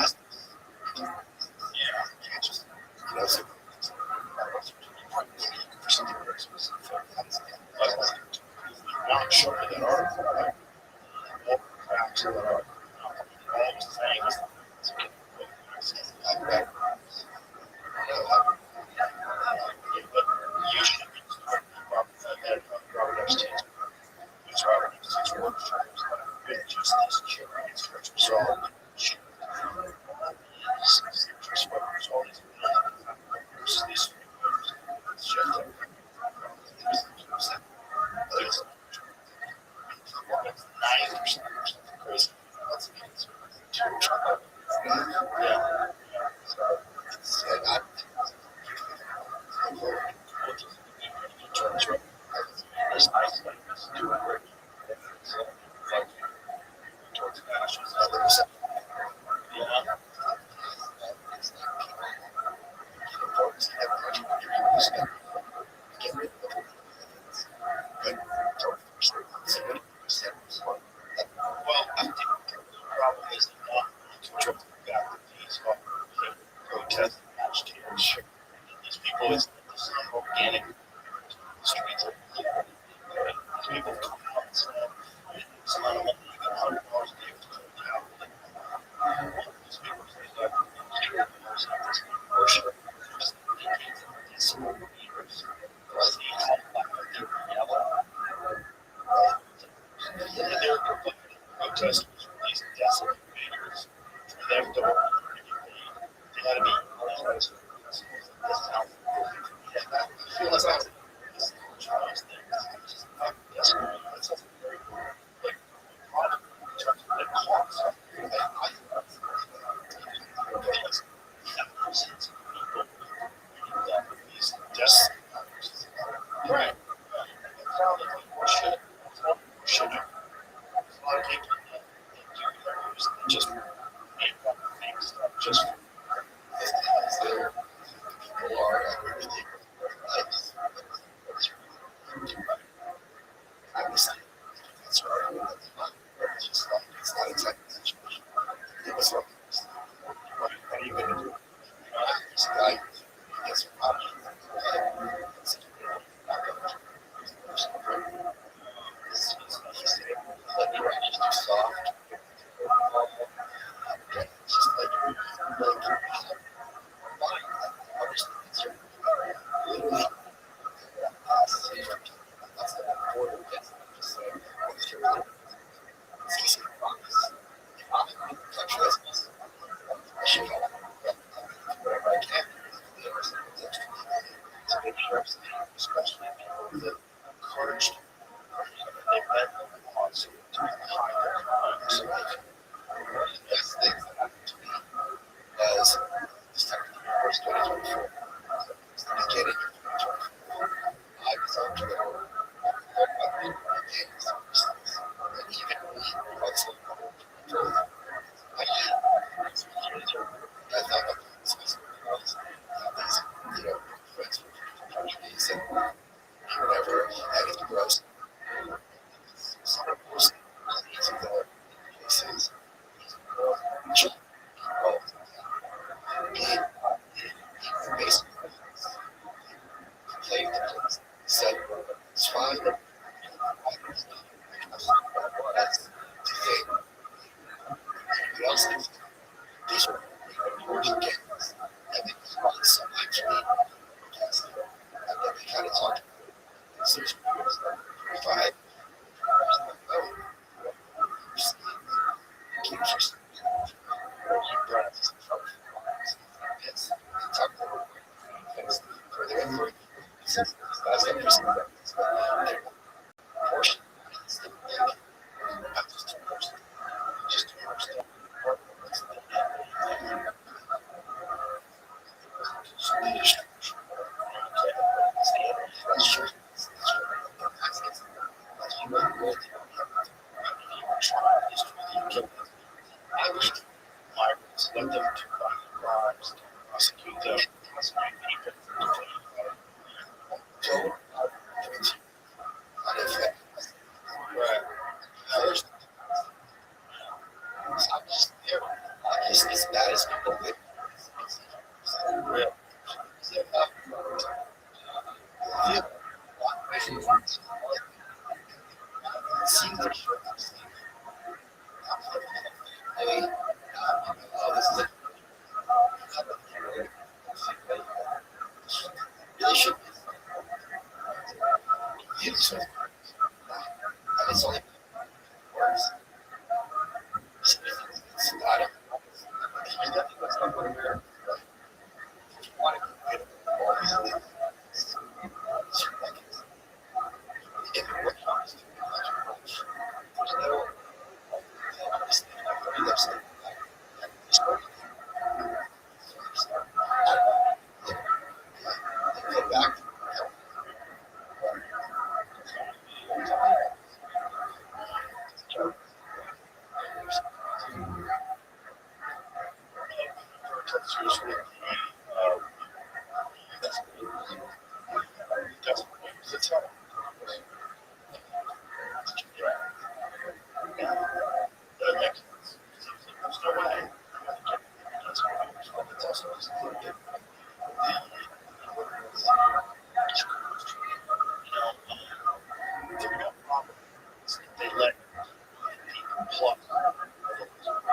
plus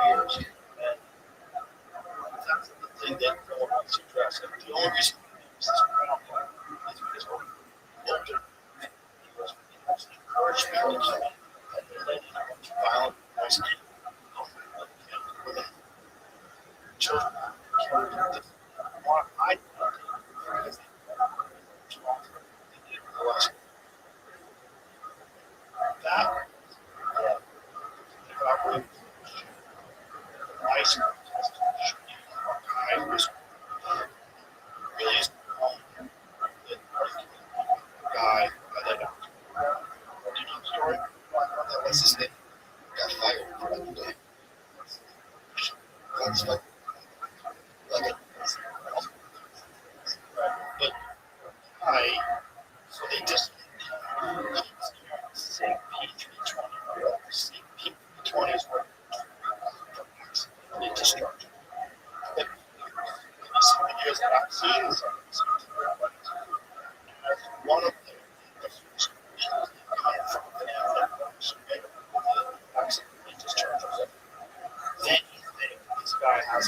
years. And that's the thing that no one wants to address. And the only reason we use this groundwork is because we're older. Encourage people to come and they violent noise women, children, want to hide because they didn't realize that if I were nice guy was really is guy by that doctor. Do you know the story? What's his name? Got fired for that day. That's like but so they just say P320. P320 is where they discharge. But some years that I've seen, one of them accidentally discharges. Then this guy has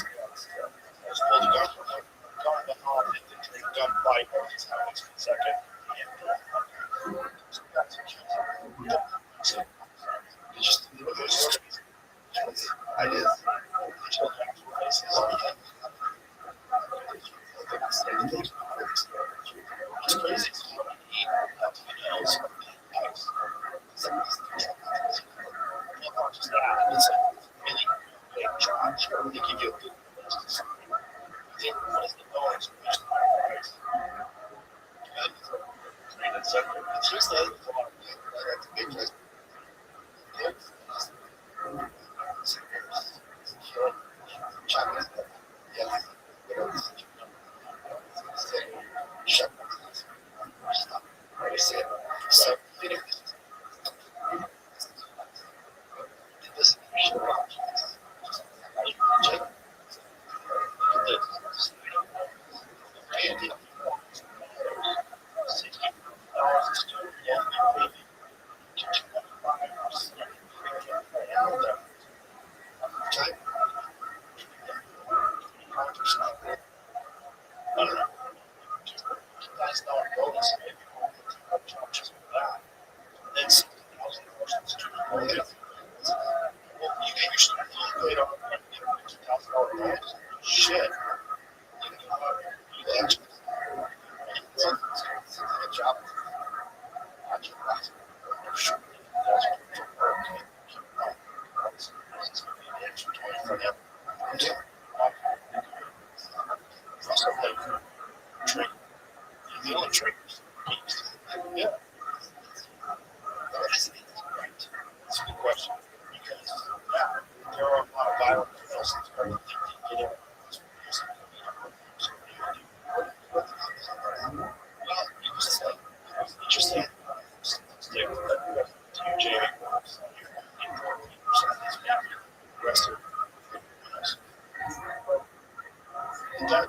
pulled a gun from him, gone behind it, and a gunfight on his house in a second. So just I did. It's crazy. It's a really big job. They give you a good list. What is the bonus? It's just that it's a big list. Shit. Yeah. That's a good question. Because there are a lot of violent criminals that are thinking get in. Well, it's interesting. Stick to Jamie. Arrested. That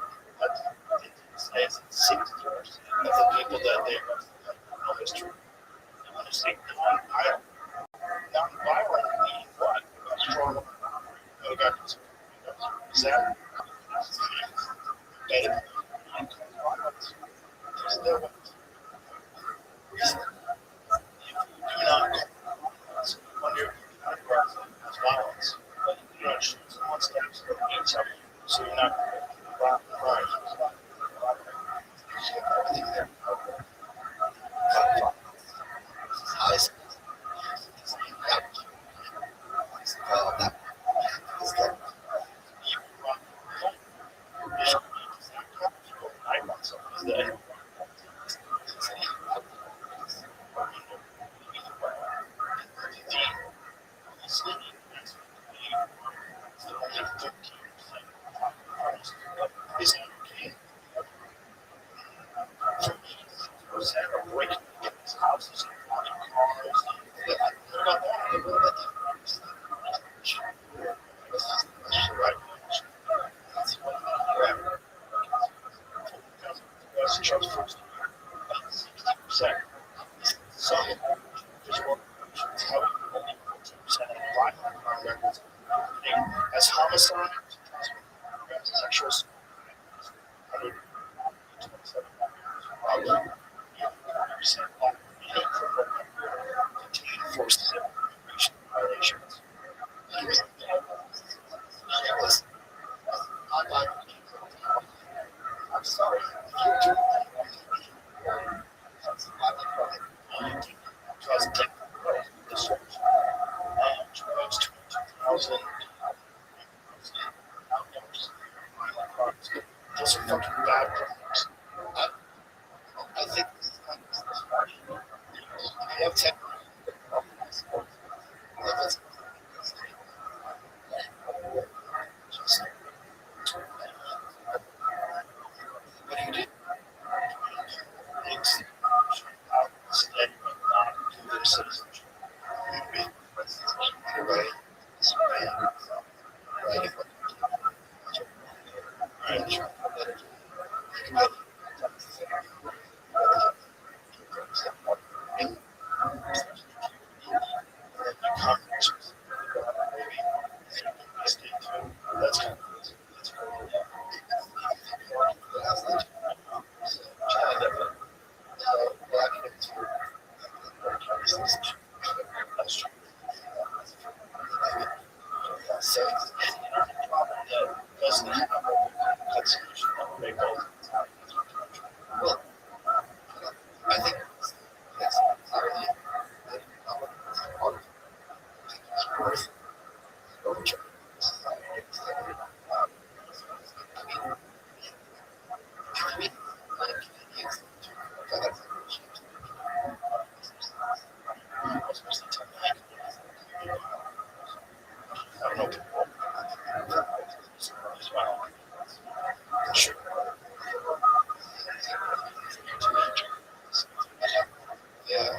it's 6 years of the people that they arrested have no history. Honestly, non-violent means what? Strong. Okay. Is that better? Violence. Still, reason you do not under violence, but you do not shoot someone steps or eat something, so you're not right. Everything there. as homicide, sexual assault, 127 percent continue to force the immigration violations. I'm sorry. Drugs 22,000. Those are fucking bad crimes. I think I have 10. What do you do? It's citizenship. Everybody. That's kind of doesn't have a constitution. Well, I think that's entirely worth overture. I don't know. Sure. Yeah.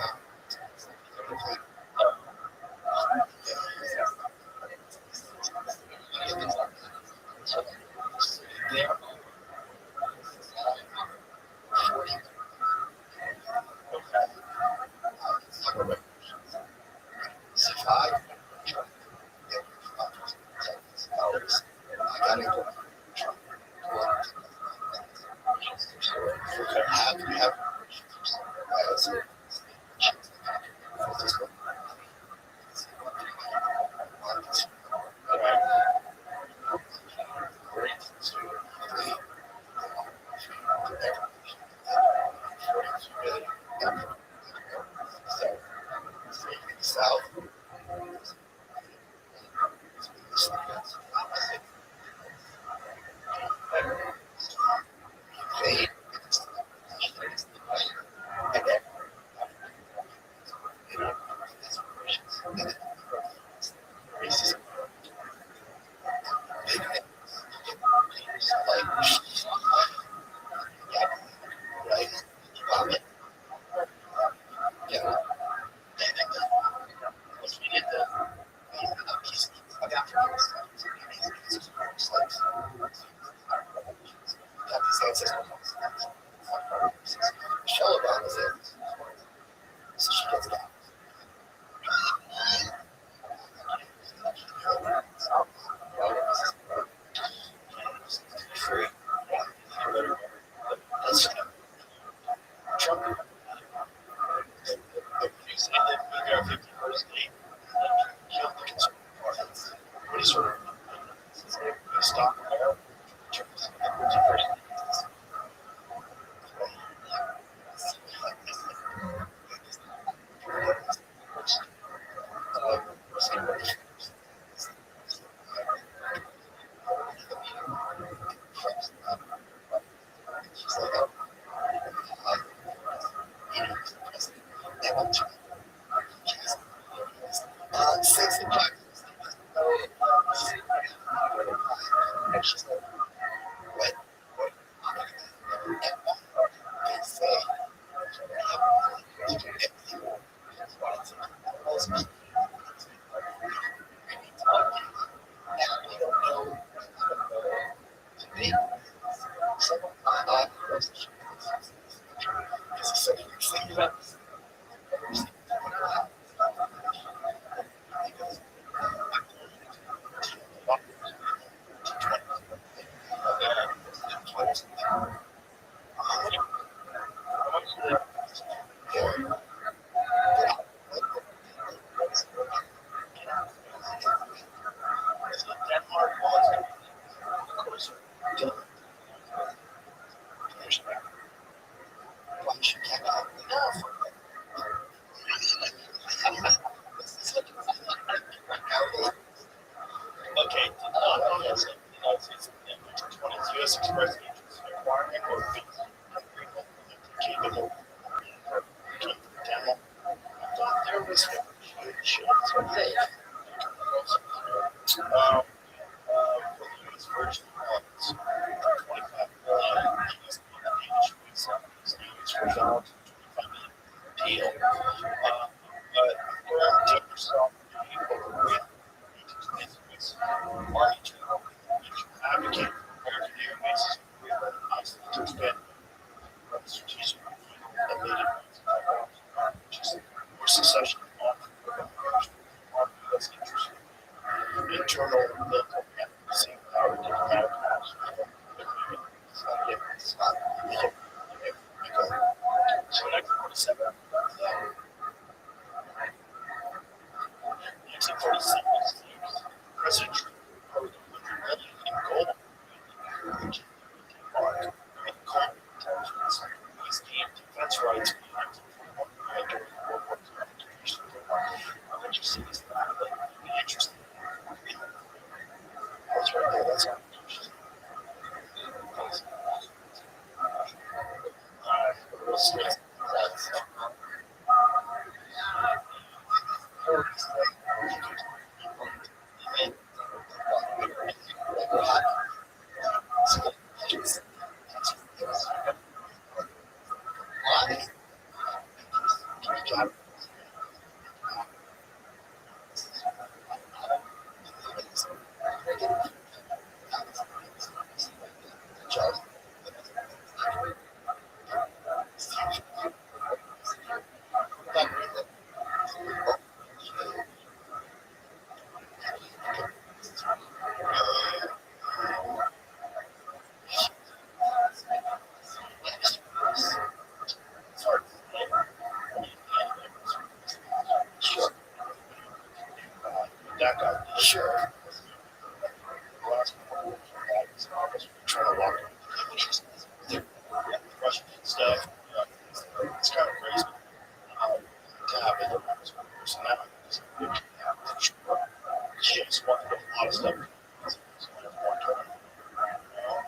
Sort of as a United States U.S. Express agents acquiring or capable demo. There was a huge for the U.S. Virgin Islands, 25 million visa for $25 million deal. But around 10% Army General advocate for American Air bases to expand strategic related or secession of U.S. interests. Internal military advocacy, diplomatic so 1947, 1946, President Trump proposed $100 million in gold and coal intelligence. These gained defense rights during World War II. I'll let you see this. It'll be interesting. That's right there. That's how that guy, sure. Trying to walk Russian stuff. It's kind of crazy to have it as one person now. She's walking a lot of stuff. And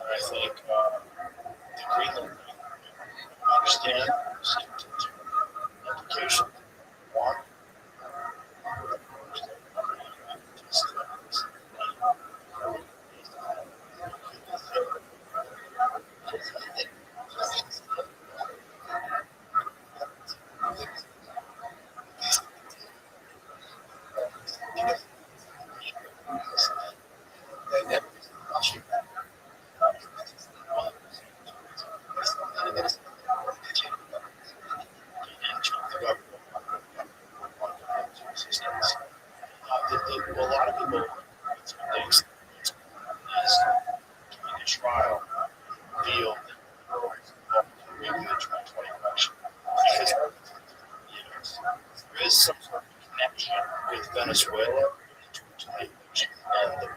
I think the Greenland thing, I understand implication. One, a lot of people think the trial feel maybe the 2020 election because there is some sort of connection with Venezuela and the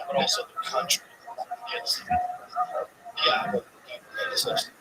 But also the country. It's, yeah, but essentially.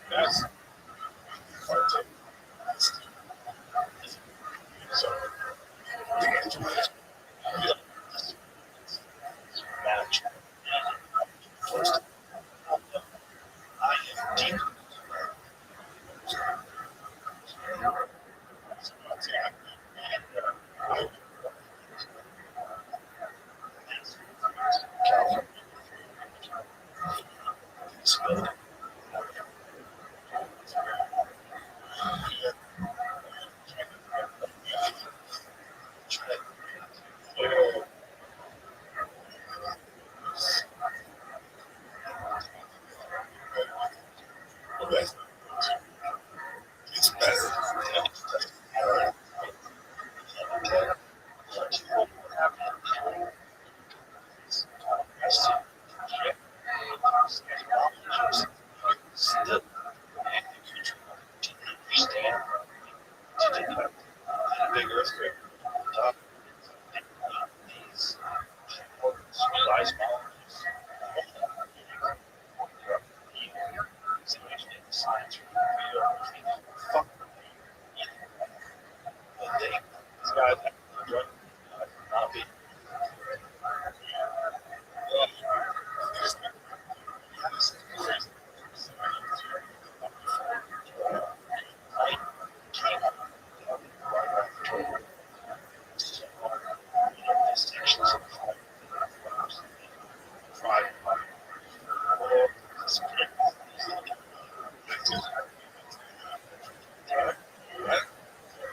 That's so the answer is match. First, I am deep. It's better. Still, big earthquake. These size science fuck they these guys not be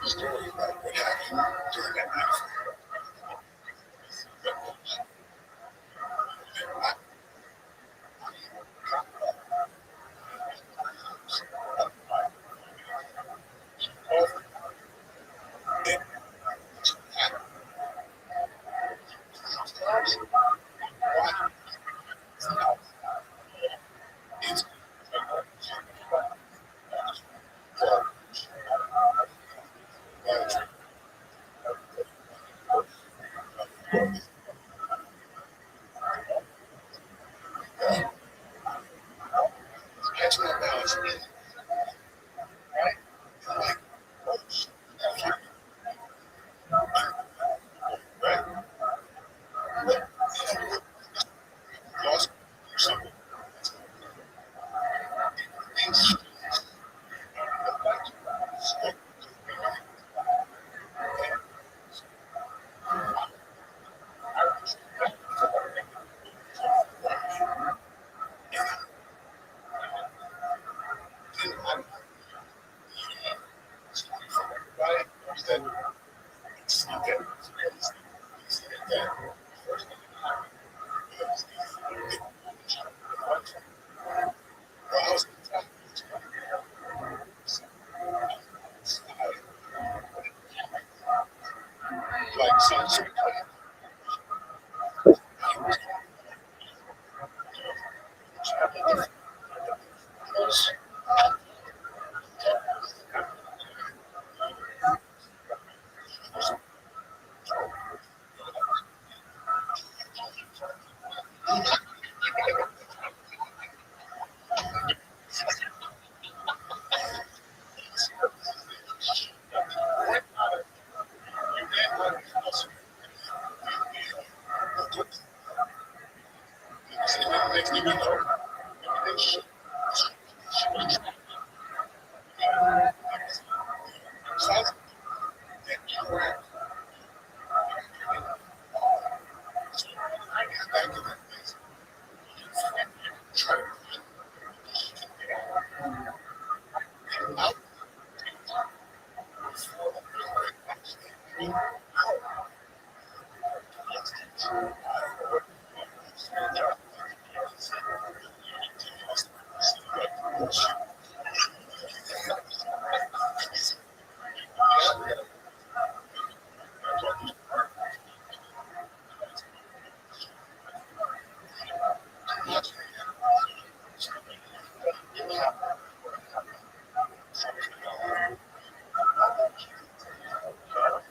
story about what happened during that night. Catching that balance, right? Like, right? Lost something. Like, so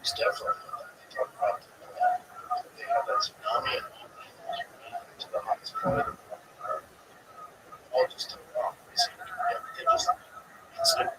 It's definitely they talk about they have that tsunami and to the hottest point. All just they just it's like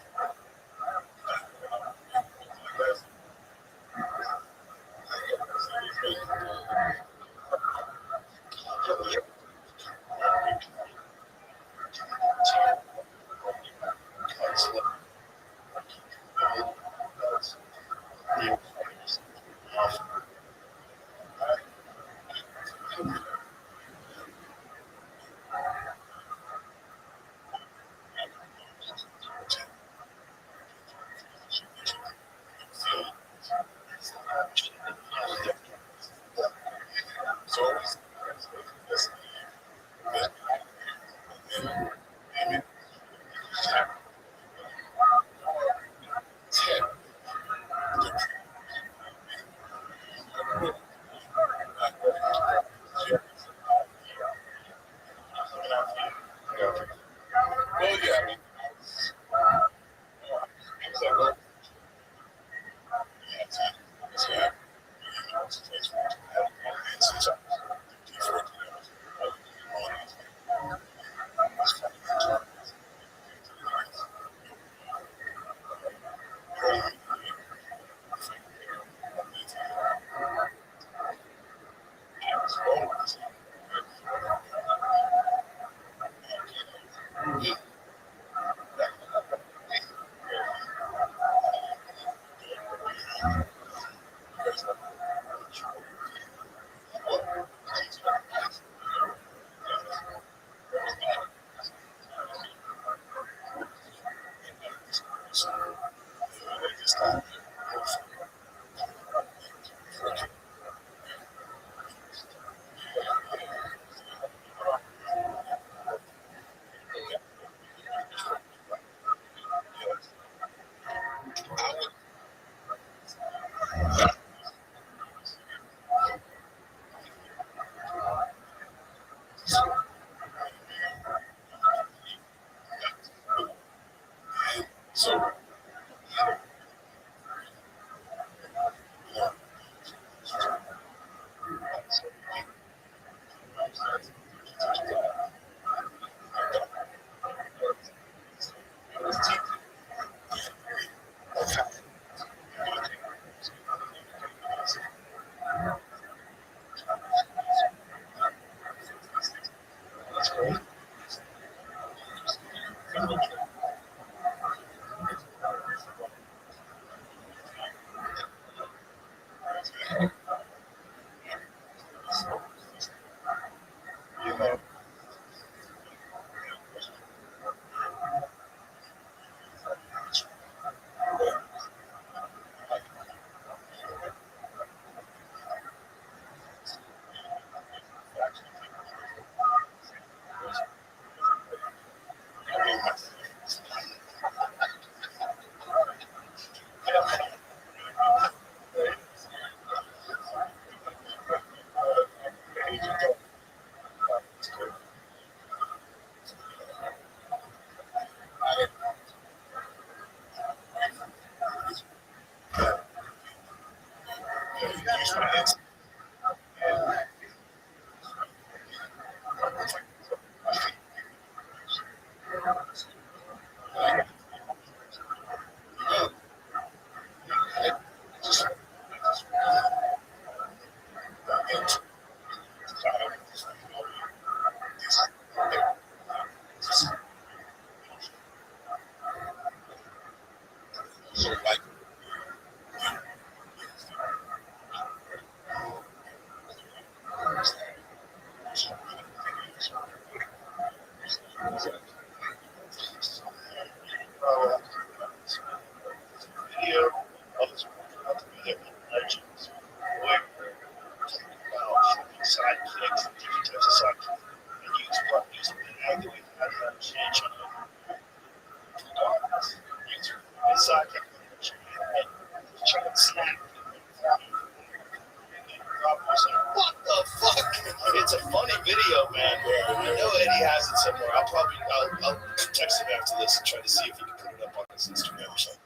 list and try to see if he can put it up on his Instagram or something.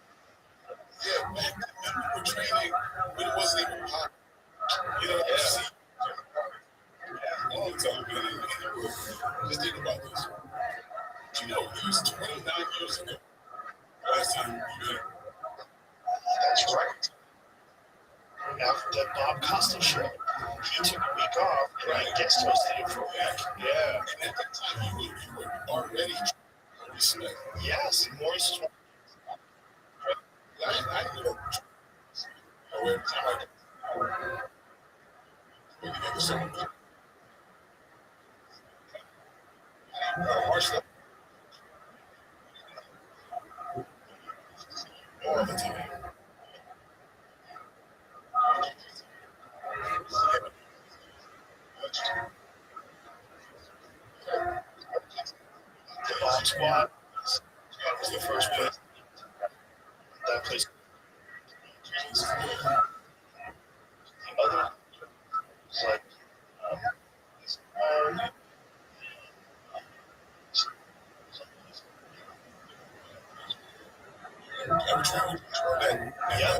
Yeah, back then when we were training, when it wasn't even hot. You know, yeah. Long time been in the room. Just think about this. You know, it was 29 years ago. Last time we met. That's right. After the Bob Costa show, he took a week off and I guest hosted it for a week. Yeah. And at that time, you were already respect. Yes, Morris was. I know. Every time I get the same thing. Marshall. All the time. The Bomb Squad was the first place. That place. The other, like, every time we that, yeah.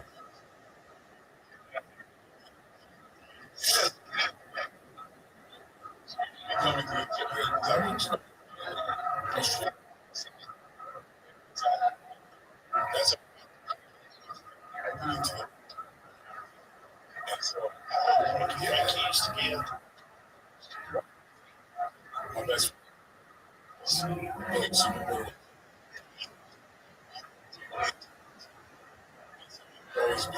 Coming to the that's yeah, he used to be my best friend. Super Bowl. Always be.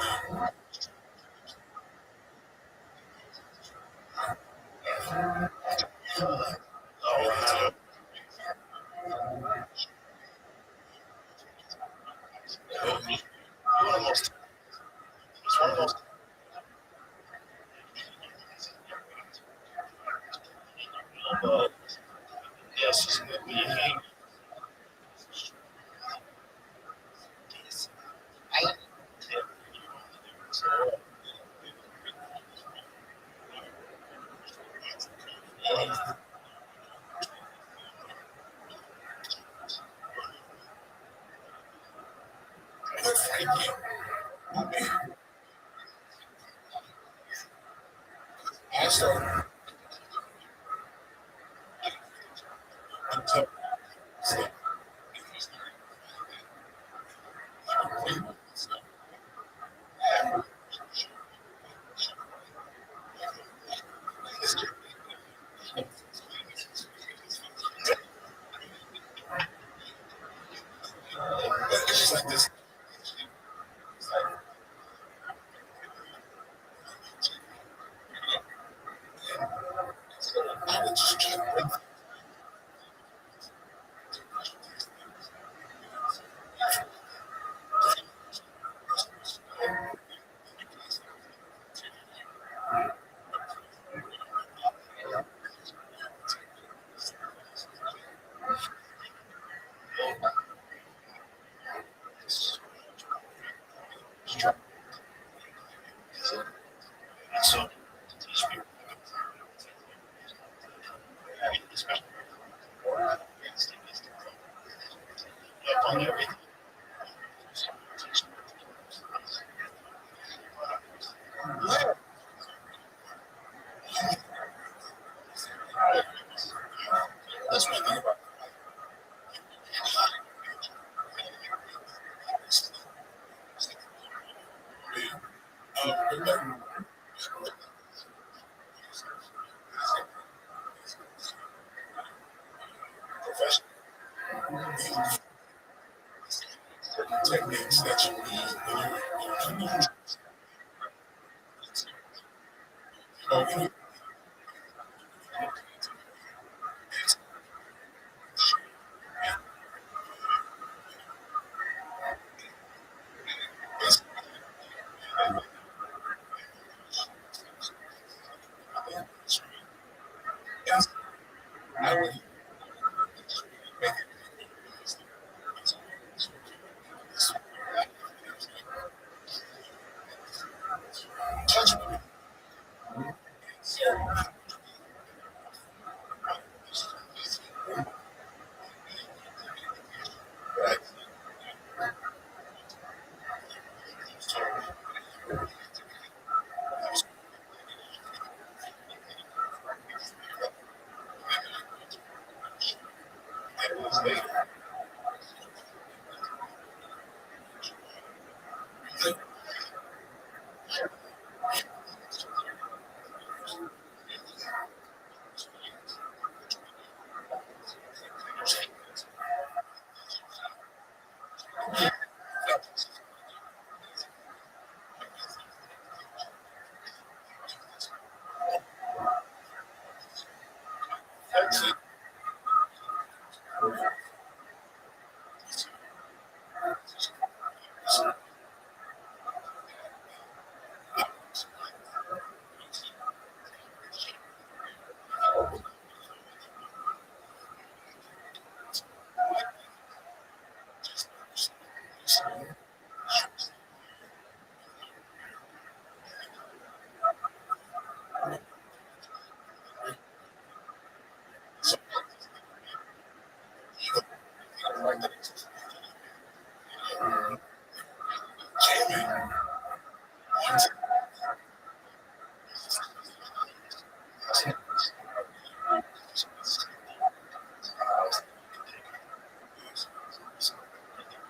Oh, almost. It's one of those. Yes, isn't it? When you hang. Frankie, I started. It's just like this. I would just try to break. So, teach me up on everything. That's what I think about. Professional techniques that you need when you're I would make it touch me.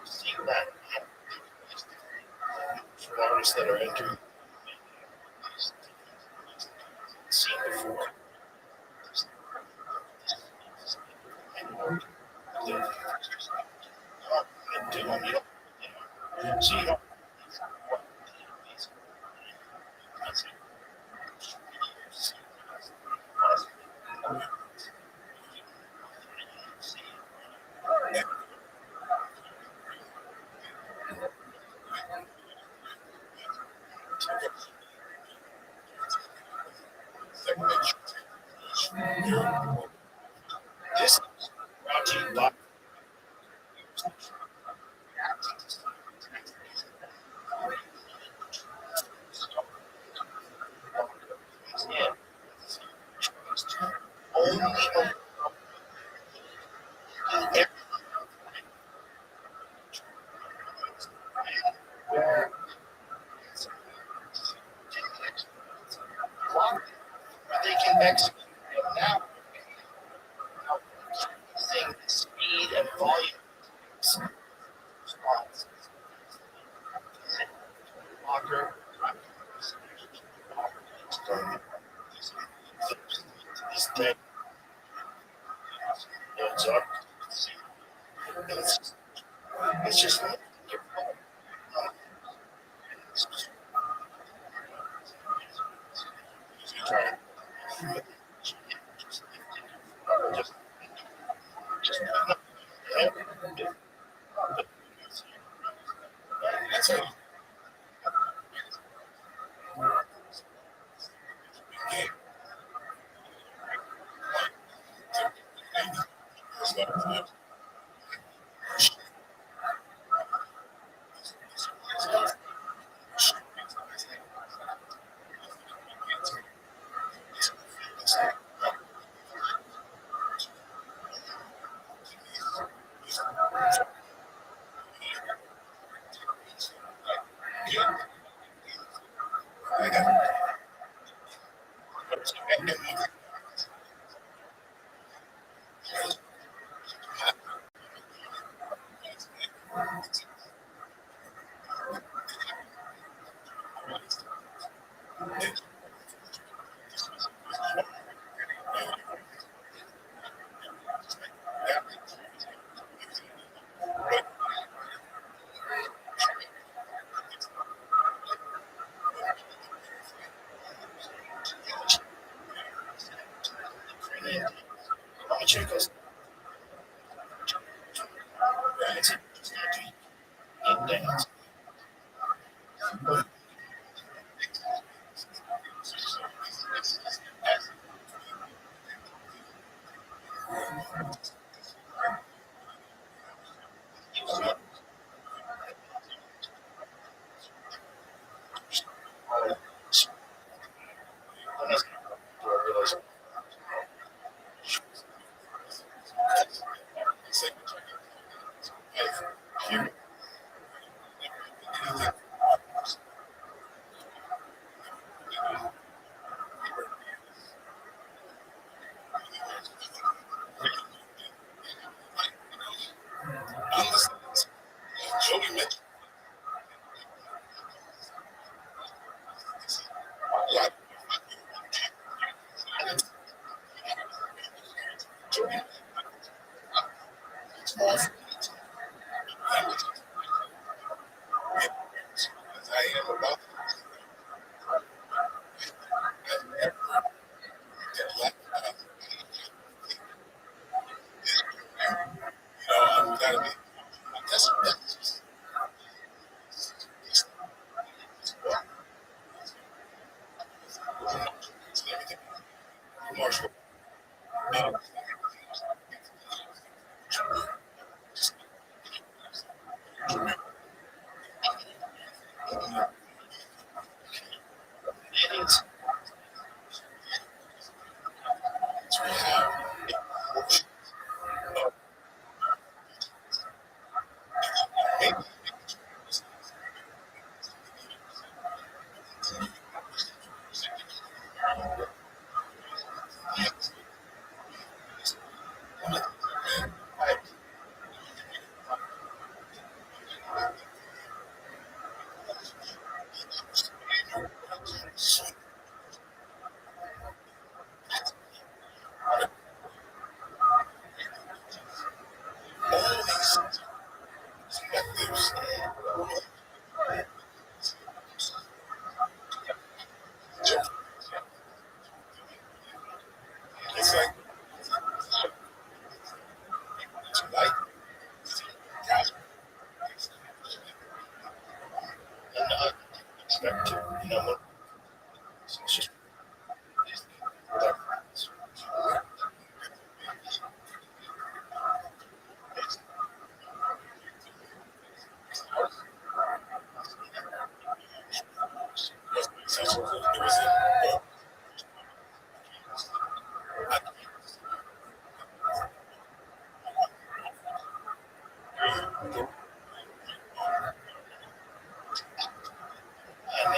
Seeing that for artists that are entering, seen before, and do them, so you don't. This brought to you by only they can execute now. Using speed and volume response. Locker. These things. Nodes up. It's just that's it. Chicos. Dance. It's like tonight, and I expect to, it's just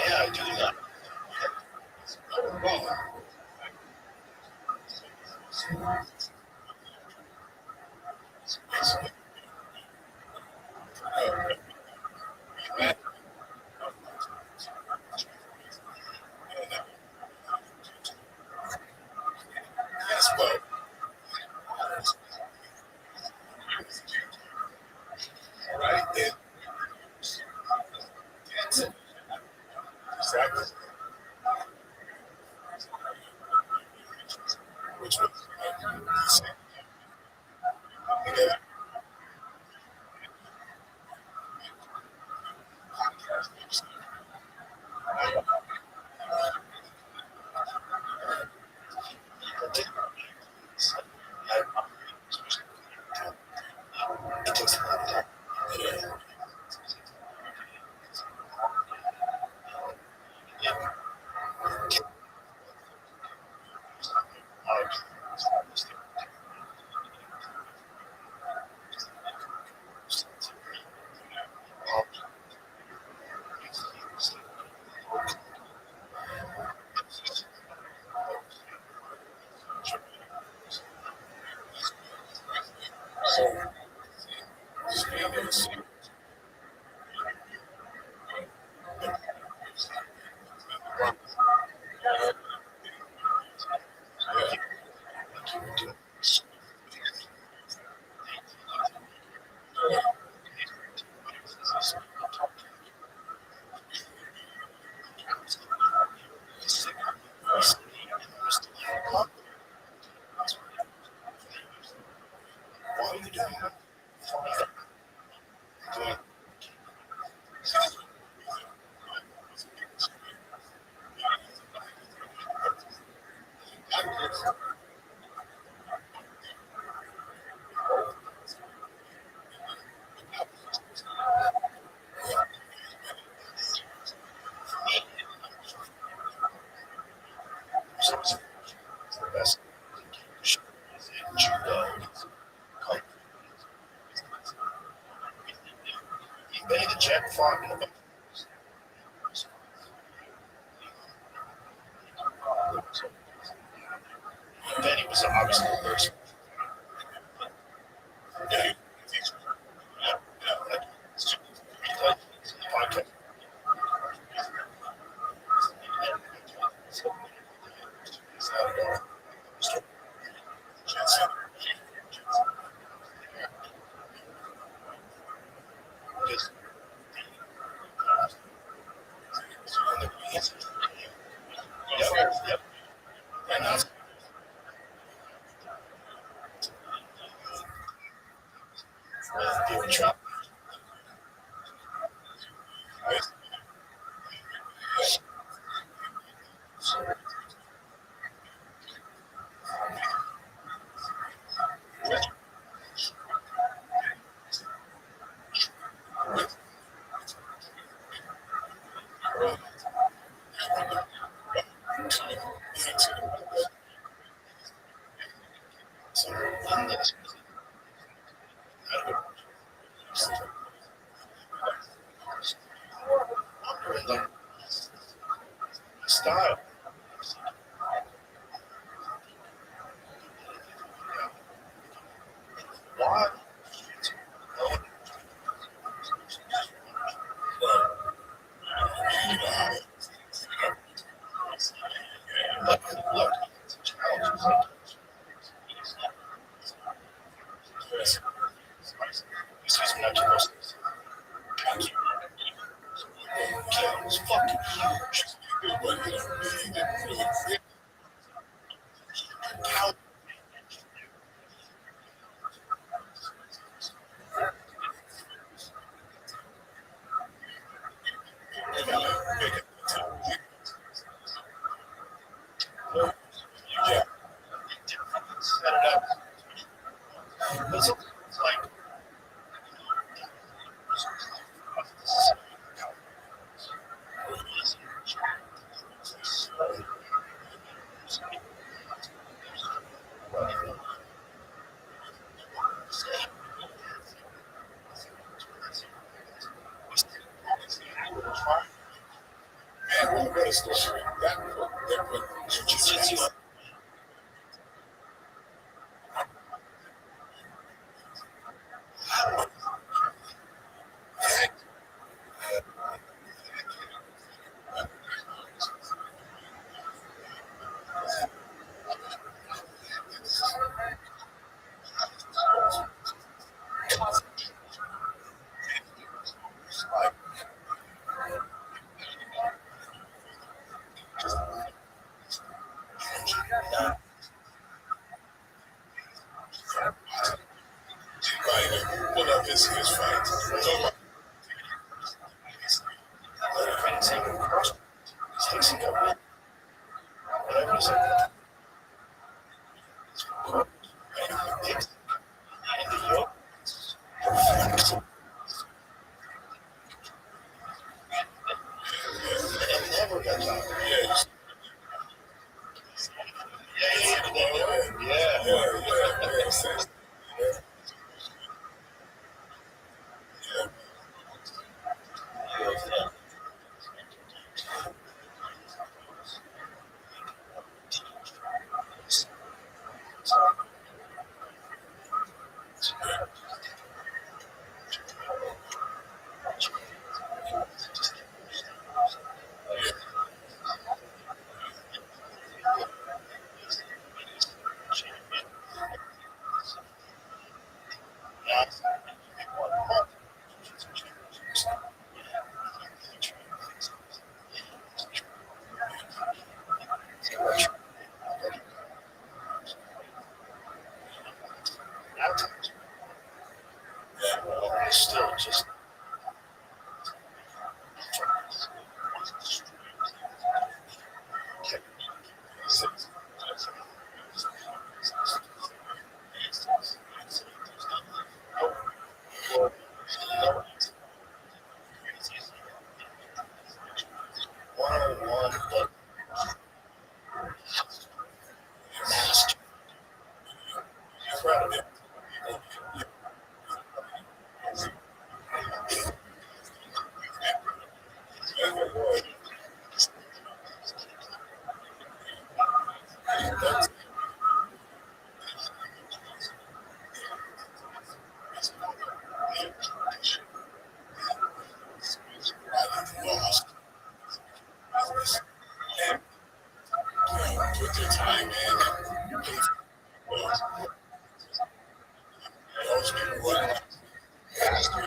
yeah, I do not. Yes, but right, it's exactly which was together. It takes a lot of time. Why are you doing that? It's the best. He made a check for me. Then he was obviously a person. Yeah, like, podcast. Yep. And that's people try. style. Why? Look, excuse me, not too close. It's fucking huge. How yeah, set it up. It's like what up is his fight. Never got time. Yeah. Still just one-on-one, but master. Proud of him. Put your time in. Those people run faster.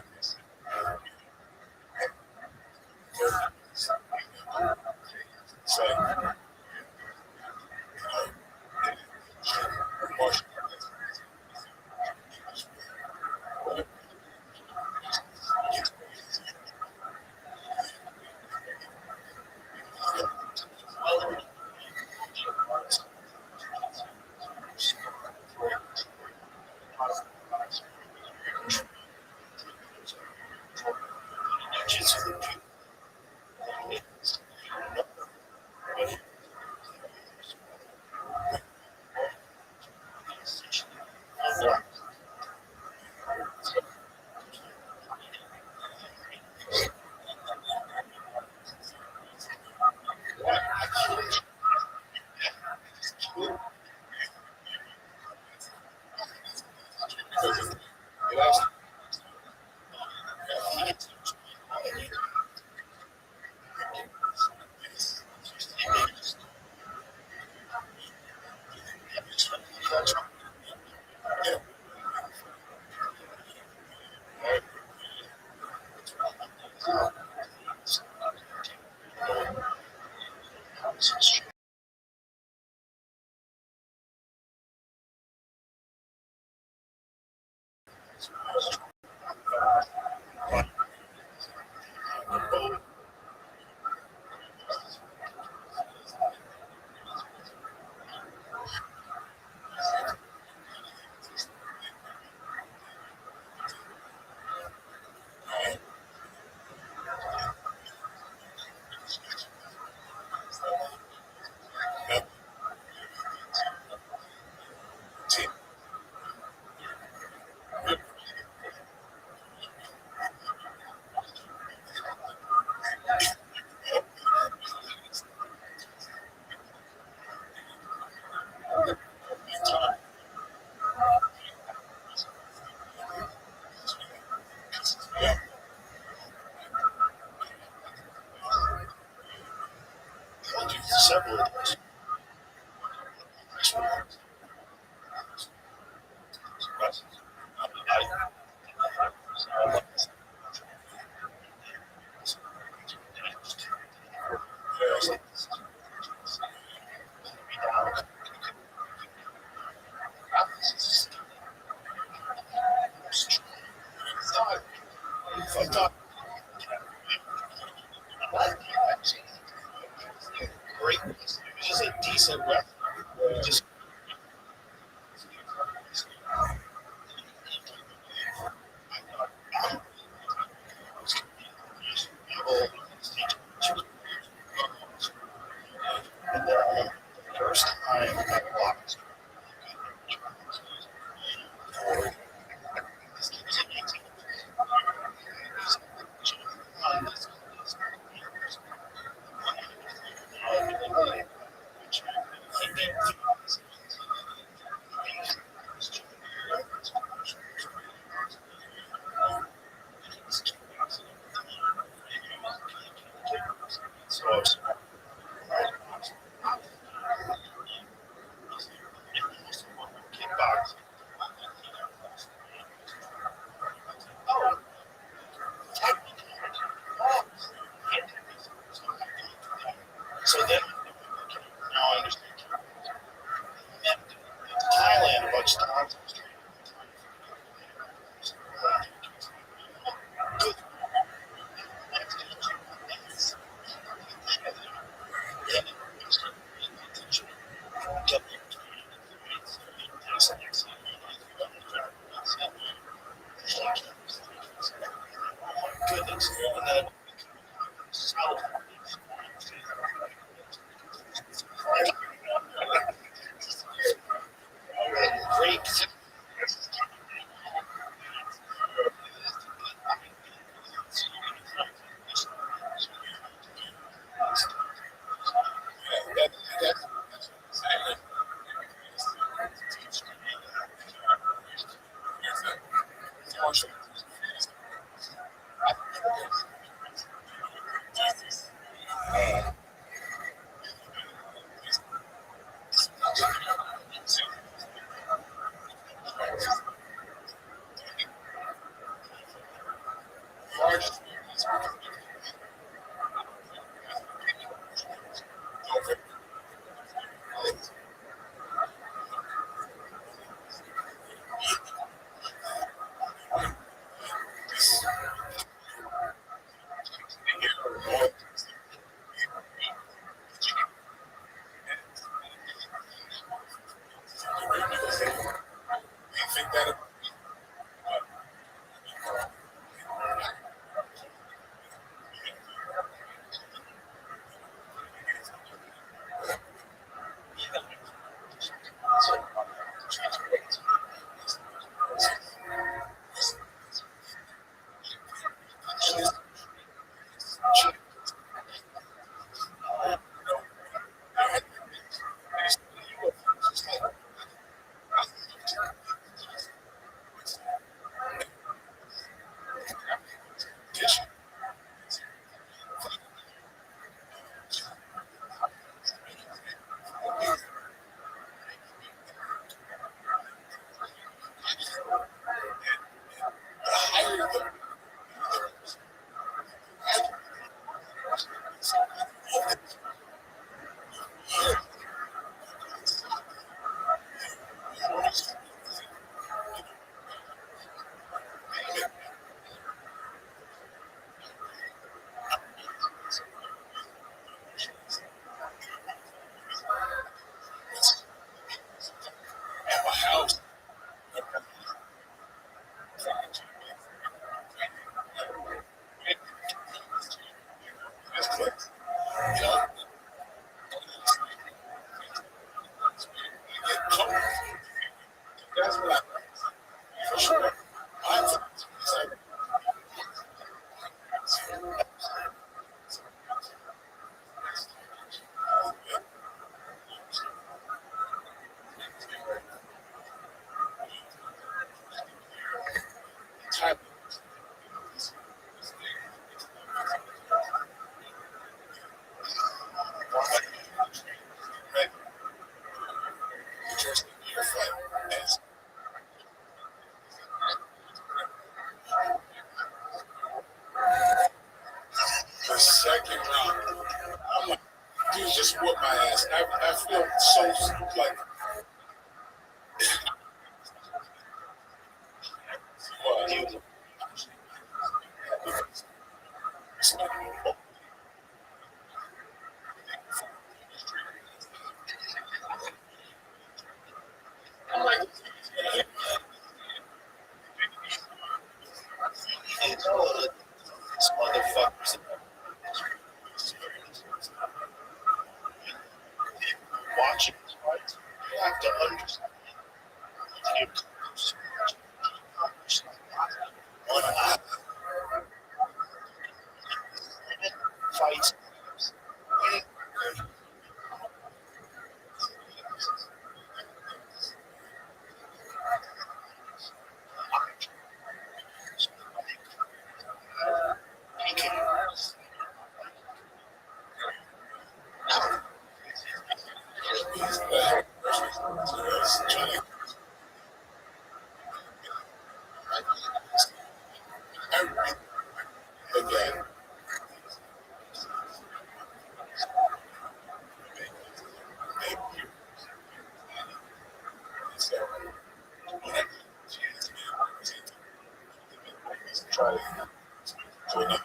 So, several of those. I thought great. It was just a decent record. Just first time I walked so I was kickboxing. Oh, so then now I understand. Thailand a bunch of times. Goodness. And then South. Great. class. I feel so like well, he was I'm like these motherfuckers watching, right? You have to understand. One eye fights. Again. Try to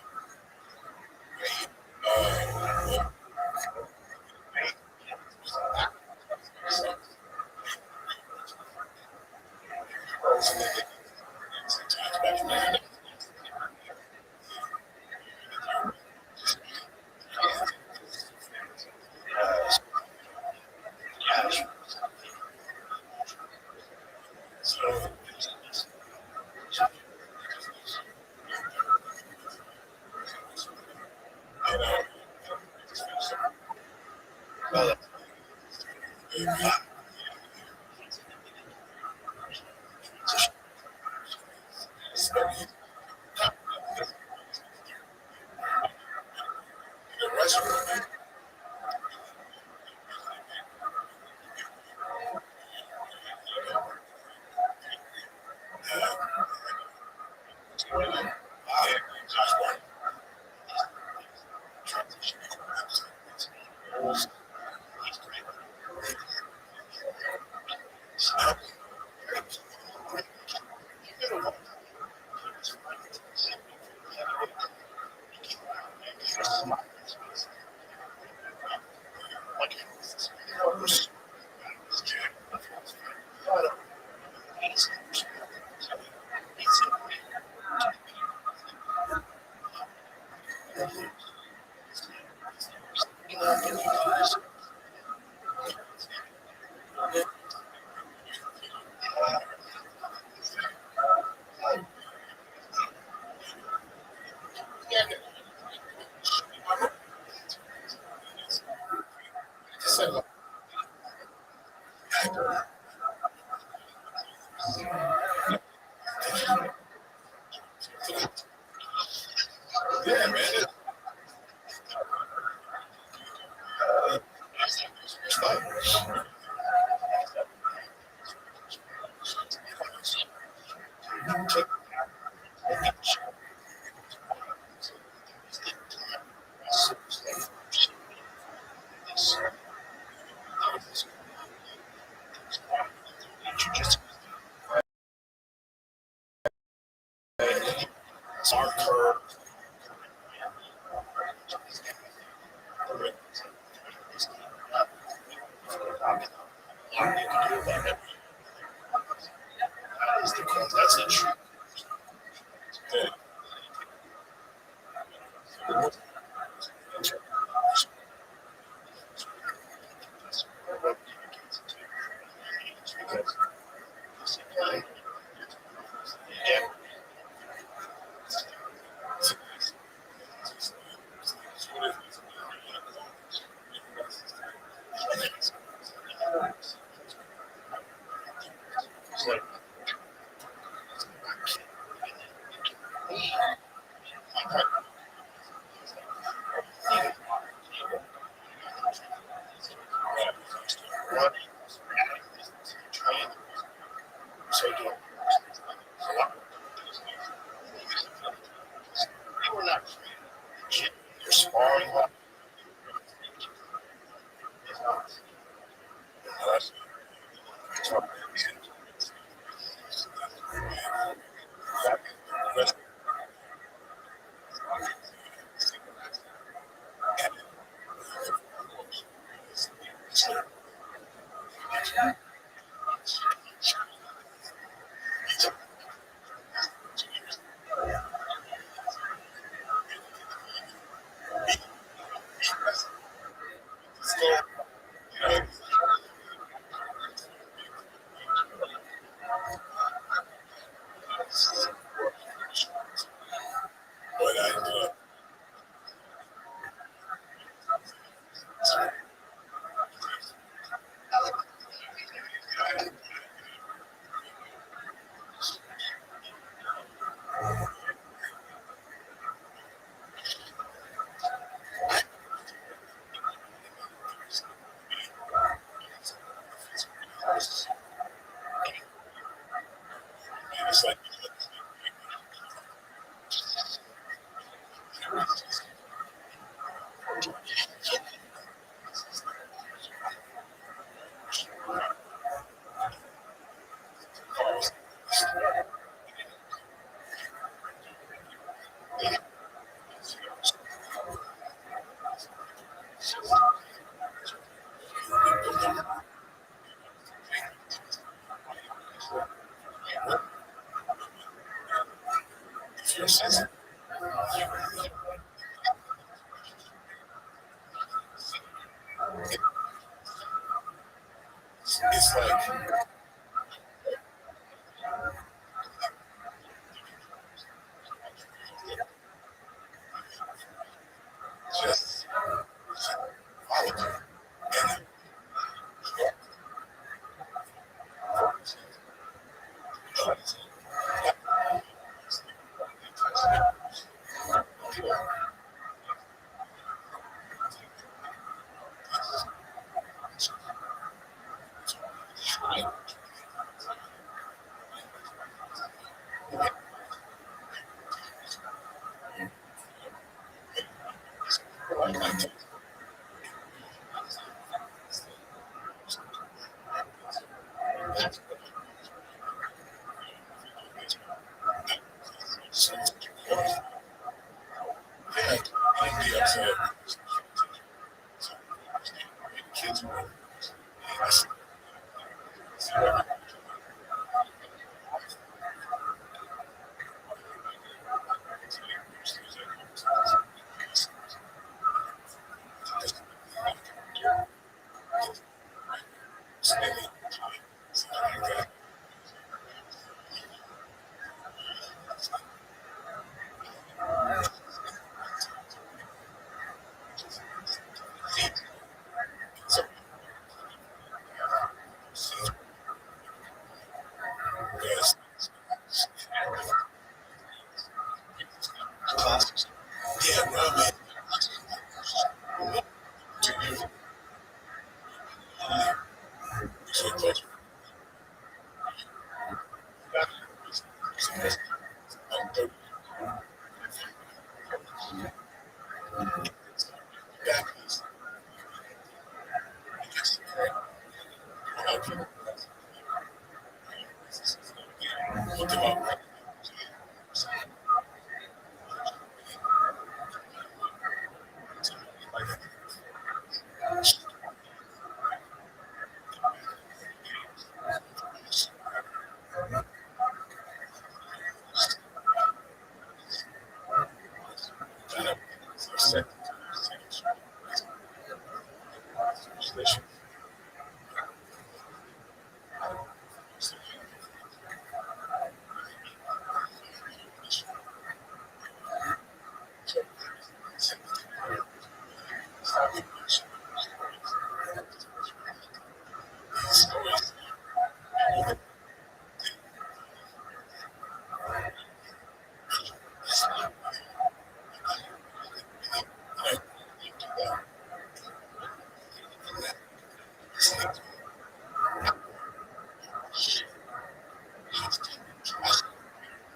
yeah, man. It's like, our curve. That's the truth.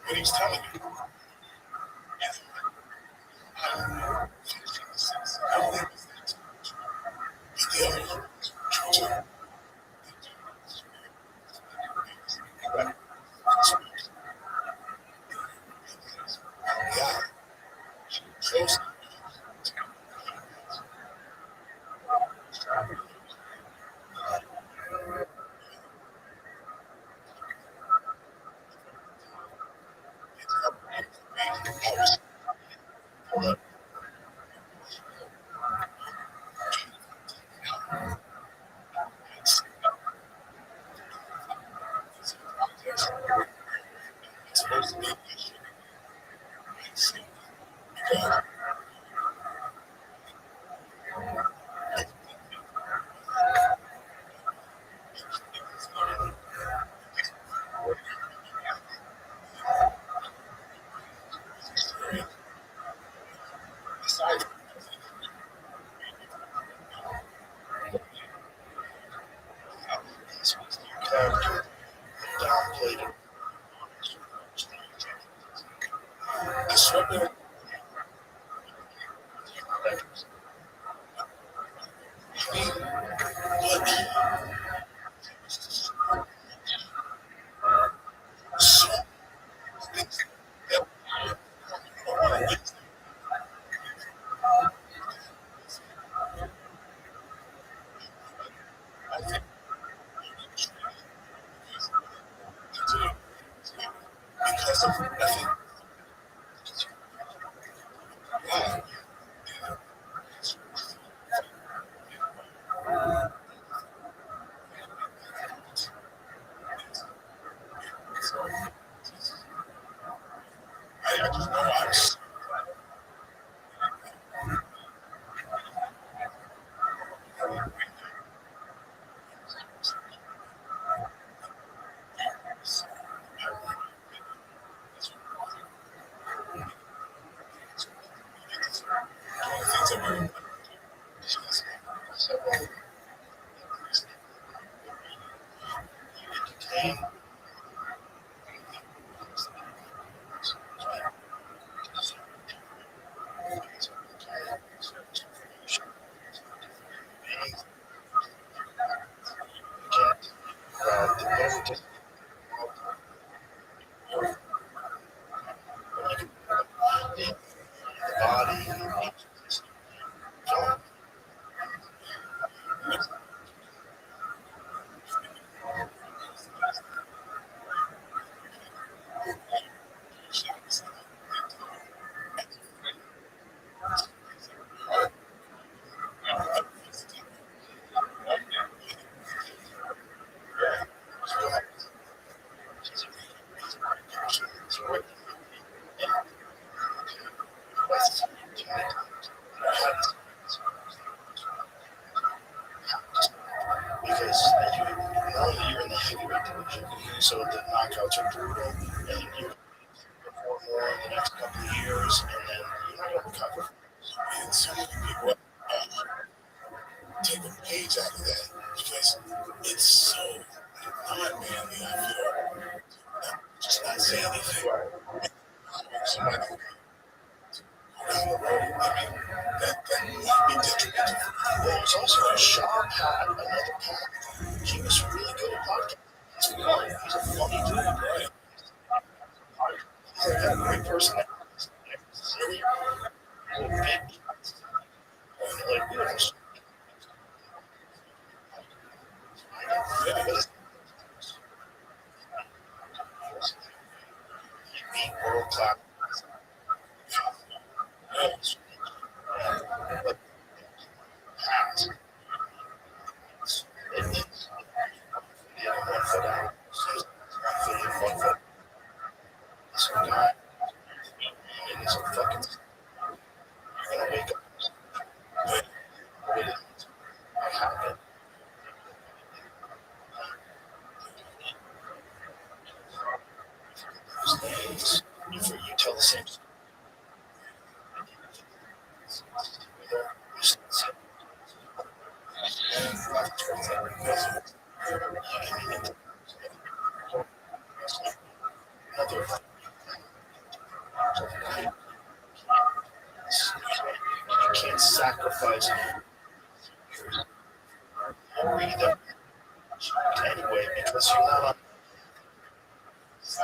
What he's telling you. Because normally you're in the heavyweight division, so the knockouts are brutal, and you perform more in the next couple of years, and then you recover. And so many people take a page out of that because it's so not manly. I feel just not say anything. Somebody down the road, I mean, that might be detrimental. There's also a Sean Pat, another Pat. He was really good at podcasting. He's a funny dude, right? He's got a great personality. Really big. Like, world class. You tell the same story. You can't sacrifice either anyway because you're not on. So,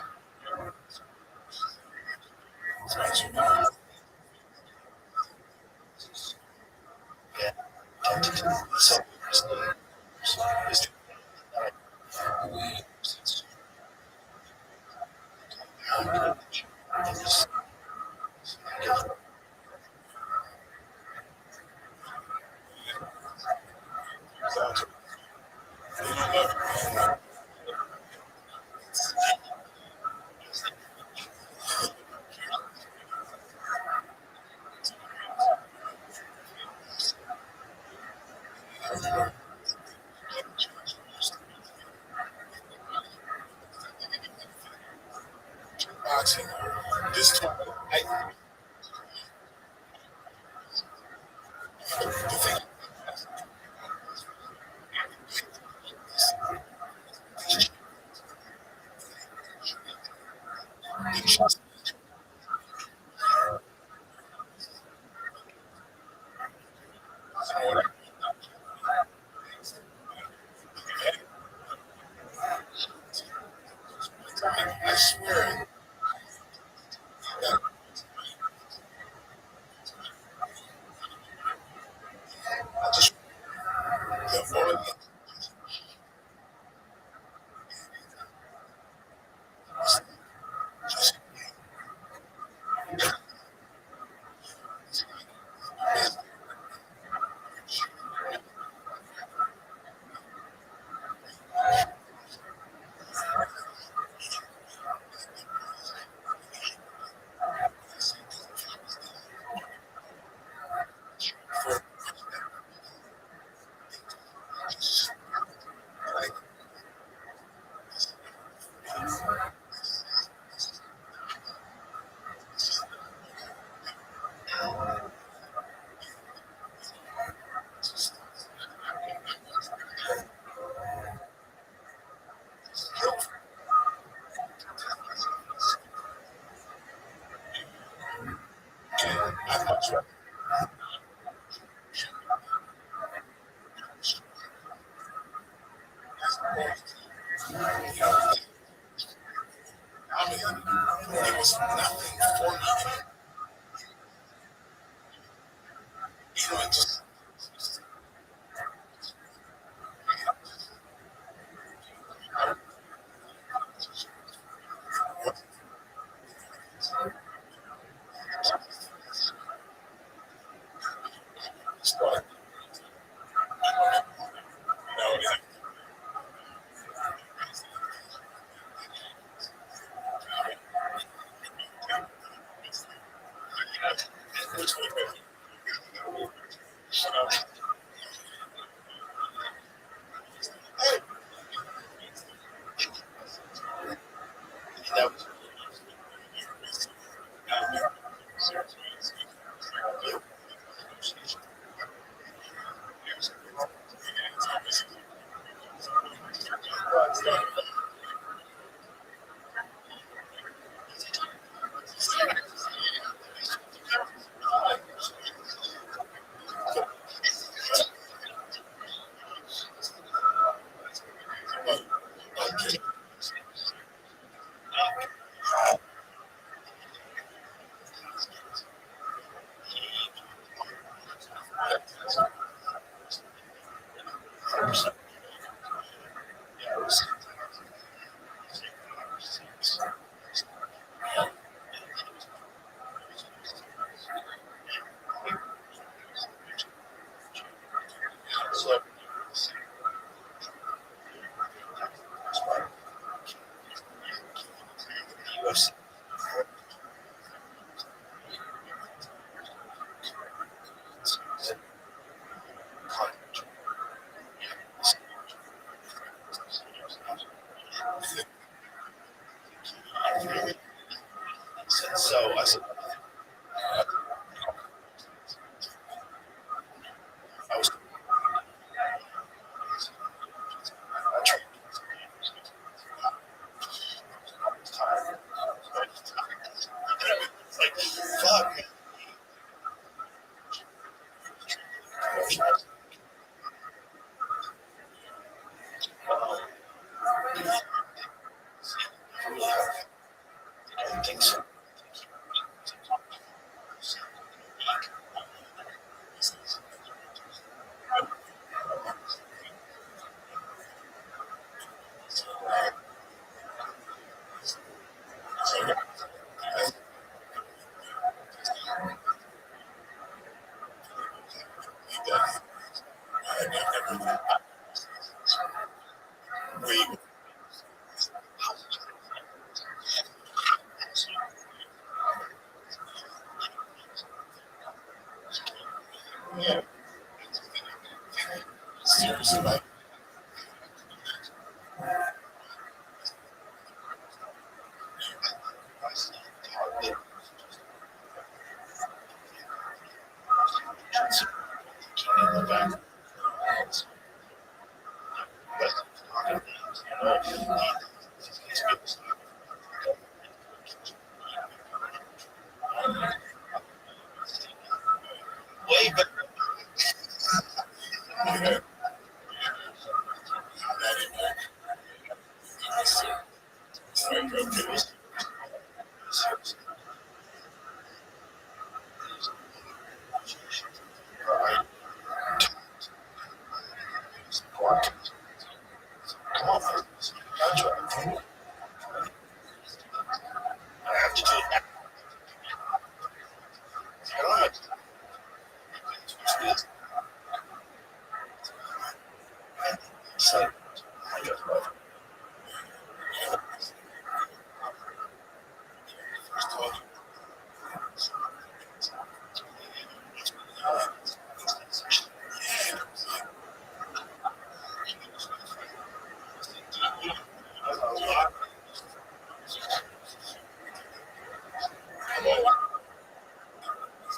I mean, it was nothing for me. You know, it just started. That was so. UFC. So I said, I was tired. It's like, fuck. I don't think so. We, seriously, like, back. Way better. Come on, contract. I have to do it. I don't have to do it. So, I just love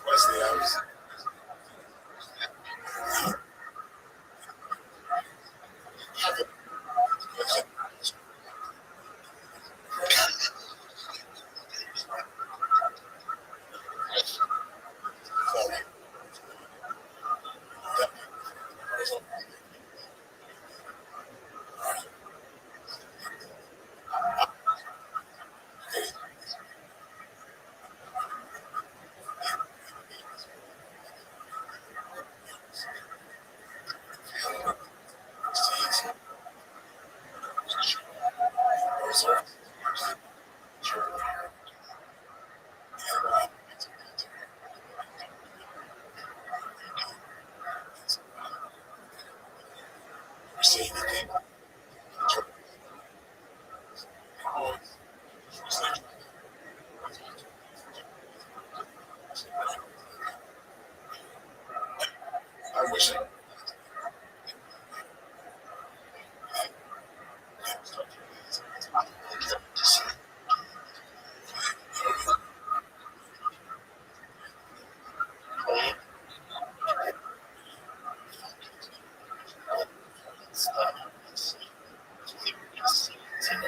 Wesley, I was have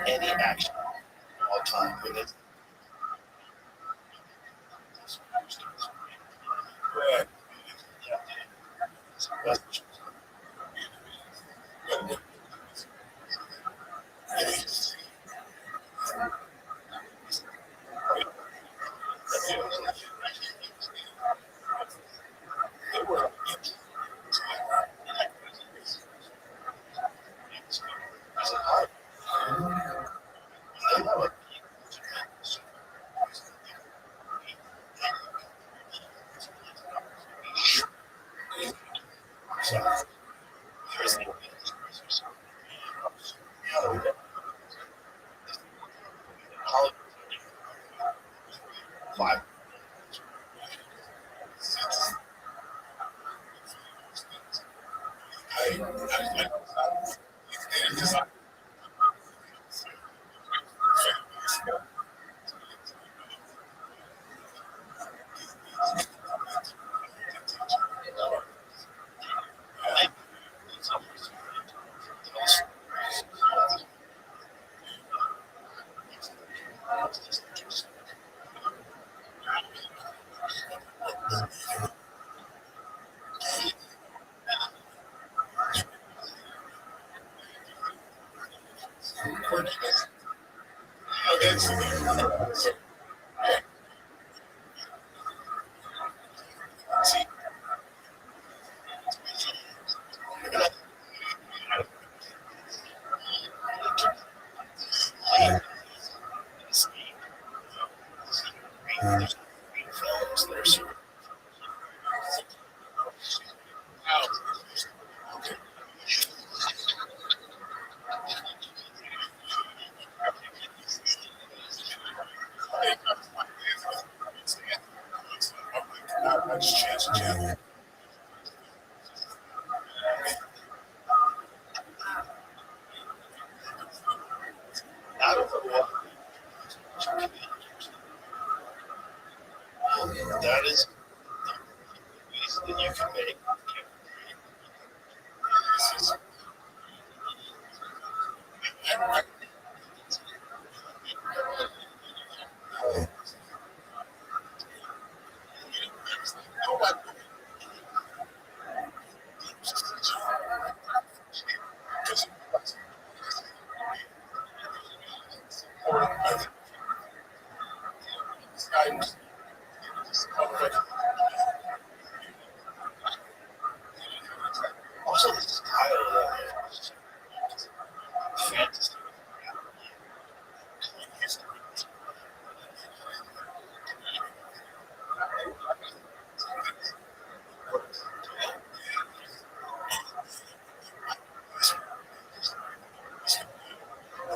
Any action all time with it. Five. That is that you can make. Also, the style of fantasy.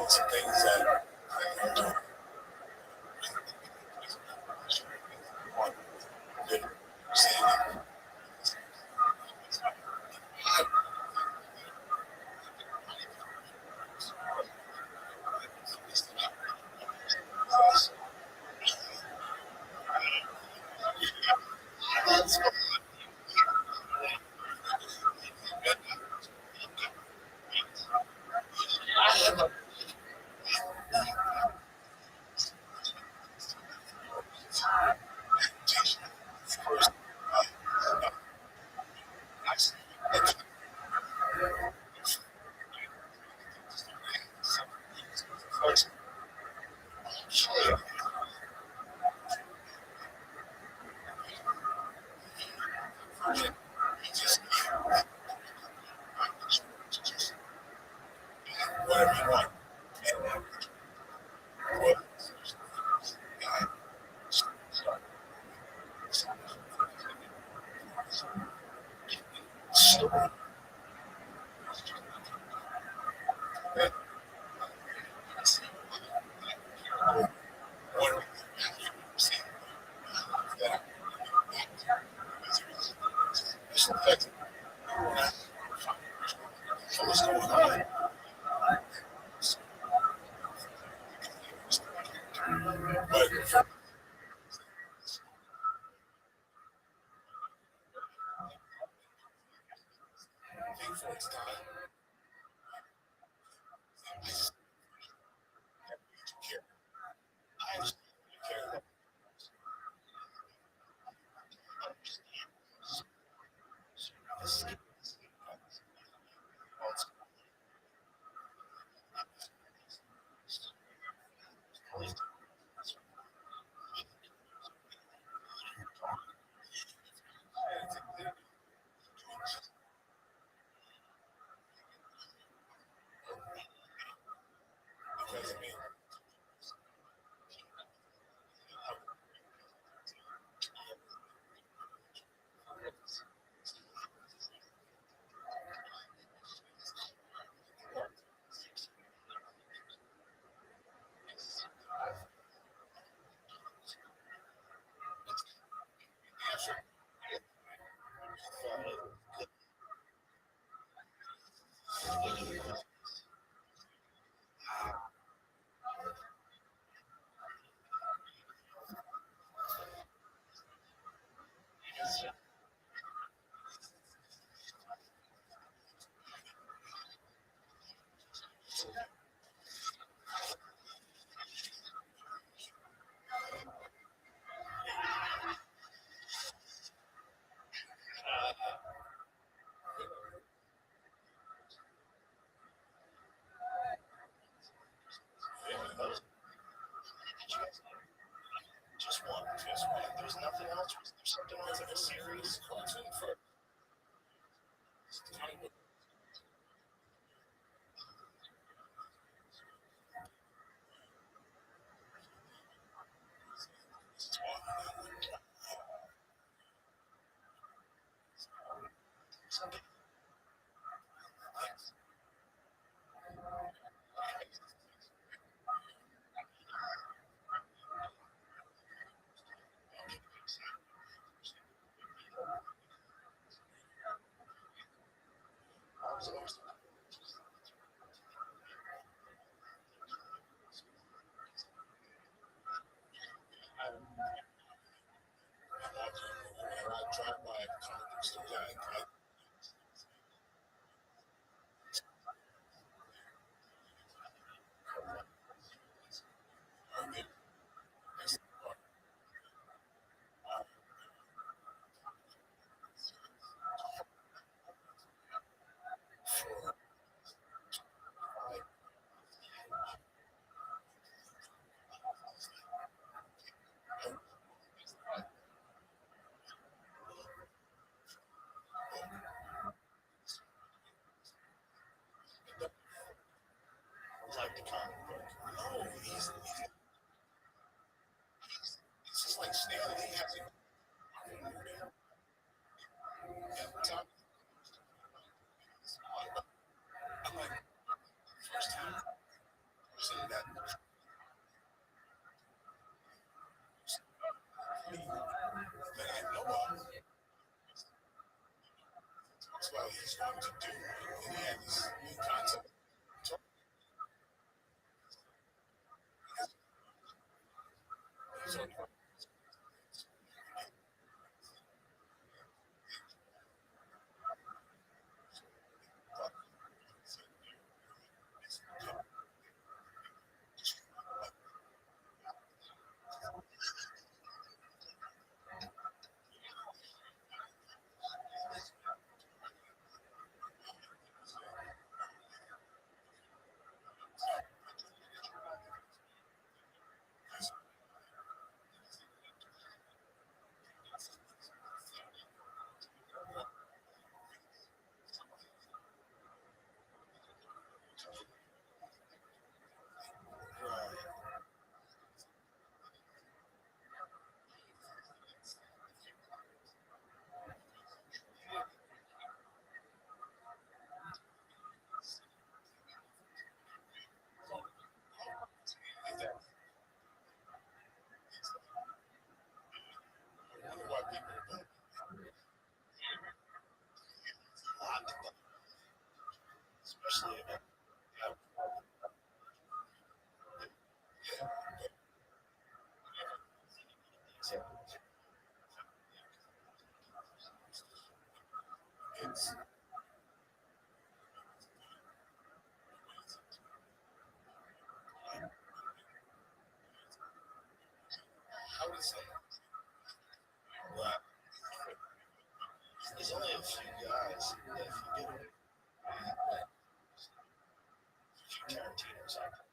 Some things that whatever you want. Next time, I understand you care about this. Because I mean, just one. There's nothing else. There's something else like a series. Cartoon for. I drive by comic book store. Like the comic book. No, he's just like Stanley. He has it. I'm like, first time seeing that that I know of. That's what he's going to do. And he had this new concept. So, only a few guys that if you get away Tarantino's out there.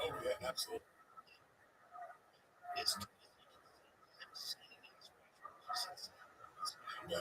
Oh yeah, absolutely. It's yeah.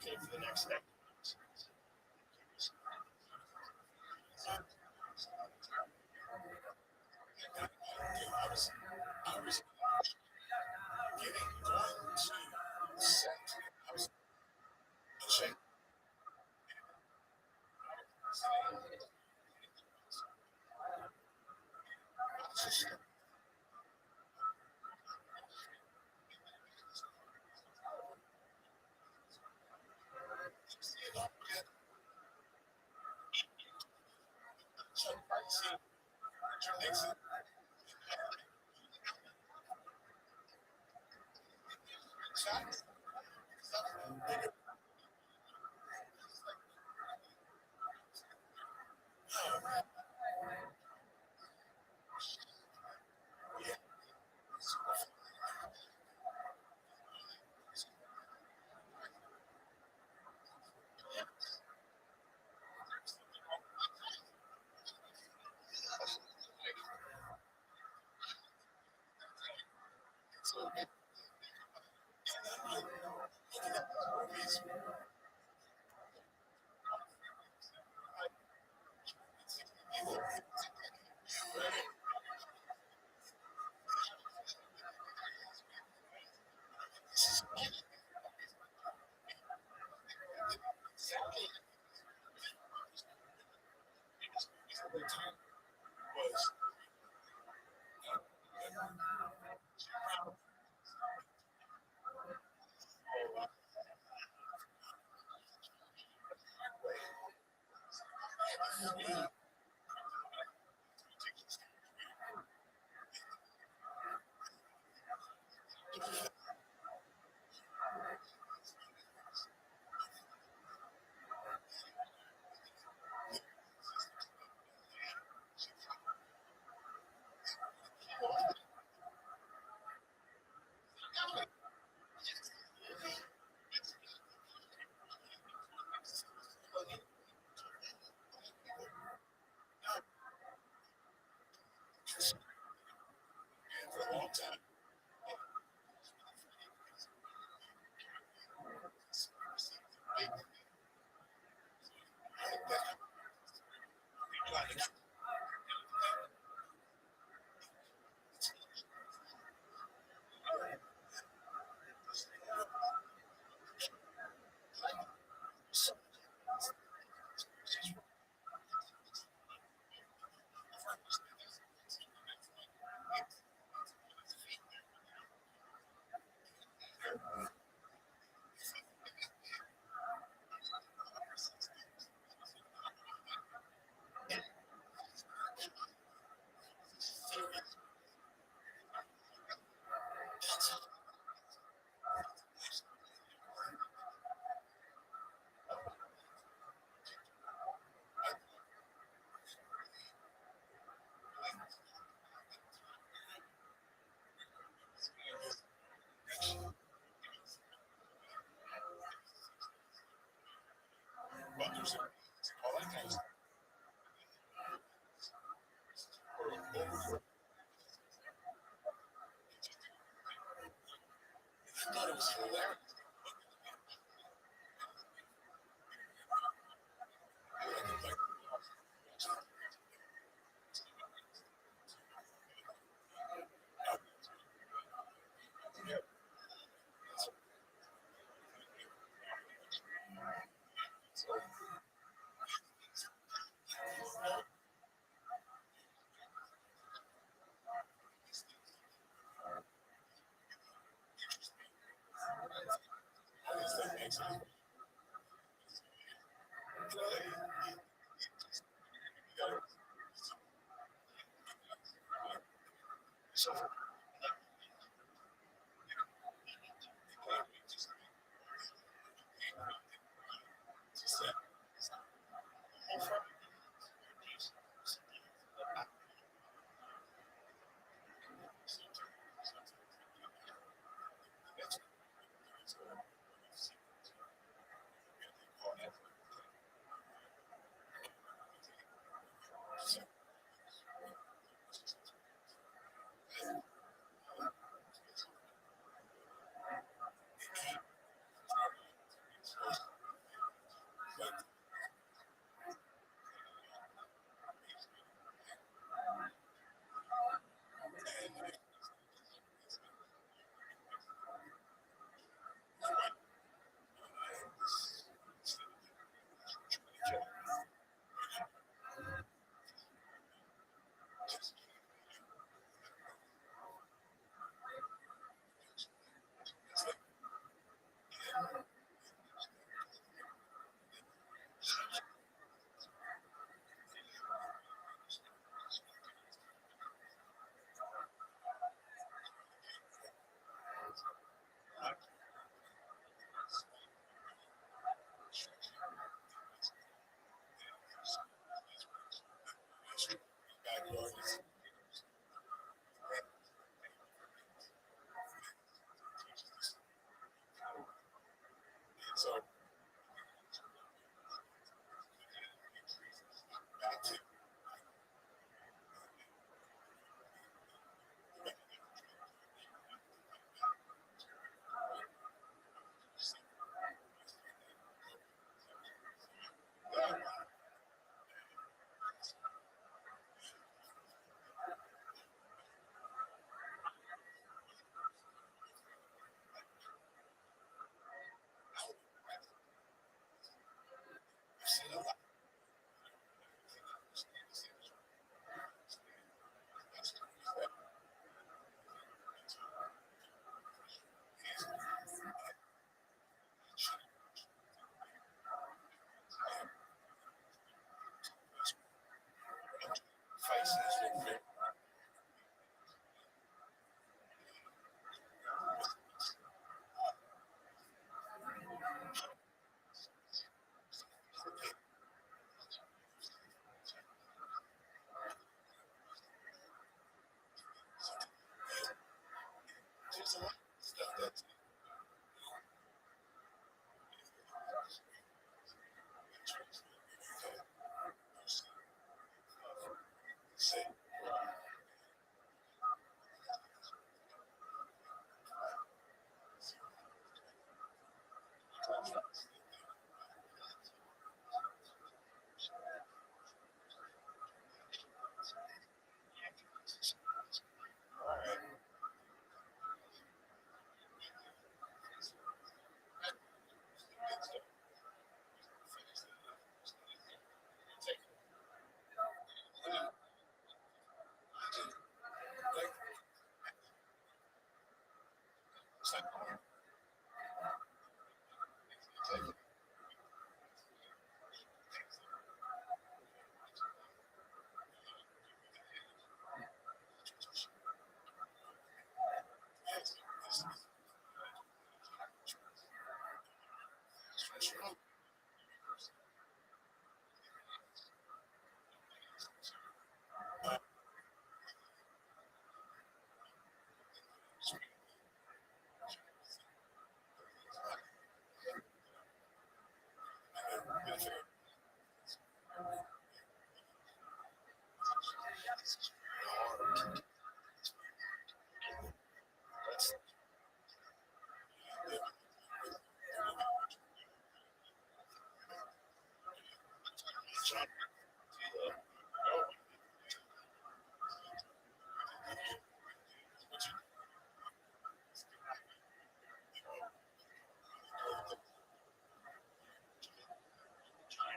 okay, for the next decade. I was getting going to set. I was check.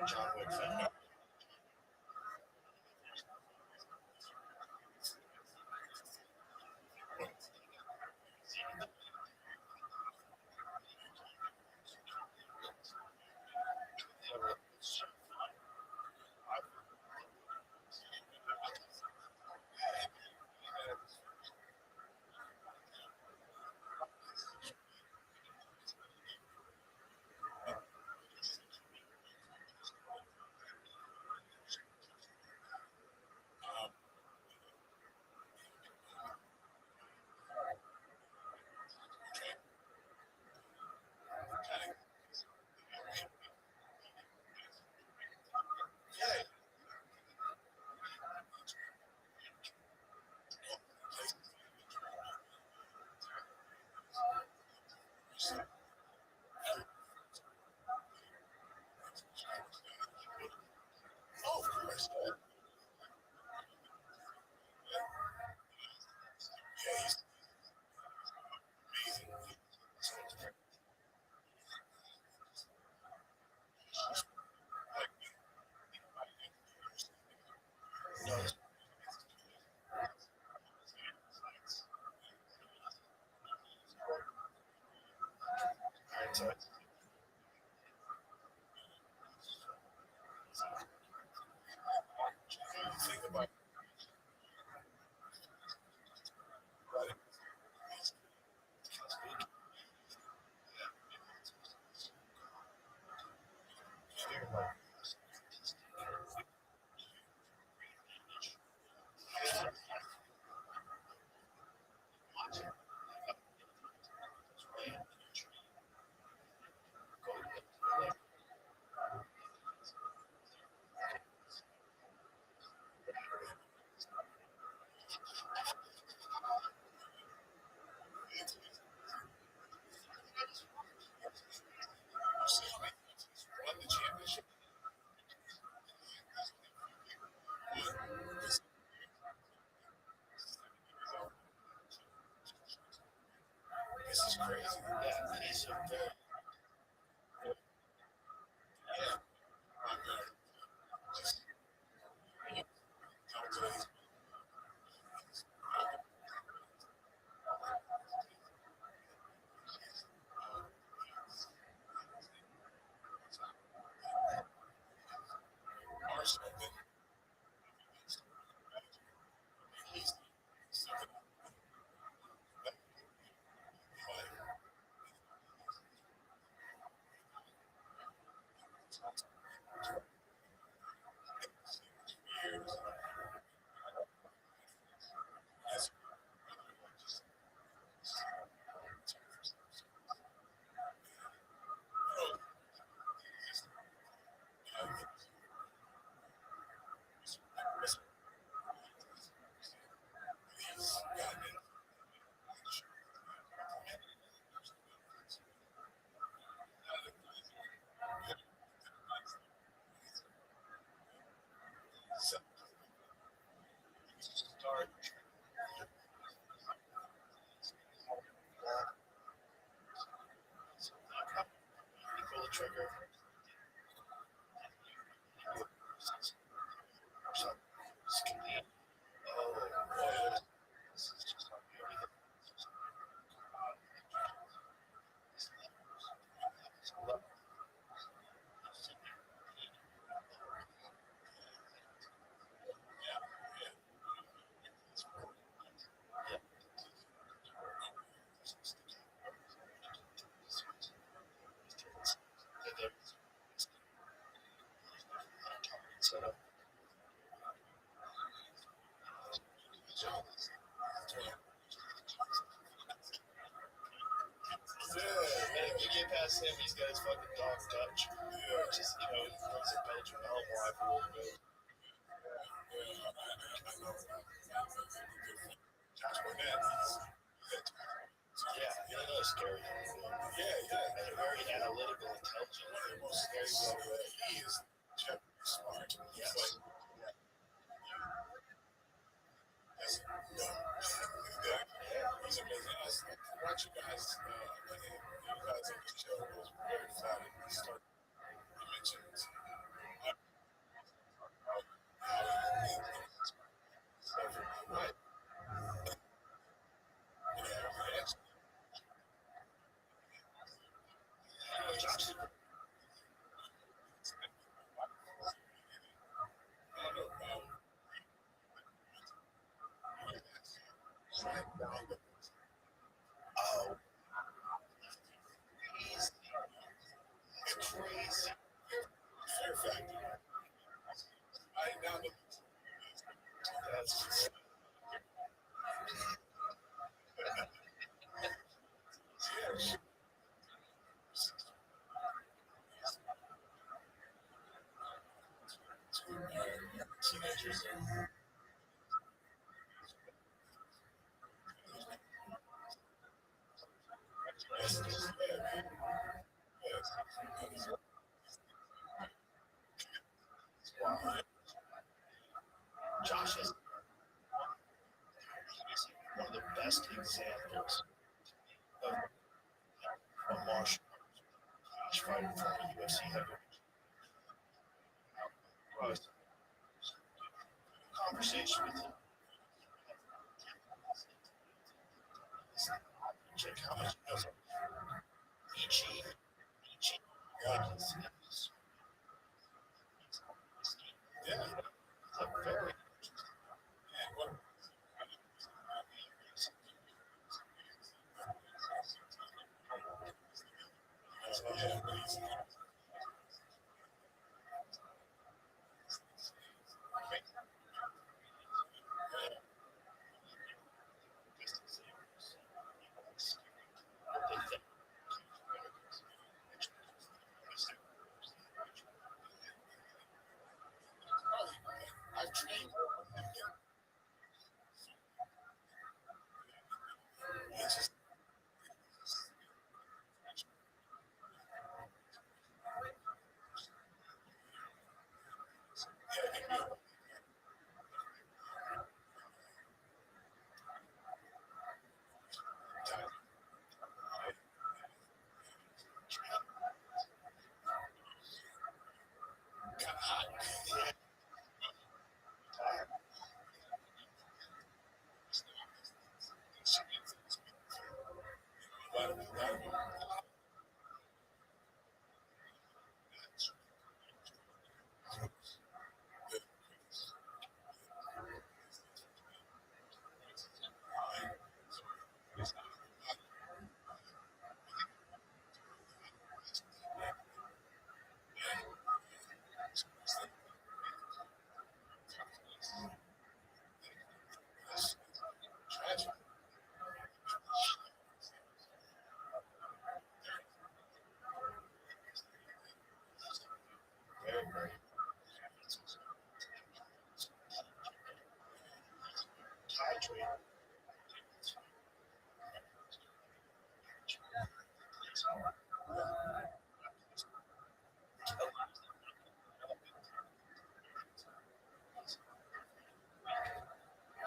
John Wick fan. Oh, of course. Yeah, he's amazing. No, so think about writing. Won the championship. This is crazy. Yeah, he's a very yeah. Just don't do it. Arsenal didn't. He's something like years. Yes. He's gotten it. So, start. Pull the trigger. Oh, boy. Set up. Yeah, if you get past him, he's got his fucking dog touch. Yeah. Just, he's a Belgian elm rifle. I know. Josh Barnett, he's scary. Yeah. And very analytical, intelligent. One of the most scary. He is smart. Yes. But, he's amazing. I watch you guys, you guys on the show. It was very flattering. He mentioned Josh is one of the best examples of martial arts fighting from the UFC heavyweight. Conversation with him. Check how much he knows. Ichi. Yeah, it's a very I've trained.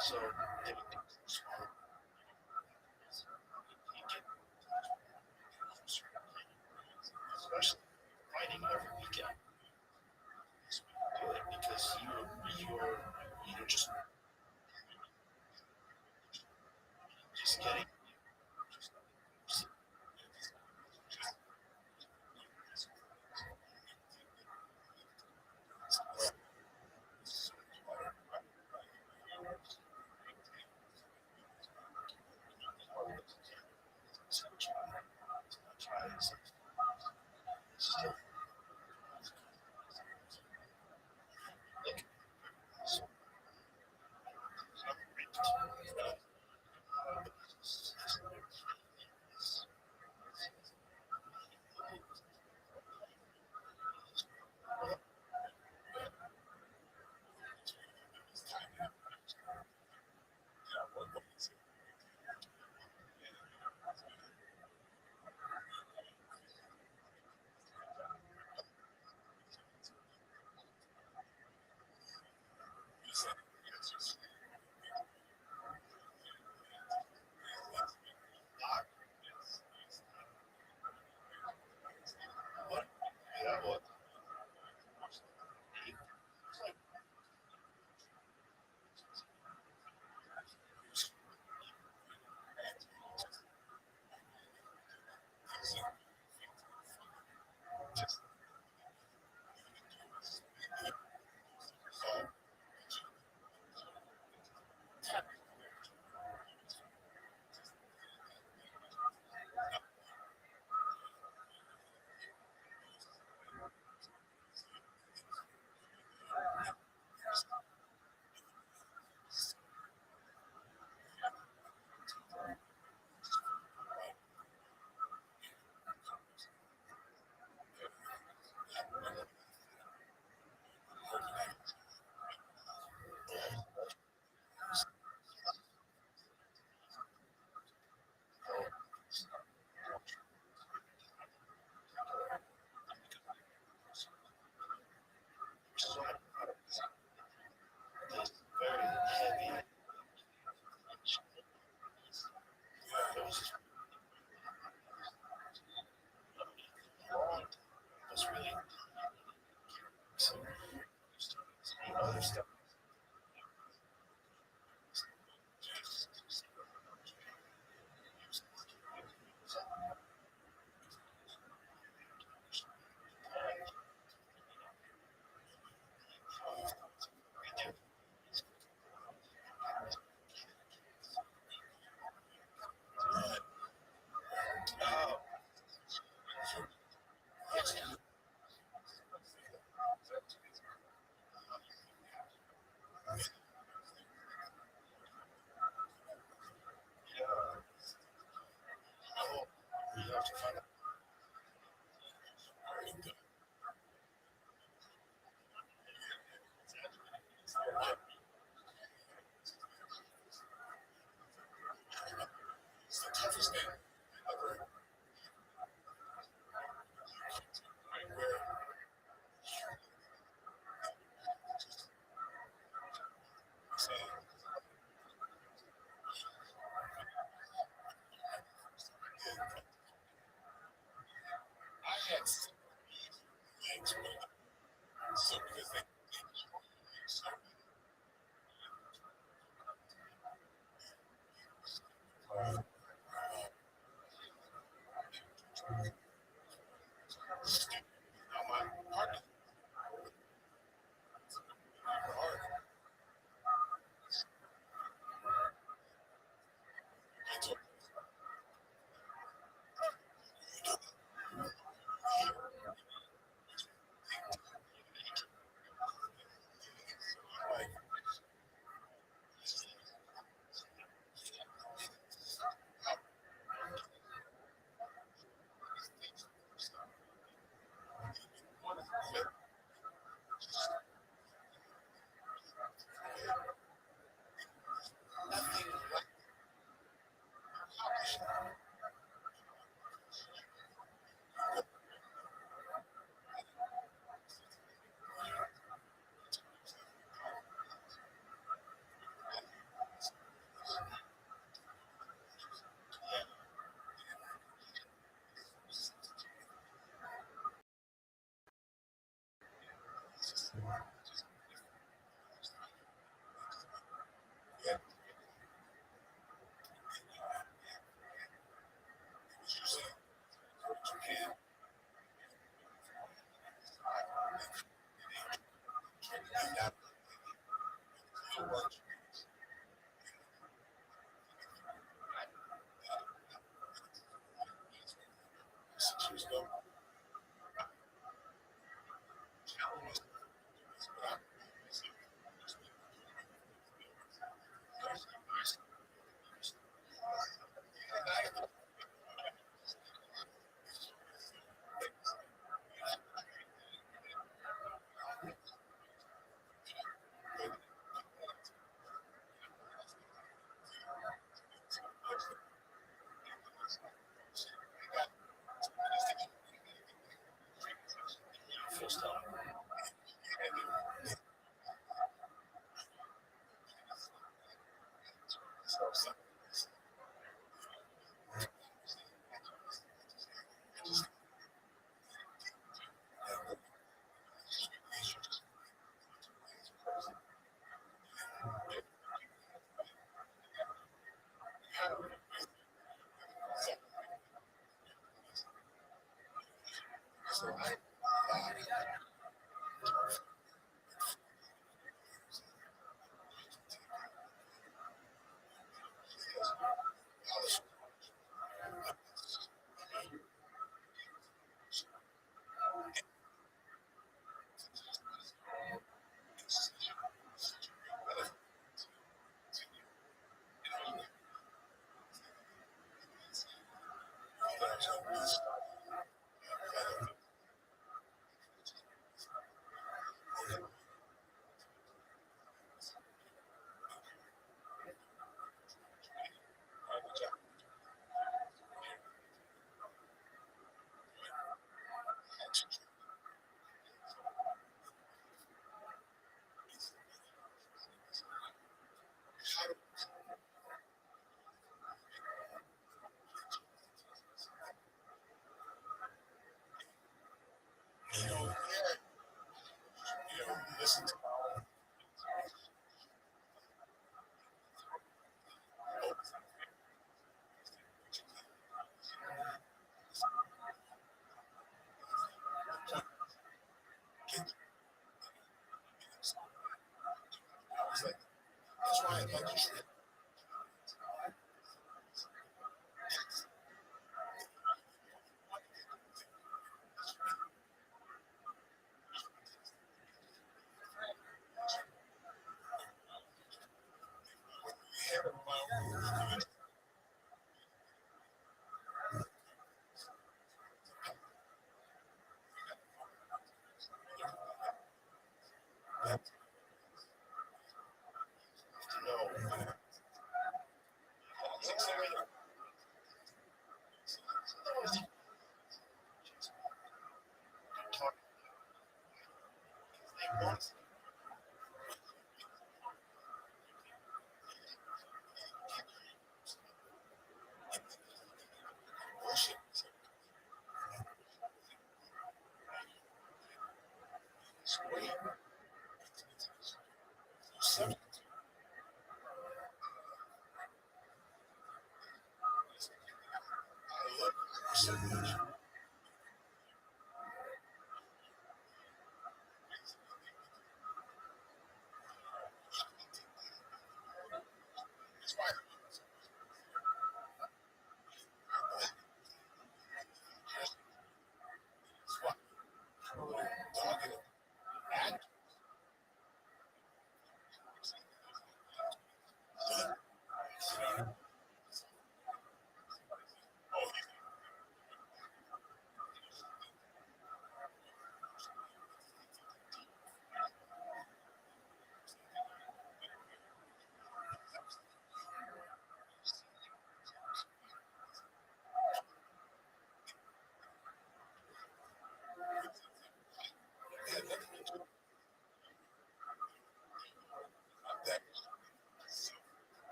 So they would be smart. Especially fighting every weekend. Do it because you're just getting.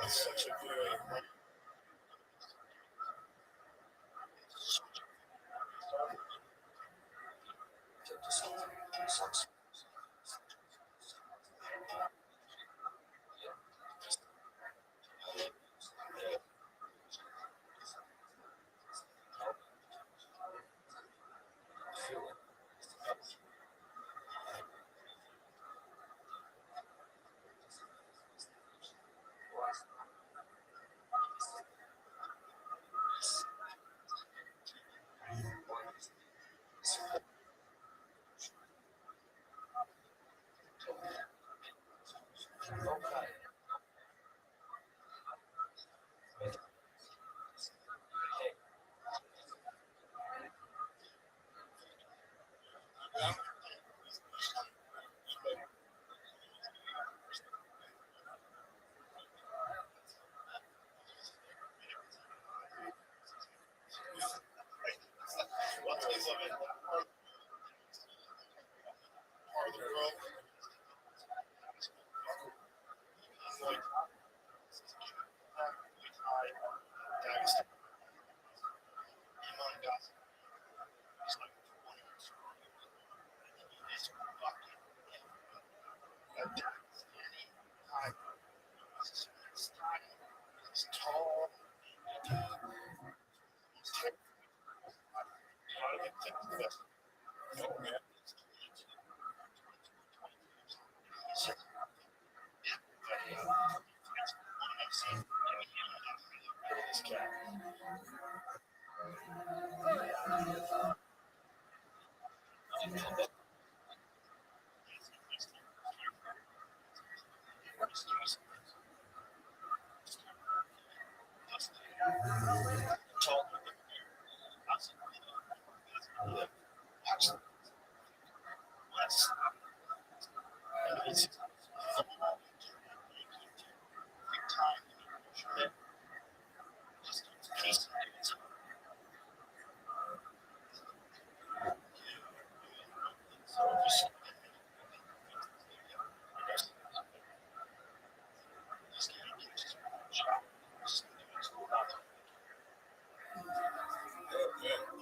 Such a great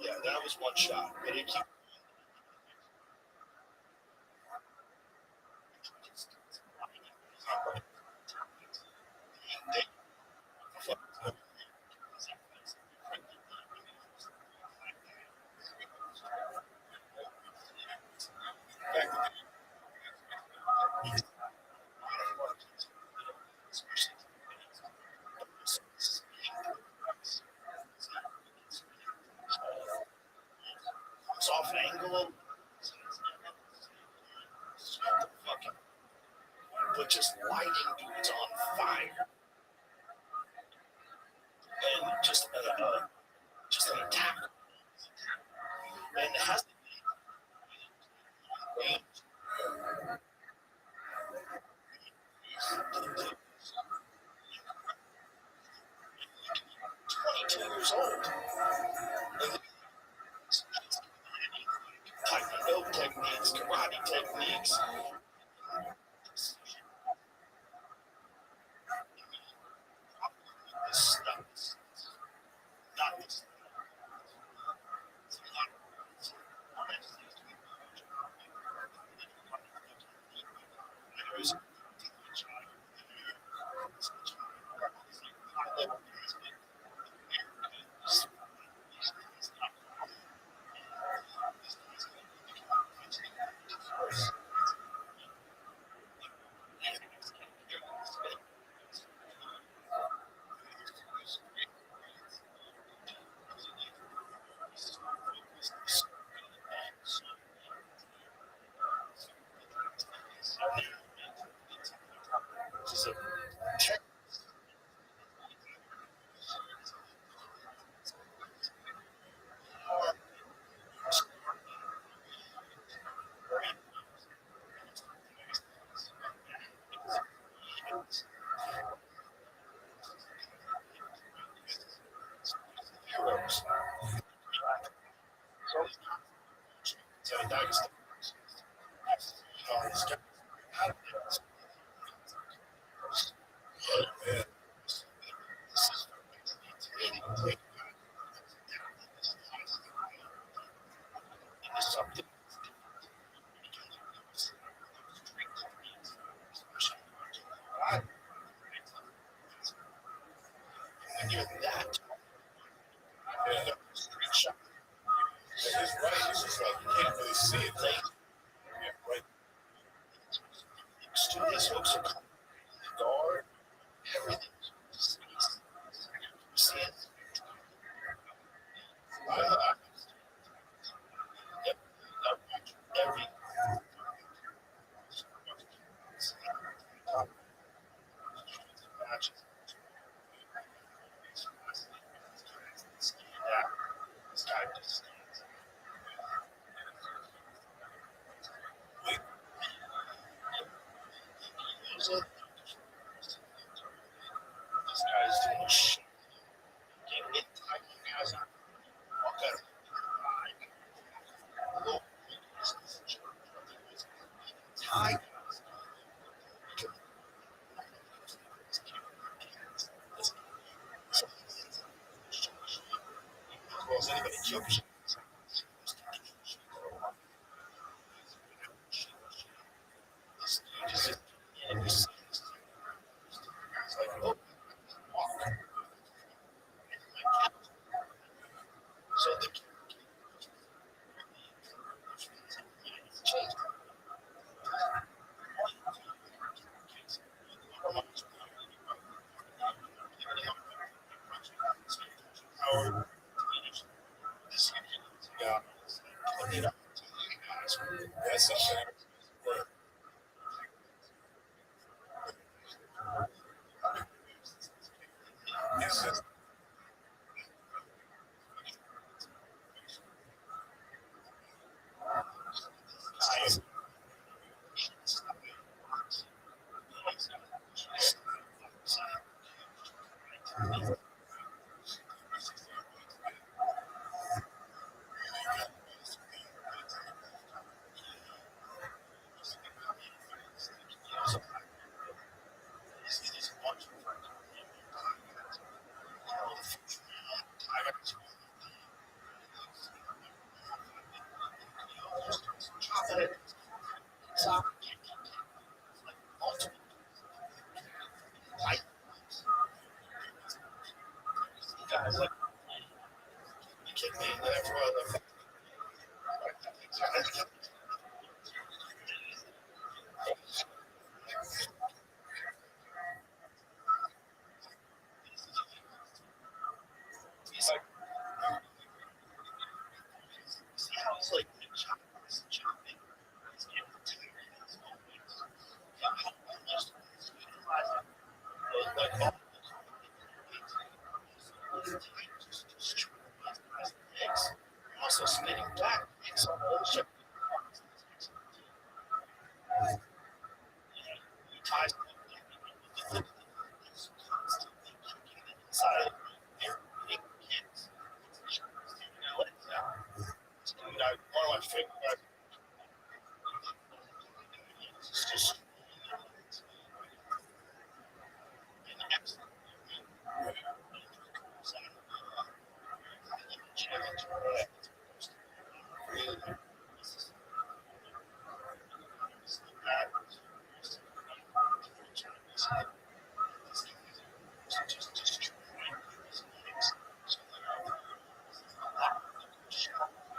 Yeah, that was one shot. But it keep just lighting dudes on fire, and just an attack, and it has to be 22 years old. Taekwondo techniques, karate techniques. This stuff is not this. Heroes. So that is something. When you're that, street shot. He's right. It's just like you can't really see it. Right. These folks are guard, everything. See it? Every match. This guy just this guy's doing shit. Get it tight, guys. Walk out. Tight. Well, anybody kills you. ties to the thing is constantly kicking inside their big kids. One of my favorite it's just an excellent challenge. Really,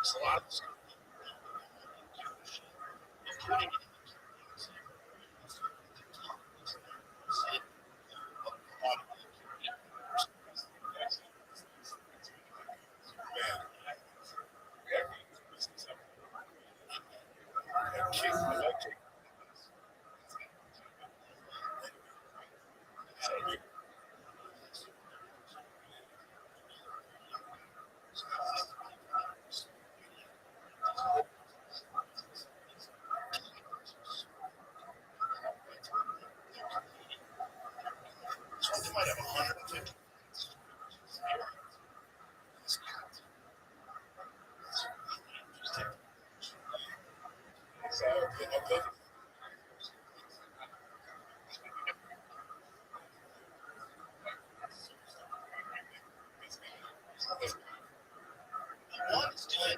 a lot of stuff, including they might have 150. One is doing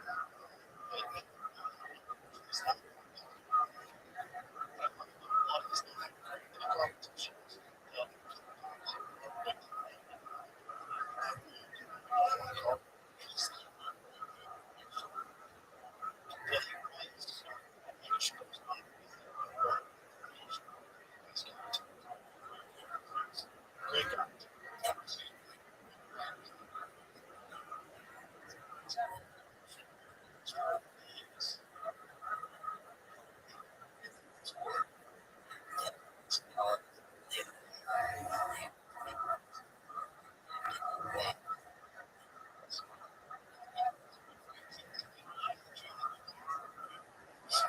great guy.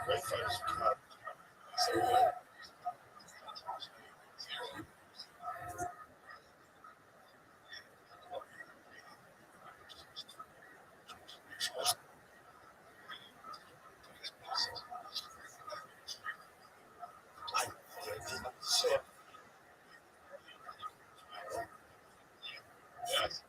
Great fights. So, yes.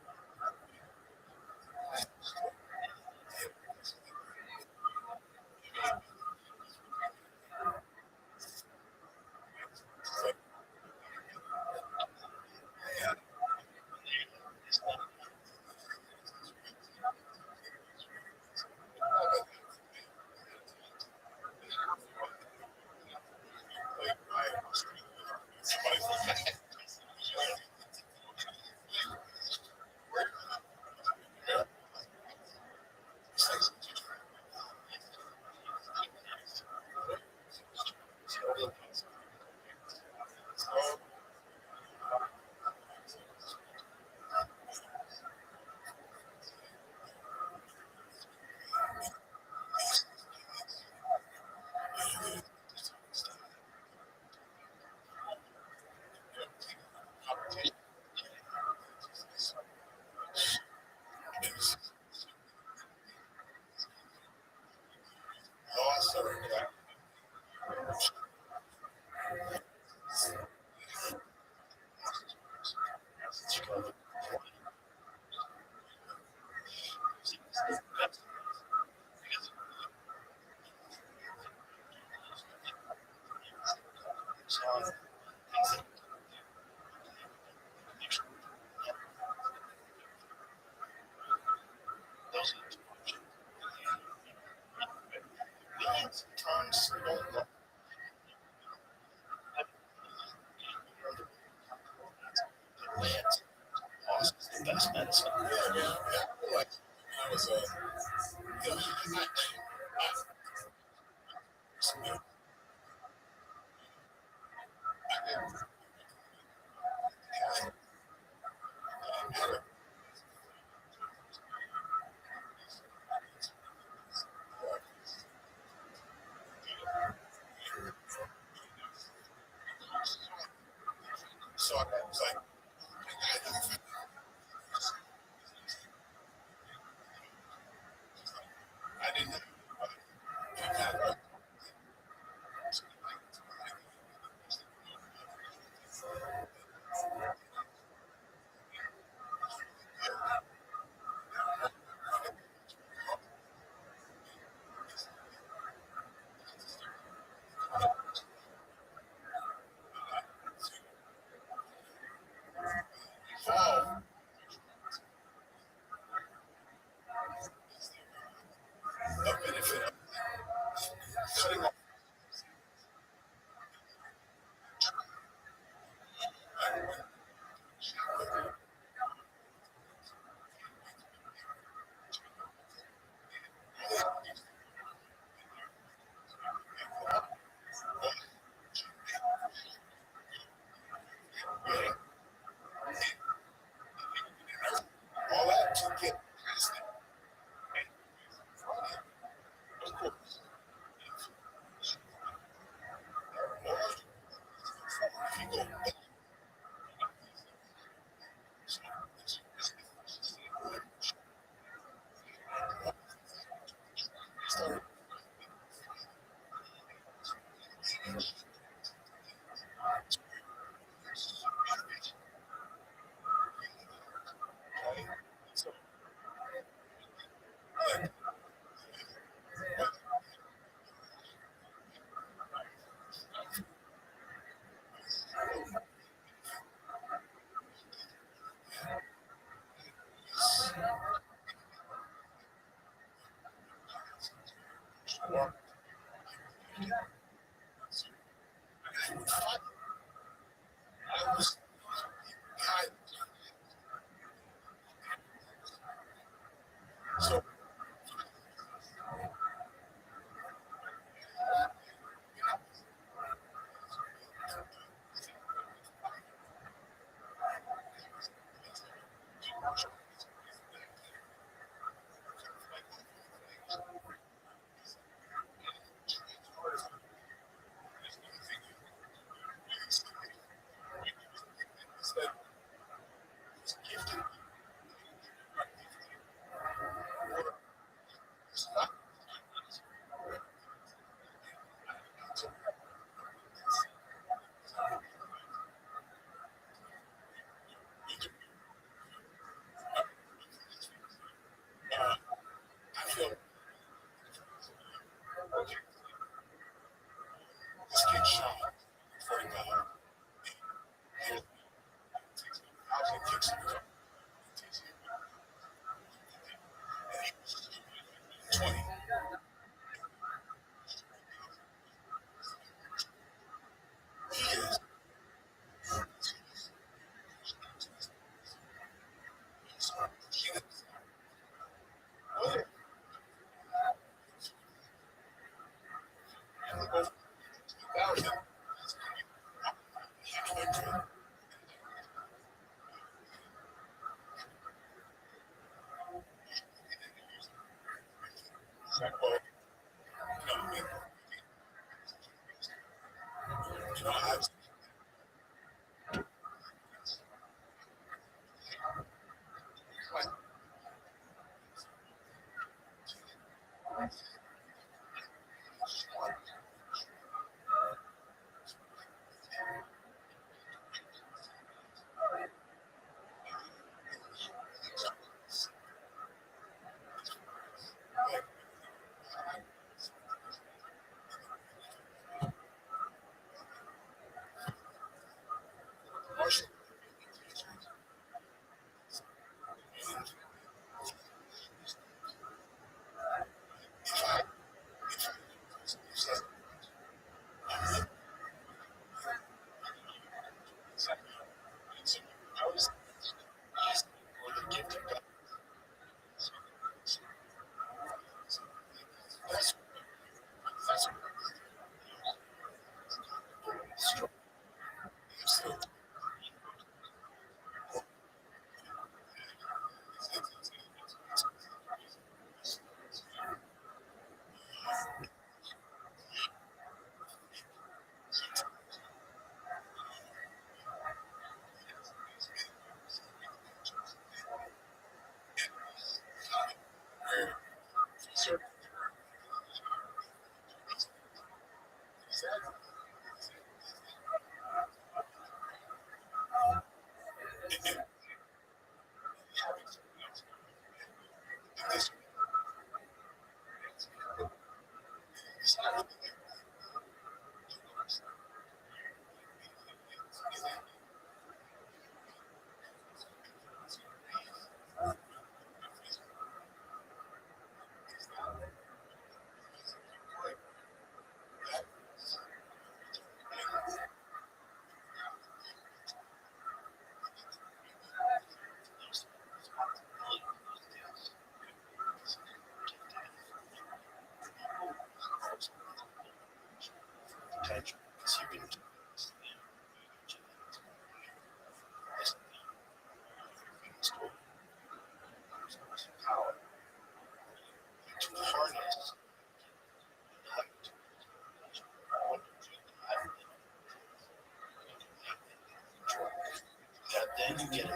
did you get it?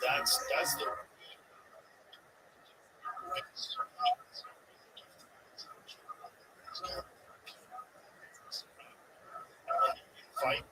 That's the fight.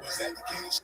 Was that the case?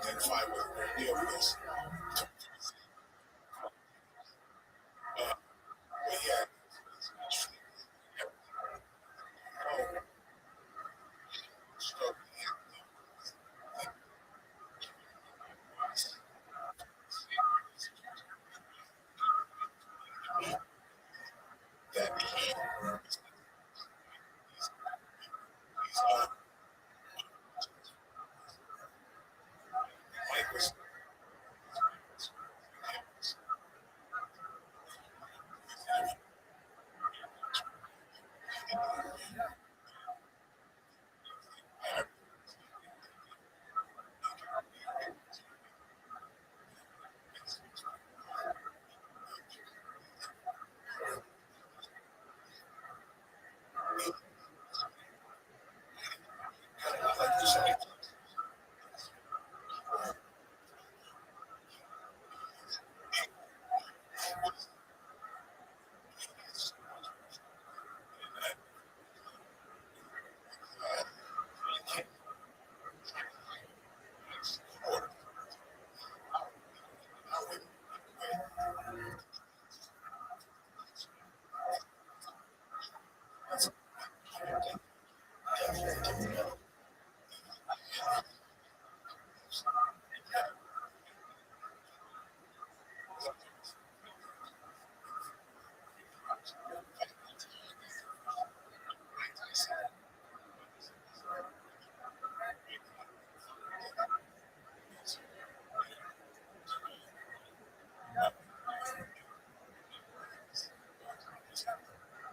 Identify with the deal with this. But yeah, that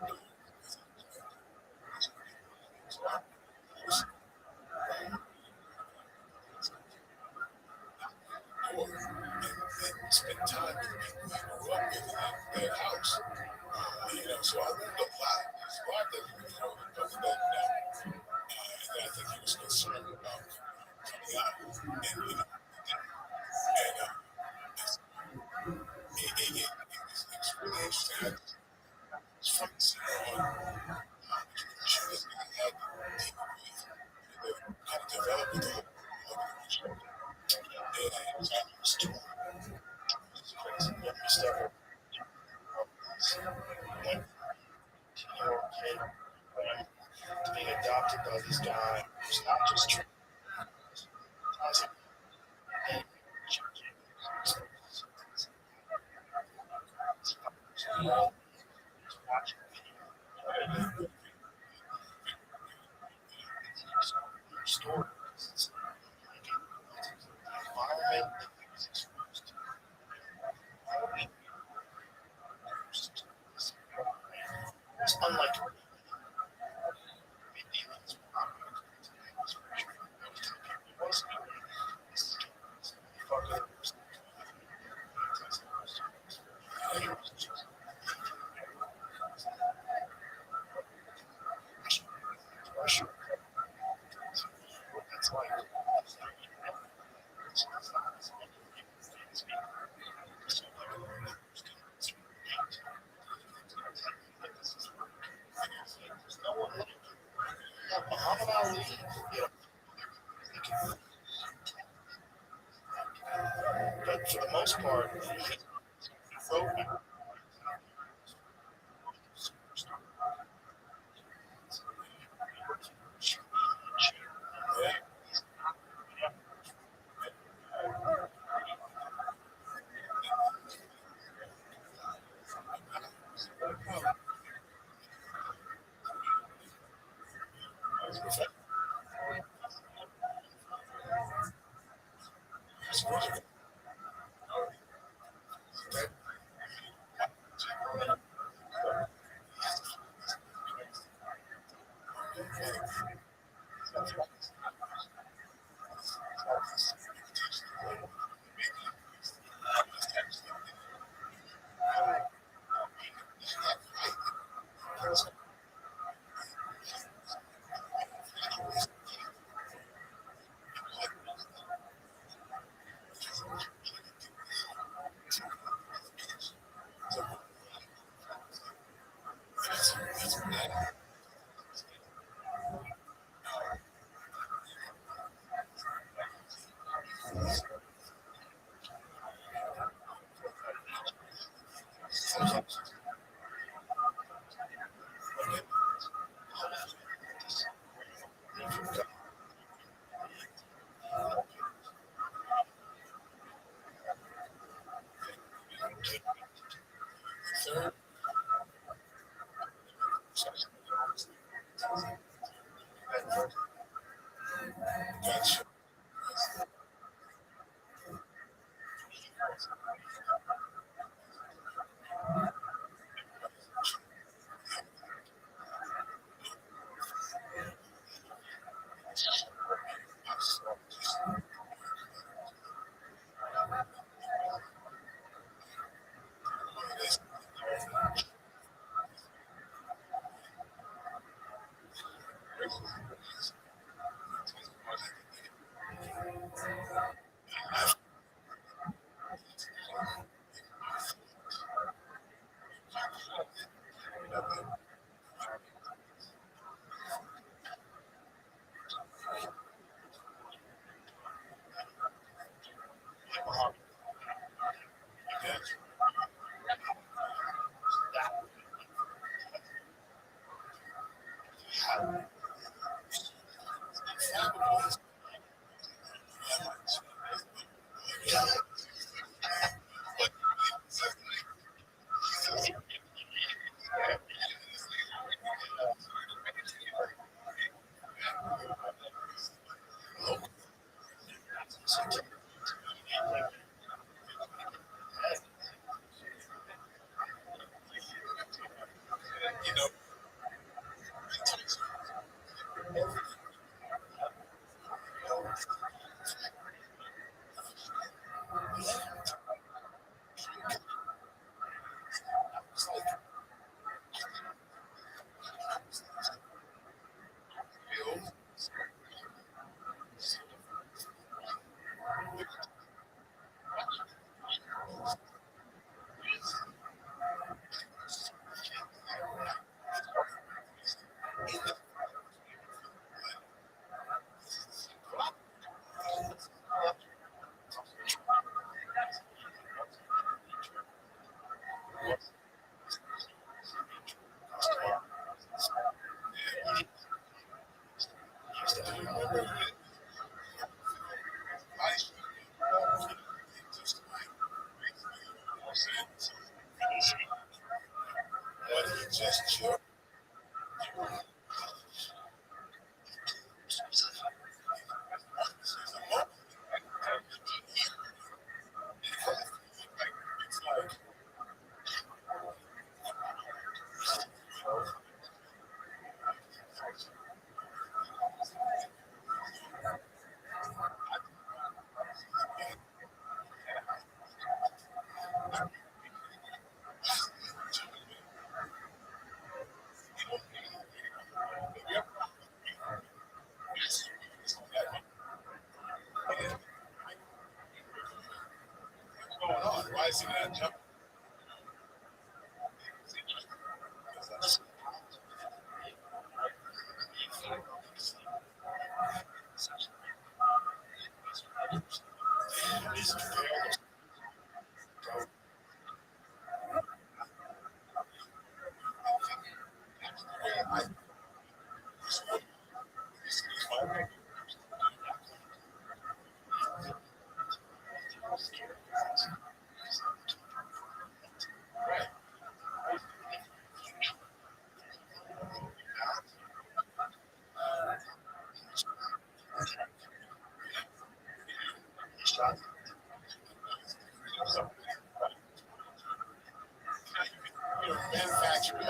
and spend time with the people you grew up with in that house. So I learned a lot. There's a lot that doesn't know now. And I think he was concerned about coming out. It's really interesting. It's from the center on she was really had deep kind of developed with the whole organization. And it was out of the story. It's crazy. Every step of 10-year-old kid being adopted by this guy who's not just true. Story. Environment that he was exposed to. It's unlike pressure. That's like Muhammad Ali, but for the most part, he wrote What's going on? Why is he not jumping? Manufacturing.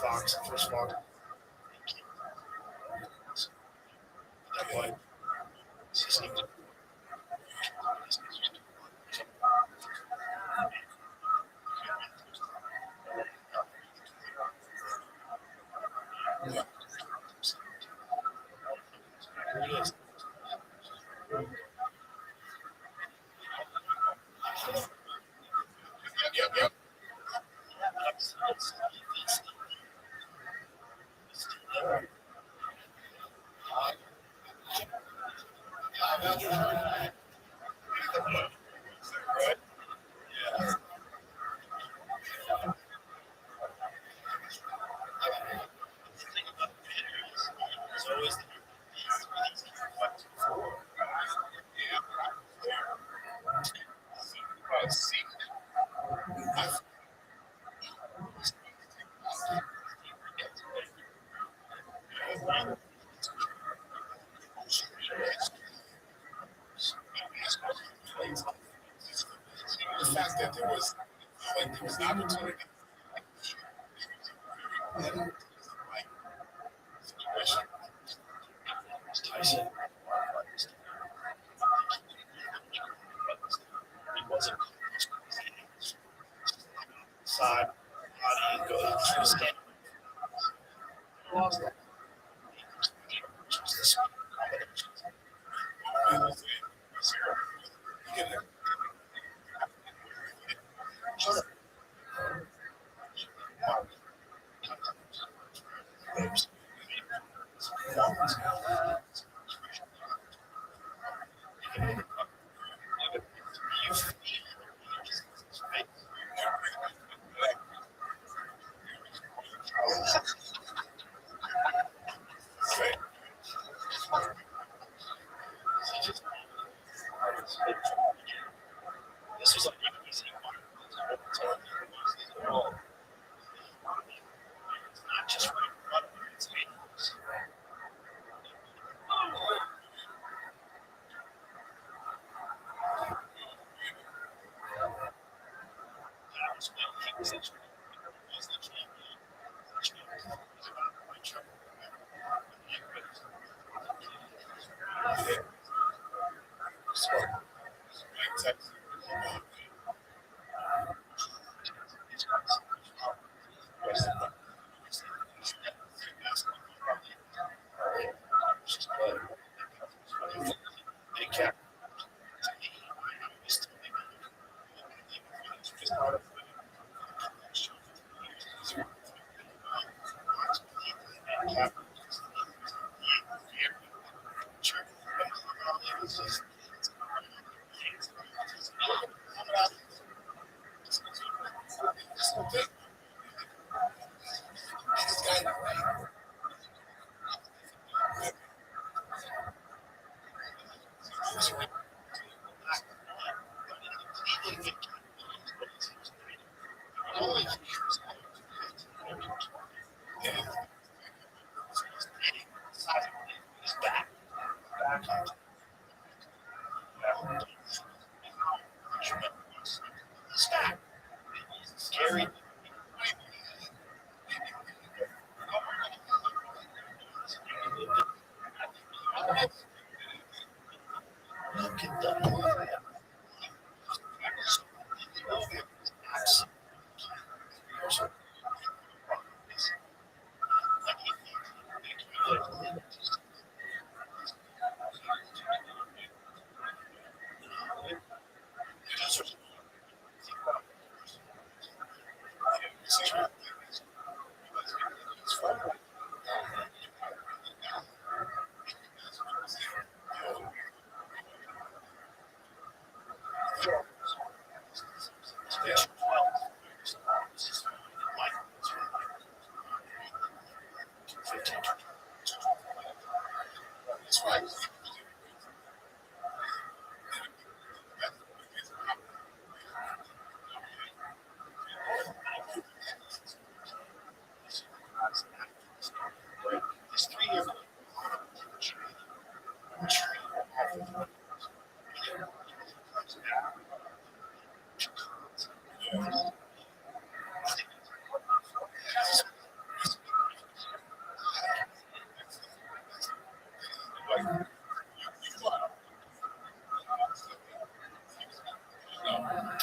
Fox, first Fox. That one. Yep. The fact that there was an opportunity. Tyson. He wasn't side body go twist it. just an easy one. So it's not just right in front of you, it's angles. That was when he was the champion. He was the champion. He's about to fight trouble. Scary.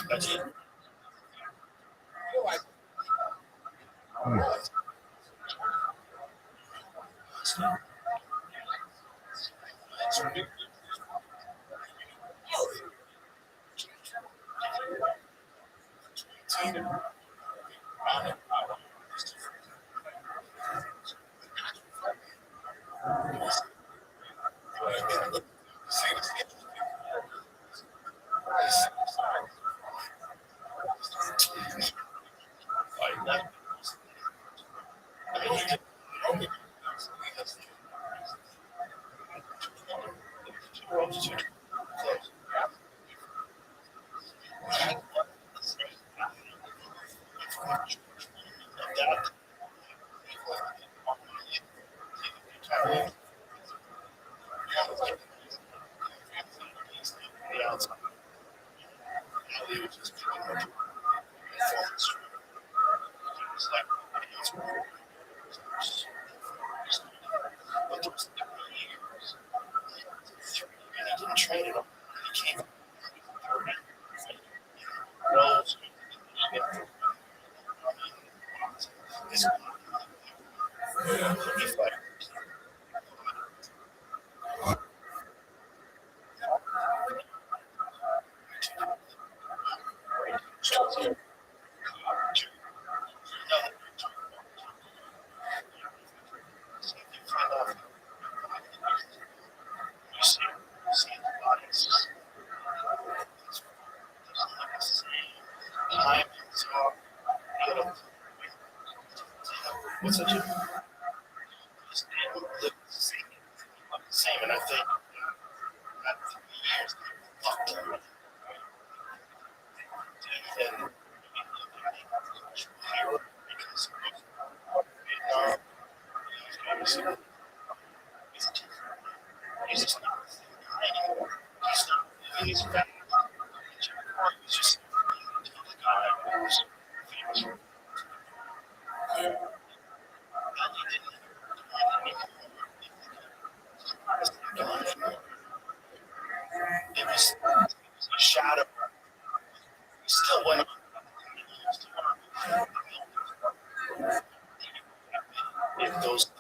That's it. What's that? Same, and I think when it goes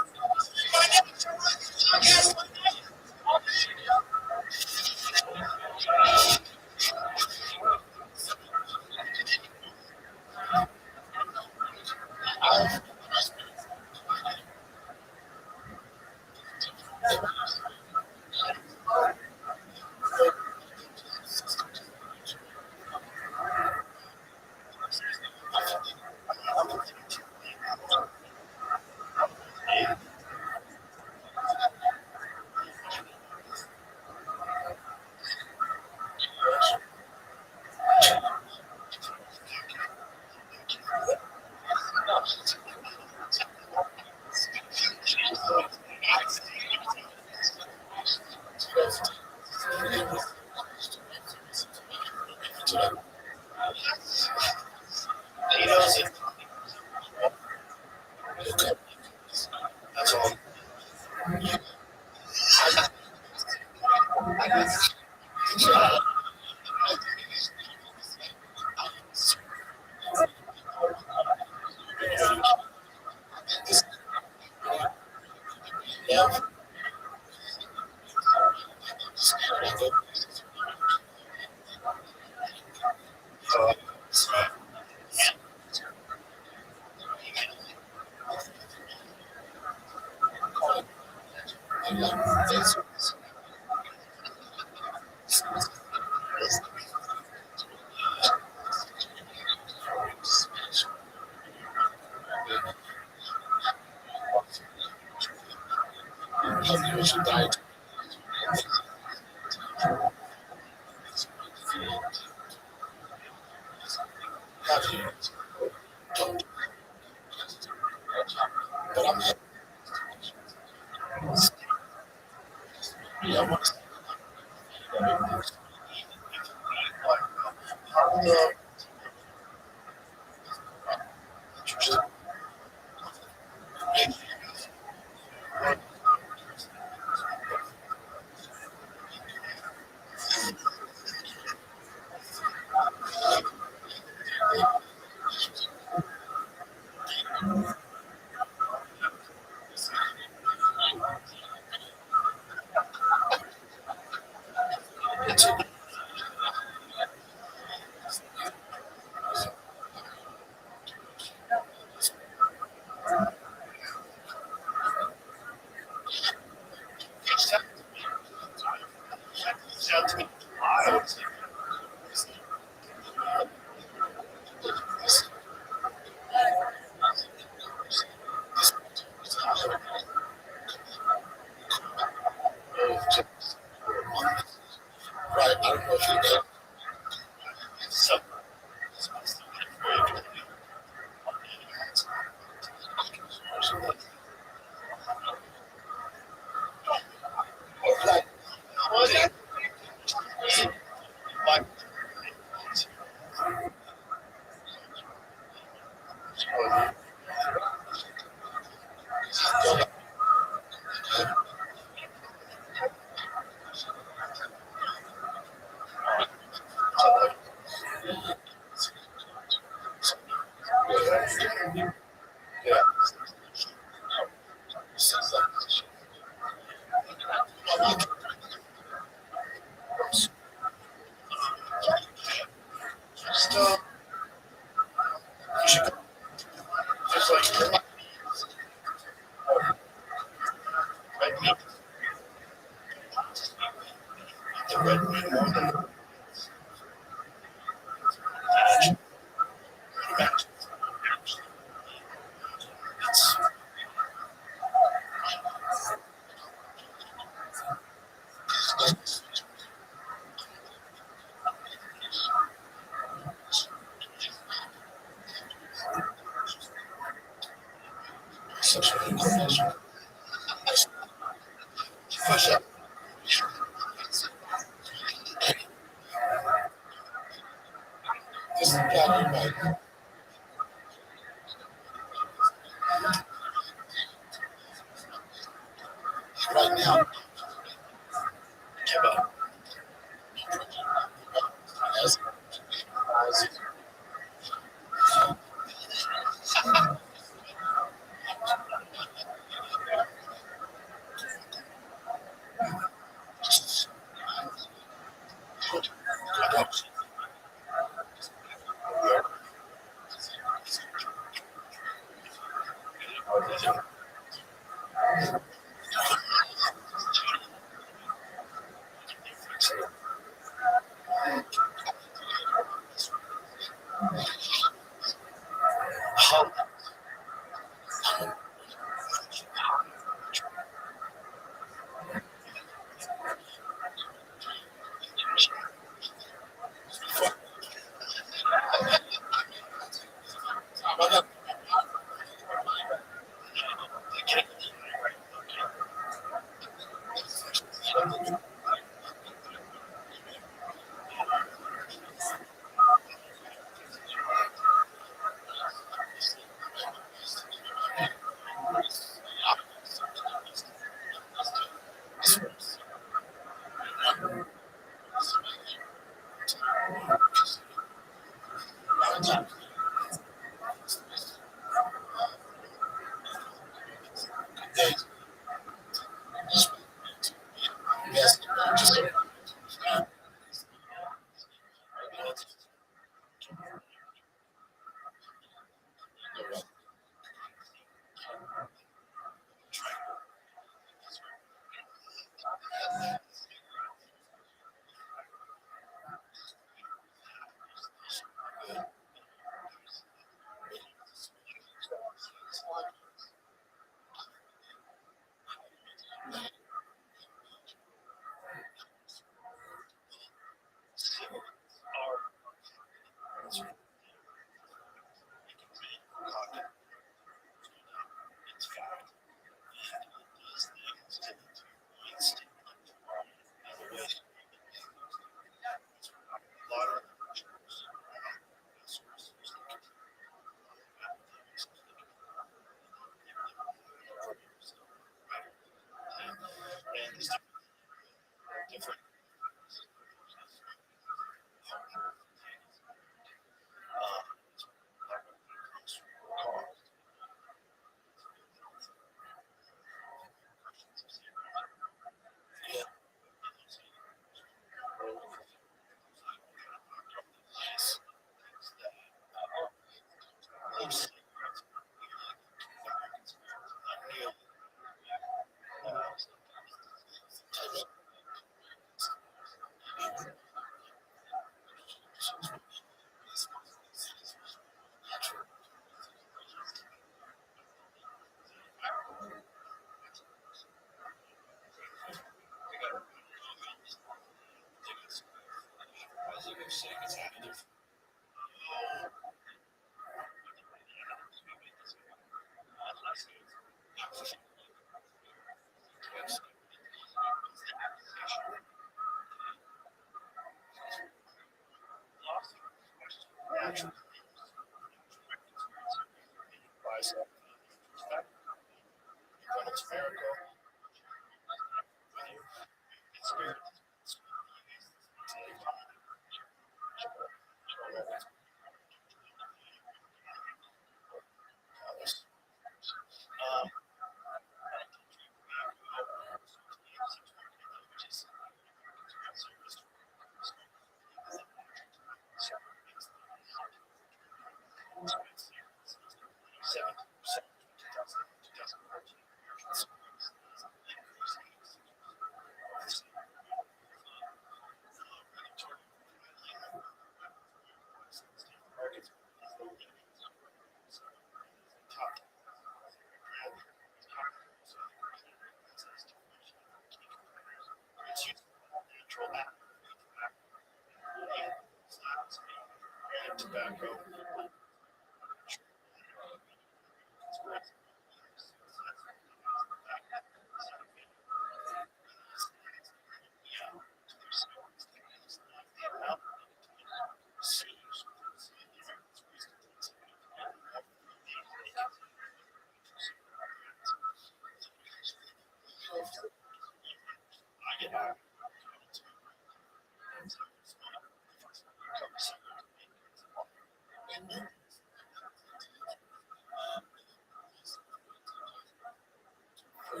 I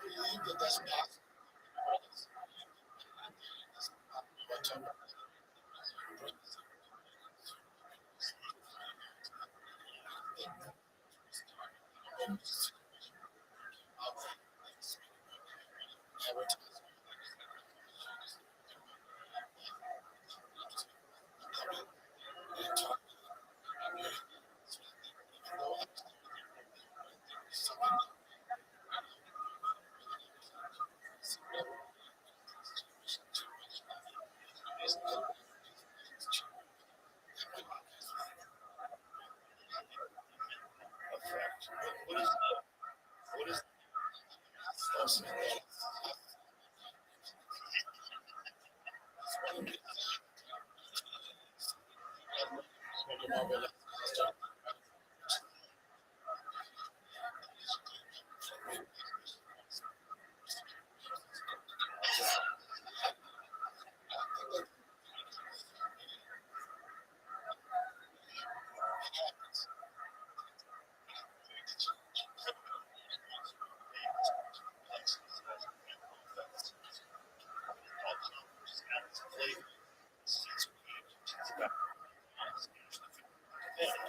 believe that that's possible.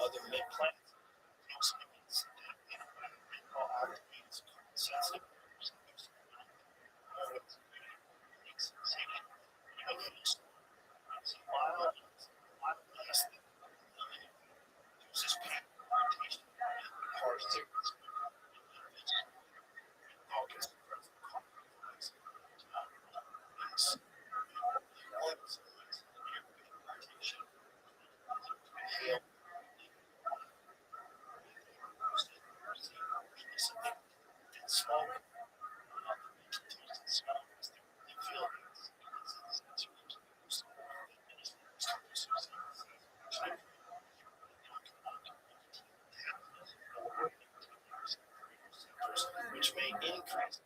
Other mid plants, sensitive. Which may increase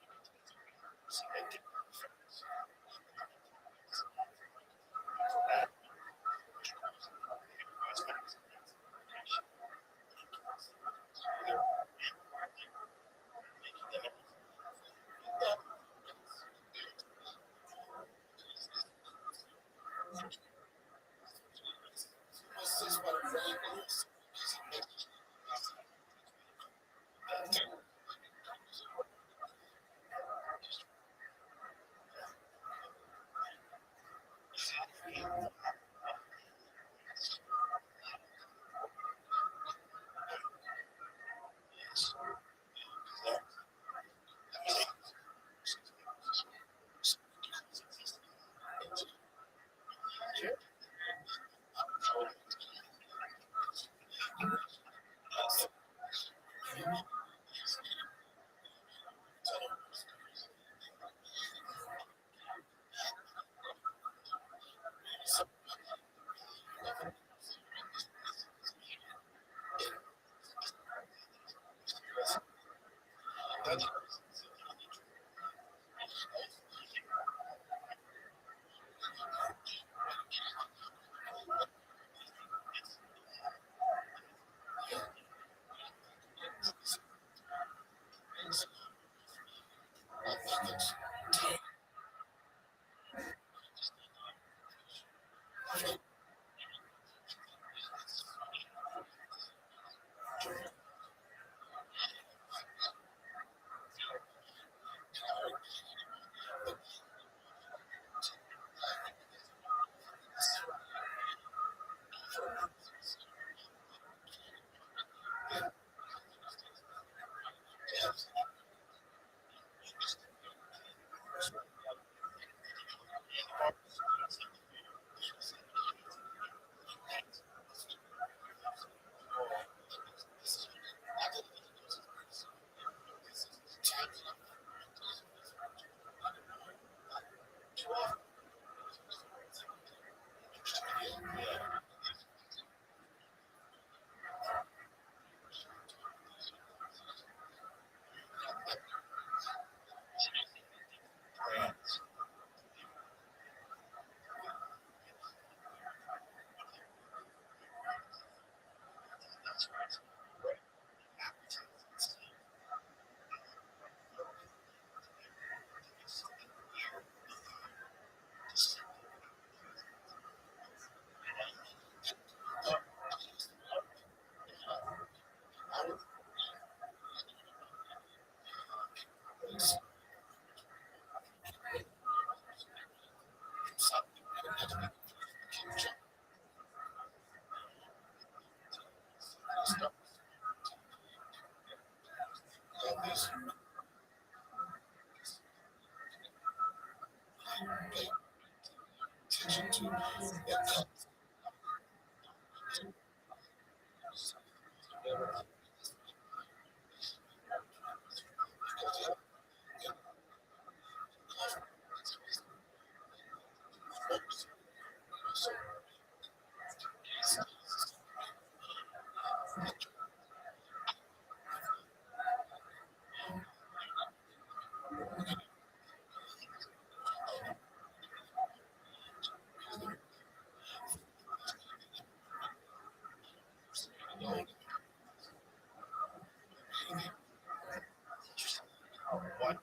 What?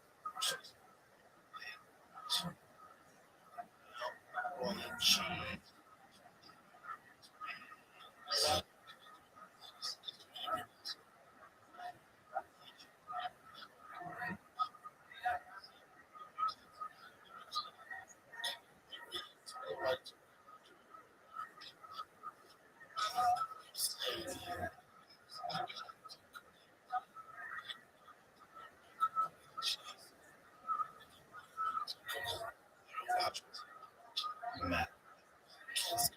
Well, she Matt. She's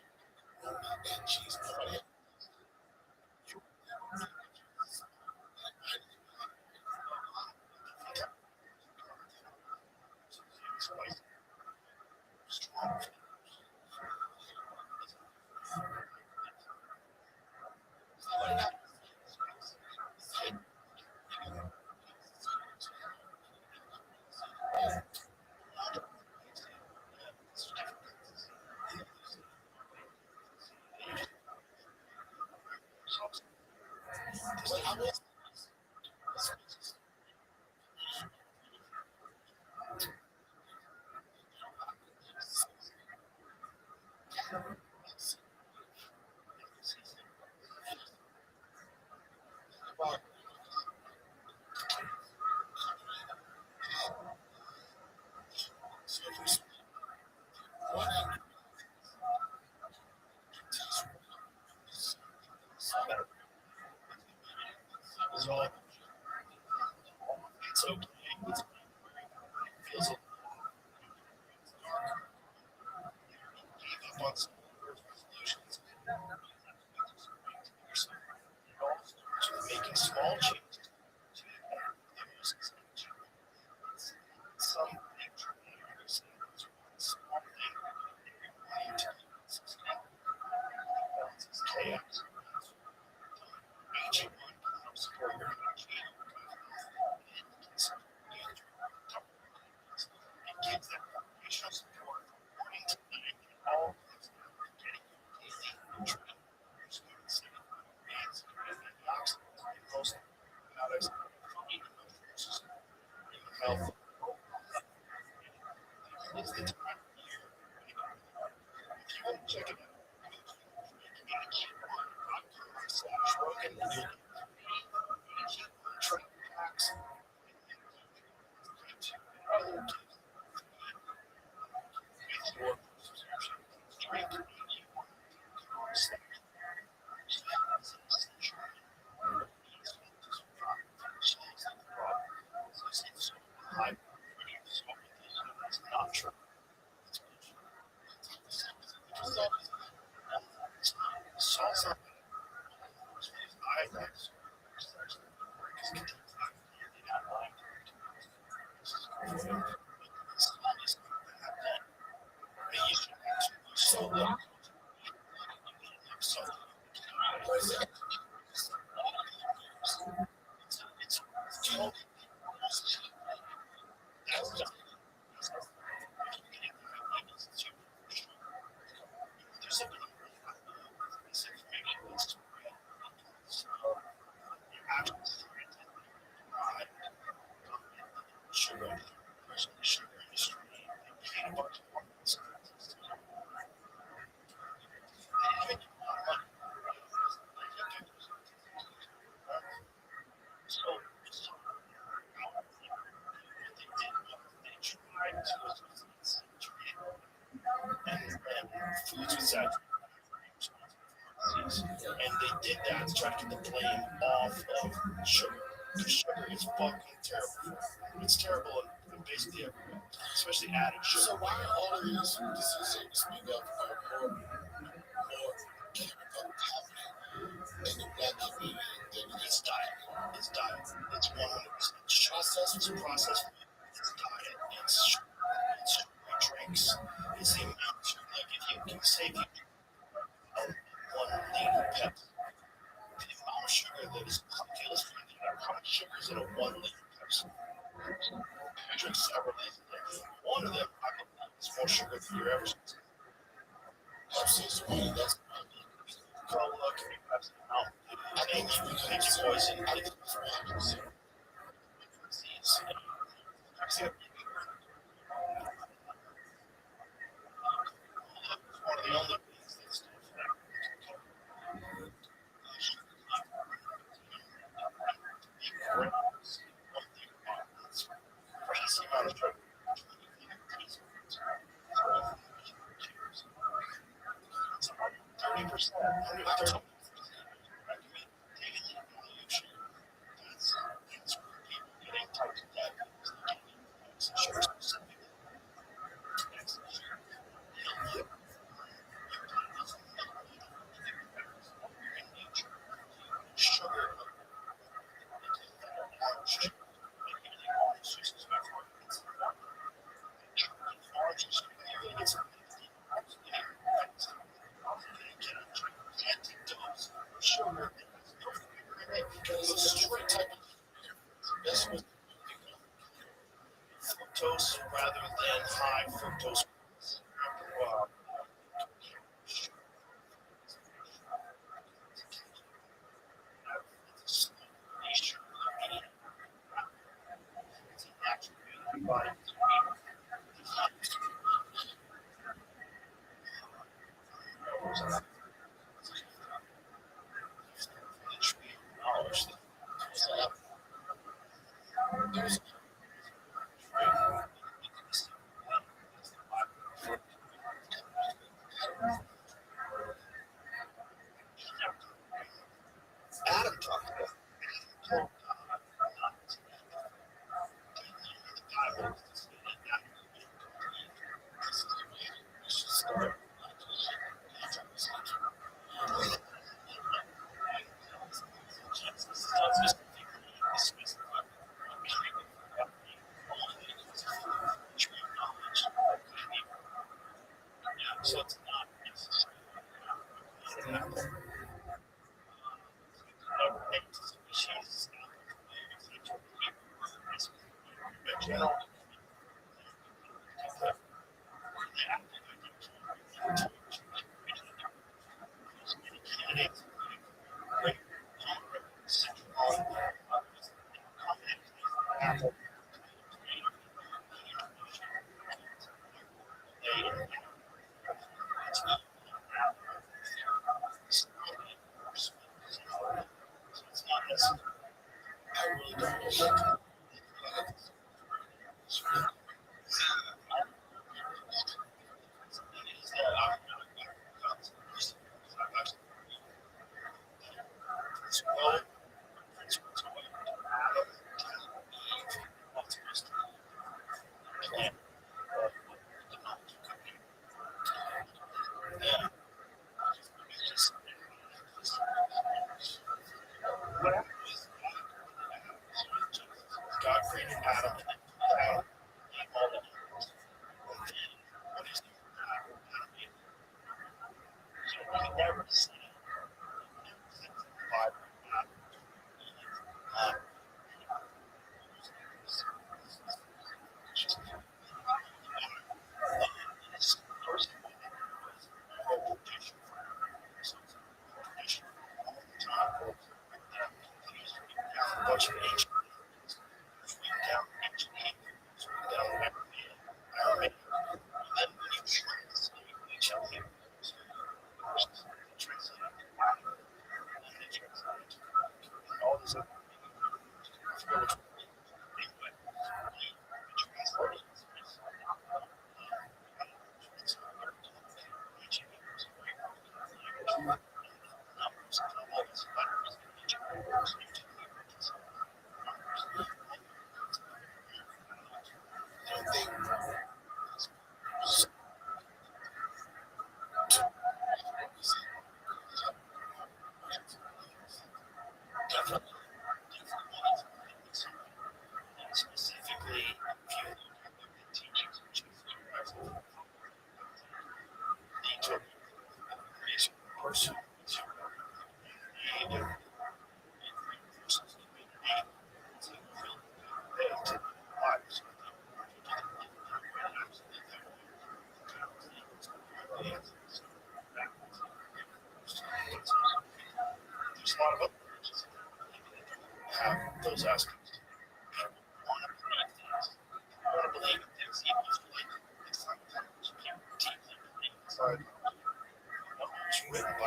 it's okay. It feels like gave up on some resolutions to making small changes to some small thing chaos. Health is the time of year. If you want to check it out, and then you'll track packs other with your subscription. Drink not true. Salsa. I so it's totally sugar industry. Foods with saturated and they did that to try to get the blame off of sugar. Sugar is fucking terrible. It's terrible in basically everywhere, especially added sugar. So why are all of these diseases you speak of are more in the black community than it's diet? It's diet. It's 100% processed. It's processed. It's diet. It's sugary drinks. It's the amount of sugar. Like if you can say if you drink 1 liter Pepsi, the amount of sugar that is calculus, how much sugar is in a 1 liter Pepsi? I drink several days a day. One of them, I believe, is more sugar than you're ever supposed to. Pepsi is one. That's Cola, can be Pepsi. No, I think you poison. I think it's Pepsi. Pepsi. One of the only things that's crazy amount of sugar. 30%. Fructose rather than high fructose. Adam talked about so it's not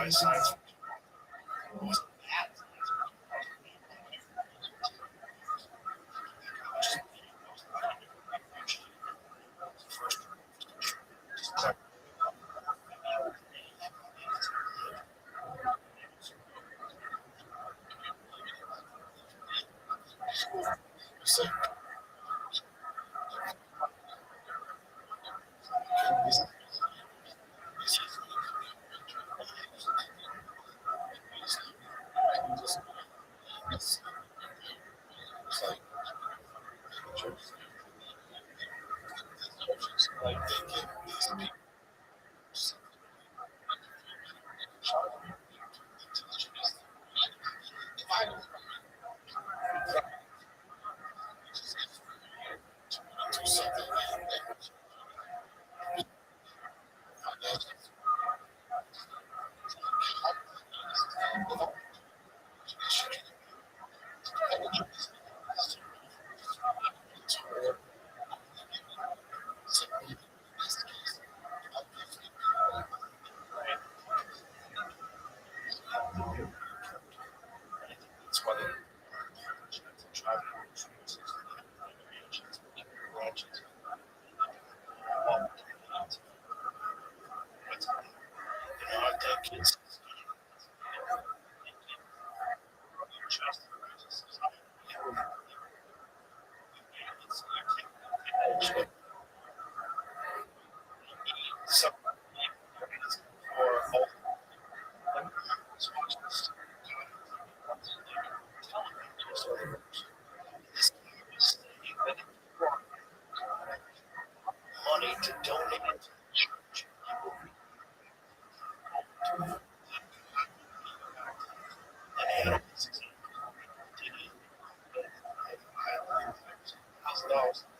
by science fiction. It wasn't that. First, so, like they give these people that's why they try to I think it's some or money to donate to the church. And $1,000.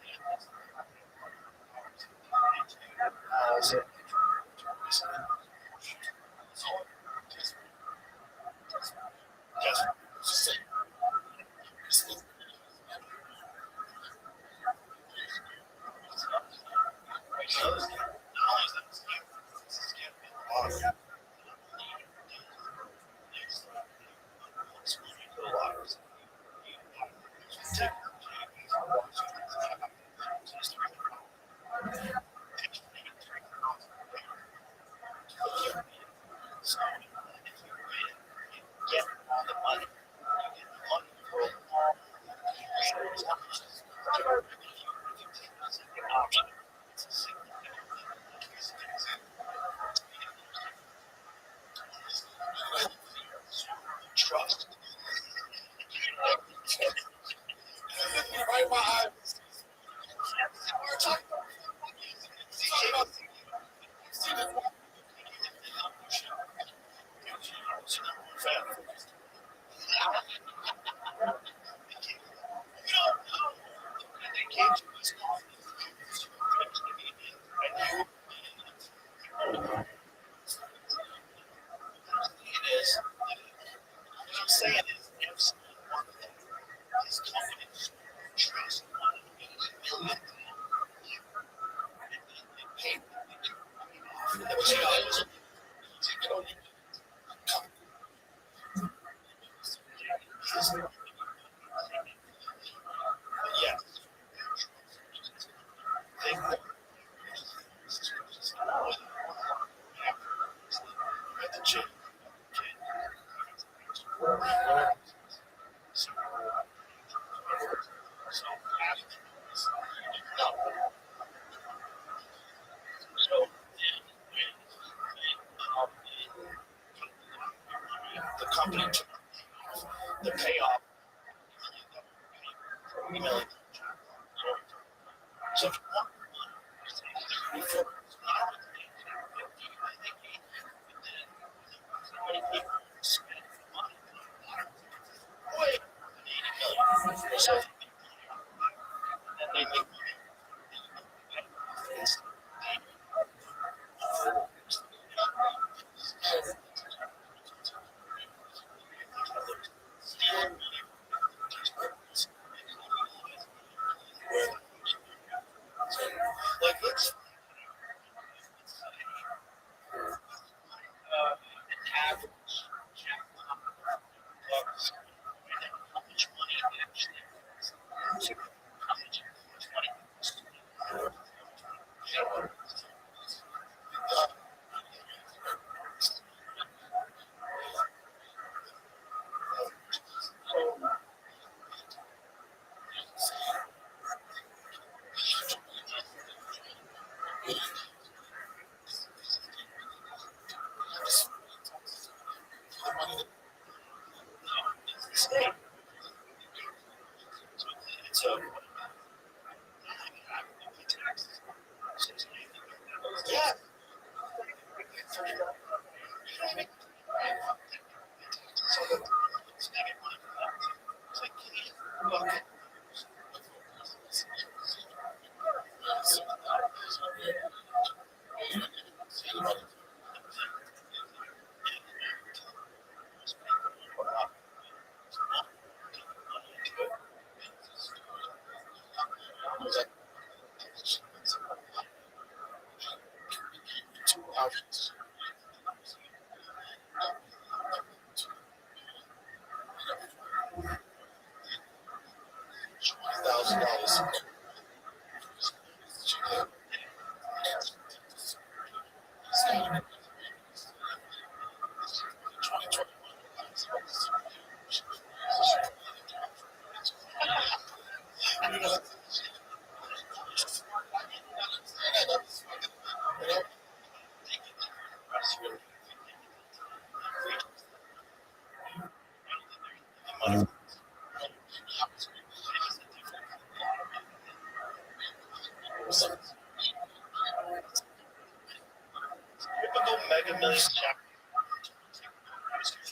like a million chapters.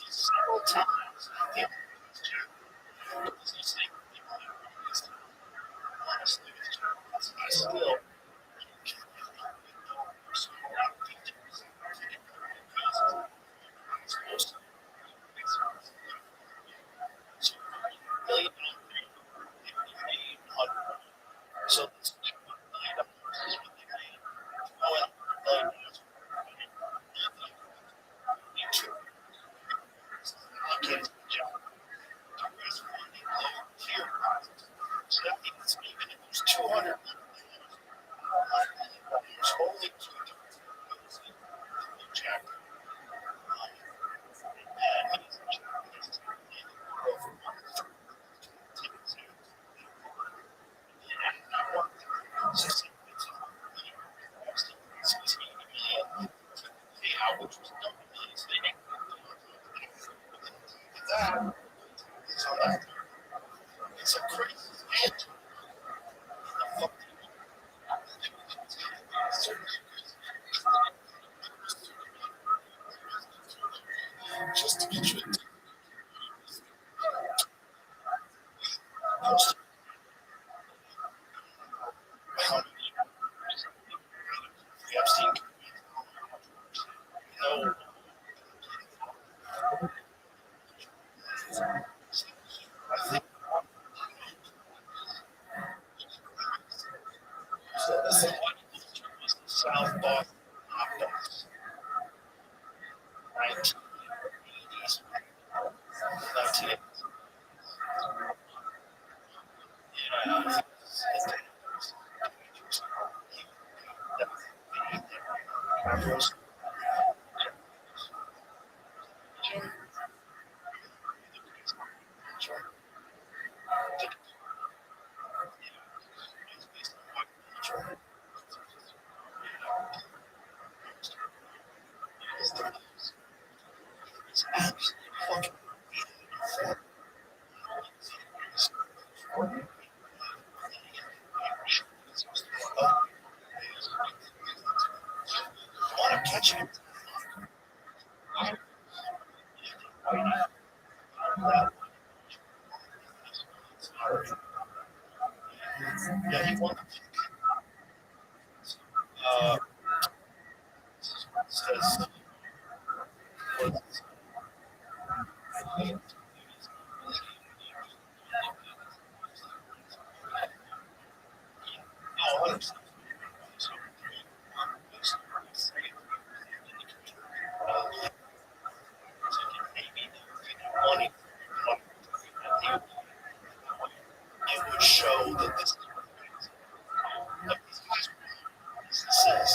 Several times. The honestly, I still so this that means even if there's 200 there's only two chapters. It's a crazy just to get you the Epstein. No, I think South Boston hot dogs, 1980s, 1980s. I'm catching it. Yeah, he won. Says, oh, money. It would show that this businesses,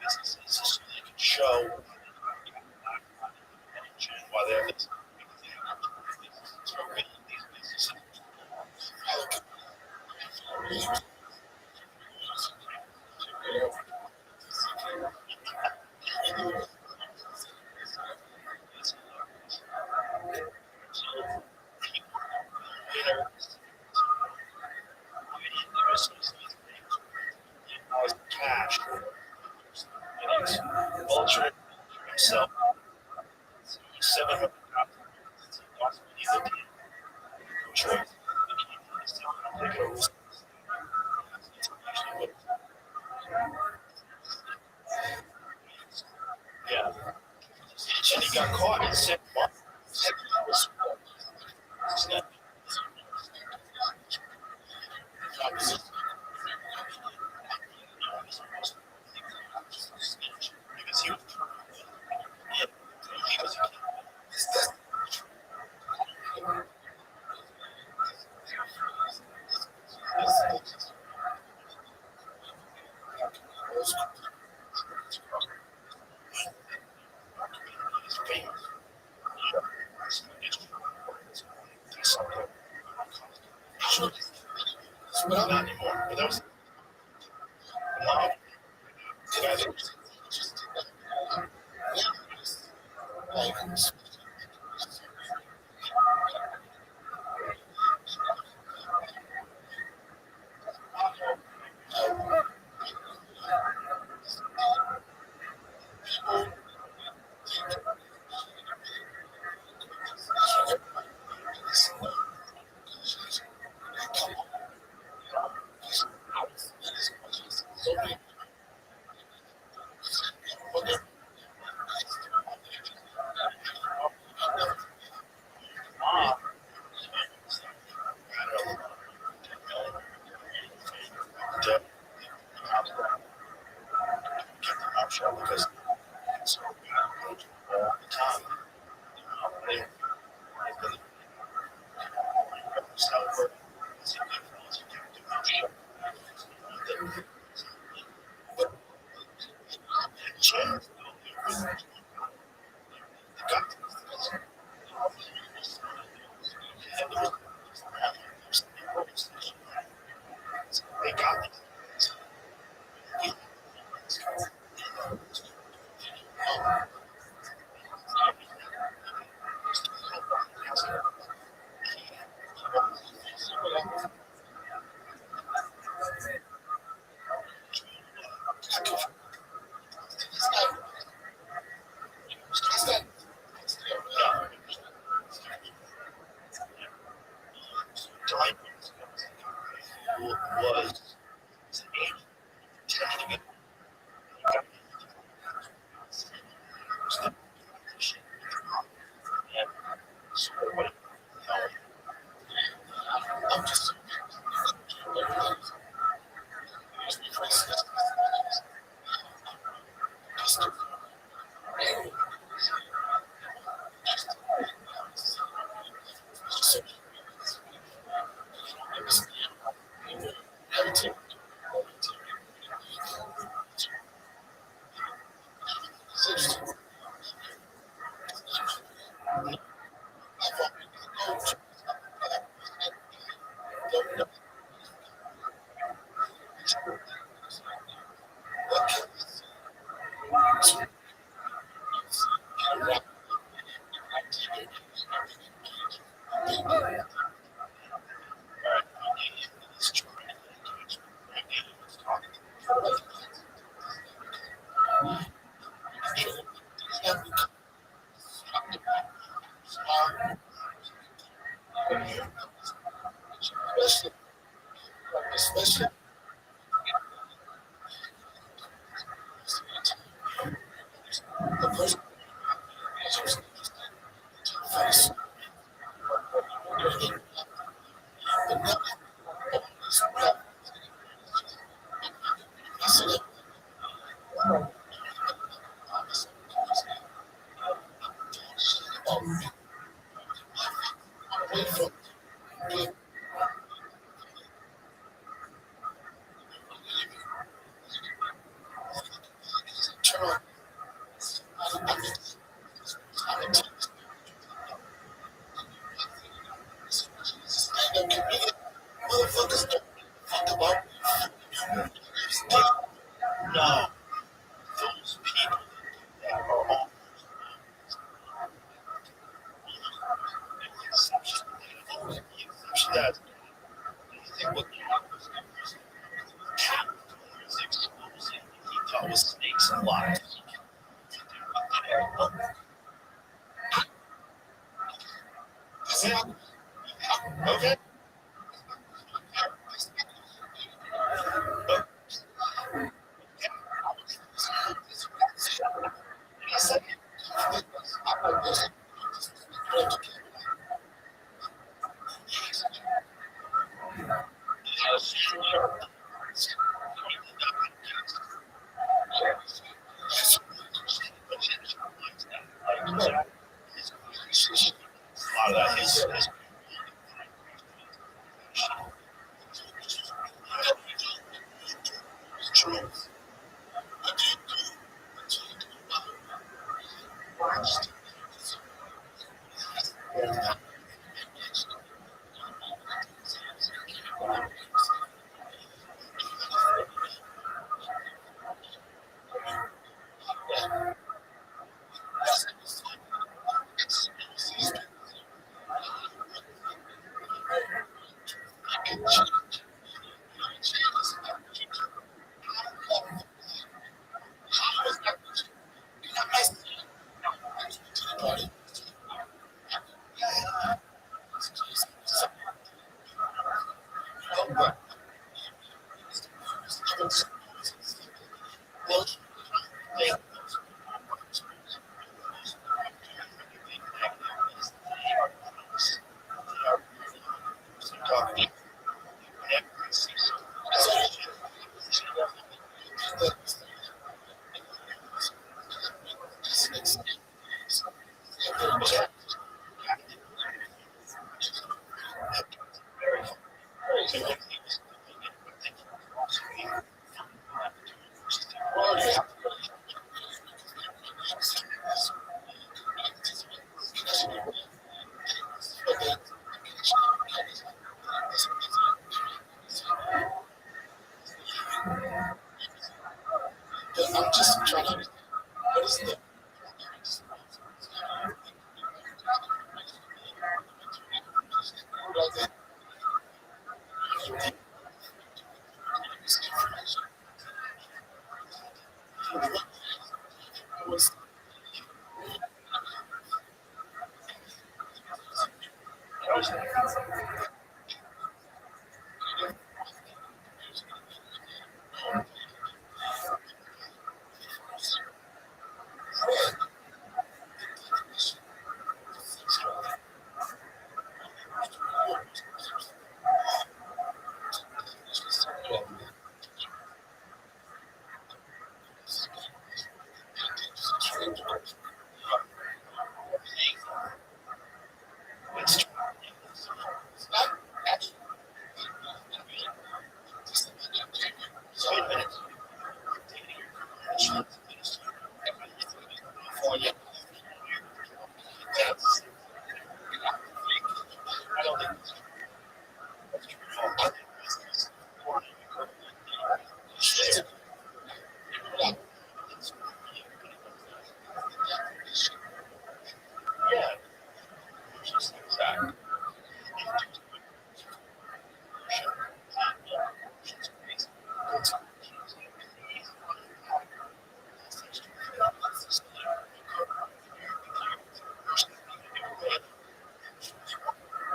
businesses, so they could show why they have this. Cash. Vulture himself. 700 choice. Yeah. And he got caught in 6 months. Because he was not anymore, but that was mom. Because it's all the time. They got was especially the person face. Motherfuckers don't fuck about no. Those people that are on the exception that you think what cat was exposing he thought was snakes and lies. Okay. A lot of that is But I'm just trying to. What is the?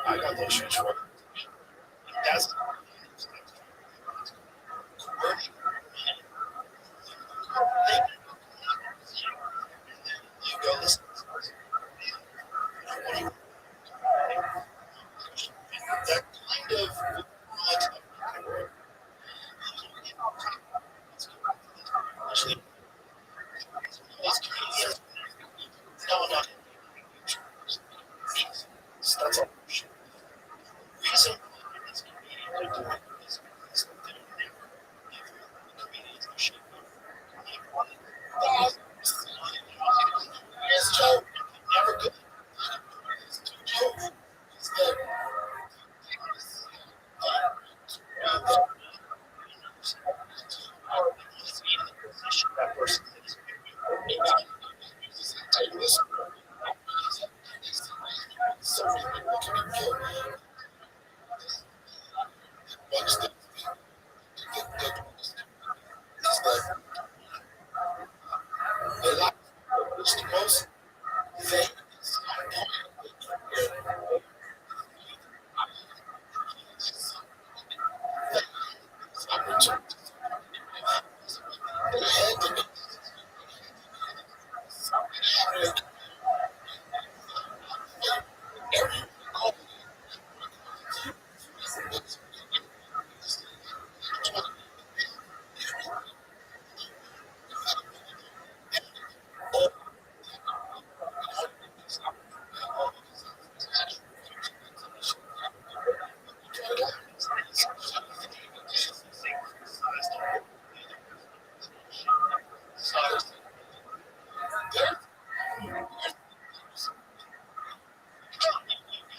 I got those shoes for. That's you go listen. That kind of actually no, not that's all. Reason they're doing is comedians are shit. It's Joe. Never good. Joe is that person is so what's the it's the most thing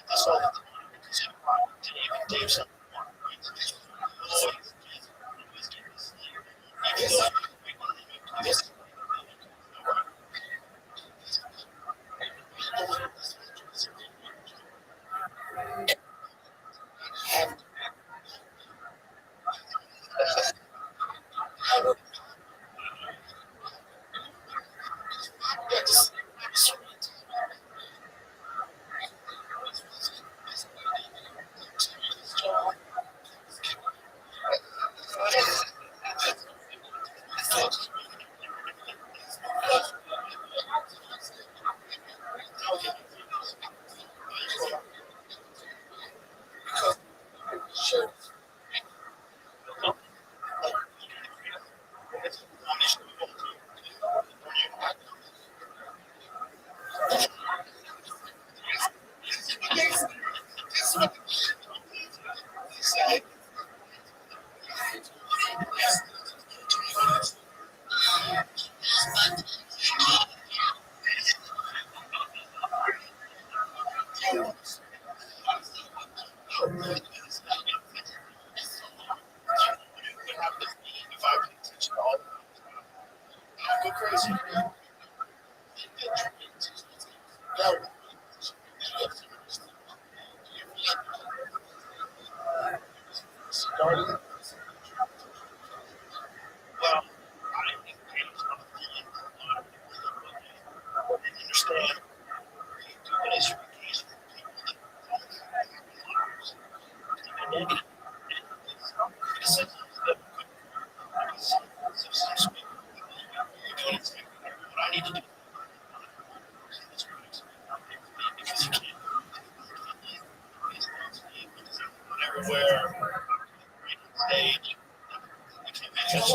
that's all Dave's Go crazy. Starting. Well, I understand. What I need to do because you can't everywhere stage. Just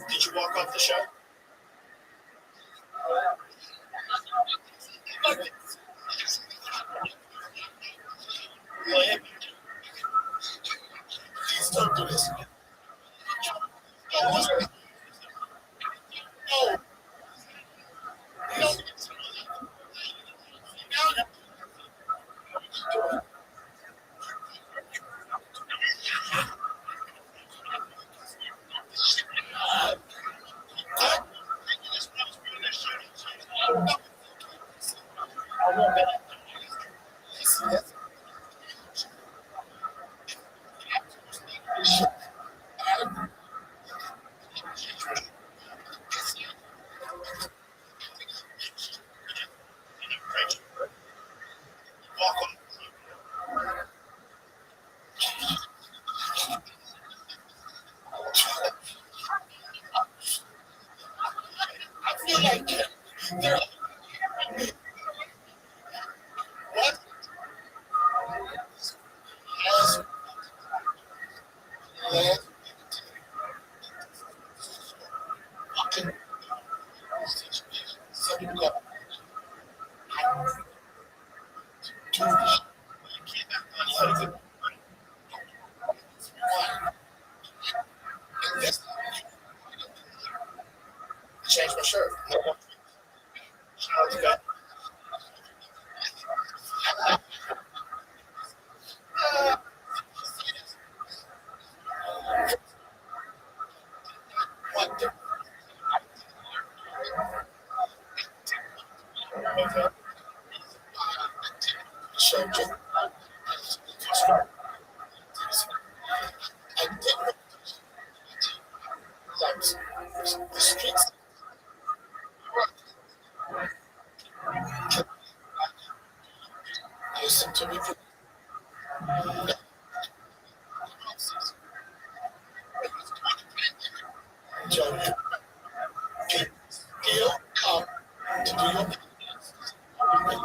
did you walk off the show? Well, please don't do this. No, no, walk on. I feel like they're what? Last fucking something got too much. Change my shirt. Shout out to that. What the? Okay. Show just I did like the streets. Listen to me. Joe, you feel up to do your company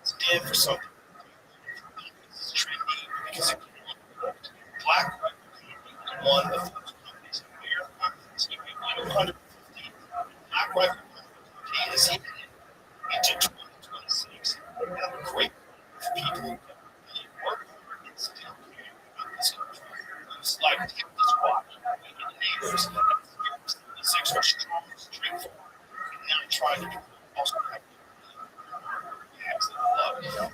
stand for something because black won the first companies in America. 250 black white is into 2026. We have a great people who work and still care about this country. It's like this watch, the neighbors, the six are strong, straightforward, and now trying to also have love.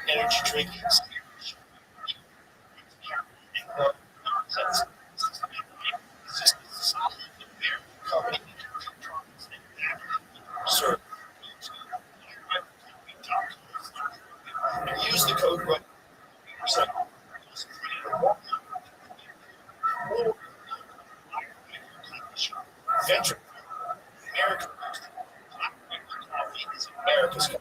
Energy drinking nonsense. It's just a company venture. America. America's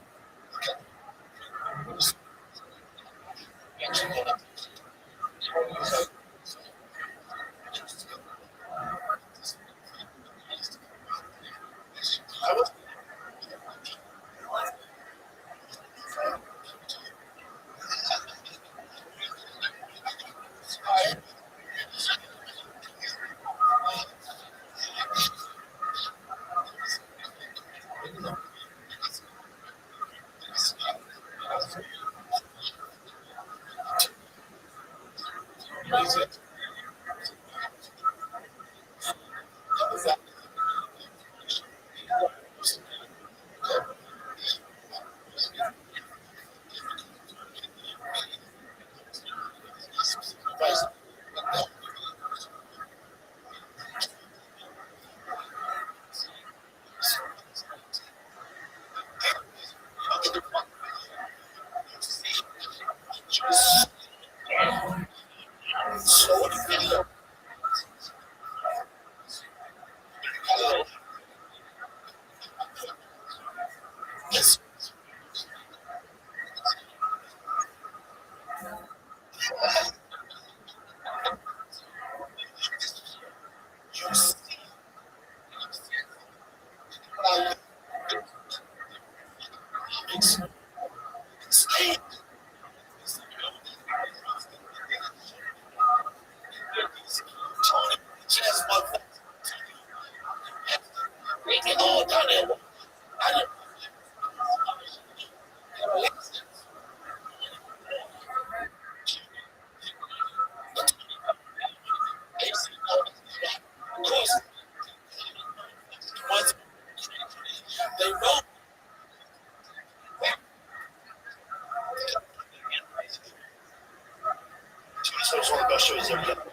I was one of the best shows ever done.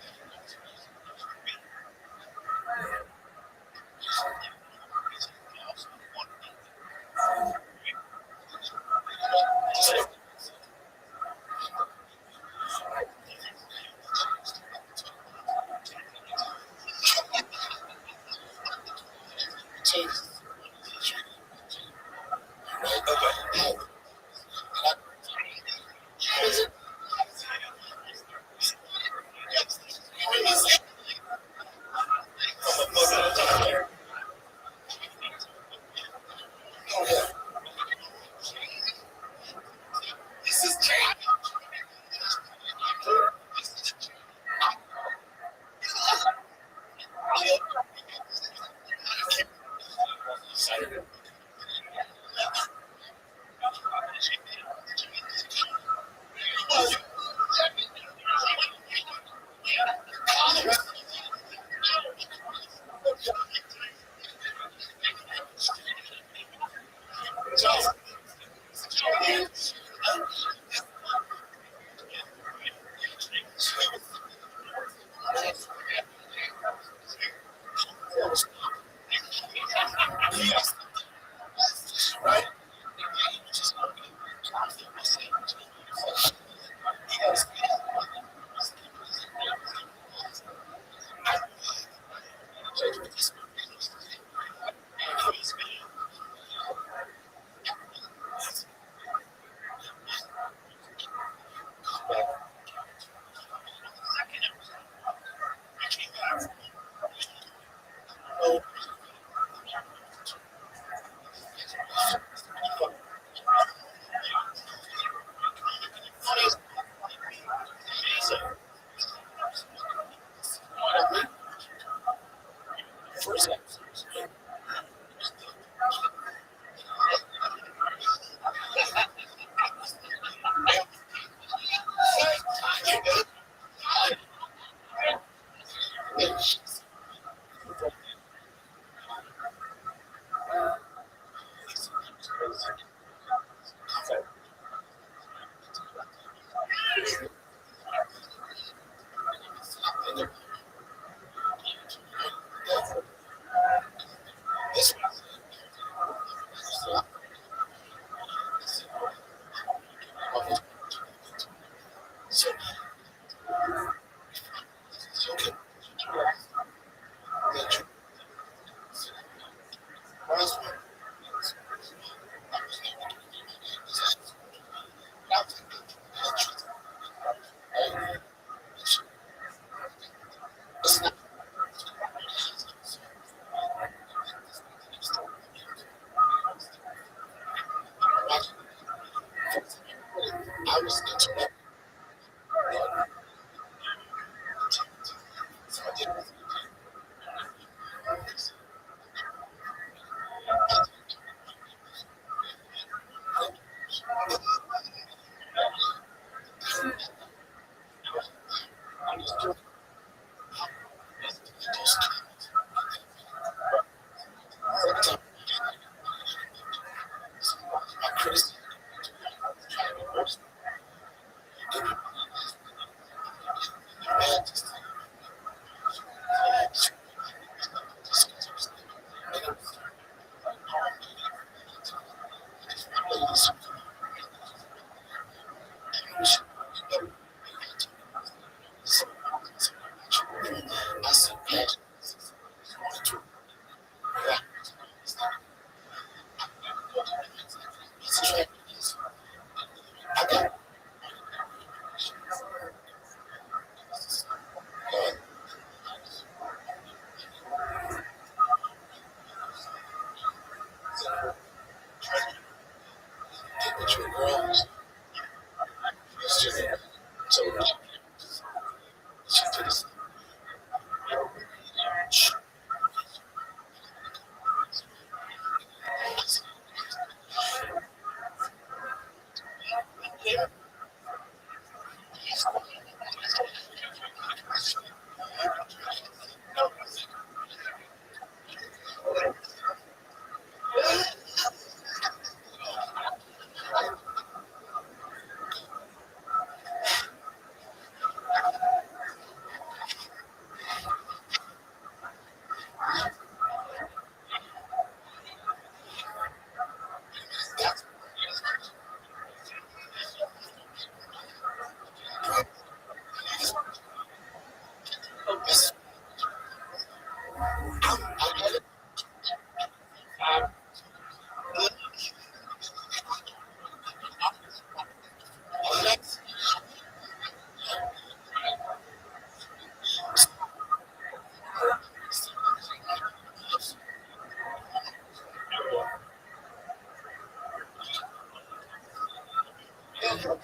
Right?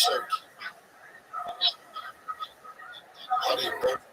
showed how they both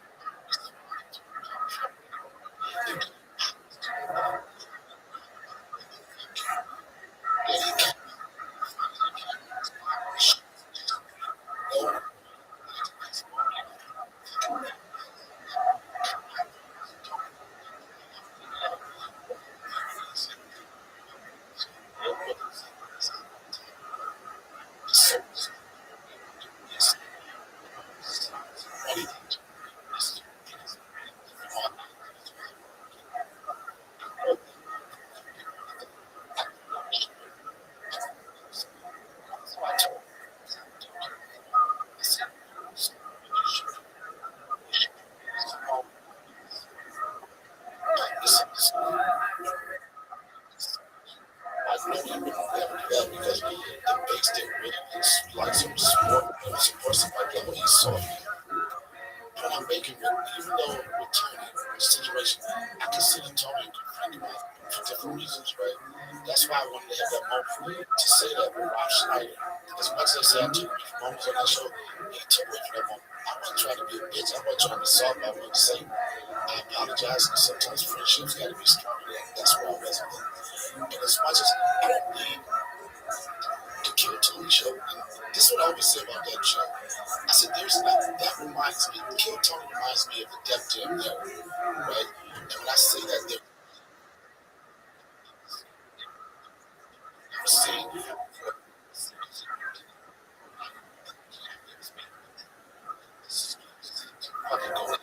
because the base didn't really like some support somebody like he saw me. But I'm making it, even though with Tony, the situation, I consider Tony a good friend of mine for different reasons, right? That's why I wanted to have that moment to say that with Rothschild. As much as I say I took moments on that show, he took away from that moment. I wasn't trying to be a bitch. I wasn't trying to be soft. I wanted to say, I apologize, and sometimes friendships got to be stronger. That's where I was with it. And as much as I don't need the Kill Tony show, this is what I always say about that show. I said, there's nothing that reminds me, Kill Tony reminds me of the Def Jam era, right? And when I say that, they're saying, fucking go.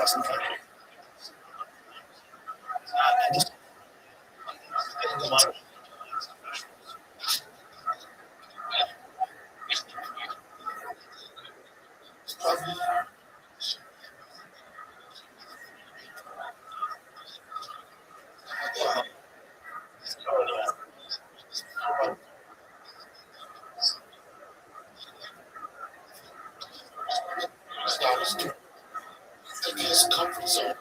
across the country. And just getting the money. His comfort zone.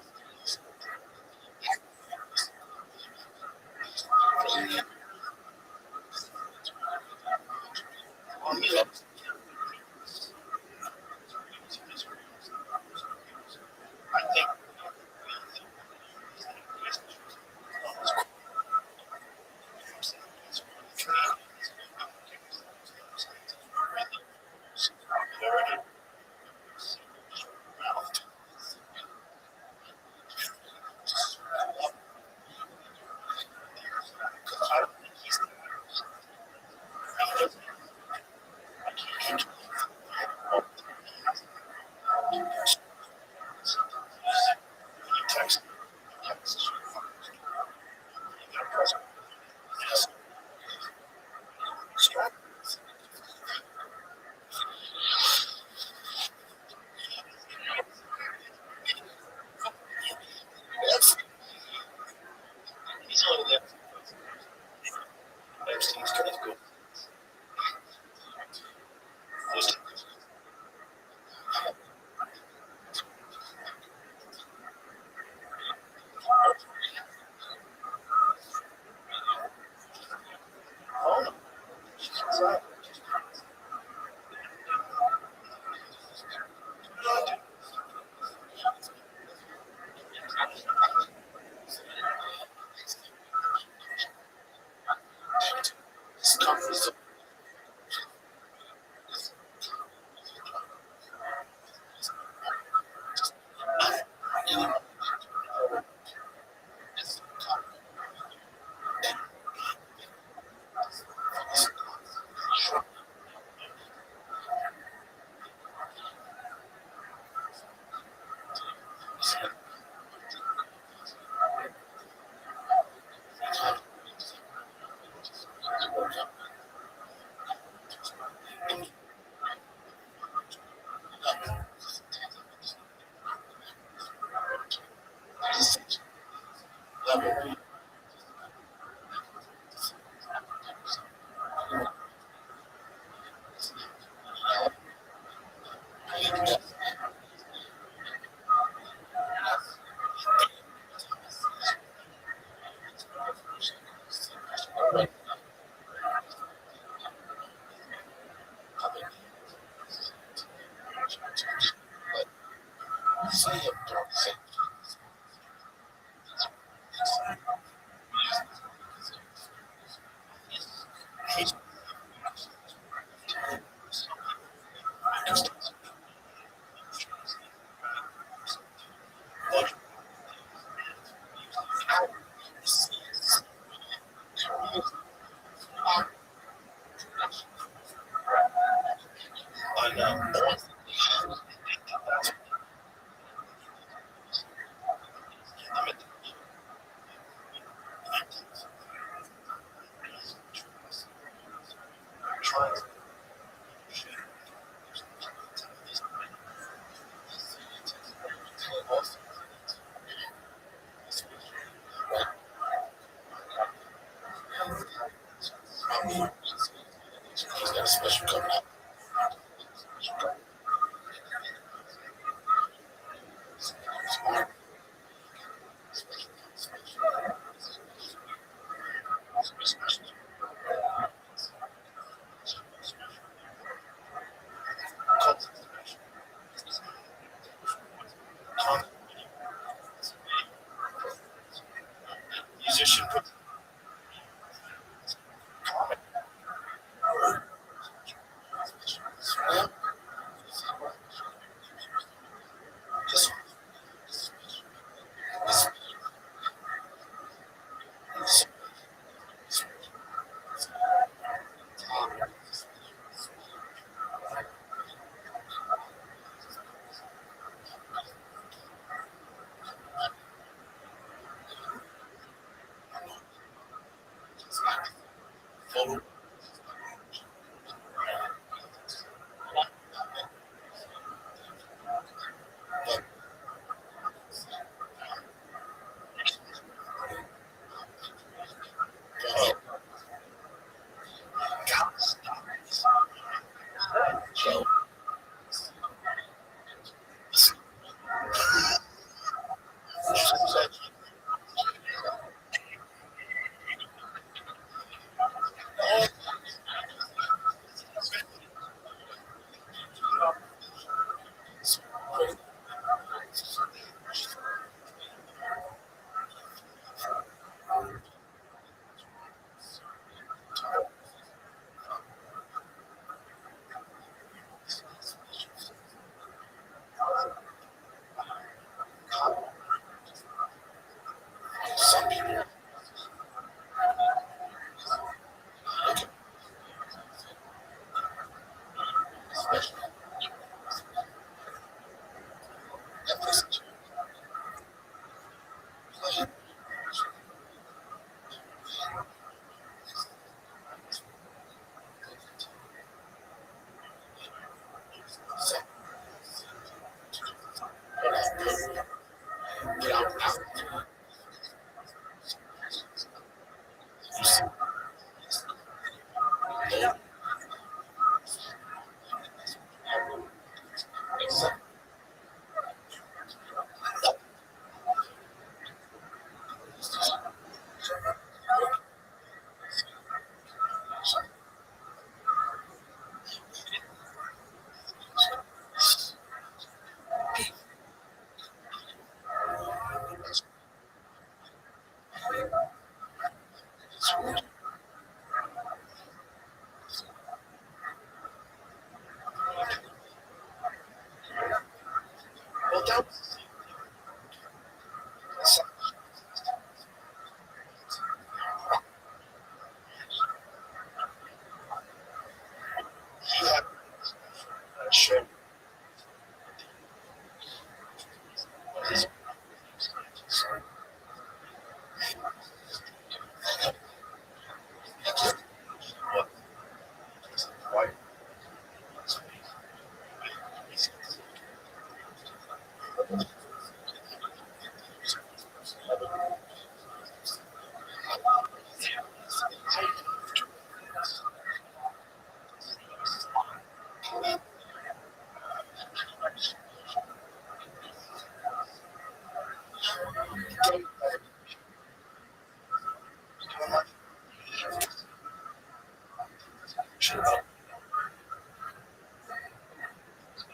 I think text. He's only there. Epstein's kind of good. Comfort zone. He's got a special coming up. Musician.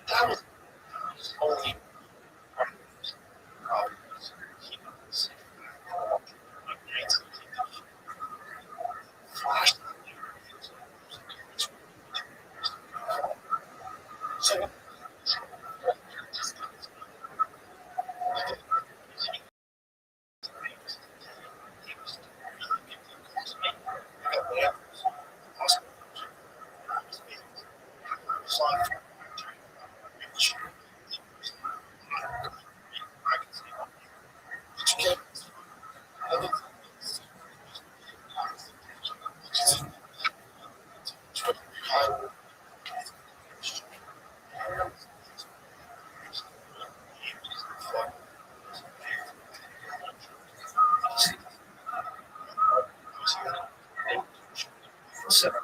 That was only problems. Flash. So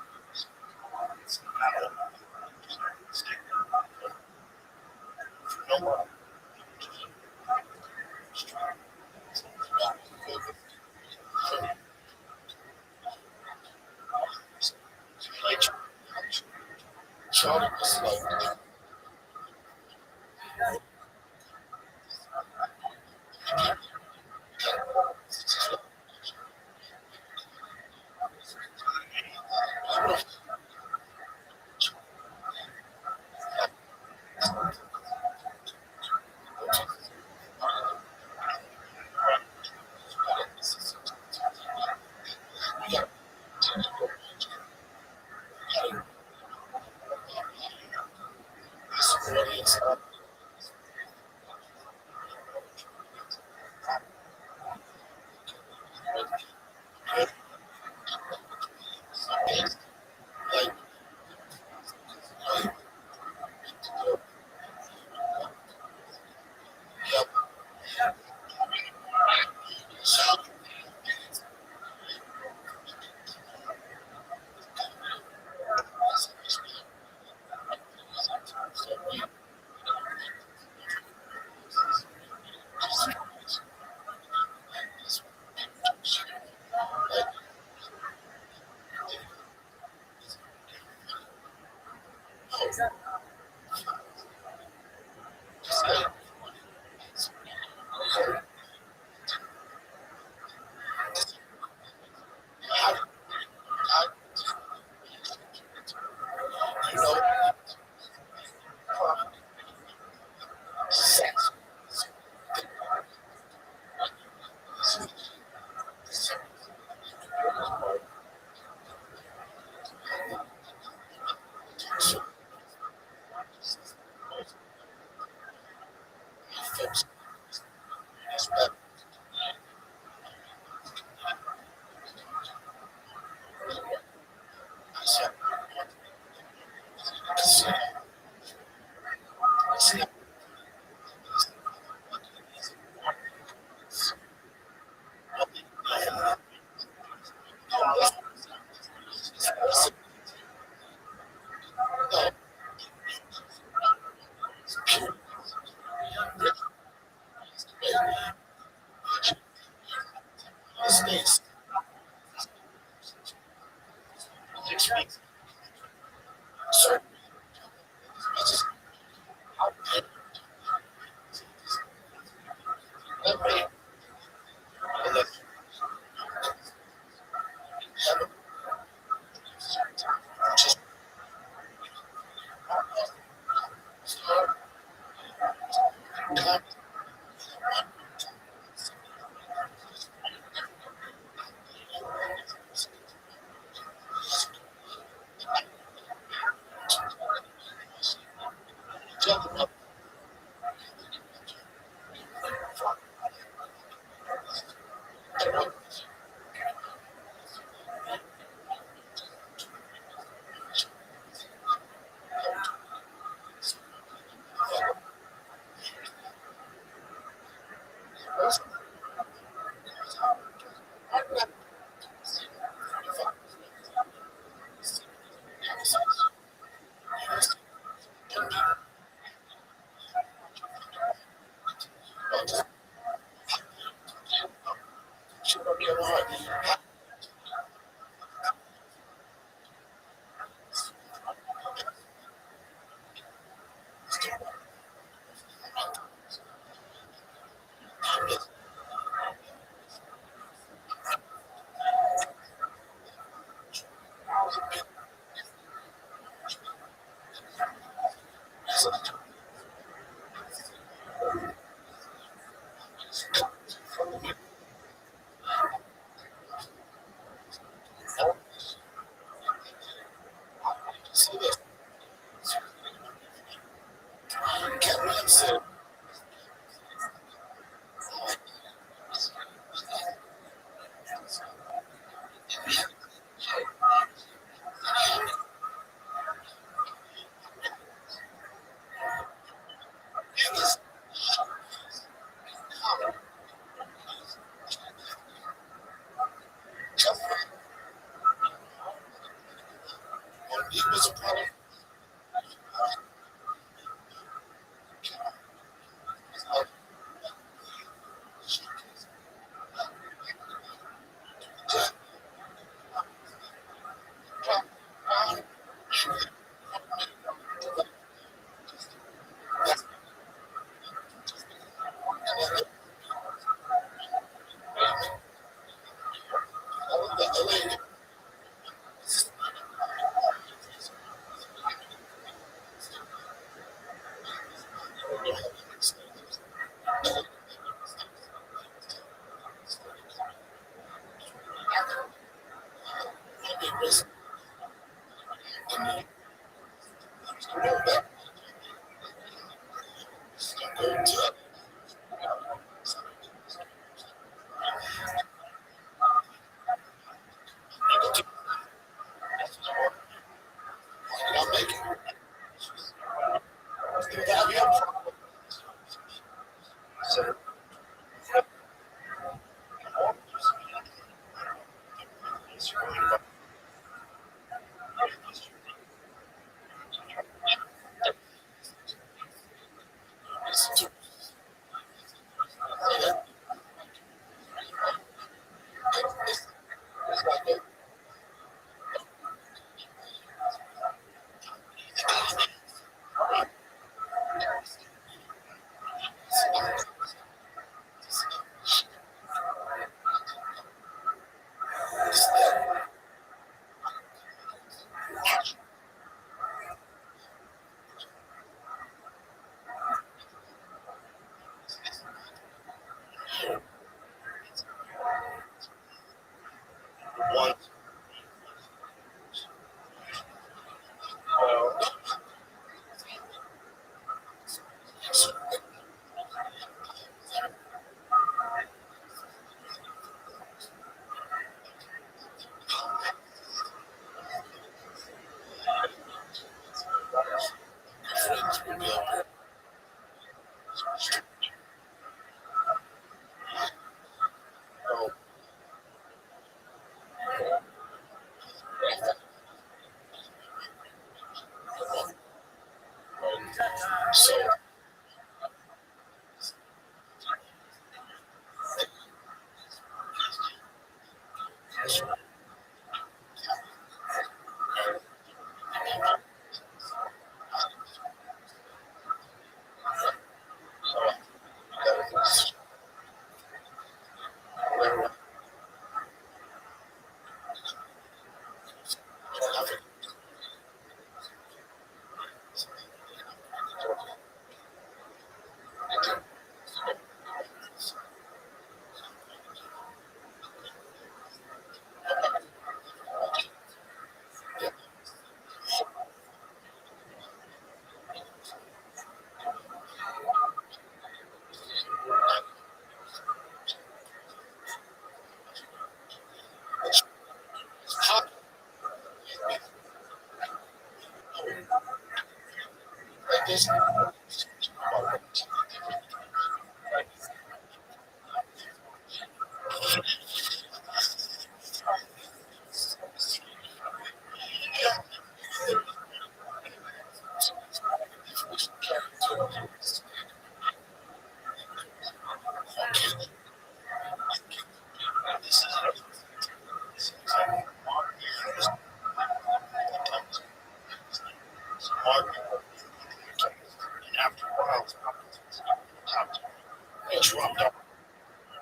dropped off.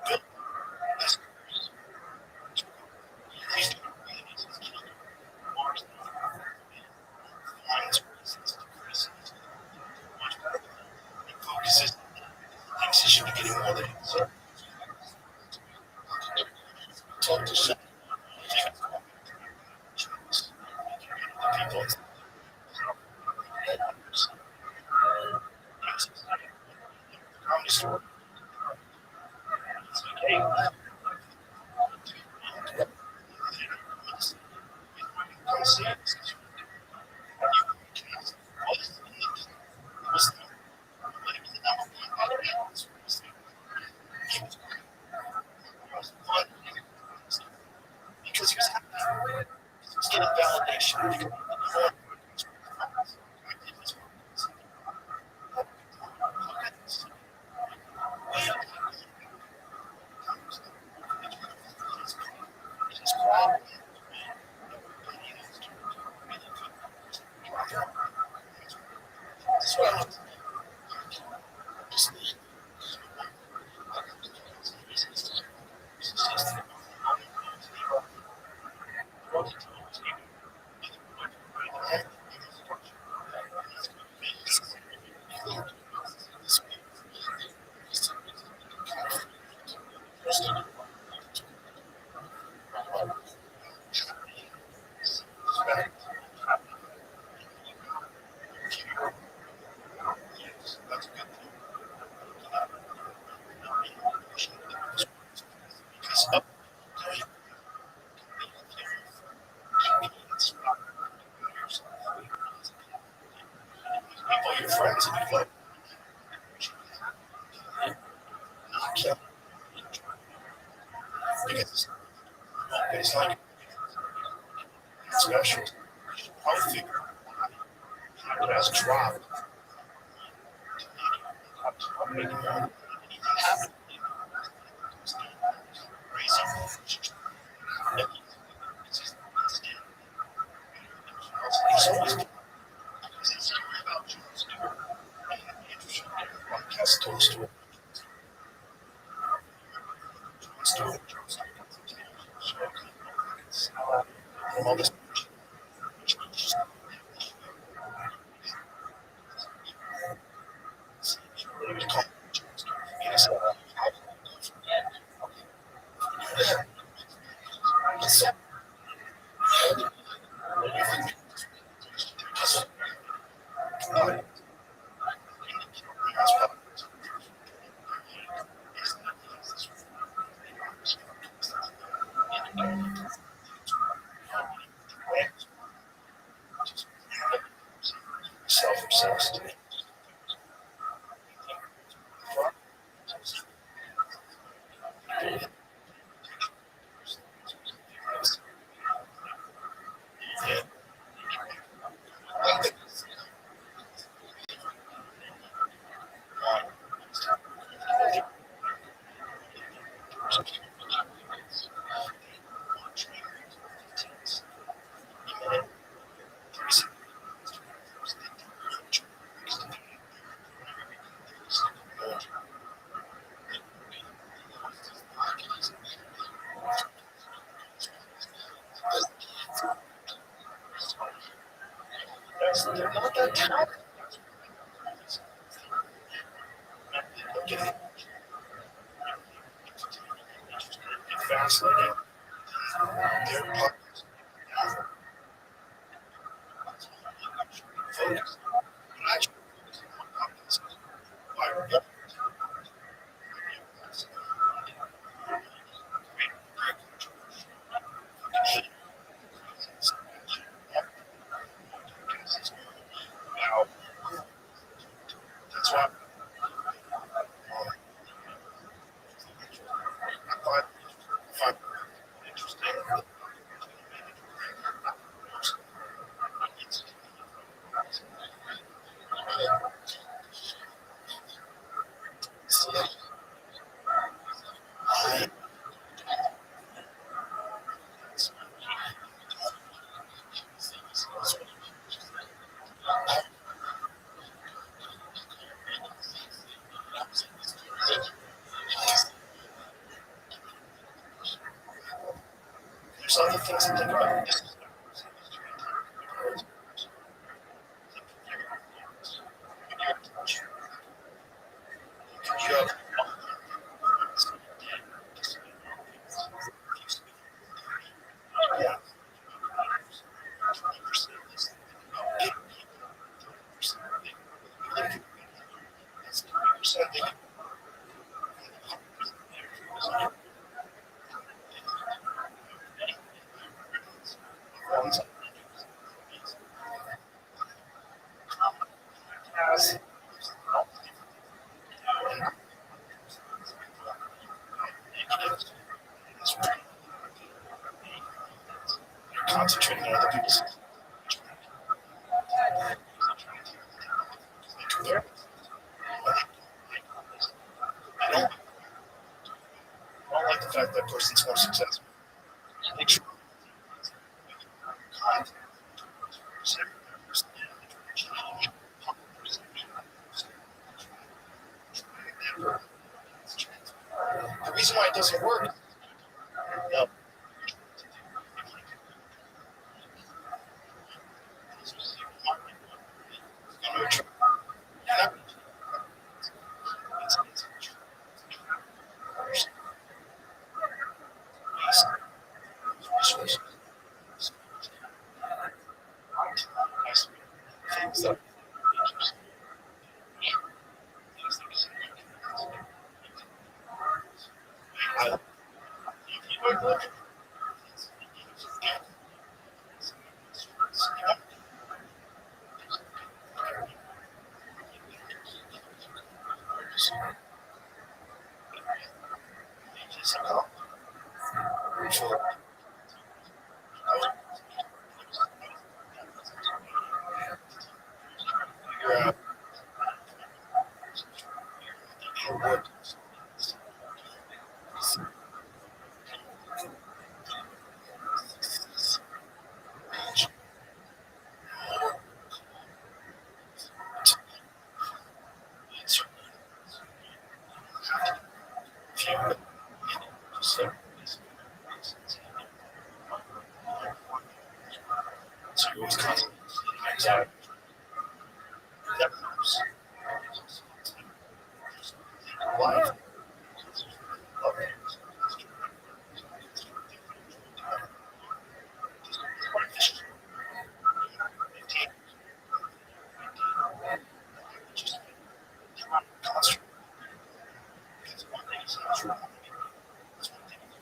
Good. He's focuses. Thinks he should be getting more than he's talk to some people. Comedy store. Hey, come see it. Because he was happy. He was getting validation. Your friends and you love because it's like special. I think it has dropped. I'm making that crazy. He's always podcast toast to all this. Self-obsessed. They're not that talented. Fascinating. They're focused. Now, that's why I find it interesting. there's other things to think about. You have concentrating on other people's. I don't like the fact that person's more successful. They try. The reason why it doesn't work. Yep.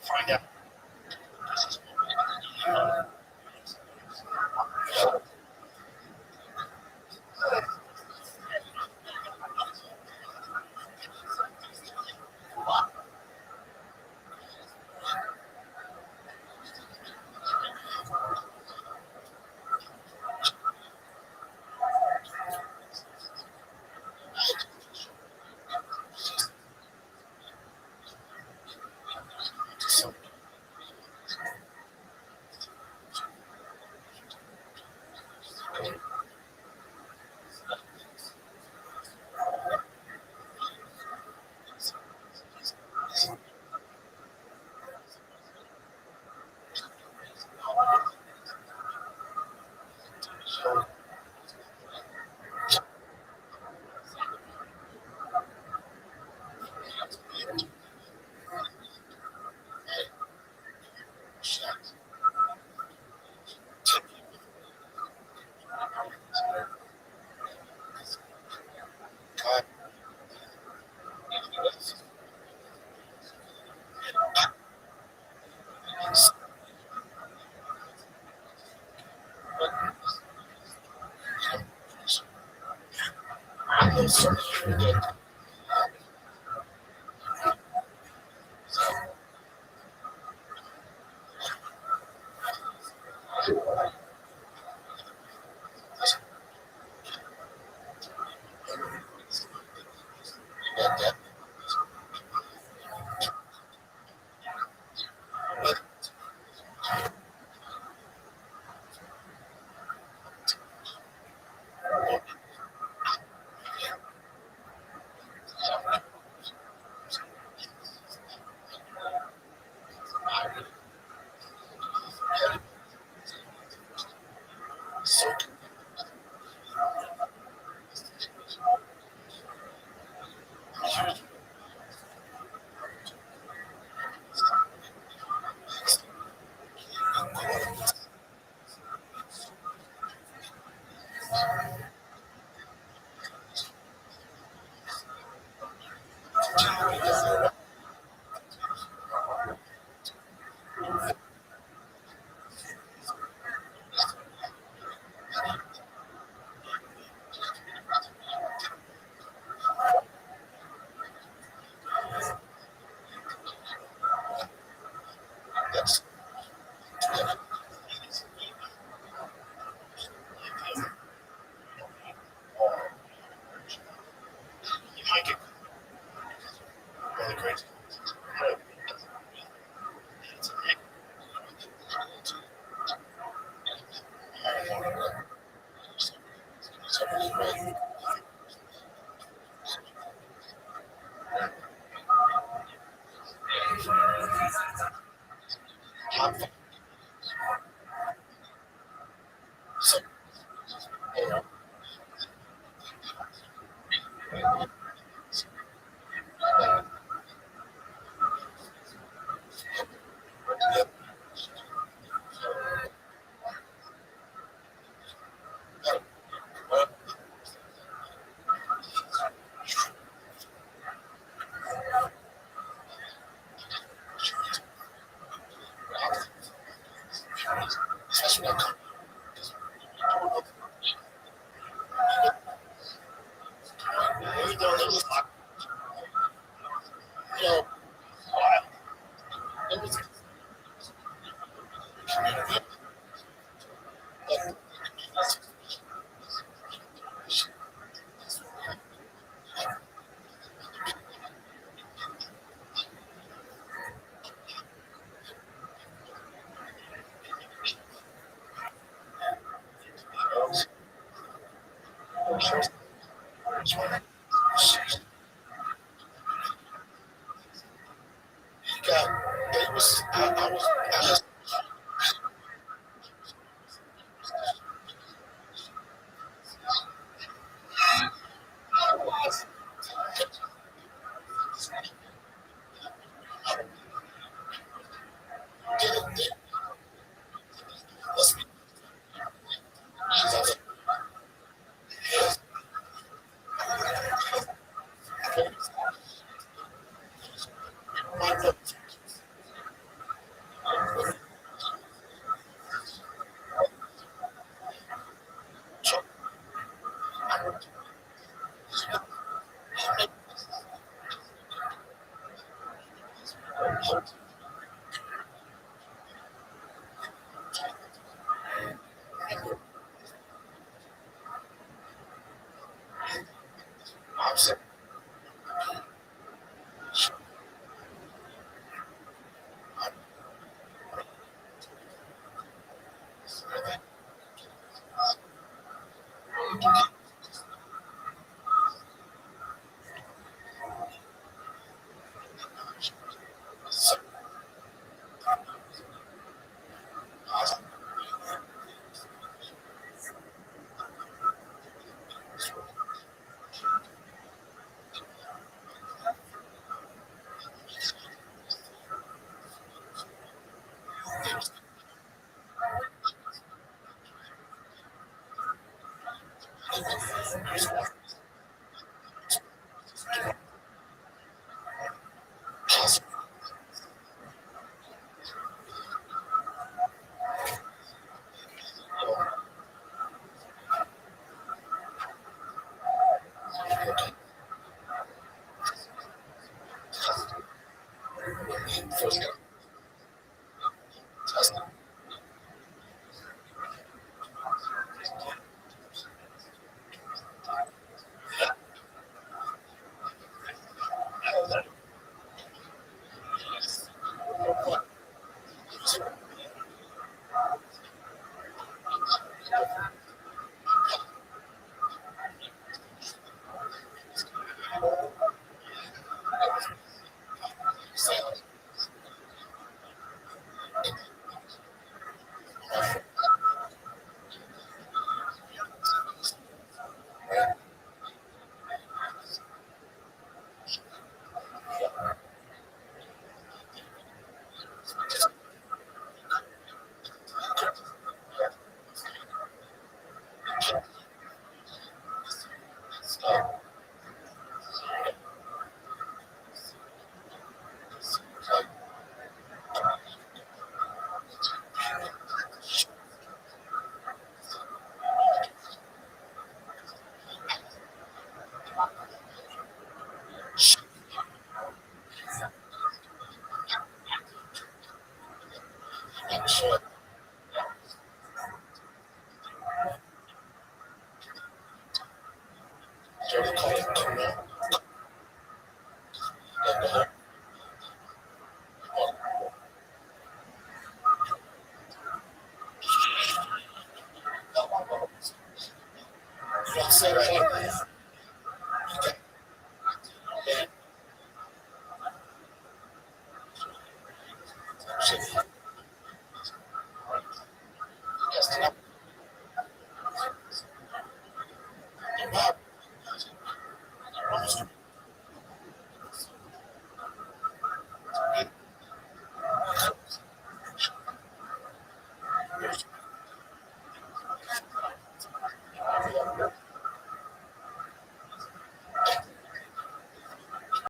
Find out.